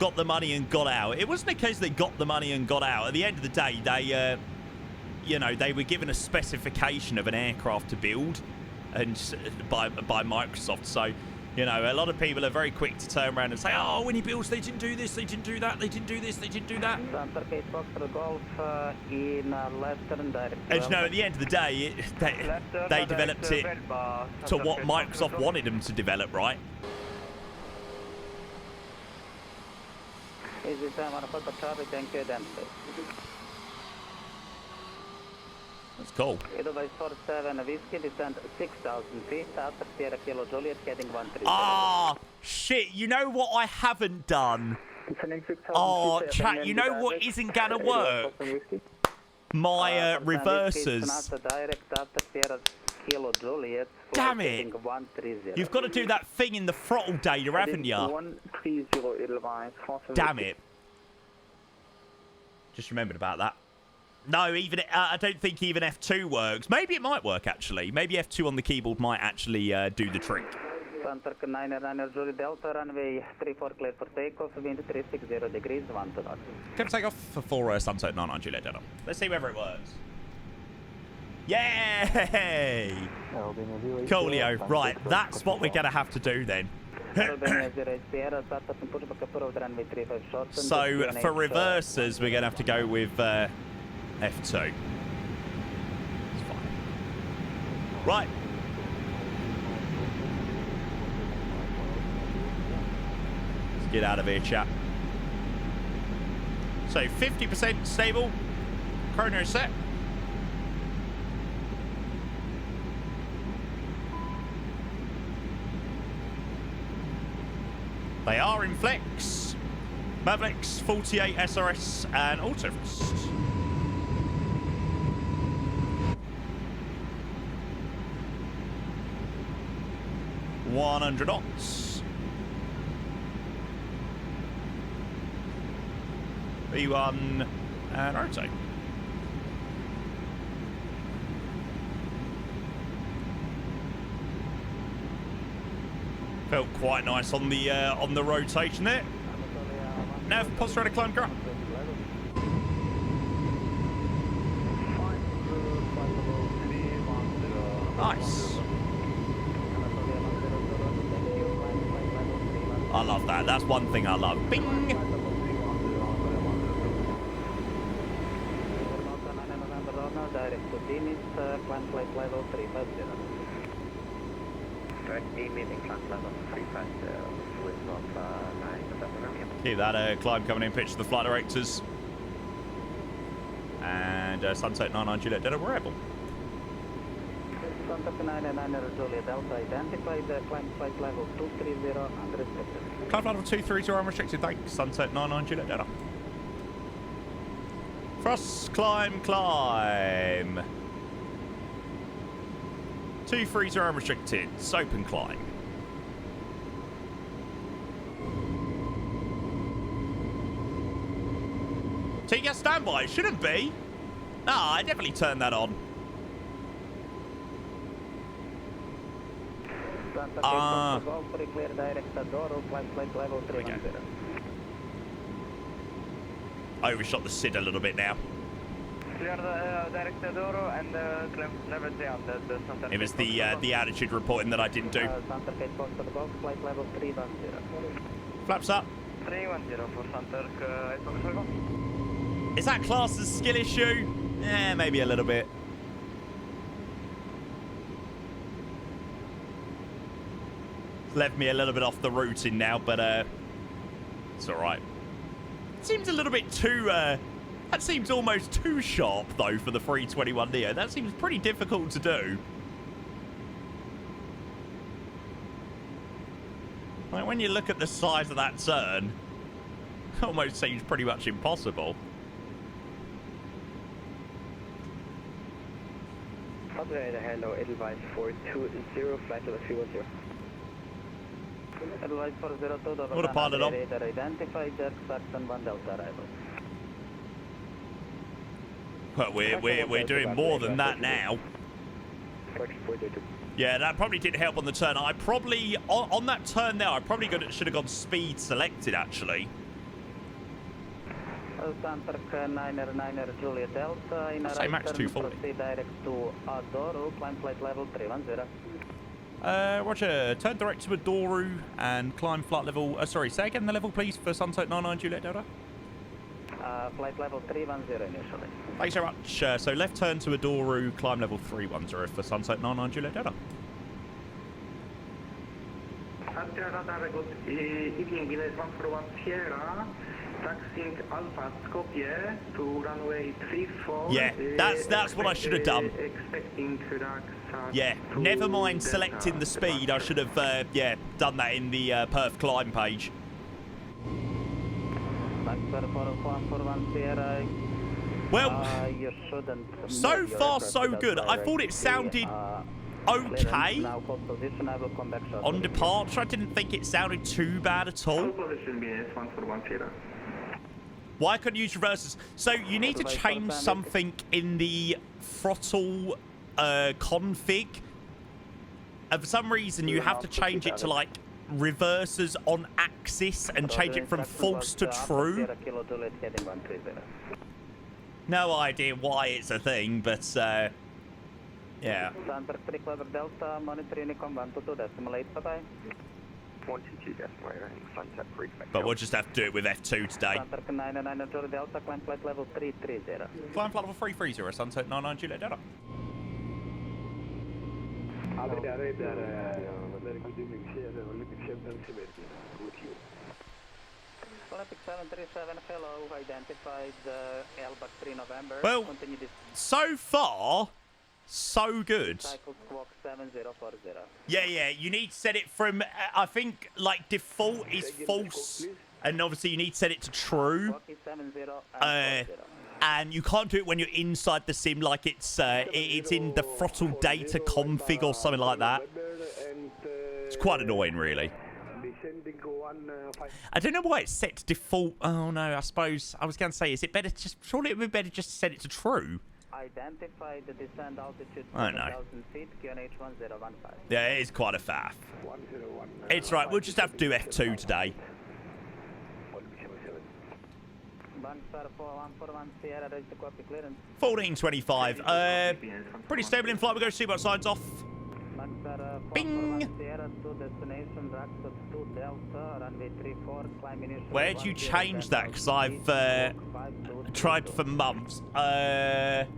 Got the money and got out. It wasn't a case they got the money and got out. At the end of the day, they, you know, they were given a specification of an aircraft to build, and by Microsoft. So, you know, a lot of people are very quick to turn around and say, oh, when he builds, they didn't do this, they didn't do that, they didn't do this, they didn't do that. And you know, at the end of the day, they developed it to what Microsoft wanted them to develop, right? That's cool. Edelweiss 47 Whiskey, descent 6,000 feet, after Sierra Kilo Juliet, heading 130. Ah, shit, you know what I haven't done? Oh, chat, you know what isn't gonna work? My reversers. Damn it! You've got to do that thing in the throttle data, haven't you? Damn it. Just remembered about that. No, even I don't think even F2 works. Maybe it might work, actually. Maybe F2 on the keyboard might actually do the trick. Sunturk 9 Julie Delta, runway 34 clear for takeoff, wind 360 degrees, 1 to knots. Can take off for Sunset 99 Juliet Delta. Let's see whether it works. Yay! Coolio. Right, that's what we're going to have to do then. So, for reversers, we're going to have to go with F2. It's fine. Right. Let's get out of here, chat. So, 50% stable. Chrono set. They are in flex. Mavericks, 48 SRS, and Autofrost. $100 knots. V1 and rotate. Felt quite nice on the rotation there. Nav, posture ready, climb, ground. Nice. I love that. That's one thing I love. Bing! Keep that climb coming in, pitch to the flight directors. And Sunset 99 Juliet Delta, we're able. Sunset 99 Juliet Delta identified, climb flight level 230 unrestricted. Climb flight level 230 unrestricted, thanks. Sunset 99 Juliet Delta. Thrust, climb, climb. 230 unrestricted, soap and climb. TCAS standby. It shouldn't be. No, I definitely turned that on. Clear direct Adoro, flight level 310. I overshot the SID a little bit now. Clear direct Adoro and level 3 on the Santa. It was the attitude reporting that I didn't do. Santa Fe Fox to the box, flight level 310. Flaps up. 310 for Santa. Is that classed as skill issue? Eh, maybe a little bit. Left me a little bit off the routing now, but it's all right. Seems a little bit too. That seems almost too sharp though for the 321 Neo. That seems pretty difficult to do. Like when you look at the size of that turn, it almost seems pretty much impossible. Operator, hello, Edelweiss 420, flight level 310. Edelweiss 402, What a pilot on. radar identified, Saxon 1 Delta arrival. But we're doing more than that now. Yeah, that probably didn't help on the turn. I probably, on that turn there, I probably should have gone speed selected, actually. Santark 9er Juliet Delta, in Say max 240. Proceed direct to Adoru, climb flight level 310. Roger, turn direct to Adoru and climb flight level, sorry, say again the level please for Sunset 99 Juliet Delta. Flight level 310 initially. Thanks very much. So left turn to Adoru, climb level 310 for Sunset 99 Juliet Delta. Evening, Venus 141 Sierra, taxiing Alpha Skopje to runway 34. Yeah, that's what I should have done. Expecting yeah, never mind selecting the speed. I should have, yeah, done that in the Perth climb page. Well, you shouldn't so far so good. I thought it sounded okay on departure. I didn't think it sounded too bad at all. Why couldn't you use reverses? So you need to change something in the throttle config. For some reason, you have to change it to like reversers on axis and change it from false to true. No idea why it's a thing, but yeah. But we'll just have to do it with F2 today. Climb flight level 330. Climb flight level 330, Sunset 99 Juliet Delta. Olympic 737, hello, identified Elbach 3 November. Well, so far, so good. Yeah, you need to set it from, I think, like, default is false, and obviously you need to set it to true. And you can't do it when you're inside the sim, like it's in the throttle data config or something like that. It's quite annoying, really. I don't know why it's set to default. Oh no, I suppose I was going to say, is it better just? Surely it would be better just to set it to true. Identify the descent altitude. I don't know. Feet, QNH 1015. Yeah, it is quite a faff. It's right. We'll just have to do F2 today. 1425. Pretty stable in flight. We'll go see what signs off. Bing. Where'd you change that? Because I've tried for months. Hang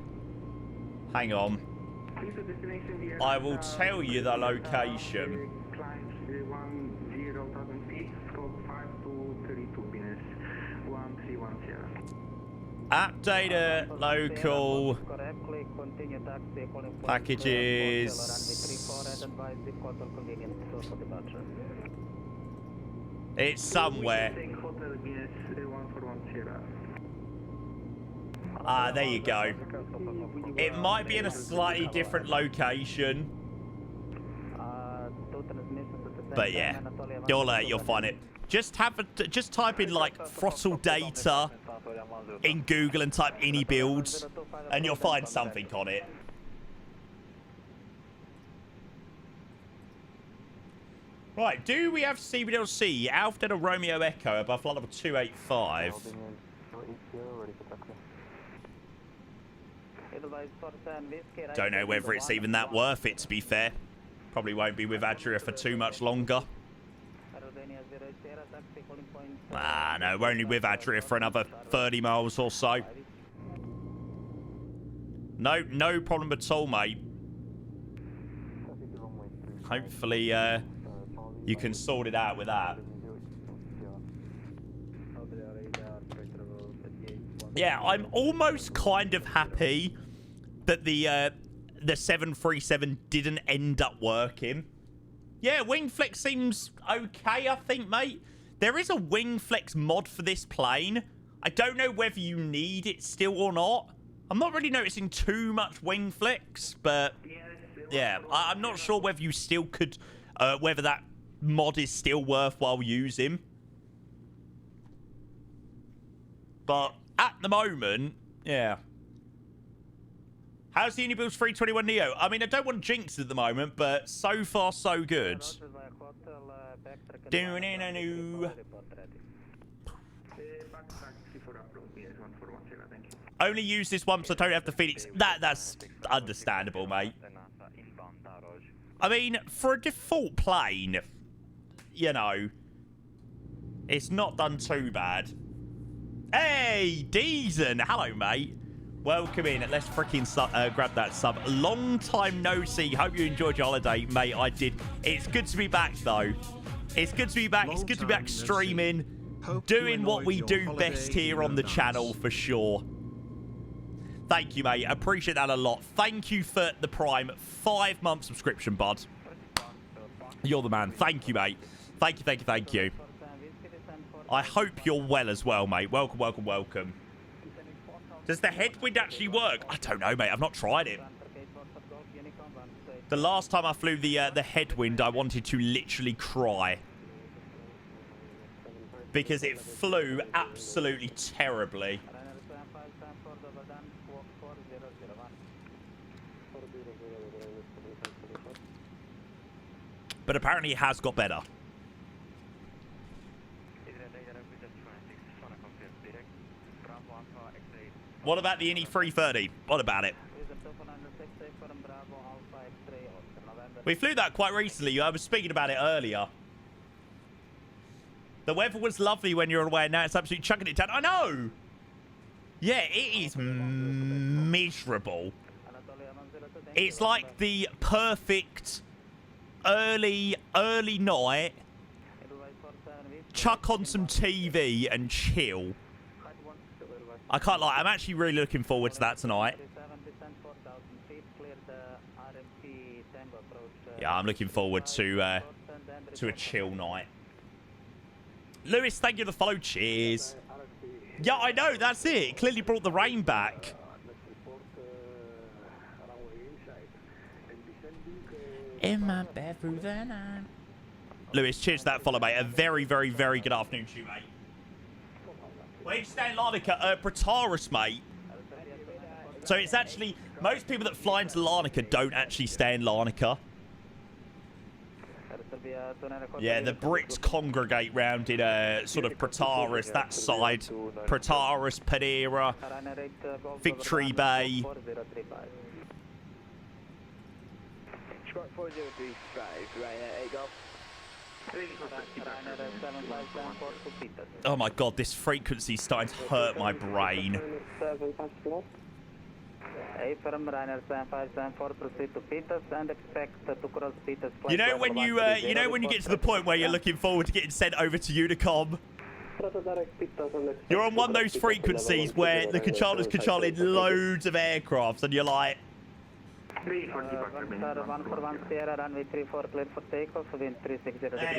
on. I will tell you the location. App data, local, packages. It's somewhere. Ah, there you go. It might be in a slightly different location. But yeah, you'll find it. Just type in like throttle data in Google and type any builds, and you'll find something on it. Right, do we have CBLC Alpha Delta Romeo Echo above flight level 285? Don't know whether it's even that worth it, to be fair. Probably won't be with Adria for too much longer. Ah, no, we're only with Adria for another 30 miles or so. No problem at all, mate. Hopefully, you can sort it out with that. Yeah, I'm almost kind of happy that the 737 didn't end up working. Yeah, WingFlex seems okay, I think, mate. There is a WingFlex mod for this plane. I don't know whether you need it still or not. I'm not really noticing too much WingFlex, but yeah, I'm not sure whether you still could, whether that mod is still worthwhile using. But at the moment, yeah. How's the Unibuild 321 Neo? I mean, I don't want to jinx it at the moment, but so far so good. Only use this one so I don't have the Phoenix. That's understandable, mate. I mean, for a default plane, you know, it's not done too bad. Hey, Deezen. Hello, mate. Welcome in. Let's freaking grab that sub. Long time no see. Hope you enjoyed your holiday, mate. I did. It's good to be back, though. It's good to be back. It's good to be back streaming, doing what we do best here on the channel, for sure. Thank you, mate. Appreciate that a lot. Thank you for the Prime 5-month subscription, bud. You're the man. Thank you, mate. Thank you, thank you, thank you. I hope you're well as well, mate. Welcome, welcome, welcome. Does the headwind actually work? I don't know, mate. I've not tried it. The last time I flew the headwind, I wanted to literally cry. Because it flew absolutely terribly. But apparently it has got better. What about the INI 330? What about it? We flew that quite recently. I was speaking about it earlier. The weather was lovely when you were away. Now it's absolutely chucking it down. I know! Yeah, it is miserable. It's like the perfect early night. Chuck on some TV and chill. I can't lie, I'm actually really looking forward to that tonight. Yeah, I'm looking forward to a chill night. Lewis, thank you for the follow. Cheers. Yeah, I know, that's it. It clearly brought the rain back. In my bed through the night. Lewis, cheers to that follow, mate. A very, very, very good afternoon to you, mate. Where do you stay in Larnaca? Pretaris, mate. So it's actually, most people that fly into Larnaca don't actually stay in Larnaca. Yeah, the Brits congregate round in sort of Pretaris, that side. Pretaris, Padera, Victory Bay. Squawk 4035, right, Golf. Oh my god, this frequency's starting to hurt my brain. You know when you get to the point where you're looking forward to getting sent over to Unicom? You're on one of those frequencies where the controller's controlling loads of aircrafts and you're like, It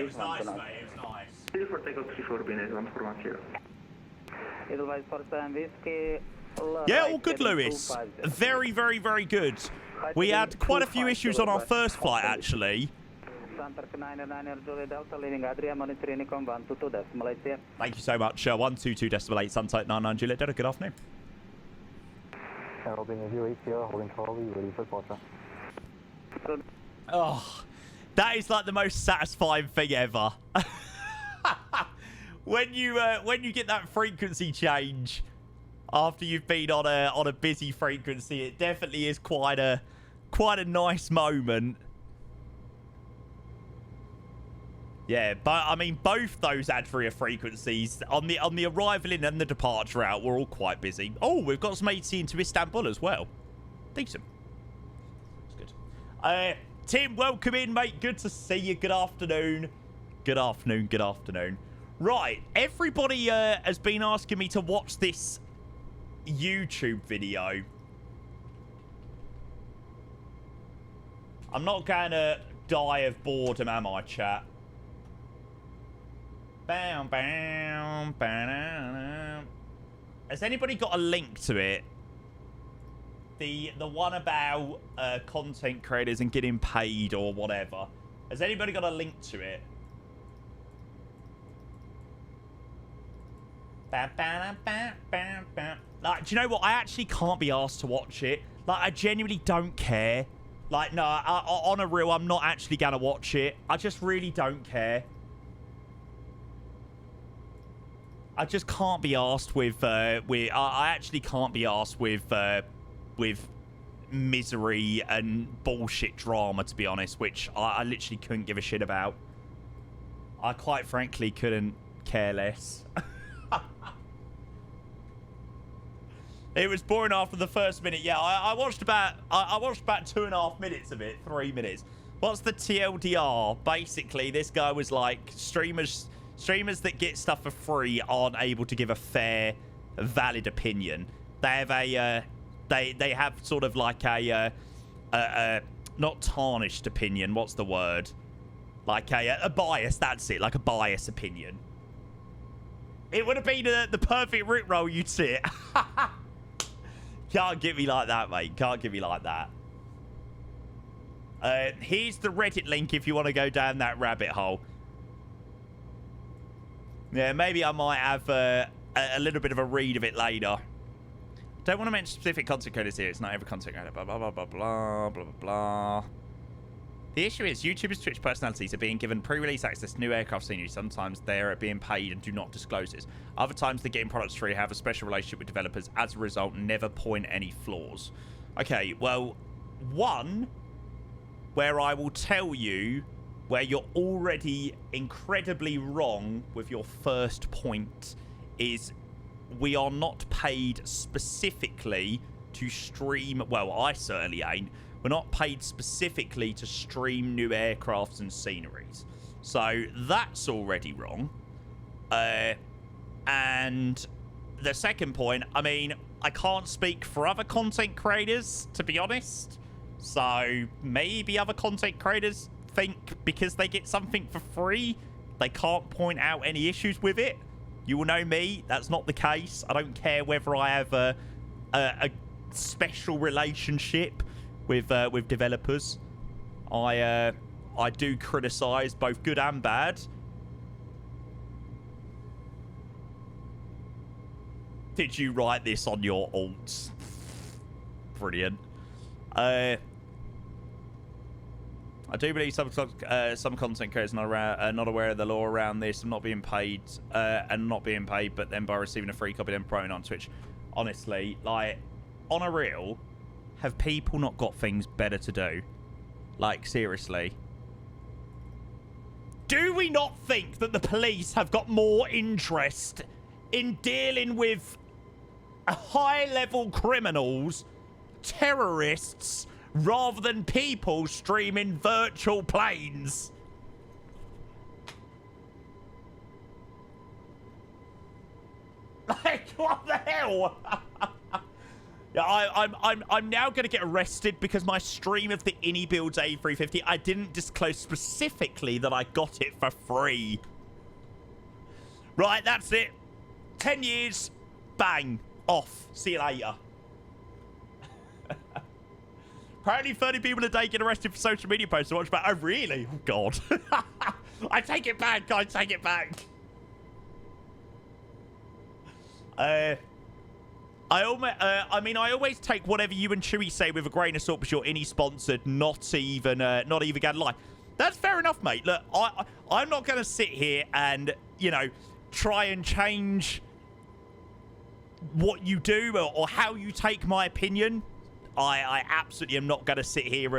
was nice, mate. It was nice. 34 takeoff 34 Binez, 1 for 1 0. yeah, all good, Lewis. Very, very, very good. We had quite a few issues on our first flight, actually. Thank you so much. 122.8 Sunset 99 Juliet Delta. Good afternoon. Holding a UH here, holding Charlie, ready for departure. Oh, that is like the most satisfying thing ever. when you get that frequency change after you've been on a busy frequency, it definitely is quite a nice moment. Yeah, but I mean, both those Adria frequencies on the arrival in and the departure out were all quite busy. Oh, we've got some AT into Istanbul as well. Decent. That's good. Tim, welcome in, mate. Good to see you. Good afternoon. Good afternoon. Good afternoon. Right, everybody has been asking me to watch this YouTube video. I'm not going to die of boredom, am I, chat? Bam, bam, bam. Has anybody got a link to it? The one about content creators and getting paid or whatever. Has anybody got a link to it? Bam, bam, bam, bam, bam. Like, do you know what? I actually can't be asked to watch it. Like, I genuinely don't care. Like, no, on a real, I'm not actually going to watch it. I just really don't care. I just can't be asked with I actually can't be asked with misery and bullshit drama, to be honest, which I literally couldn't give a shit about. I quite frankly couldn't care less. It was boring after the first minute. Yeah, I watched about 2.5 minutes of it, 3 minutes. What's the TLDR? Basically, this guy was like, streamers that get stuff for free aren't able to give a fair, valid opinion. They have a they have sort of like a not tarnished opinion. What's the word? Like a bias. That's it. Like a bias opinion. It would have been the perfect rickroll, you'd see it. Can't get me like that, mate. Can't get me like that. Here's the Reddit link if you want to go down that rabbit hole. Yeah, maybe I might have a little bit of a read of it later. Don't want to mention specific content creators here. It's not every content creator. Blah, blah, blah, blah, blah, blah, blah, blah. The issue is YouTubers' Twitch personalities are being given pre-release access to new aircraft scenery. Sometimes they're being paid and do not disclose this. Other times they're getting products free, have a special relationship with developers. As a result, never point any flaws. Okay, well, one, where I will tell you where you're already incredibly wrong with your first point is we are not paid specifically to stream. Well, I certainly ain't. We're not paid specifically to stream new aircrafts and sceneries. So that's already wrong. And the second point, I mean, I can't speak for other content creators, to be honest. So maybe other content creators think because they get something for free, they can't point out any issues with it. You will know me. That's not the case. I don't care whether I have a special relationship with developers. I do criticize both good and bad. Did you write this on your alts? Brilliant. I do believe some content creators are not aware of the law around this and not being paid, but then by receiving a free copy then promoting on Twitch. Honestly, like, on a real, have people not got things better to do? Like, seriously. Do we not think that the police have got more interest in dealing with high-level criminals, terrorists, rather than people streaming virtual planes? Like, what the hell? Yeah, I'm now going to get arrested because my stream of the Innie Builds A350, I didn't disclose specifically that I got it for free. Right, that's it. 10 years. Bang. Off. See you later. Apparently 30 people a day get arrested for social media posts to watch back. Oh, really? Oh, God. I take it back. I take it back. I mean, I always take whatever you and Chewy say with a grain of salt because you're Innie sponsored, not even going to lie. That's fair enough, mate. Look, I'm not going to sit here and, you know, try and change what you do or how you take my opinion. I absolutely am not going to sit here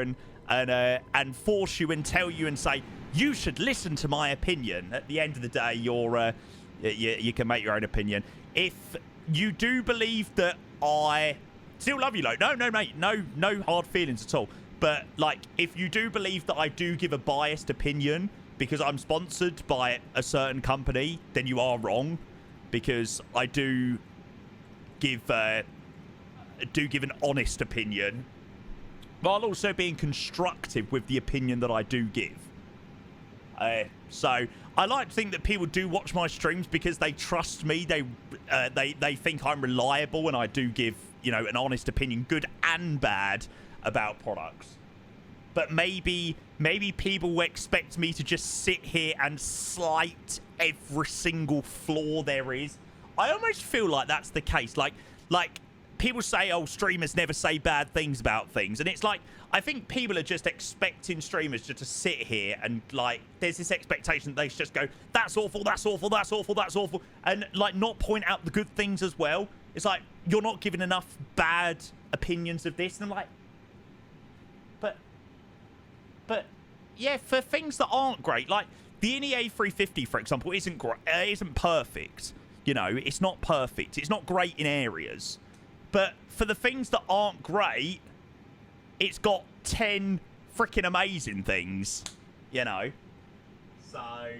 and force you and tell you and say you should listen to my opinion. At the end of the day, you can make your own opinion. If you do believe that I still love you, like, no, mate, no hard feelings at all. But like, if you do believe that I do give a biased opinion because I'm sponsored by a certain company, then you are wrong, because I do give an honest opinion, while also being constructive with the opinion that I do give. So I like to think that people do watch my streams because they trust me. They think I'm reliable, and I do give, you know, an honest opinion, good and bad, about products. But maybe people expect me to just sit here and slight every single flaw there is. I almost feel like that's the case. Like people say, oh, streamers never say bad things about things. And it's like, I think people are just expecting streamers just to sit here and, like, there's this expectation that they just go, that's awful, that's awful, that's awful, that's awful. And, like, not point out the good things as well. It's like, you're not giving enough bad opinions of this. And I'm like, but yeah, for things that aren't great, like the Innie A350, for example, isn't perfect. You know, it's not perfect. It's not great in areas. But for the things that aren't great, it's got 10 freaking amazing things, you know. So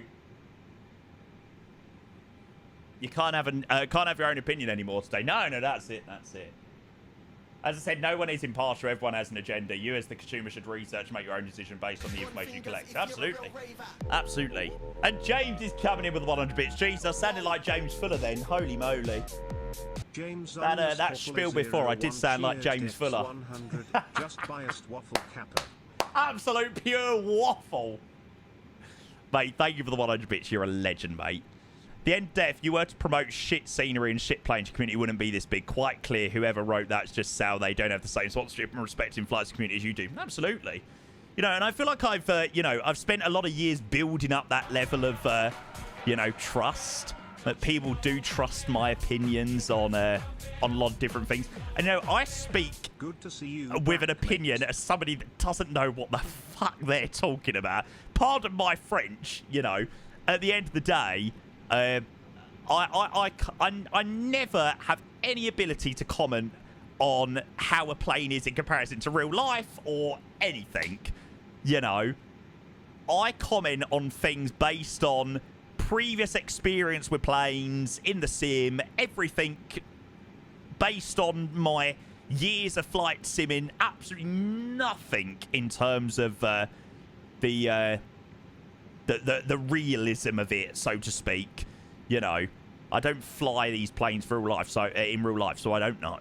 you can't have your own opinion anymore today. No, that's it. That's it. As I said, no one is impartial. Everyone has an agenda. You, as the consumer, should research and make your own decision based on the information you collect. Absolutely. Absolutely. And James is coming in with 100 bits. Jeez, I sounded like James Fuller then. Holy moly. James that spiel before, I did sound like James Fuller. 100, just biased waffle capper. Absolute pure waffle. Mate, thank you for the 100 bits. You're a legend, mate. The end of the day, if you were to promote shit scenery and shit planes, your community wouldn't be this big. Quite clear, whoever wrote that's just how they don't have the same sponsorship and respect in flights community as you do. Absolutely. You know, and I feel like I've spent a lot of years building up that level of, you know, trust. That people do trust my opinions on a lot of different things. And, you know, I speak Good to see you with an opinion as somebody that doesn't know what the fuck they're talking about. Pardon my French, you know. At the end of the day, I never have any ability to comment on how a plane is in comparison to real life or anything, you know. I comment on things based on previous experience with planes, in the sim, everything based on my years of flight simming, absolutely nothing in terms of the realism of it, so to speak. You know, I don't fly these planes for real life, so in real life, so I don't know.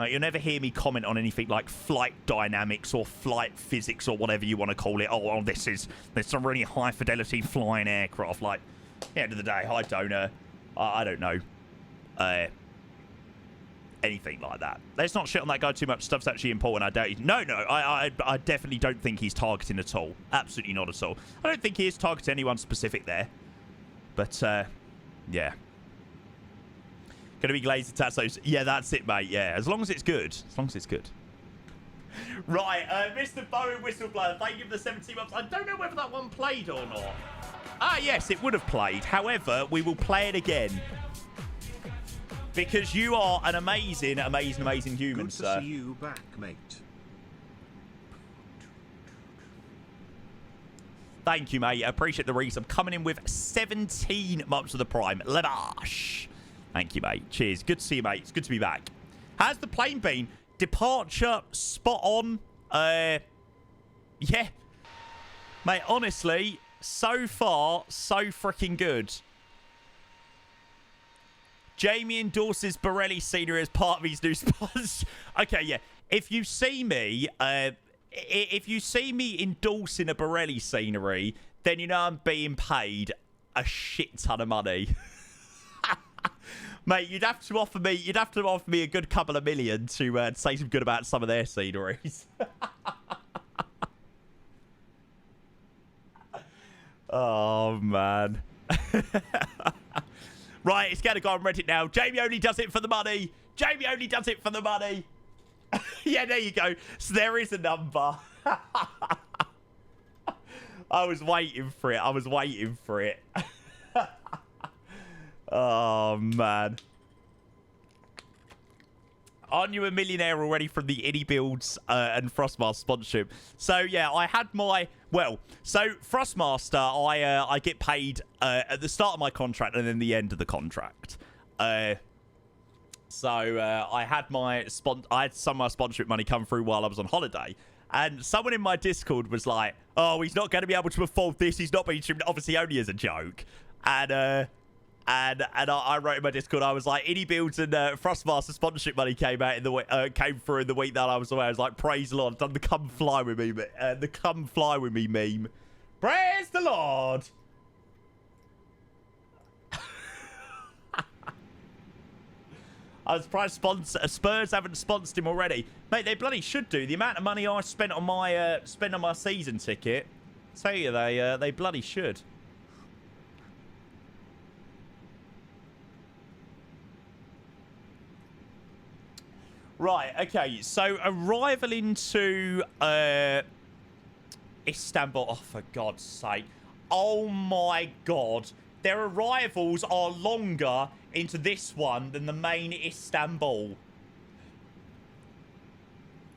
You'll never hear me comment on anything like flight dynamics or flight physics or whatever you want to call it. Oh, there's some really high fidelity flying aircraft. Like, at the end of the day, I don't know anything like that. Let's not shit on that guy too much. Stuff's actually important. I doubt. I definitely don't think he's targeting at all. Absolutely not at all. I don't think he is targeting anyone specific there. But yeah. Gonna be glazed tassos. Yeah, that's it, mate. Yeah, as long as it's good. As long as it's good. Right, Mr. Boeing Whistleblower, thank you for the 17 months. I don't know whether that one played or not. Ah, yes, it would have played. However, we will play it again. Because you are an amazing, amazing, amazing human, sir. Good to see you back, mate. Thank you, mate. I appreciate the resub. Coming in with 17 months of the Prime. Levash. Thank you, mate. Cheers. Good to see you, mate. It's good to be back. How's the plane been? Departure spot on. Yeah. Mate, honestly, so far, so freaking good. Jamie endorses Borelli scenery as part of his new sponsor. Okay, yeah. If you see me, if you see me endorsing a Borelli scenery, then you know I'm being paid a shit ton of money. Mate, you'd have to offer me a good couple of million to say some good about some of their sceneries. Oh, man. Right, it's going to go on Reddit now. Jamie only does it for the money. Jamie only does it for the money. Yeah, there you go. So there is a number. I was waiting for it. I was waiting for it. Oh, man. Aren't you a millionaire already from the Innie Builds and Frostmaster sponsorship? So, yeah, I had my... Well, so Frostmaster, I get paid at the start of my contract and then the end of the contract. I had some of my sponsorship money come through while I was on holiday. And someone in my Discord was like, oh, he's not going to be able to afford this. He's not being streamed, obviously only as a joke. And I wrote in my Discord, I was like, Innie Builds and Frostmaster sponsorship money came through in the week that I was away. I was like, praise the Lord, I've done the come fly with me, the come fly with me meme. Praise the Lord. I was surprised Spurs haven't sponsored him already, mate. They bloody should do. The amount of money I spent on my season ticket, I tell you, they bloody should. Right, okay, so arrival into Istanbul. Oh, for God's sake. Oh, my God. Their arrivals are longer into this one than the main Istanbul.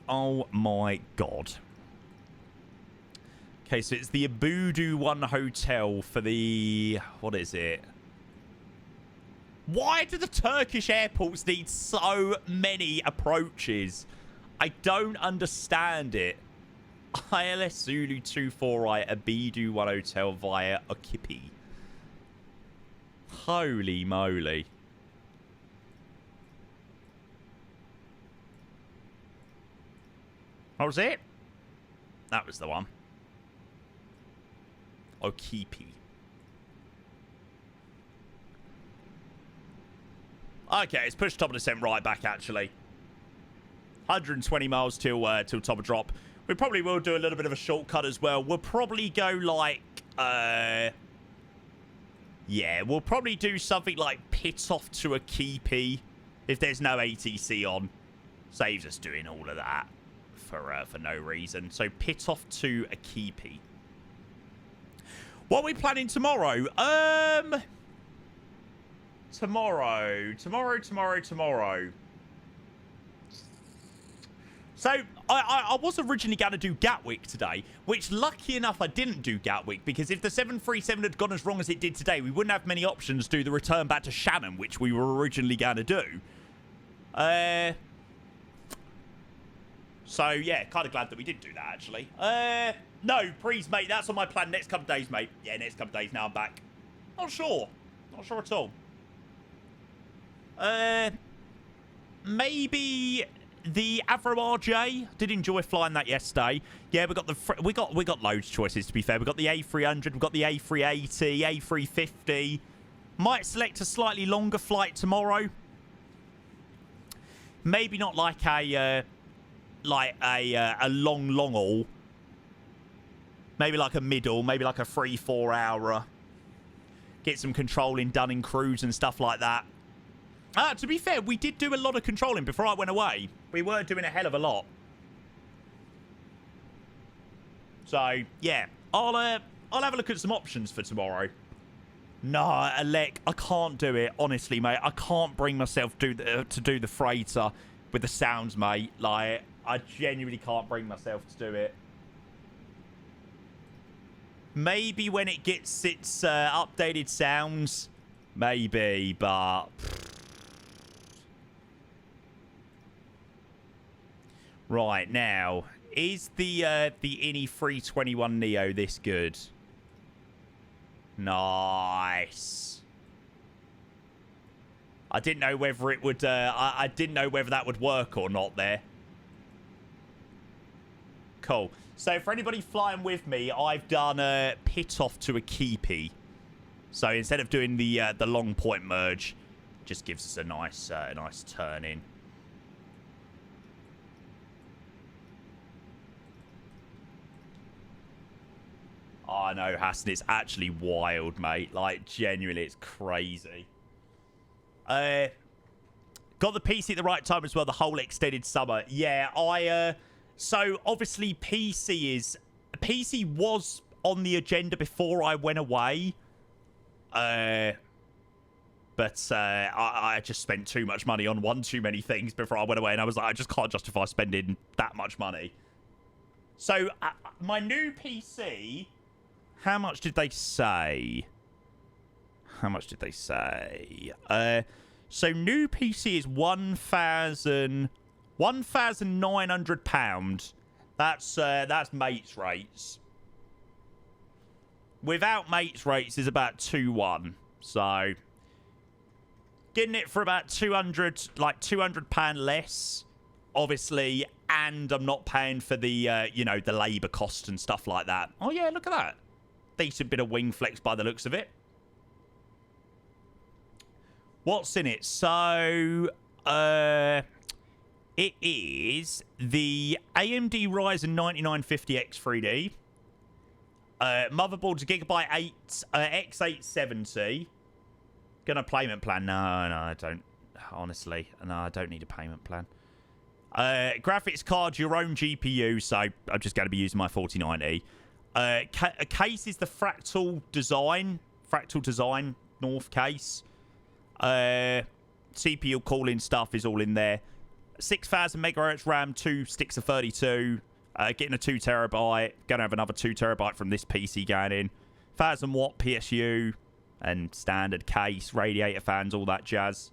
Oh, my God. Okay, so it's the Abudu 1 hotel for the... What is it? Why do the Turkish airports need so many approaches? I don't understand it. ILS Zulu 24I Abidu 1 Hotel via Okipi. Holy moly. What was it? That was the one. Okipi. Okay, it's pushed top of descent right back, actually. 120 miles till top of drop. We probably will do a little bit of a shortcut as well. We'll probably go like... Yeah, we'll probably do something like pit off to a Keepy if there's no ATC on. Saves us doing all of that for no reason. So pit off to a Keepy. What are we planning tomorrow? Tomorrow. So, I was originally going to do Gatwick today, which lucky enough I didn't do Gatwick, because if the 737 had gone as wrong as it did today, we wouldn't have many options to do the return back to Shannon, which we were originally going to do. So, yeah, kind of glad that we did do that, actually. No, please, mate, that's on my plan next couple of days, mate. Yeah, next couple of days, now I'm back. Not sure. Not sure at all. Maybe the Avro RJ. Did enjoy flying that yesterday. Yeah, we got loads of choices, to be fair. We got the A300, we got the A380, A350. Might select a slightly longer flight tomorrow. Maybe not like a long haul. Maybe like a middle, maybe like a 3-4 hour. Get some controlling done in cruise and stuff like that. To be fair, we did do a lot of controlling before I went away. We were doing a hell of a lot. So, yeah. I'll have a look at some options for tomorrow. No, Alec, I can't do it. Honestly, mate, I can't bring myself to do the freighter with the sounds, mate. Like, I genuinely can't bring myself to do it. Maybe when it gets its updated sounds. Maybe, but... Right, now, is the Innie 321 Neo this good? Nice. I didn't know whether it would, I didn't know whether that would work or not there. cool. So for anybody flying with me, I've done a pit off to a keepy. So instead of doing the long point merge, just gives us a nice turn in. Oh, I know, Hassan, it's actually wild, mate. Like, genuinely, it's crazy. Got the PC at the right time as well, the whole extended summer. Yeah, so, obviously, PC was on the agenda before I went away. But I just spent too much money on one too many things before I went away, and I was like, I just can't justify spending that much money. So, my new PC... How much did they say? How much did they say? So new PC is £1,900. That's mates rates. Without mates rates is about 2-1. So getting it for about 200, like £200 less, obviously, and I'm not paying for the you know, the labour cost and stuff like that. Oh yeah, look at that. Decent bit of wing flex by the looks of it. What's in it? So, it is the AMD Ryzen 9950X 3D. Motherboard's a Gigabyte 8 X870. Gonna payment plan? No, I don't. Honestly, no, I don't need a payment plan. Graphics card, your own GPU, so I'm just going to be using my 4090. A case is the Fractal Design North case. CPU cooling stuff is all in there. 6,000 megahertz RAM, 2 sticks of 32. Getting a 2 terabyte. Going to have another 2 terabyte from this PC going in. 1,000 watt PSU and standard case, radiator fans, all that jazz.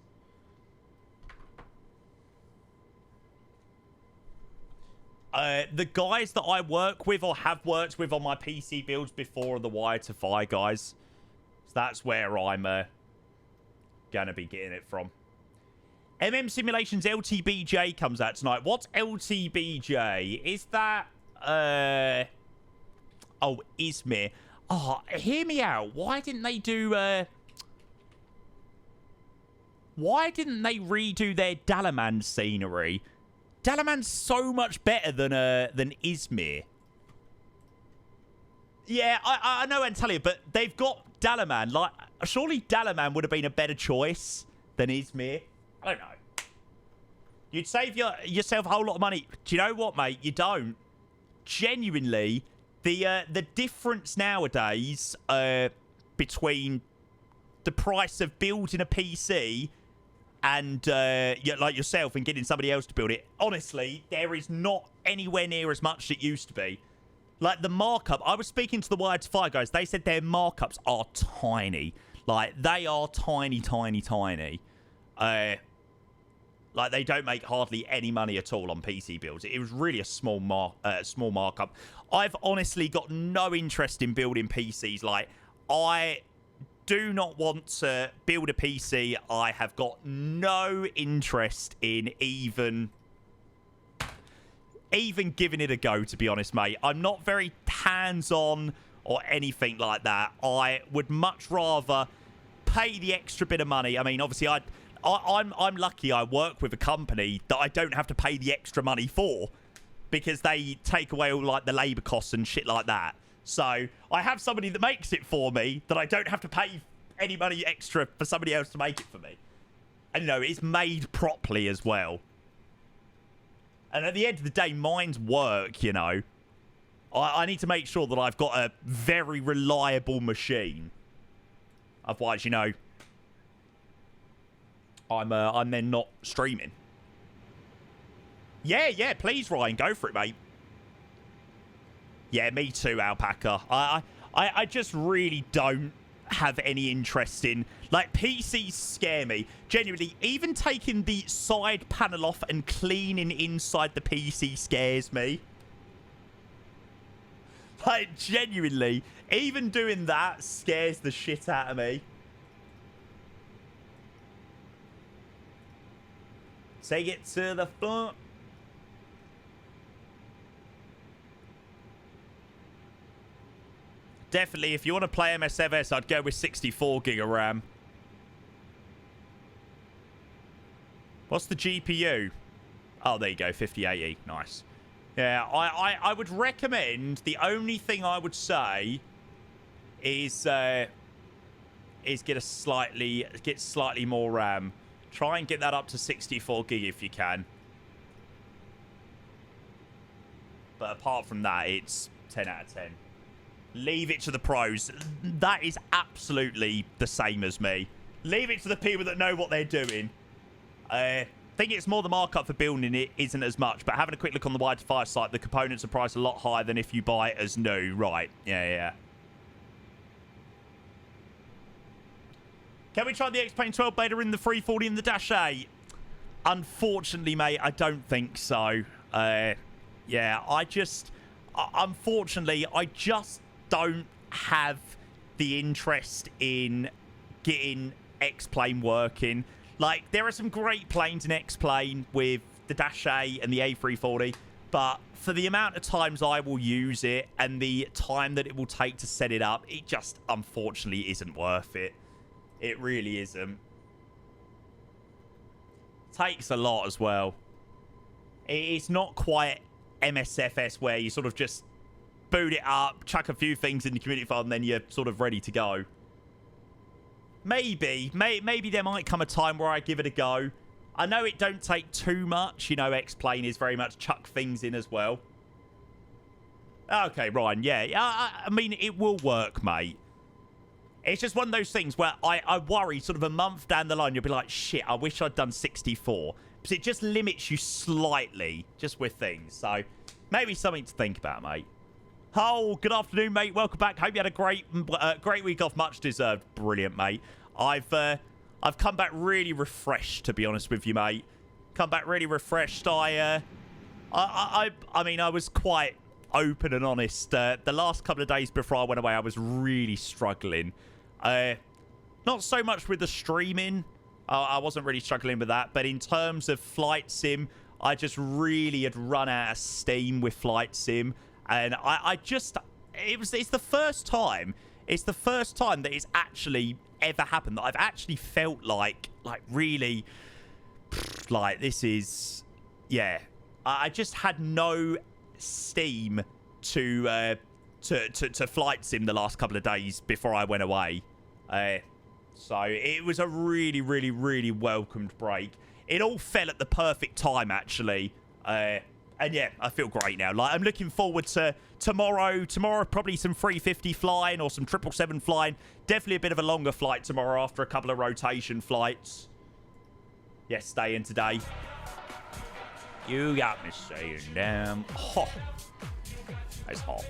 The guys that I work with or have worked with on my PC builds before are the Wire to Fire guys. So that's where I'm going to be getting it from. MM Simulations LTBJ comes out tonight. What's LTBJ? Is that... Oh, Izmir. Oh, hear me out. Why didn't they do... Why didn't they redo their Dalaman scenery? Dalaman's so much better than Izmir. Yeah, I know Antalya, but they've got Dalaman. Like, surely Dalaman would have been a better choice than Izmir. I don't know. You'd save yourself a whole lot of money. Do you know what, mate? You don't. Genuinely, the difference nowadays between the price of building a PC and like yourself and getting somebody else to build it, honestly, there is not anywhere near as much as it used to be. Like the markup, I was speaking to the Wired to Fire guys. They said their markups are tiny. Like they are tiny, tiny, tiny. Like they don't make hardly any money at all on PC builds. It was really a small markup. I've honestly got no interest in building PCs. Like I do not want to build a PC. I have got no interest in even giving it a go, to be honest, mate. I'm not very hands-on or anything like that. I would much rather pay the extra bit of money. I mean, obviously, I'm lucky I work with a company that I don't have to pay the extra money for because they take away all like the labor costs and shit like that. So I have somebody that makes it for me that I don't have to pay any money extra for somebody else to make it for me. And, you know, it's made properly as well. And at the end of the day, mine's work, you know. I need to make sure that I've got a very reliable machine. Otherwise, you know, I'm then not streaming. Yeah, please, Ryan, go for it, mate. Yeah, me too, Alpaca. I just really don't have any interest in... Like, PCs scare me. Genuinely, even taking the side panel off and cleaning inside the PC scares me. Like, genuinely, even doing that scares the shit out of me. Take it to the front. Definitely, if you want to play MSFS, I'd go with 64 gig of RAM. What's the GPU? Oh, there you go, 5080. Nice. Yeah, I would recommend, the only thing I would say is get slightly more RAM. Try and get that up to 64 gig if you can. But apart from that, it's 10 out of 10. Leave it to the pros. That is absolutely the same as me. Leave it to the people that know what they're doing. I think it's more the markup for building it isn't as much, but having a quick look on the Wide Fire site, the components are priced a lot higher than if you buy it as new. Right. Yeah. Can we try the X-Plane 12 beta in the 340 and the Dash 8? Unfortunately, mate, I don't think so. Yeah, unfortunately, I just don't have the interest in getting X-Plane working. Like, there are some great planes in X-Plane with the Dash 8 and the A340, but for the amount of times I will use it and the time that it will take to set it up, it just, unfortunately, isn't worth it. It really isn't. Takes a lot as well. It's not quite MSFS where you sort of just boot it up, chuck a few things in the community file, and then you're sort of ready to go. Maybe there might come a time where I give it a go. I know it don't take too much. You know, X-Plane is very much chuck things in as well. Okay, Ryan, yeah. I mean, it will work, mate. It's just one of those things where I worry sort of a month down the line, you'll be like, shit, I wish I'd done 64. Because it just limits you slightly just with things. So maybe something to think about, mate. Oh, good afternoon, mate. Welcome back. Hope you had a great week off. Much deserved. Brilliant, mate. I've come back really refreshed, to be honest with you, mate. Come back really refreshed. I mean, I was quite open and honest. The last couple of days before I went away, I was really struggling. Not so much with the streaming. I wasn't really struggling with that. But in terms of flight sim, I just really had run out of steam with flight sim. And it's the first time that it's actually ever happened that I've actually felt like really, like, this is, yeah. I just had no steam to flight sim the last couple of days before I went away. So it was a really, really, really welcomed break. It all fell at the perfect time, actually. And yeah, I feel great now. Like, I'm looking forward to tomorrow. Tomorrow, probably some 350 flying or some 777 flying. Definitely a bit of a longer flight tomorrow after a couple of rotation flights. Yes, staying today. You got me saying damn hot. That's hot.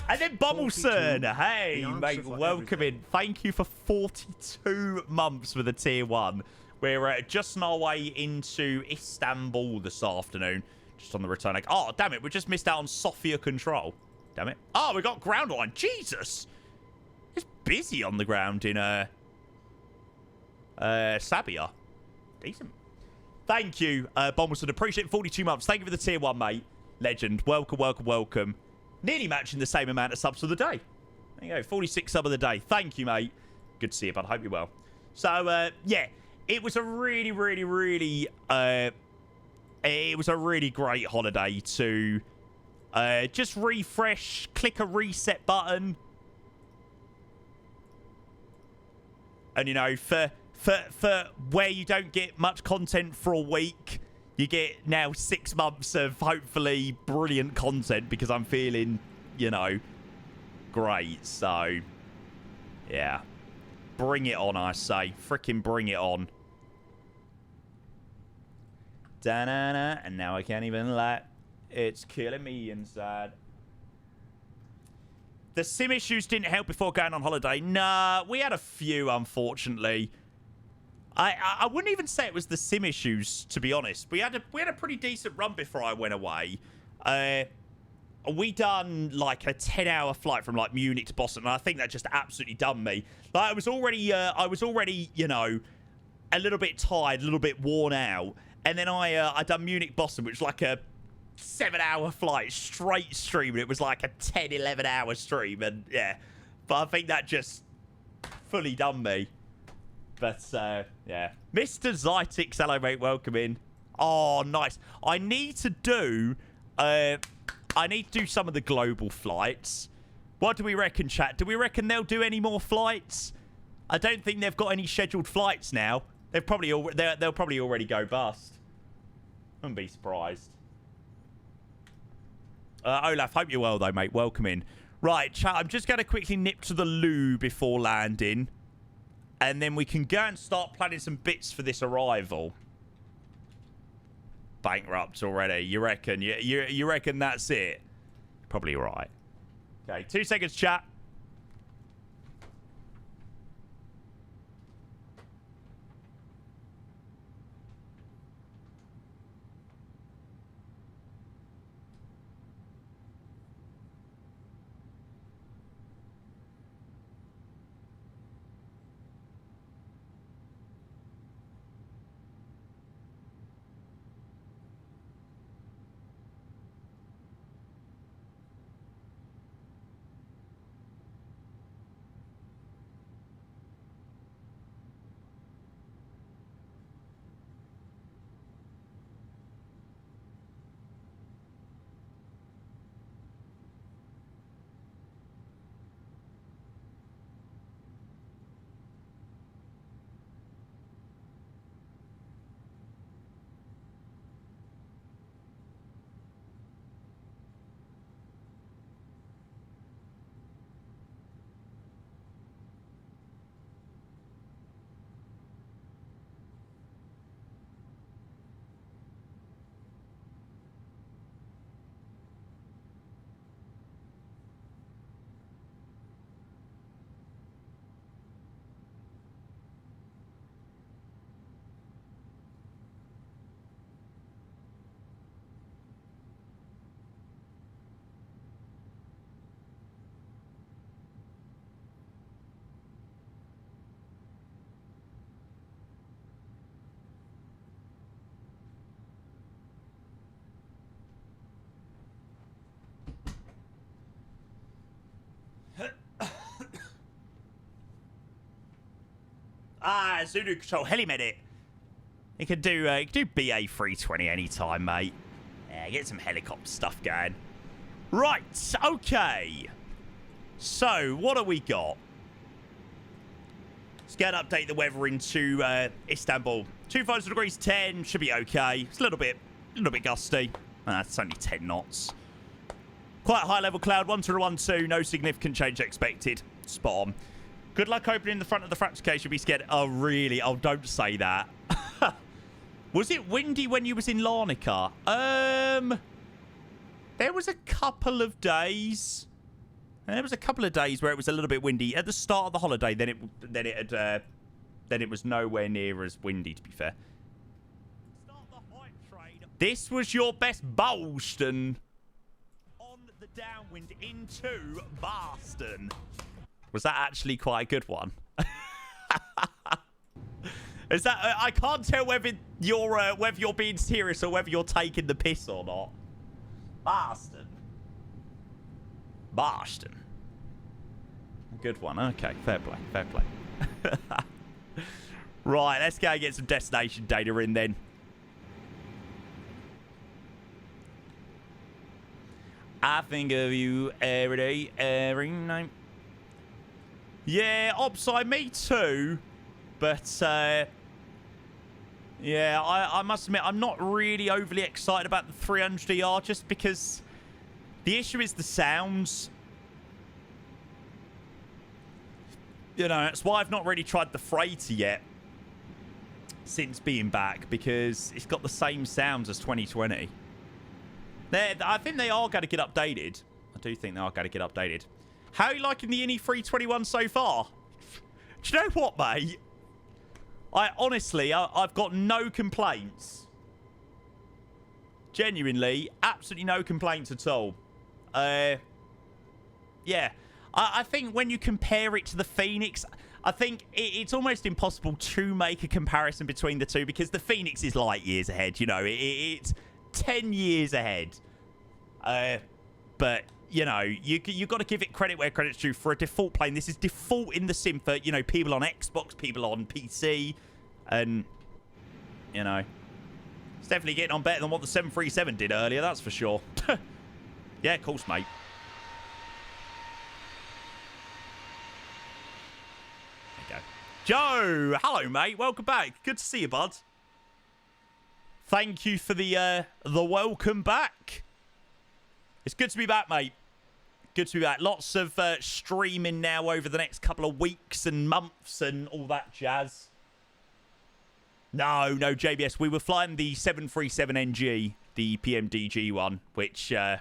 And then Bummelson. Hey, mate, welcome in. Thank you for 42 months with a tier 1. We're just on our way into Istanbul this afternoon. Just on the return leg. Oh, damn it. We just missed out on Sofia control. Damn it. Oh, we got ground line. Jesus. It's busy on the ground in Sabiha. Decent. Thank you, Bomberson. Appreciate it. 42 months. Thank you for the tier 1, mate. Legend. Welcome, welcome, welcome. Nearly matching the same amount of subs of the day. There you go. 46 sub of the day. Thank you, mate. Good to see you, bud. Hope you're well. So, yeah. It was a really, really, really, it was a really great holiday to just refresh, click a reset button. And, you know, for where you don't get much content for a week, you get now 6 months of hopefully brilliant content because I'm feeling, you know, great. So, yeah. Bring it on, I say. Freaking bring it on. Da-na-na, and now I can't even let. It's killing me inside. The sim issues didn't help before going on holiday. Nah, we had a few, unfortunately. I wouldn't even say it was the sim issues, to be honest. We had a pretty decent run before I went away. We done like a 10-hour flight from like Munich to Boston, and I think that just absolutely done me. Like, I was already, you know, a little bit tired, a little bit worn out. And then I done Munich Boston, which was like a 7-hour flight straight stream, and it was like a 10, 11-hour stream, and yeah. But I think that just fully done me. But, yeah. Mr. Zytix, hello, mate. Welcome in. Oh, nice. I need to do some of the global flights. What do we reckon, chat? Do we reckon they'll do any more flights? I don't think they've got any scheduled flights now. They'll probably already go bust. Wouldn't be surprised. Olaf, hope you're well, though, mate. Welcome in. Right, chat, I'm just going to quickly nip to the loo before landing. And then we can go and start planning some bits for this arrival. Bankrupt already. You reckon? You reckon that's it? Probably right. Okay, 2 seconds, chat. Zulu Control, Helimedic. You can do BA 320 anytime, mate. Yeah, get some helicopter stuff going. Right, okay. So, what have we got? Let's go and update the weather into Istanbul. 25 degrees 10, should be okay. It's a little bit gusty. It's only 10 knots. Quite a high level cloud, 1-2, no significant change expected. Spot on. Good luck opening the front of the Fraps case. You'll be scared. Oh, really? Oh, don't say that. Was it windy when you was in Larnaca? There was a couple of days. There was a couple of days where it was a little bit windy at the start of the holiday. Then it was nowhere near as windy, to be fair. This was your best Boston on the downwind into Boston. Was that actually quite a good one? Is that? I can't tell whether you're being serious or whether you're taking the piss or not. Boston. Boston. Good one. Okay, fair play. Fair play. Right, let's go get some destination data in then. I think of you every day, every night. Yeah, Opside, me too. But, yeah, I must admit, I'm not really overly excited about the 300ER just because the issue is the sounds. You know, that's why I've not really tried the Freighter yet since being back, because it's got the same sounds as 2020. I think they are going to get updated. I do think they are going to get updated. How are you liking the Innie 321 so far? Do you know what, mate? I've got no complaints. Genuinely, absolutely no complaints at all. Yeah. I think when you compare it to the Phoenix, I think it's almost impossible to make a comparison between the two because the Phoenix is light years ahead. You know, 10 years ahead. But, you know, you got to give it credit where credit's due. For a default plane, this is default in the sim for, you know, people on Xbox, people on PC. And, you know, it's definitely getting on better than what the 737 did earlier, that's for sure. Yeah, of course, mate. There you go. Joe! Hello, mate. Welcome back. Good to see you, bud. Thank you for the welcome back. It's good to be back, mate. Good to be back. Lots of streaming now over the next couple of weeks and months and all that jazz. No, JBS. We were flying the 737NG, the PMDG one, which, yeah.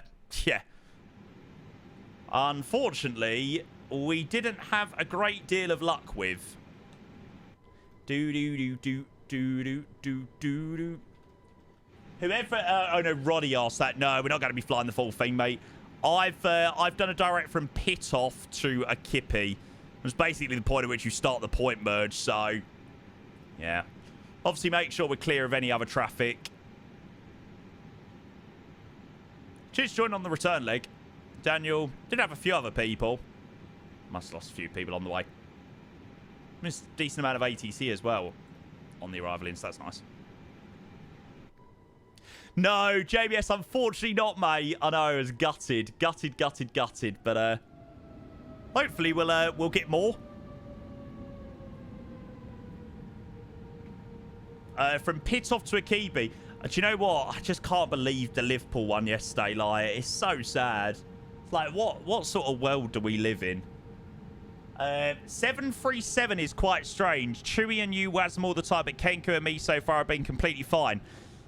Unfortunately, we didn't have a great deal of luck with. Whoever, oh no, Roddy asked that. No, we're not going to be flying the full thing, mate. I've done a direct from pit off to a Kippy. It was basically the point at which you start the point merge, so yeah. Obviously, make sure we're clear of any other traffic. Cheers, join on the return leg. Daniel did have a few other people. Must have lost a few people on the way. Missed a decent amount of ATC as well on the arrival in, so that's nice. No, JBS, unfortunately not, mate. I know, I was gutted. Gutted. But, hopefully we'll get more. From pit off to Akibi. Do you know what? I just can't believe the Liverpool one yesterday. Like, it's so sad. It's like, what sort of world do we live in? 737 is quite strange. Chewy and you Wasm all the time, but Kenko and me so far have been completely fine.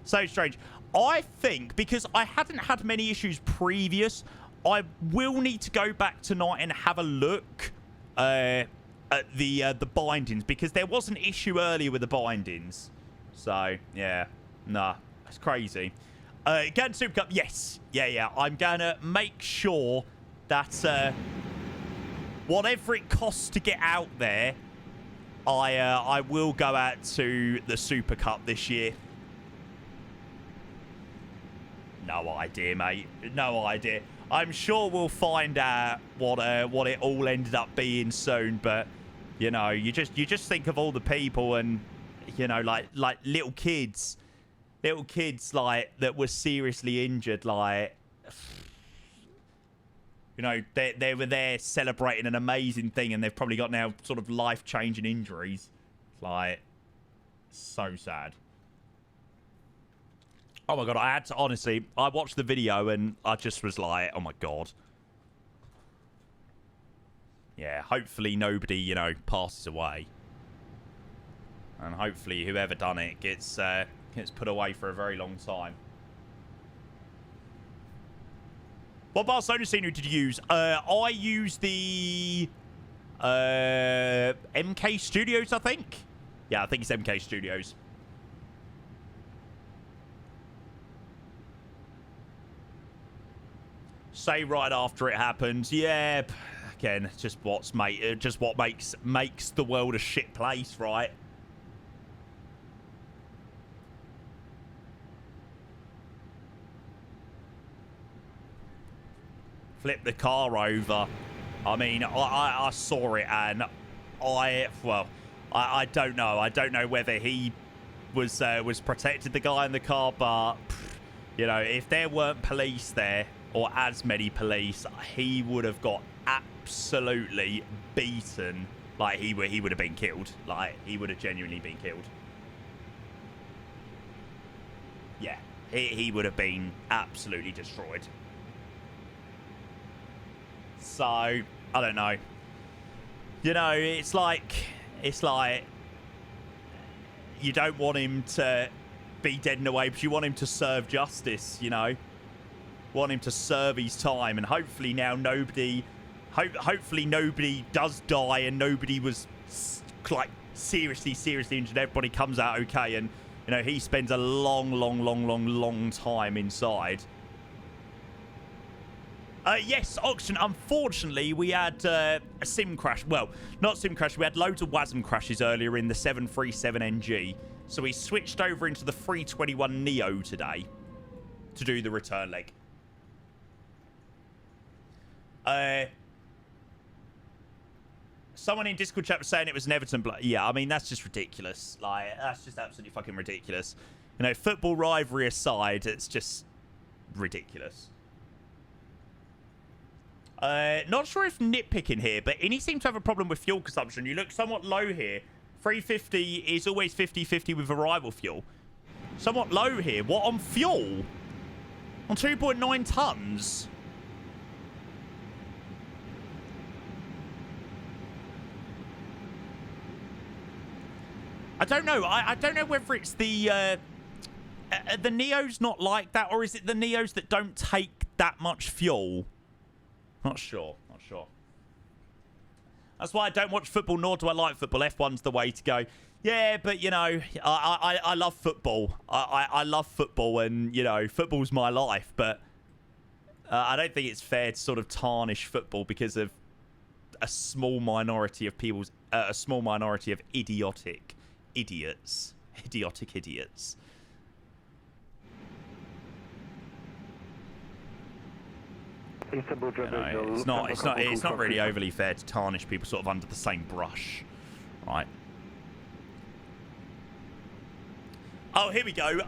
So strange. I think, because I hadn't had many issues previous, I will need to go back tonight and have a look at the bindings, because there was an issue earlier with the bindings. So, yeah. Nah, that's crazy. Going to Super Cup, yes. Yeah. I'm going to make sure that whatever it costs to get out there, I will go out to the Super Cup this year. No idea, mate. No idea. I'm sure we'll find out what it all ended up being soon. But you know, you just think of all the people and you know, like little kids like that were seriously injured. Like you know, they were there celebrating an amazing thing, and they've probably got now sort of life-changing injuries. Like so sad. Oh my god, I had to, honestly, I watched the video and I just was like, oh my god. Yeah, hopefully nobody, you know, passes away. And hopefully whoever done it gets put away for a very long time. What Barcelona scenery did you use? I used the MK Studios, I think. Yeah, I think it's MK Studios. Say right after it happens. Yeah, again, just what makes the world a shit place, right? Flip the car over. I mean, I saw it, and I don't know. I don't know whether he was protected, the guy in the car, but you know, if there weren't police there, or as many police, he would have got absolutely beaten. Like, he would have been killed. Like, he would have genuinely been killed. Yeah, he would have been absolutely destroyed. So, I don't know. You know, it's like you don't want him to be dead in a way, but you want him to serve justice, you know? Want him to serve his time, and hopefully now hopefully nobody does die, and nobody was like seriously injured. Everybody comes out okay, and you know, he spends a long time inside. Yes, Oxygen, unfortunately we had a sim crash. Well, not sim crash, we had loads of WASM crashes earlier in the 737NG, so we switched over into the 321neo today. to do the return leg. Someone in Discord chat was saying it was an Everton yeah, I mean, that's just ridiculous. Like, that's just absolutely fucking ridiculous. You know, football rivalry aside, it's just ridiculous. Not sure if nitpicking here, but Innie seems to have a problem with fuel consumption. You look somewhat low here. 350 is always 50-50 with arrival fuel. Somewhat low here. What, on fuel? On 2.9 tons? I don't know. I don't know whether it's the Neos not like that, or is it the Neos that don't take that much fuel? Not sure. Not sure. That's why I don't watch football, nor do I like football. F1's the way to go. Yeah, but, you know, I love football. I love football, and, you know, football's my life. But I don't think it's fair to sort of tarnish football because of a small minority of people's... a small minority of idiotic idiots. Idiotic idiots. Istanbul, You know, it's not really overly fair to tarnish people sort of under the same brush, right? Oh, here we go.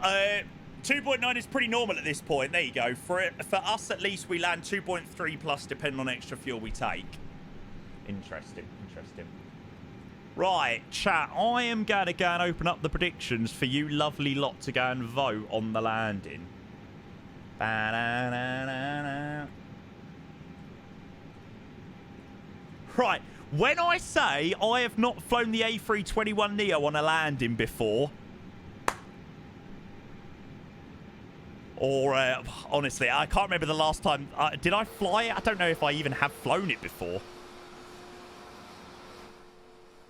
2.9 is pretty normal at this point. There you go. For us, at least, we land 2.3 plus, depending on extra fuel we take. Interesting. Interesting. Right, chat. I am going to go and open up the predictions for you lovely lot to go and vote on the landing. Ba-da-da-da-da. Right, when I say I have not flown the A321neo on a landing before, or honestly, I can't remember the last time. Did I fly it? I don't know if I even have flown it before.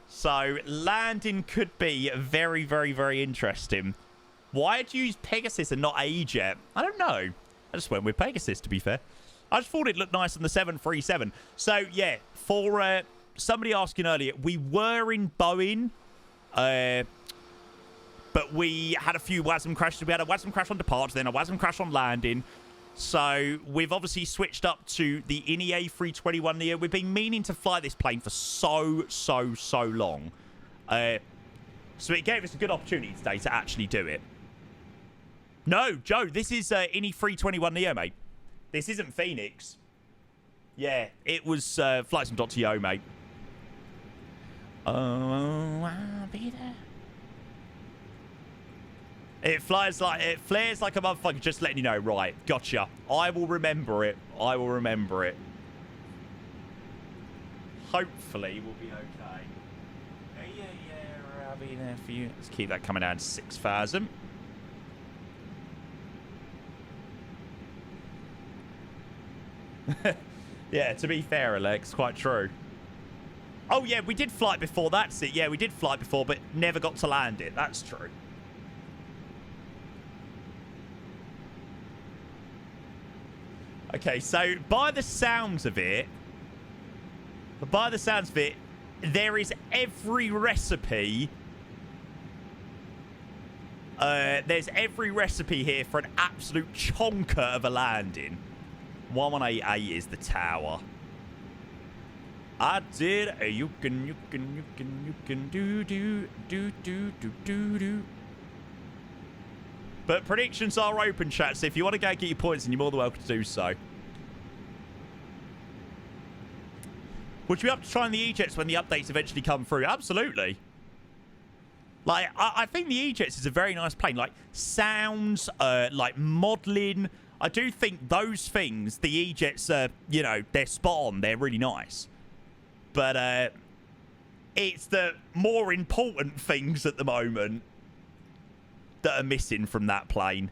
So, landing could be very, very, very interesting. Why did you use Pegasus and not A-Jet? I don't know. I just went with Pegasus, to be fair. I just thought it looked nice on the 737. So, yeah, for somebody asking earlier, we were in Boeing, but we had a few WASM crashes. We had a WASM crash on departure, then a WASM crash on landing. So, we've obviously switched up to the Innie A321neo. We've been meaning to fly this plane for so long. So, it gave us a good opportunity today to actually do it. No, Joe, this is Innie 321neo, mate. This isn't Phoenix. Yeah, it was flightsim.to, mate. Oh, I'll be there. It flares like a motherfucker, just letting you know. Right, gotcha. I will remember it. I will remember it. Hopefully, we'll be okay. Yeah, I'll be there for you. Let's keep that coming down to 6,000. Yeah, to be fair, Alex, quite true. Oh, yeah, we did flight before. That's it. Yeah, we did flight before, but never got to land it. That's true. Okay, so by the sounds of it, there is every recipe. There's every recipe here for an absolute chonker of a landing. 1188 is the tower. I did a you can do. But predictions are open, chat, so if you want to go get your points, then you're more than welcome to do so. Would you be up to trying the E-Jets when the updates eventually come through? Absolutely. Like, I think the E-Jets is a very nice plane. Like, sounds, like, modelling. I do think those things, the E-Jets, you know, they're spot on. They're really nice. But it's the more important things at the moment that are missing from that plane.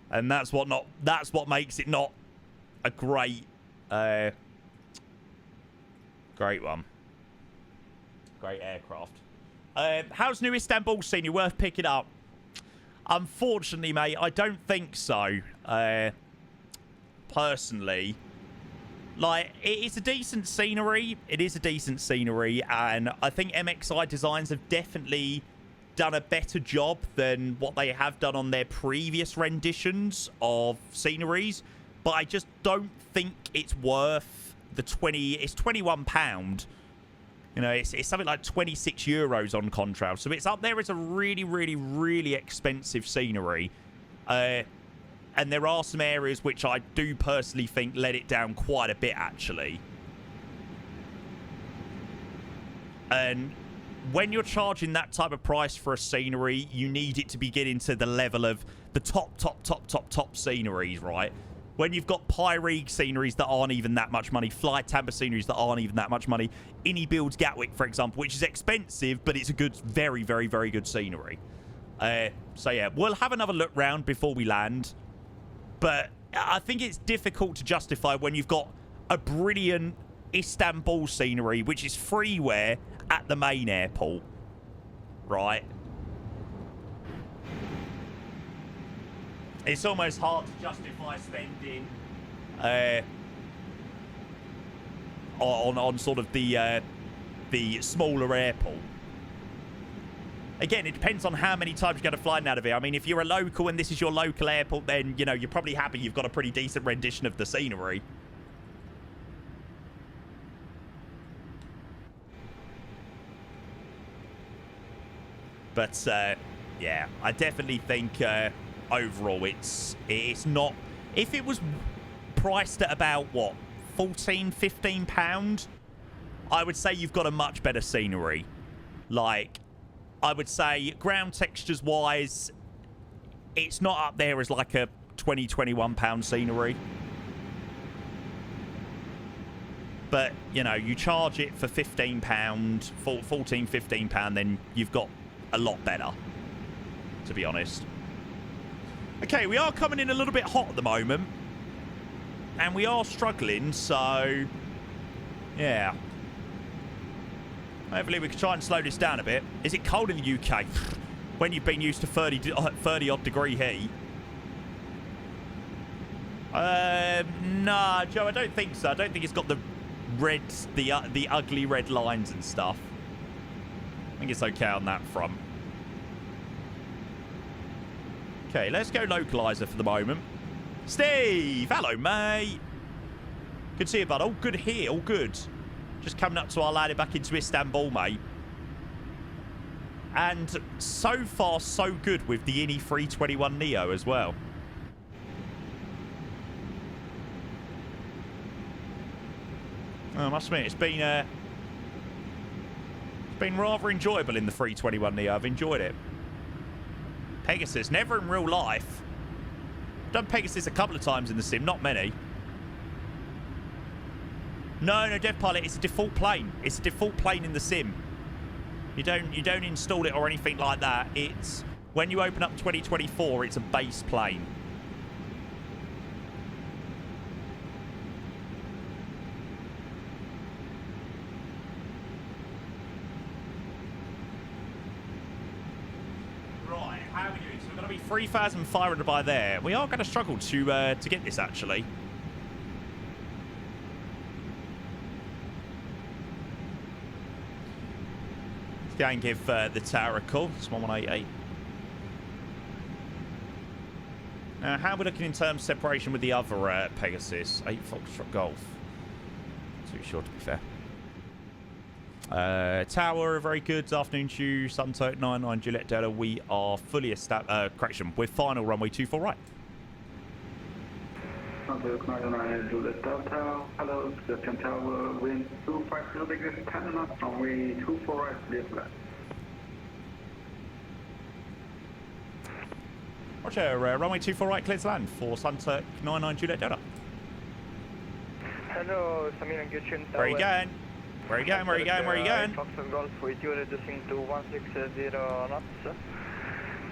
And that's what makes it not a great one. Great aircraft. How's new Istanbul scene? You're worth picking up. Unfortunately, mate, I don't think so. Personally. Like, it's a decent scenery. It is a decent scenery. And I think MXI designs have definitely done a better job than what they have done on their previous renditions of sceneries, but I just don't think it's worth the 20. It's £21. You know, it's something like €26 on Contrail, so it's up there as a really, really, really expensive scenery. And there are some areas which I do personally think let it down quite a bit, actually. And when you're charging that type of price for a scenery, you need it to be getting to the level of the top sceneries, right? When you've got Pyreeg sceneries that aren't even that much money, Fly Tampa sceneries that aren't even that much money, Innie builds Gatwick, for example, which is expensive, but it's a good, very, very, very good scenery. So yeah, we'll have another look round before we land. But I think it's difficult to justify when you've got a brilliant Istanbul scenery, which is freeware at the main airport, right? It's almost hard to justify spending on sort of the smaller airport. Again, it depends on how many times you're going to fly out of here. I mean, if you're a local and this is your local airport, then, you know, you're probably happy you've got a pretty decent rendition of the scenery. But, yeah, I definitely think overall it's not... If it was priced at about, what, £14, £15, I would say you've got a much better scenery. Like, I would say ground textures wise, it's not up there as like a £20, £21 scenery. But, you know, you charge it for £15, £14, £15, then you've got a lot better, to be honest. Okay, we are coming in a little bit hot at the moment. And we are struggling, so... yeah. Hopefully we can try and slow this down a bit. Is it cold in the UK? When you've been used to 30 odd degree heat? Nah, Joe, I don't think so. I don't think it's got the reds, the ugly red lines and stuff. I think it's okay on that front. Okay, let's go localizer for the moment. Steve! Hello, mate. Good to see you, bud. All good here. All good. Just coming up to our landing back into Istanbul, mate. And so far, so good with the Innie 321 Neo as well. I must admit, it's been rather enjoyable in the 321 Neo. I've enjoyed it. Pegasus, never in real life. Done Pegasus a couple of times in the sim, not many. No, Dev Pilot, it's a default plane. It's a default plane in the sim. You don't install it or anything like that. It's when you open up 2024, it's a base plane. Right, how are we doing? So we're going to be 3,500 by there. We are going to struggle to get this, actually. Let's go and give the tower a call. It's 1188. Now, how are we looking in terms of separation with the other Pegasus? 8 Foxtrot Golf. Too short, to be fair. Tower, very good. Afternoon to you. Suntote 99 Juliet Delta. We are fully established. Correction, we're final runway 24 right. Suntote 99 Juliet Delta. Hello, Gökçen Tower. Wind 250 degrees 10 knots. Runway 24 right, clear flat. Roger, runway 24 right, clear to land for Suntote 99 Juliet Delta. Hello, Samir and Gökçen Tower. Where are you going? Where are you going? Where are you going? Where are you going? Foxtrot Golf with you reducing to 160 knots.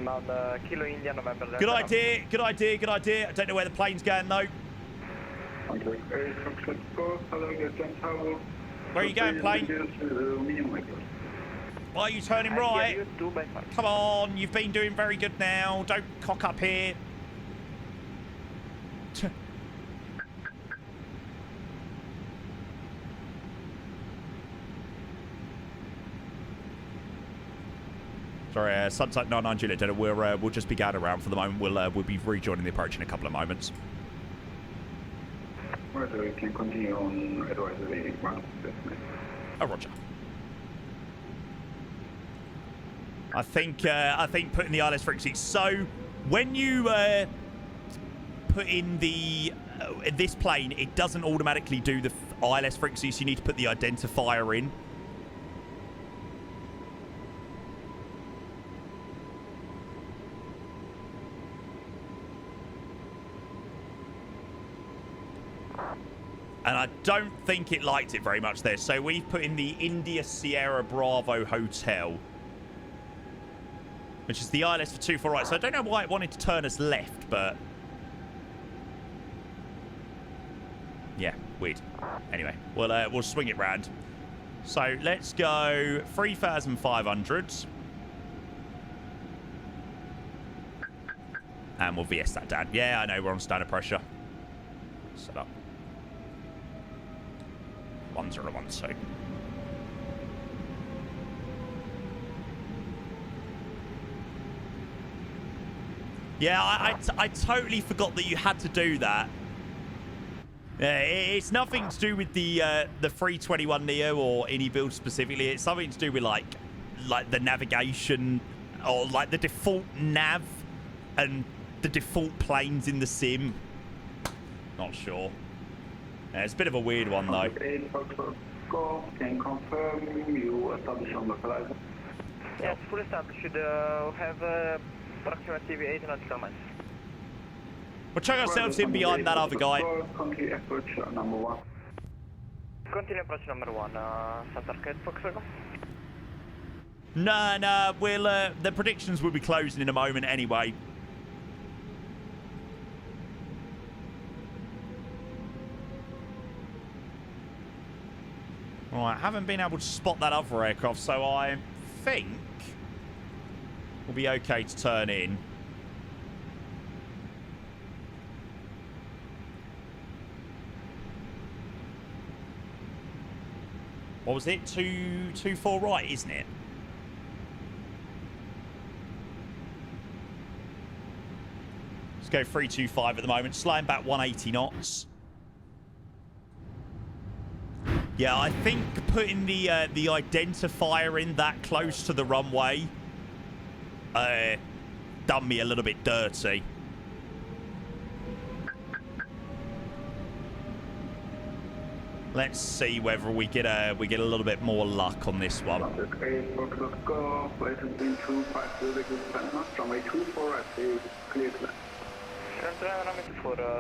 Bound Kilo India, November. Good idea, good idea, good idea. I don't know where the plane's going, though. Where are you going, plane? Why are you turning right? Come on, you've been doing very good now. Don't cock up here. Sorry, Sunset 99 Juliet Delta. We'll just be going around for the moment. We'll be rejoining the approach in a couple of moments. Roger, we can continue on advisory 1. Oh, roger. I think putting the ILS frequency. So when you put in the this plane, it doesn't automatically do the ILS frequency, so you need to put the identifier in. And I don't think it liked it very much there. So we've put in the India Sierra Bravo Hotel, which is the ILS for 24 right. So I don't know why it wanted to turn us left, but yeah, weird. Anyway, we'll swing it round. So let's go 3,500. And we'll VS that down. Yeah, I know, we're on standard pressure. Set up. 1012. Yeah, I totally forgot that you had to do that. It's nothing to do with the 321neo or any build specifically. It's something to do with like the navigation or like the default nav and the default planes in the sim. Not sure. Yeah, it's a bit of a weird one though. Can confirm you established on the horizon? Yes, fully established. Should have approximately 8 nautical miles. We'll check ourselves in behind that other guy. Continue approach number 1. Continue approach number 1. Center Kate Foxtrot. No, we'll the predictions will be closing in a moment anyway. Alright, haven't been able to spot that other aircraft, so I think we'll be okay to turn in. What was it? 224 right, isn't it? Let's go 325 at the moment. Slowing back 180 knots. Yeah, I think putting the identifier in that close to the runway done me a little bit dirty. Let's see whether we get a little bit more luck on this one. To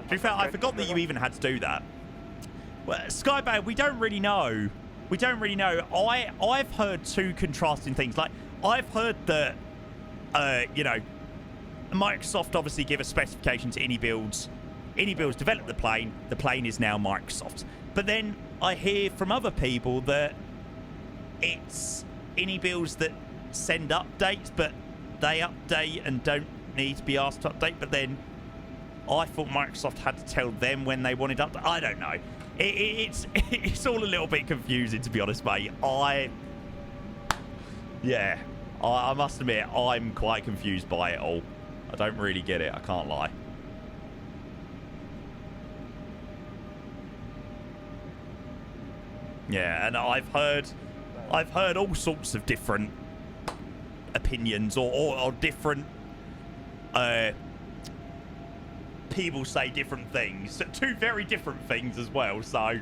be fair, I forgot that you even had to do that. Well, Skybound, we don't really know. We don't really know. I've heard two contrasting things. Like, I've heard that, you know, Microsoft obviously give a specification to AnyBuilds. AnyBuilds develop the plane. The plane is now Microsoft's. But then I hear from other people that it's AnyBuilds that send updates, but they update and don't need to be asked to update. But then I thought Microsoft had to tell them when they wanted update. I don't know. It's all a little bit confusing, to be honest, mate. I must admit, I'm quite confused by it all. I don't really get it, I can't lie. Yeah, and I've heard all sorts of different opinions or different people say different things. Two very different things as well, so a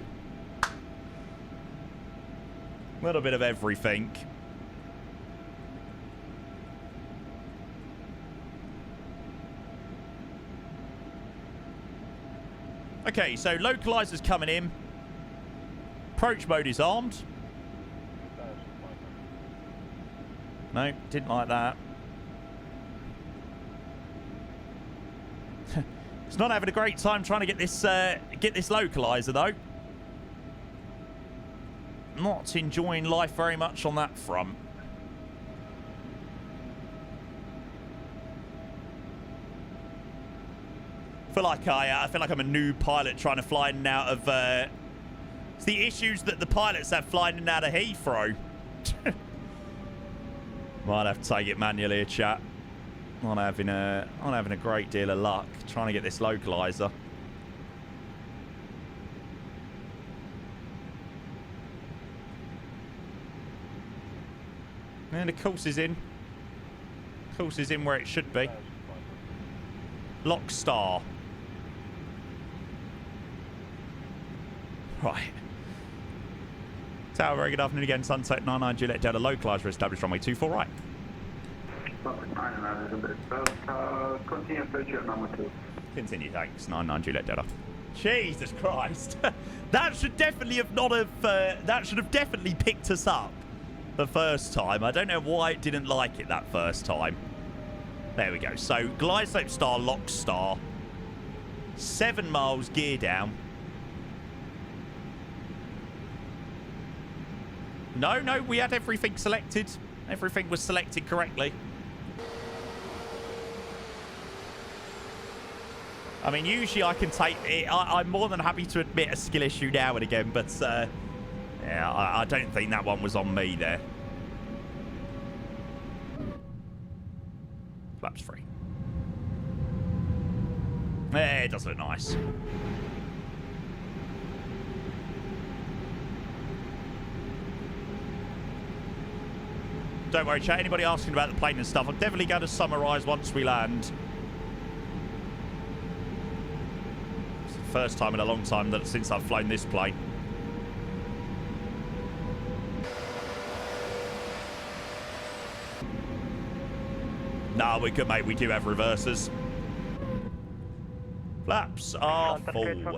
little bit of everything. Okay, so localizer's coming in. Approach mode is armed. No, didn't like that. It's not having a great time trying to get this localizer though. Not enjoying life very much on that front. I feel like I'm a new pilot trying to fly in and out of. It's the issues that the pilots have flying in and out of Heathrow. Might have to take it manually, chat. Not having a great deal of luck trying to get this localizer. And the course is in. Course is in where it should be. Lock star. Right. Tower, very good afternoon again. Sunset 99 Juliet Delta localizer established runway 24 right. Continue search your number 2. Continue, thanks. 99 Juliet Delta. Jesus Christ. That should definitely have not have that should have definitely picked us up the first time. I don't know why it didn't like it that first time. There we go. So glide slope star, lock star. 7 miles, gear down. No, we had everything selected. Everything was selected correctly. I mean, usually I can take it. I'm more than happy to admit a skill issue now and again, but yeah, I don't think that one was on me there. Flaps free. Yeah, it does look nice. Don't worry, chat. Anybody asking about the plane and stuff, I'm definitely going to summarise once we land. It's the first time in a long time that since I've flown this plane. Nah, we're good, mate. We do have reversers. Flaps are full. Uniform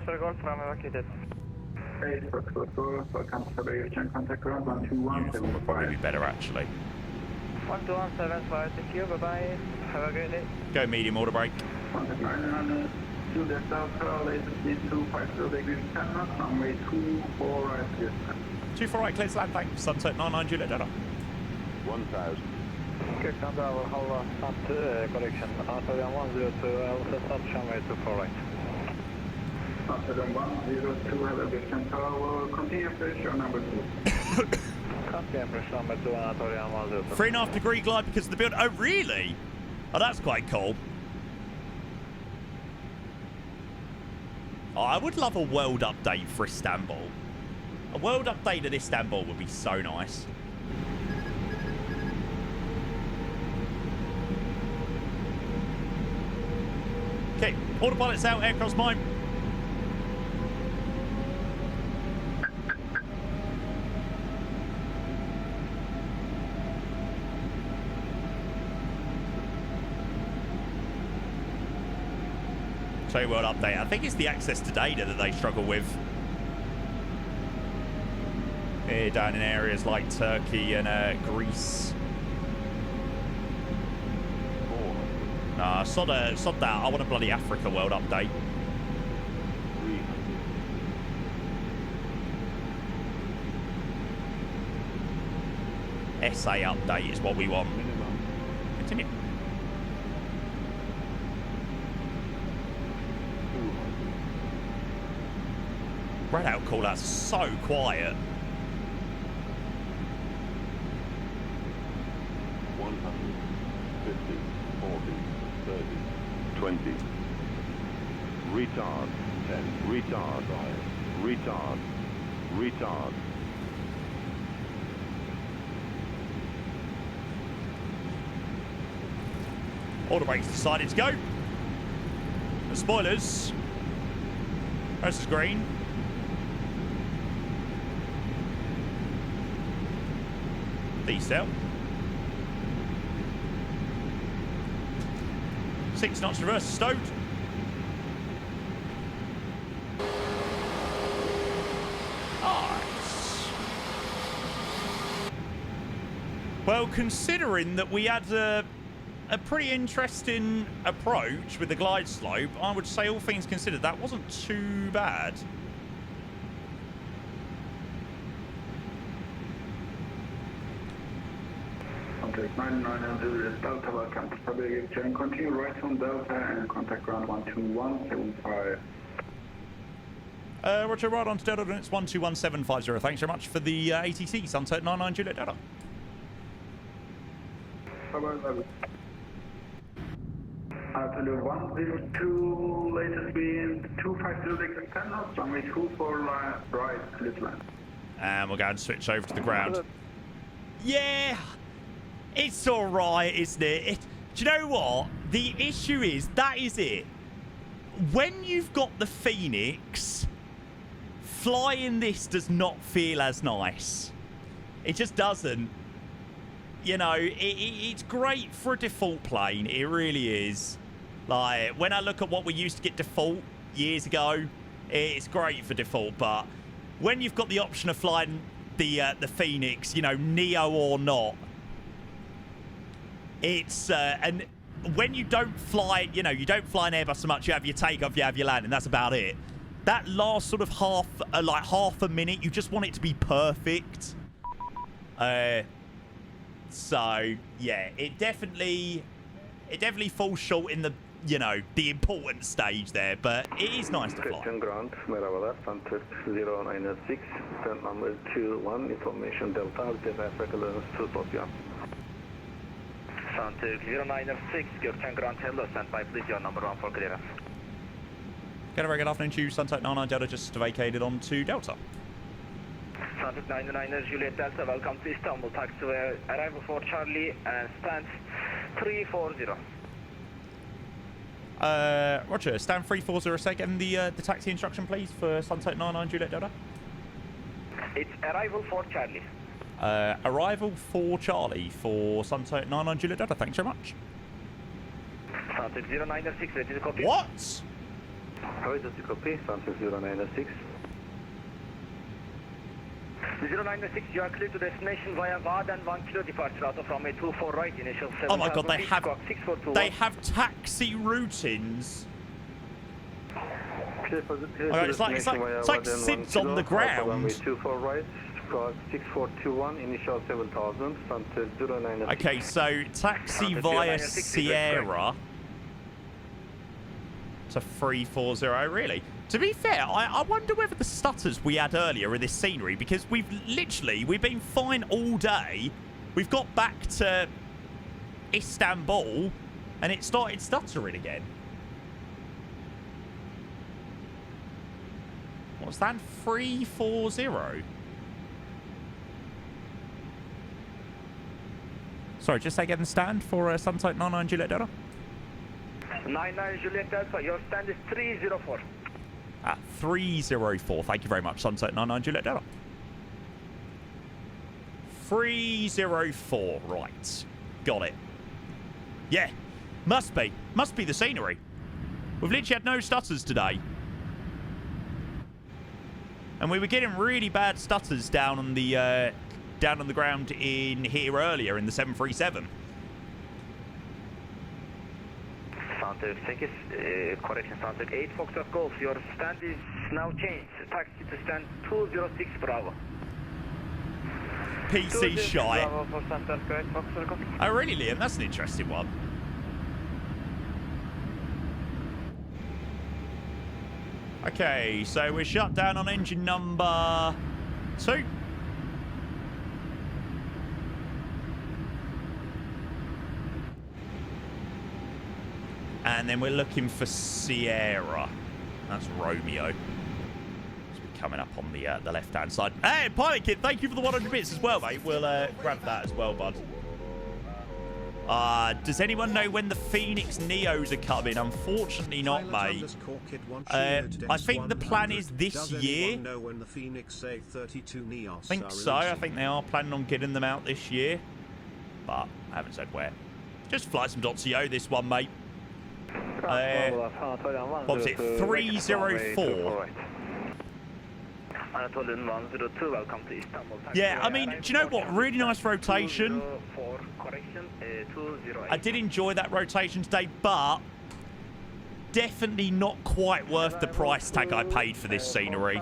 would probably be better, actually. 1217 flight, thank you, bye-bye. Have a great day. Go medium order break. Contact 900, Juliet Delta, latest speed 250 degrees 10 knots, runway 24 right, yes. 24 right, clear to land, thanks. Sunset 99 Juliet Delta. 1000. Gökçen Bravo, halva snabbt correction. Anatolian 102, LTFJ runway 24 right. Anatolian 102, hello Gökçen Tower, continue pressure number 2. Continue pressure number 2, Anatolian 102. 3.5 degree glide because of the build. Oh, really? Oh, that's quite cool. Oh, I would love a world update for Istanbul. A world update at Istanbul would be so nice. Okay, autopilot's out, aircraft's mine. Show you world update. I think it's the access to data that they struggle with. Here down in areas like Turkey and Greece. Nah, sod that. I want a bloody Africa world update. SA update is what we want. Continue. Red out call out's so quiet. 150, 40, 30, 20. Retard. 10. Retard. 5. Retard. Retard. Auto brakes decided to go. The spoilers. This is green. Decel. 6 knots reverse stowed. Nice. Well, considering that we had a pretty interesting approach with the glide slope, I would say all things considered, that wasn't too bad. Contact 990 Delta, welcome to Sabiha. Gökçen, continue right on Delta and contact ground 12175. Roger, right on to Delta, and it's 121750. Thanks very much for the ATC, Sunset 99 Juliet Delta. level. Anatolia 102, latest wind 250 degrees 10 knots, runway 24 right, clear to land. And we'll go and switch over to the ground. Yeah, it's all right, isn't it? Do you know what? The issue is, that is it. When you've got the Phoenix, flying this does not feel as nice. It just doesn't. You know, it's great for a default plane. It really is. Like, when I look at what we used to get default years ago, it's great for default. But when you've got the option of flying the Phoenix, you know, Neo or not, it's and when you don't fly, you know, you don't fly an Airbus so much. You have your takeoff, you have your landing. That's about it. That last sort of half a minute, you just want it to be perfect. So yeah, it definitely falls short in the, you know, the important stage there, but it is nice to fly. Gökçen ground, merhabalar, Center 096, turn number 21, information Delta, Alpha Africa 2 Sofia. Center 096, Gökçen ground, hello, stand by, please, your number 1 for clearance. Get a very good afternoon to you, Sunset 99 Delta, just vacated on to Delta. Sunset 99 Juliet Delta, welcome to Istanbul, taxiway, arrival for Charlie, and stand 340. Roger, stand 340 second. The taxi instruction, please, for Sunset 99 Juliet Delta. It's arrival for Charlie. Arrival for Charlie for Sunset 99 Juliet Delta. Thanks very much. Sunset 096, ready to copy. What? Ready to copy, Sunset 096. 096, you are clear to destination via Vaden 1 kilo departure out of runway 24 right, initial 7. Oh my god, they have taxi routings. Okay, it's like SIDS on the ground. Runway 24 right, 6421, initial 7000, Sunset 096. Okay, so taxi via Sierra to 340, really? To be fair, I wonder whether the stutters we had earlier in this scenery, because we've been fine all day. We've got back to Istanbul and it started stuttering again. What's that? 340? Sorry, just say again, stand for Sunset 99 Juliet Delta. 99 Juliet Delta, your stand is 304. 304. Thank you very much, Sunset 99 Juliet Delta. 304. Right. Got it. Yeah. Must be the scenery. We've literally had no stutters today. And we were getting really bad stutters down on the ground in here earlier in the 737. Sound 6, correction, Sound 8 Foxtrot Golf, your stand is now changed. Taxi to stand 206 Bravo. PC shy. Bravo for Center, correct, Foxtrot Golf. Oh really, Liam? That's an interesting one. Okay, so we're shut down on engine number 2. And then we're looking for Sierra. That's Romeo. It's coming up on the left-hand side. Hey, Pilot Kid, thank you for the 100 bits as well, mate. We'll grab that as well, bud. Does anyone know when the Phoenix Neos are coming? Unfortunately not, mate. I think the plan is this year. I think so. I think they are planning on getting them out this year. But I haven't said where. Just flightsum.co this one, mate. What was it? 304. Anatolian 102, welcome to Istanbul. Yeah, I mean, do you know what? Really nice rotation. I did enjoy that rotation today, but definitely not quite worth the price tag I paid for this scenery.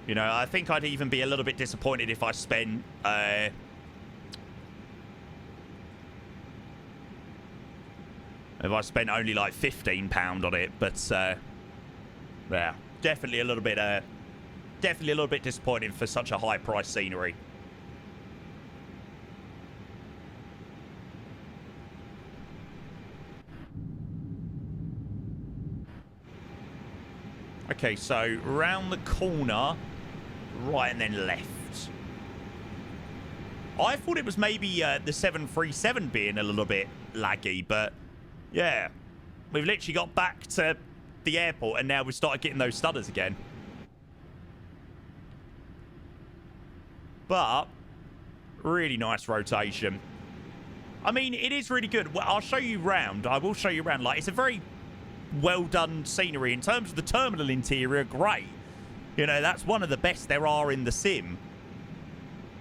You know, I think I'd even be a little bit disappointed if I spent only like £15 on it, but yeah, definitely a little bit definitely a little bit disappointing for such a high-priced scenery. Okay, so round the corner, right and then left. I thought it was maybe the 737 being a little bit laggy, but yeah. We've literally got back to the airport and now we've started getting those stutters again. But, really nice rotation. I mean, it is really good. Well, I'll show you round. I will show you around. Like, it's a very well done scenery. In terms of the terminal interior, great. You know, that's one of the best there are in the sim.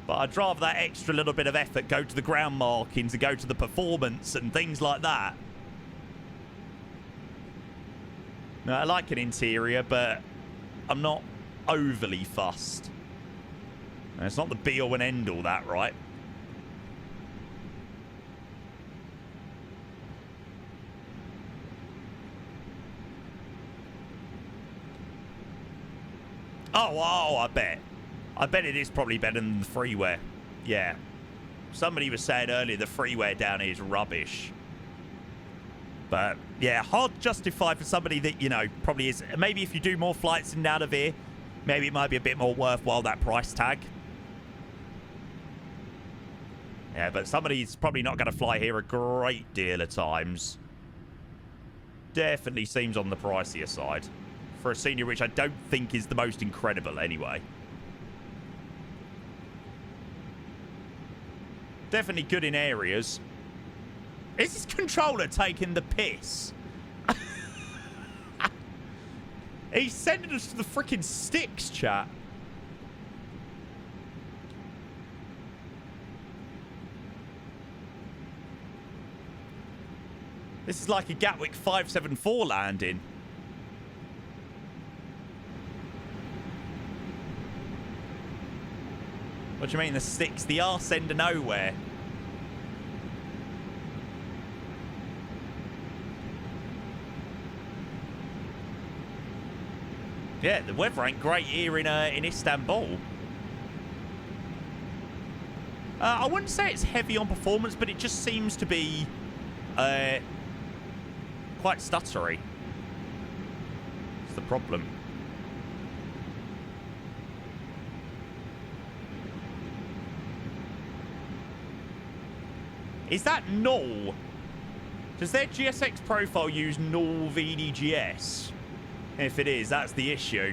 But I'd rather that extra little bit of effort go to the ground markings and go to the performance and things like that. Now, I like an interior, but I'm not overly fussed. And it's not the be-all and end-all, that, right? Oh, I bet. I bet it is probably better than the freeware. Yeah. Somebody was saying earlier the freeware down here is rubbish. But, yeah, hard to justify for somebody that, you know, probably is. Maybe if you do more flights in and out of here, maybe it might be a bit more worthwhile, that price tag. Yeah, but somebody's probably not going to fly here a great deal of times. Definitely seems on the pricier side. For a senior, which I don't think is the most incredible anyway. Definitely good in areas. Is this controller taking the piss? He's sending us to the freaking sticks, chat. This is like a Gatwick 574 landing. What do you mean, the sticks? The arse end of nowhere. Yeah, the weather ain't great here in Istanbul. I wouldn't say it's heavy on performance, but it just seems to be quite stuttery. That's the problem. Is that null? Does their GSX profile use null VDGS? If it is, that's the issue.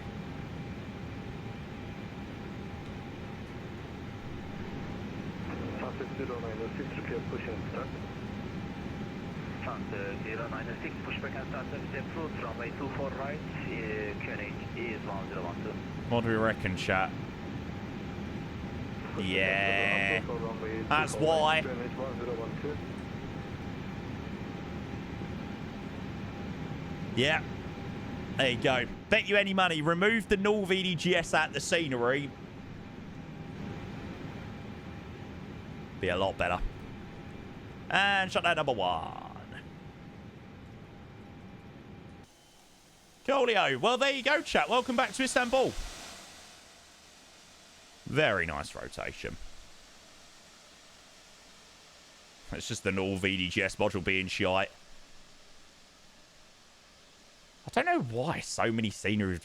Sunset 096, repair push and start. Sunset 096, push back and start service approved, runway 24 right, Koenig is 1012. What do we reckon, chat? Yeah. That's why. Yeah. There you go. Bet you any money. Remove the null VDGS out the scenery. Be a lot better. And shutdown number 1. Coolio. Well, there you go, chat. Welcome back to Istanbul. Very nice rotation. It's just the null VDGS module being shite. I don't know why so many scenery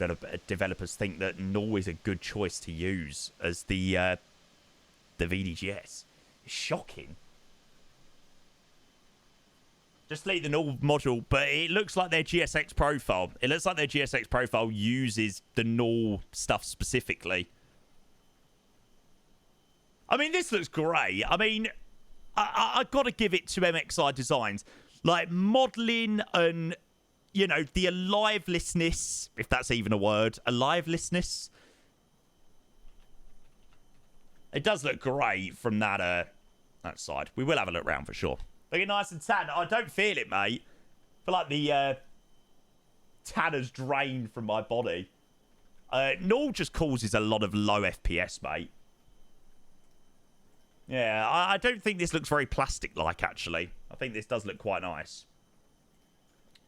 developers think that null is a good choice to use as the VDGS. It's shocking. Just delete the null module, but it looks like their GSX profile. It looks like their GSX profile uses the null stuff specifically. I mean, this looks great. I mean, I've got to give it to MXI Designs. Like, modelling and, you know, the alivelessness, if that's even a word, alivelessness. It does look great from that side. We will have a look round for sure. Looking nice and tan. I don't feel it, mate. I feel like the tan has drained from my body. Null just causes a lot of low FPS, mate. Yeah, I don't think this looks very plastic-like, actually. I think this does look quite nice.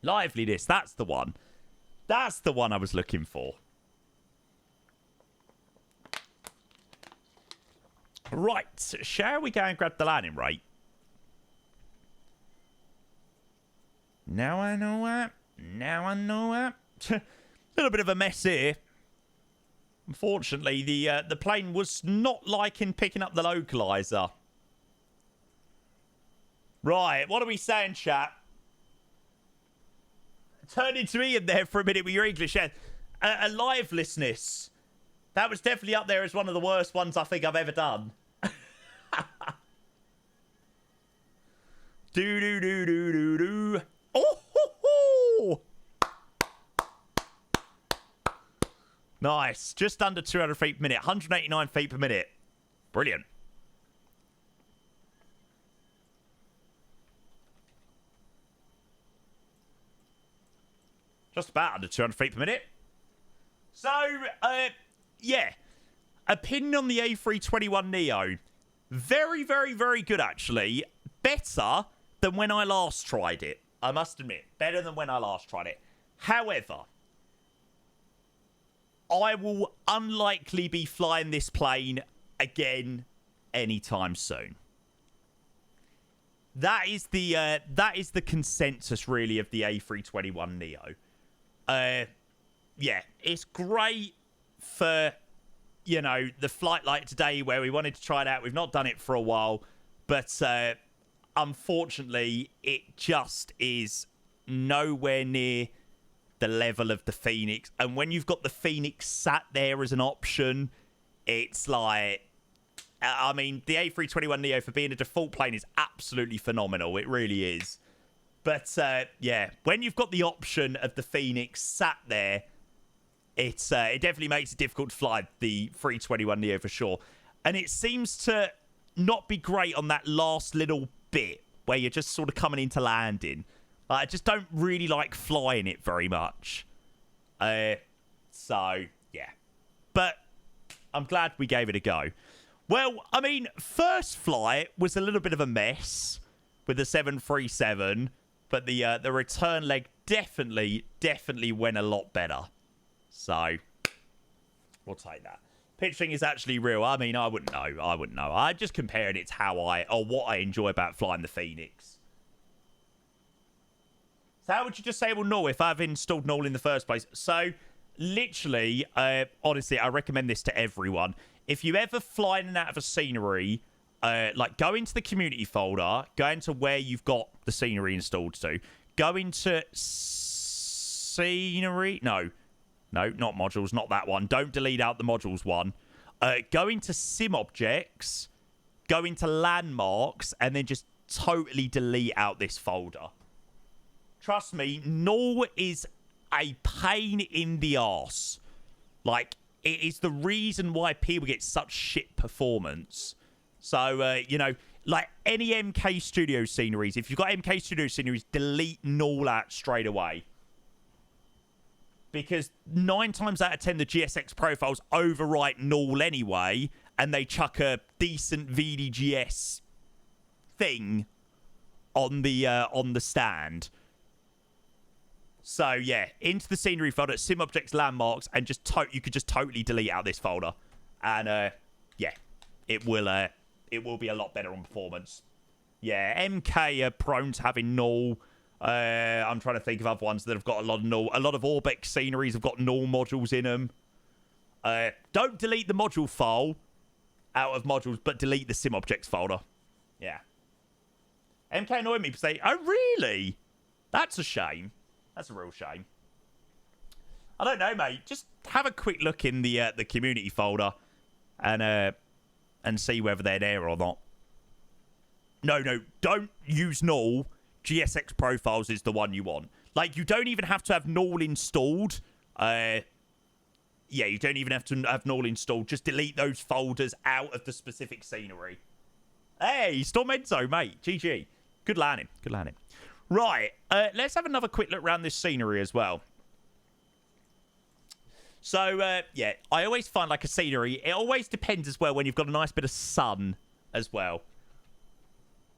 Liveliness, that's the one. That's the one I was looking for. Right, shall we go and grab the landing rate? Now I know that. Now I know that. A little bit of a mess here. Unfortunately, the plane was not liking picking up the localizer. Right, what are we saying, chat? Turn into me in there for a minute with your English. Yeah. A liveliness. That was definitely up there as one of the worst ones I think I've ever done. Do. Oh, ho, ho. Nice. Just under 200 feet per minute. 189 feet per minute. Brilliant. Just about under 200 feet per minute. So, yeah. Opinion on the A321neo. Very, very, very good, actually. Better than when I last tried it. I must admit. Better than when I last tried it. However, I will unlikely be flying this plane again anytime soon. That is the consensus, really, of the A321neo. Yeah, it's great for, you know, the flight like today where we wanted to try it out. We've not done it for a while, but unfortunately, it just is nowhere near the level of the Phoenix. And when you've got the Phoenix sat there as an option, it's like, I mean, the A321neo for being a default plane is absolutely phenomenal. It really is. But, yeah, when you've got the option of the Phoenix sat there, it definitely makes it difficult to fly the 321neo for sure. And it seems to not be great on that last little bit where you're just sort of coming into landing. I just don't really like flying it very much. So, yeah. But I'm glad we gave it a go. Well, I mean, first flight was a little bit of a mess with the 737. But the return leg definitely went a lot better. So, we'll take that. Pitching is actually real. I mean, I wouldn't know. I'm just comparing it to what I enjoy about flying the Phoenix. So how would you disable null if I've installed null in the first place? So, literally, honestly, I recommend this to everyone. If you ever fly in and out of a scenery, like go into the community folder, go into where you've got the scenery installed to, go into scenery, no, not modules, not that one, don't delete out the modules one, go into sim objects, go into landmarks, and then just totally delete out this folder. Trust me, null is a pain in the arse. Like, it is the reason why people get such shit performance. So, you know, like any MK Studio sceneries, if you've got MK Studio sceneries, delete null out straight away. Because 9 times out of 10, the GSX profiles overwrite null anyway, and they chuck a decent VDGS thing on the stand. So, yeah, into the scenery folder, sim objects, landmarks, and you could just totally delete out this folder. And, yeah, it will be a lot better on performance. Yeah, MK are prone to having null. I'm trying to think of other ones that have got a lot of null. A lot of Orbex sceneries have got null modules in them. Don't delete the module file out of modules, but delete the sim objects folder. Yeah. MK annoyed me to say, oh, really? That's a shame. That's a real shame. I don't know, mate. Just have a quick look in the community folder and see whether they're there or not. No, don't use null. GSX profiles is the one you want. Like, you don't even have to have null installed. Yeah, you don't even have to have null installed. Just delete those folders out of the specific scenery. Hey, Stormento, mate. GG. Good landing. Good landing. Right, let's have another quick look around this scenery as well. So, yeah, I always find like a scenery, it always depends as well when you've got a nice bit of sun as well.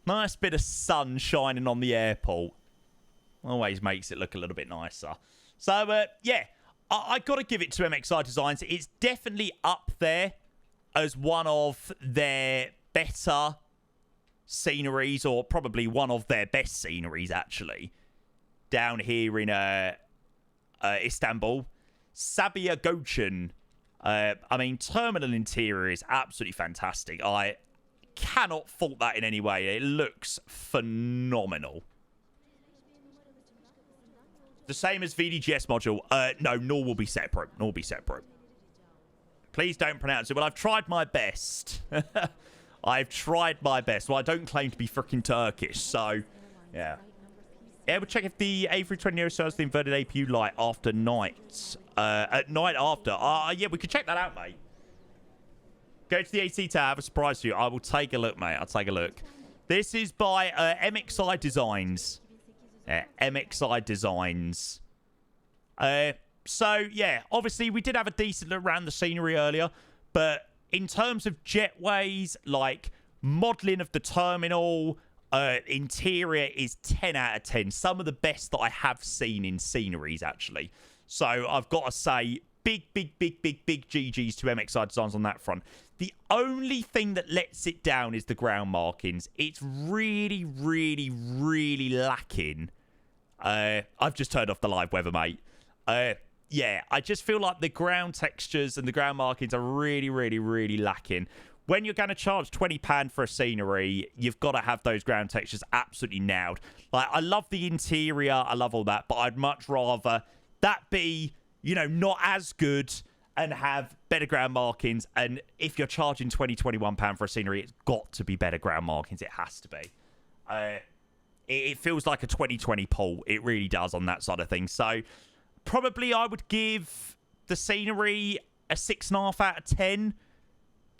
Nice bit of sun shining on the airport. Always makes it look a little bit nicer. So, yeah, I got to give it to MXI Designs. It's definitely up there as one of their better sceneries, or probably one of their best sceneries, actually, down here in Istanbul. Sabiha Gökçen. I mean, terminal interior is absolutely fantastic. I cannot fault that in any way. It looks phenomenal. The same as VDGS module. No, nor will be separate. Nor will be separate. Please don't pronounce it. Well, I've tried my best. I've tried my best. Well, I don't claim to be freaking Turkish, so yeah. Yeah, we'll check if the A320 still has the inverted APU light after night. At night after. Yeah, we could check that out, mate. Go to the AC tower. I have a surprise for you. I will take a look, mate. I'll take a look. This is by MXI Designs. MXI Designs. So, yeah, obviously we did have a decent look around the scenery earlier, but in terms of jetways, like modelling of the terminal, interior is 10 out of 10. Some of the best that I have seen in sceneries, actually. So I've got to say, big GGs to MXI Designs on that front. The only thing that lets it down is the ground markings. It's really lacking. I've just turned off the live weather, mate. Yeah, I just feel like the ground textures and the ground markings are really lacking. When you're going to charge £20 for a scenery, you've got to have those ground textures absolutely nailed. Like, I love the interior, I love all that, but I'd much rather that be, you know, not as good and have better ground markings. And if you're charging £21 for a scenery, it's got to be better ground markings. It has to be. It feels like a 2020 pull. It really does on that side of things. So probably I would give the scenery a 6.5 out of 10.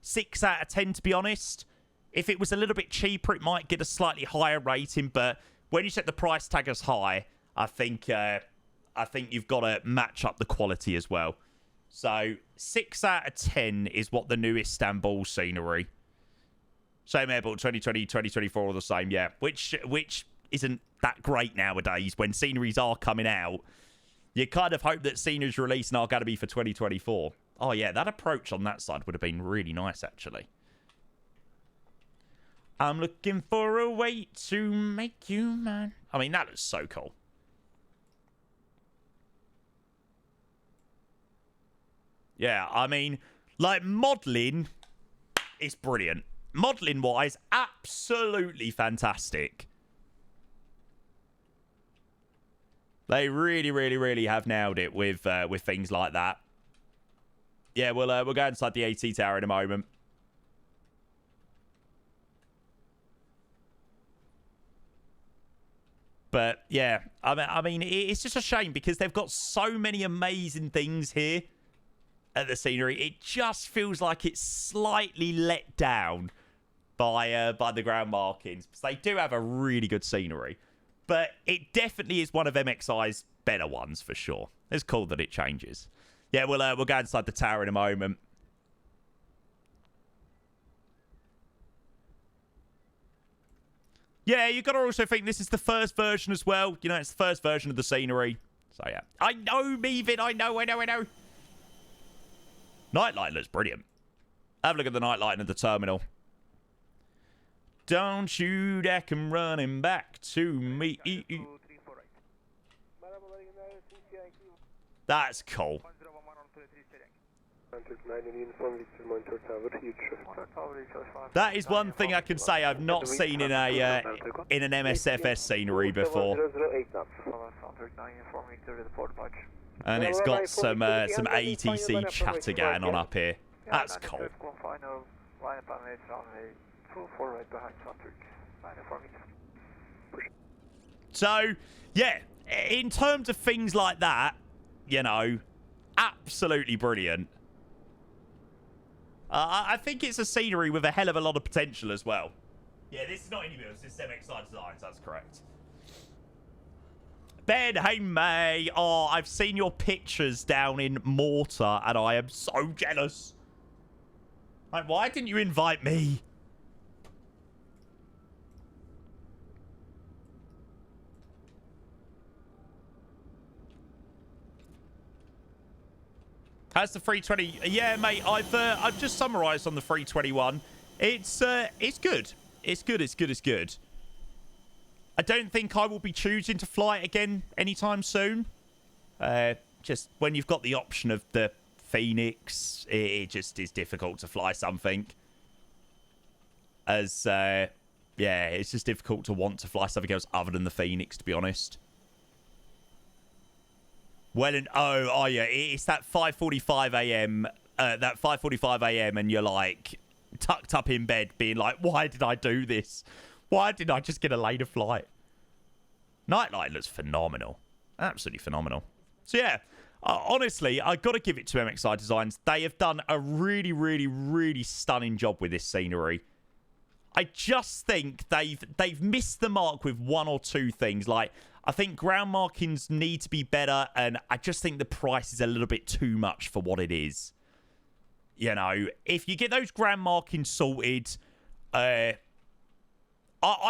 6 out of 10, to be honest. If it was a little bit cheaper, it might get a slightly higher rating. But when you set the price tag as high, I think you've got to match up the quality as well. So 6 out of 10 is what the new Istanbul scenery. Same airport, 2020, 2024, all the same, yeah. Which isn't that great nowadays when sceneries are coming out. You kind of hope that sceneries releasing are going to be for 2024. Oh, yeah, that approach on that side would have been really nice, actually. I'm looking for a way to make you mine. I mean, that is so cool. Yeah, I mean, like, modelling is brilliant. Modelling-wise, absolutely fantastic. They really have nailed it with things like that. Yeah, we'll go inside the AT tower in a moment. But yeah, I mean, it's just a shame because they've got so many amazing things here at the scenery. It just feels like it's slightly let down by the ground markings. They do have a really good scenery, but it definitely is one of MXI's better ones for sure. It's cool that it changes. Yeah, we'll go inside the tower in a moment. Yeah, you got to also think this is the first version as well. You know, it's the first version of the scenery. So, yeah. I know, Mevin. I know. Nightlight looks brilliant. Have a look at the nightlight in the terminal. Don't you dare come running back to me. That's cool. That is one thing I can say I've not seen in an MSFS scenery before. And it's got some ATC chatter going on up here. That's cool. So, yeah, in terms of things like that, you know, absolutely brilliant. I think it's a scenery with a hell of a lot of potential as well. Yeah, this is not any builds, this is MXI Designs, that's correct. Ben, hey May. Oh, I've seen your pictures down in Malta, and I am so jealous. Like, why didn't you invite me? How's the 320? Yeah, mate, I've just summarised on the 321. It's good. It's good. It's good. I don't think I will be choosing to fly it again anytime soon. Just when you've got the option of the Phoenix, it just is difficult to fly something. As, yeah, it's just difficult to want to fly something else other than the Phoenix, to be honest. Well, and oh yeah, it's that 5:45 a.m. That 5:45 a.m. and you're like tucked up in bed, being like, "Why did I do this? Why did I just get a later flight?" Nightlight looks phenomenal, absolutely phenomenal. So yeah, honestly, I got to give it to MXI Designs. They have done a really, really, really stunning job with this scenery. I just think they've missed the mark with one or two things. Like, I think ground markings need to be better, and I just think the price is a little bit too much for what it is. You know, if you get those ground markings sorted, I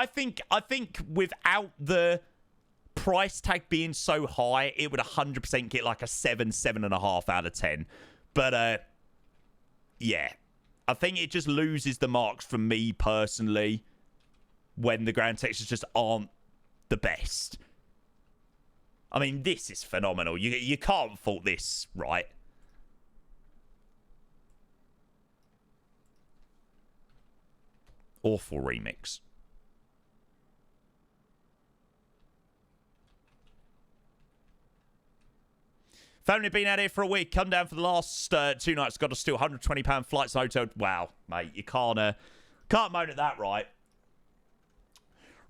think without the price tag being so high, it would 100% get like a 7.5 out of 10. But yeah, I think it just loses the marks for me personally when the ground textures just aren't the best. I mean, this is phenomenal. You can't fault this, right? Awful remix. Family been out here for a week. Come down for the last 2 nights. Got to steal £120 flights and hotel. Wow, mate, you can't moan at that, right?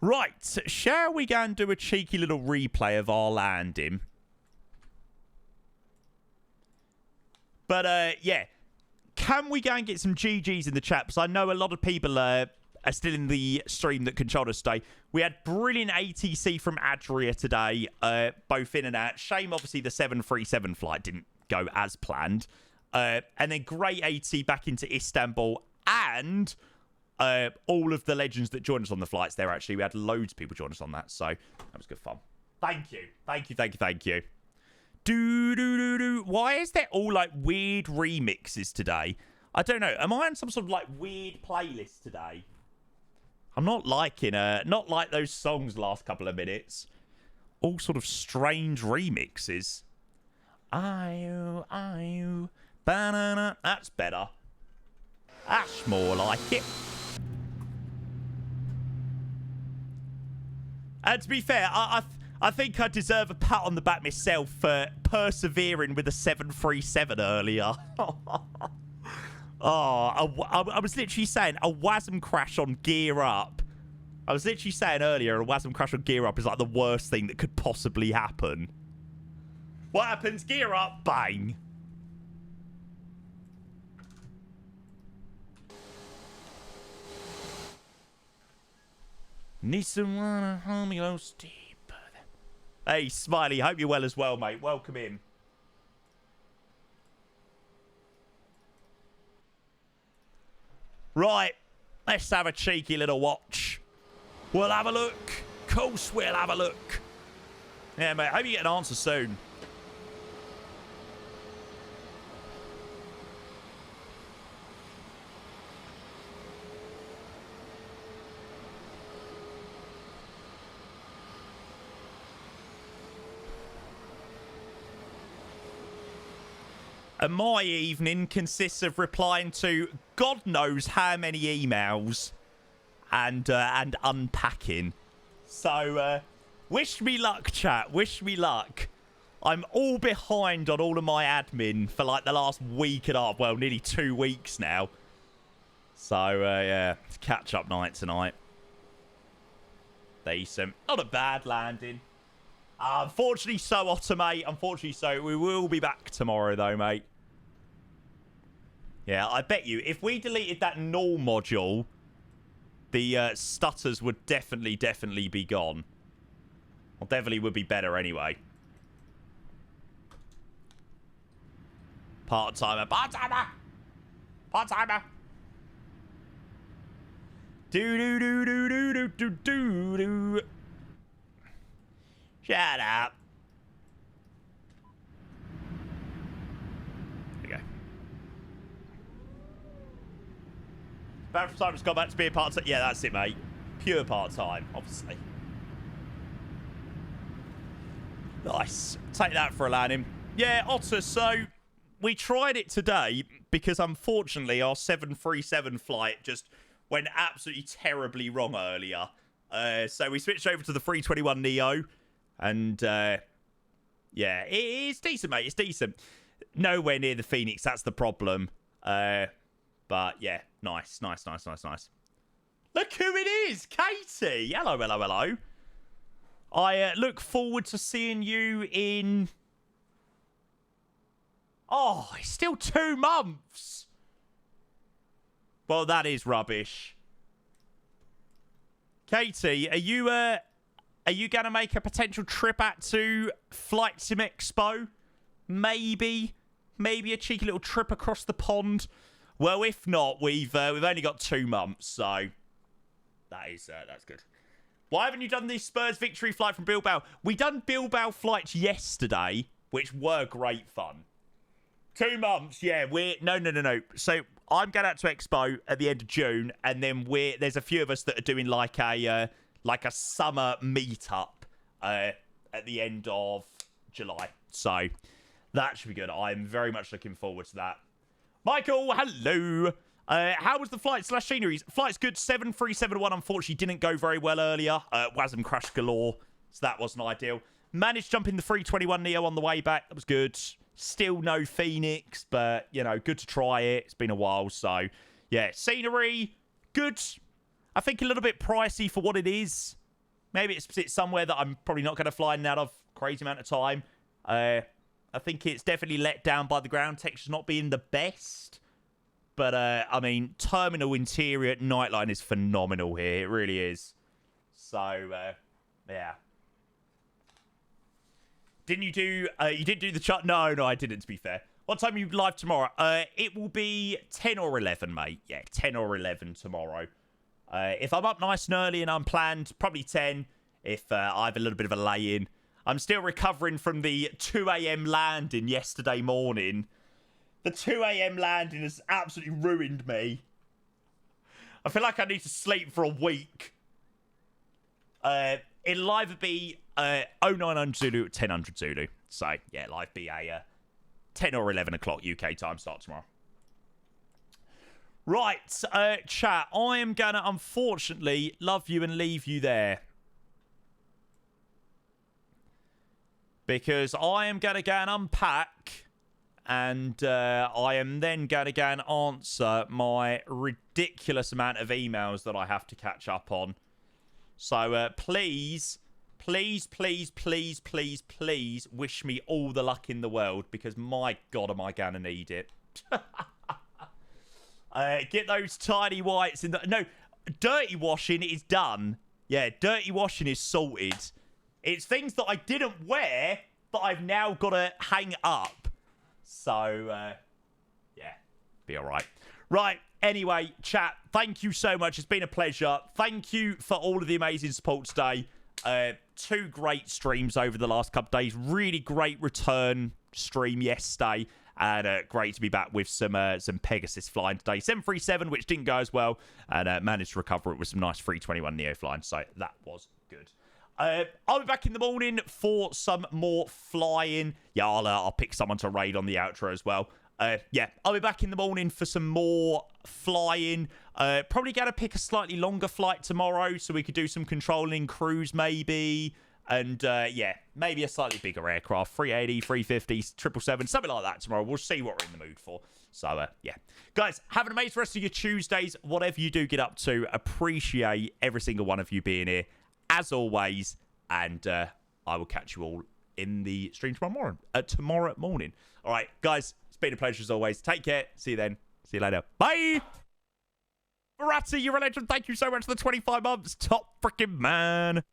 Right, shall we go and do a cheeky little replay of our landing? But, yeah. Can we go and get some GGs in the chat? Because I know a lot of people are still in the stream that controlled us today. We had brilliant ATC from Adria today, both in and out. Shame, obviously, the 737 flight didn't go as planned. And then great AT back into Istanbul. And all of the legends that joined us on the flights there, actually. We had loads of people join us on that. So that was good fun. Thank you. Thank you. Why is there all, like, weird remixes today? I don't know. Am I on some sort of, like, weird playlist today? I'm not liking, not like those songs last couple of minutes. All sort of strange remixes. Ayu, banana. That's better. That's more like it. And to be fair, I think I deserve a pat on the back myself for persevering with the 737 earlier. Oh, I was literally saying a WASM crash on Gear Up. I was literally saying earlier a WASM crash on Gear Up is like the worst thing that could possibly happen. What happens? Gear Up, bang. Need someone to hold me close deeper. Hey, Smiley, hope you're well as well, mate. Welcome in. Right, let's have a cheeky little watch. We'll have a look. Of course we'll have a look. Yeah, mate, hope you get an answer soon. And my evening consists of replying to God knows how many emails and unpacking. So, wish me luck, chat. Wish me luck. I'm all behind on all of my admin for like the last week and a half. Well, nearly 2 weeks now. So, yeah, it's catch-up night tonight. Decent. Not a bad landing. Unfortunately so, Otter, mate. Unfortunately so. We will be back tomorrow, though, mate. Yeah, I bet you, if we deleted that null module, the stutters would definitely be gone. Well, definitely would be better anyway. Part-timer. Part-timer! Part-timer! Do-do-do-do-do-do-do-do. Shut up. There we Back from time, it's gone back to being part-time. Yeah, that's it, mate. Pure part-time, obviously. Nice. Take that for a landing. Yeah, Otter, so we tried it today because unfortunately our 737 flight just went absolutely terribly wrong earlier. So we switched over to the 321neo and yeah, it's decent, mate. It's decent. Nowhere near the Phoenix, that's the problem. But yeah, nice. Look who it is, Katie. Hello. I look forward to seeing you in... Oh, it's still 2 months. Well, that is rubbish. Katie, are you going to make a potential trip out to Flight Sim Expo? Maybe a cheeky little trip across the pond. Well, if not, we've only got 2 months, so that's good. Why haven't you done the Spurs victory flight from Bilbao? We done Bilbao flights yesterday, which were great fun. 2 months, yeah. No. So I'm going out to Expo at the end of June, and then there's a few of us that are doing like a summer meetup at the end of July. So that should be good. I'm very much looking forward to that. Michael, hello. How was the flight / sceneries? Flight's good. 7371 unfortunately didn't go very well earlier. WASM crashed galore, so that wasn't ideal. Managed to jump in the 321neo on the way back. That was good. Still no Phoenix, but, you know, good to try it. It's been a while, so, yeah. Scenery, good. I think a little bit pricey for what it is. Maybe it's somewhere that I'm probably not going to fly in and out of crazy amount of time. I think it's definitely let down by the ground textures not being the best. But, I mean, terminal interior nightline is phenomenal here. It really is. So, yeah. Didn't you do... you didn't do the chart? No, I didn't, to be fair. What time are you live tomorrow? It will be 10 or 11, mate. Yeah, 10 or 11 tomorrow. If I'm up nice and early and I'm planned, probably 10. If I have a little bit of a lay-in. I'm still recovering from the 2 a.m. landing yesterday morning. The 2 a.m. landing has absolutely ruined me. I feel like I need to sleep for a week. It'll either be 0900 Zulu or 1000 Zulu. So, yeah, it'll either be a 10 or 11 o'clock UK time start tomorrow. Right, chat. I am going to, unfortunately, love you and leave you there. Because I am going to go and unpack... And I am then going to go and answer my ridiculous amount of emails that I have to catch up on. So please wish me all the luck in the world. Because my God, am I going to need it. Get those tiny whites in the... No, dirty washing is done. Yeah, dirty washing is sorted. It's things that I didn't wear that I've now got to hang up. So, yeah, be all right. Right, anyway, chat, thank you so much. It's been a pleasure. Thank you for all of the amazing support today. 2 great streams over the last couple of days. Really great return stream yesterday. And great to be back with some Pegasus flying today. 737, which didn't go as well. And managed to recover it with some nice 321neo flying. So that was good. I'll be back in the morning for some more flying. Yeah, I'll pick someone to raid on the outro as well. Yeah, I'll be back in the morning for some more flying. Probably going to pick a slightly longer flight tomorrow so we could do some controlling cruise maybe. And yeah, maybe a slightly bigger aircraft. 380, 350, 777, something like that tomorrow. We'll see what we're in the mood for. So, yeah. Guys, have an amazing rest of your Tuesdays. Whatever you do get up to, appreciate every single one of you being here. As always, and I will catch you all in the stream tomorrow morning. All right, guys, it's been a pleasure as always. Take care. See you then. See you later. Bye. Baratti, you're a legend. Thank you so much for the 25 months. Top freaking man.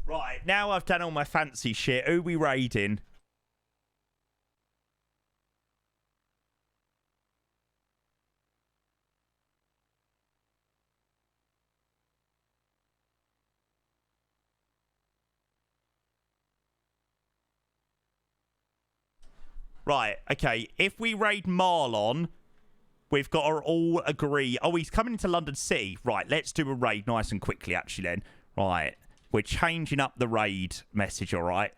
Right, now I've done all my fancy shit. Who we raiding? Right, okay. If we raid Marlon, we've got to all agree. Oh, he's coming into London City. Right, let's do a raid nice and quickly, actually, then. Right, we're changing up the raid message, all right?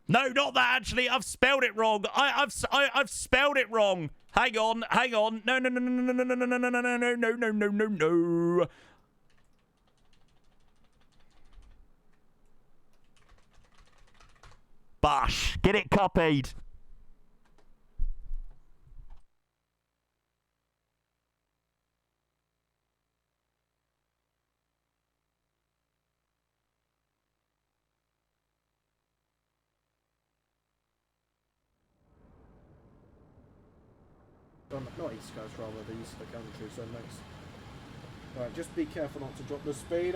No, not that, actually. I've spelled it wrong. I've spelled it wrong. Hang on. No. Bosh. Get it copied. Not East Coast, rather the east of the country, so next. Right, just be careful not to drop the speed.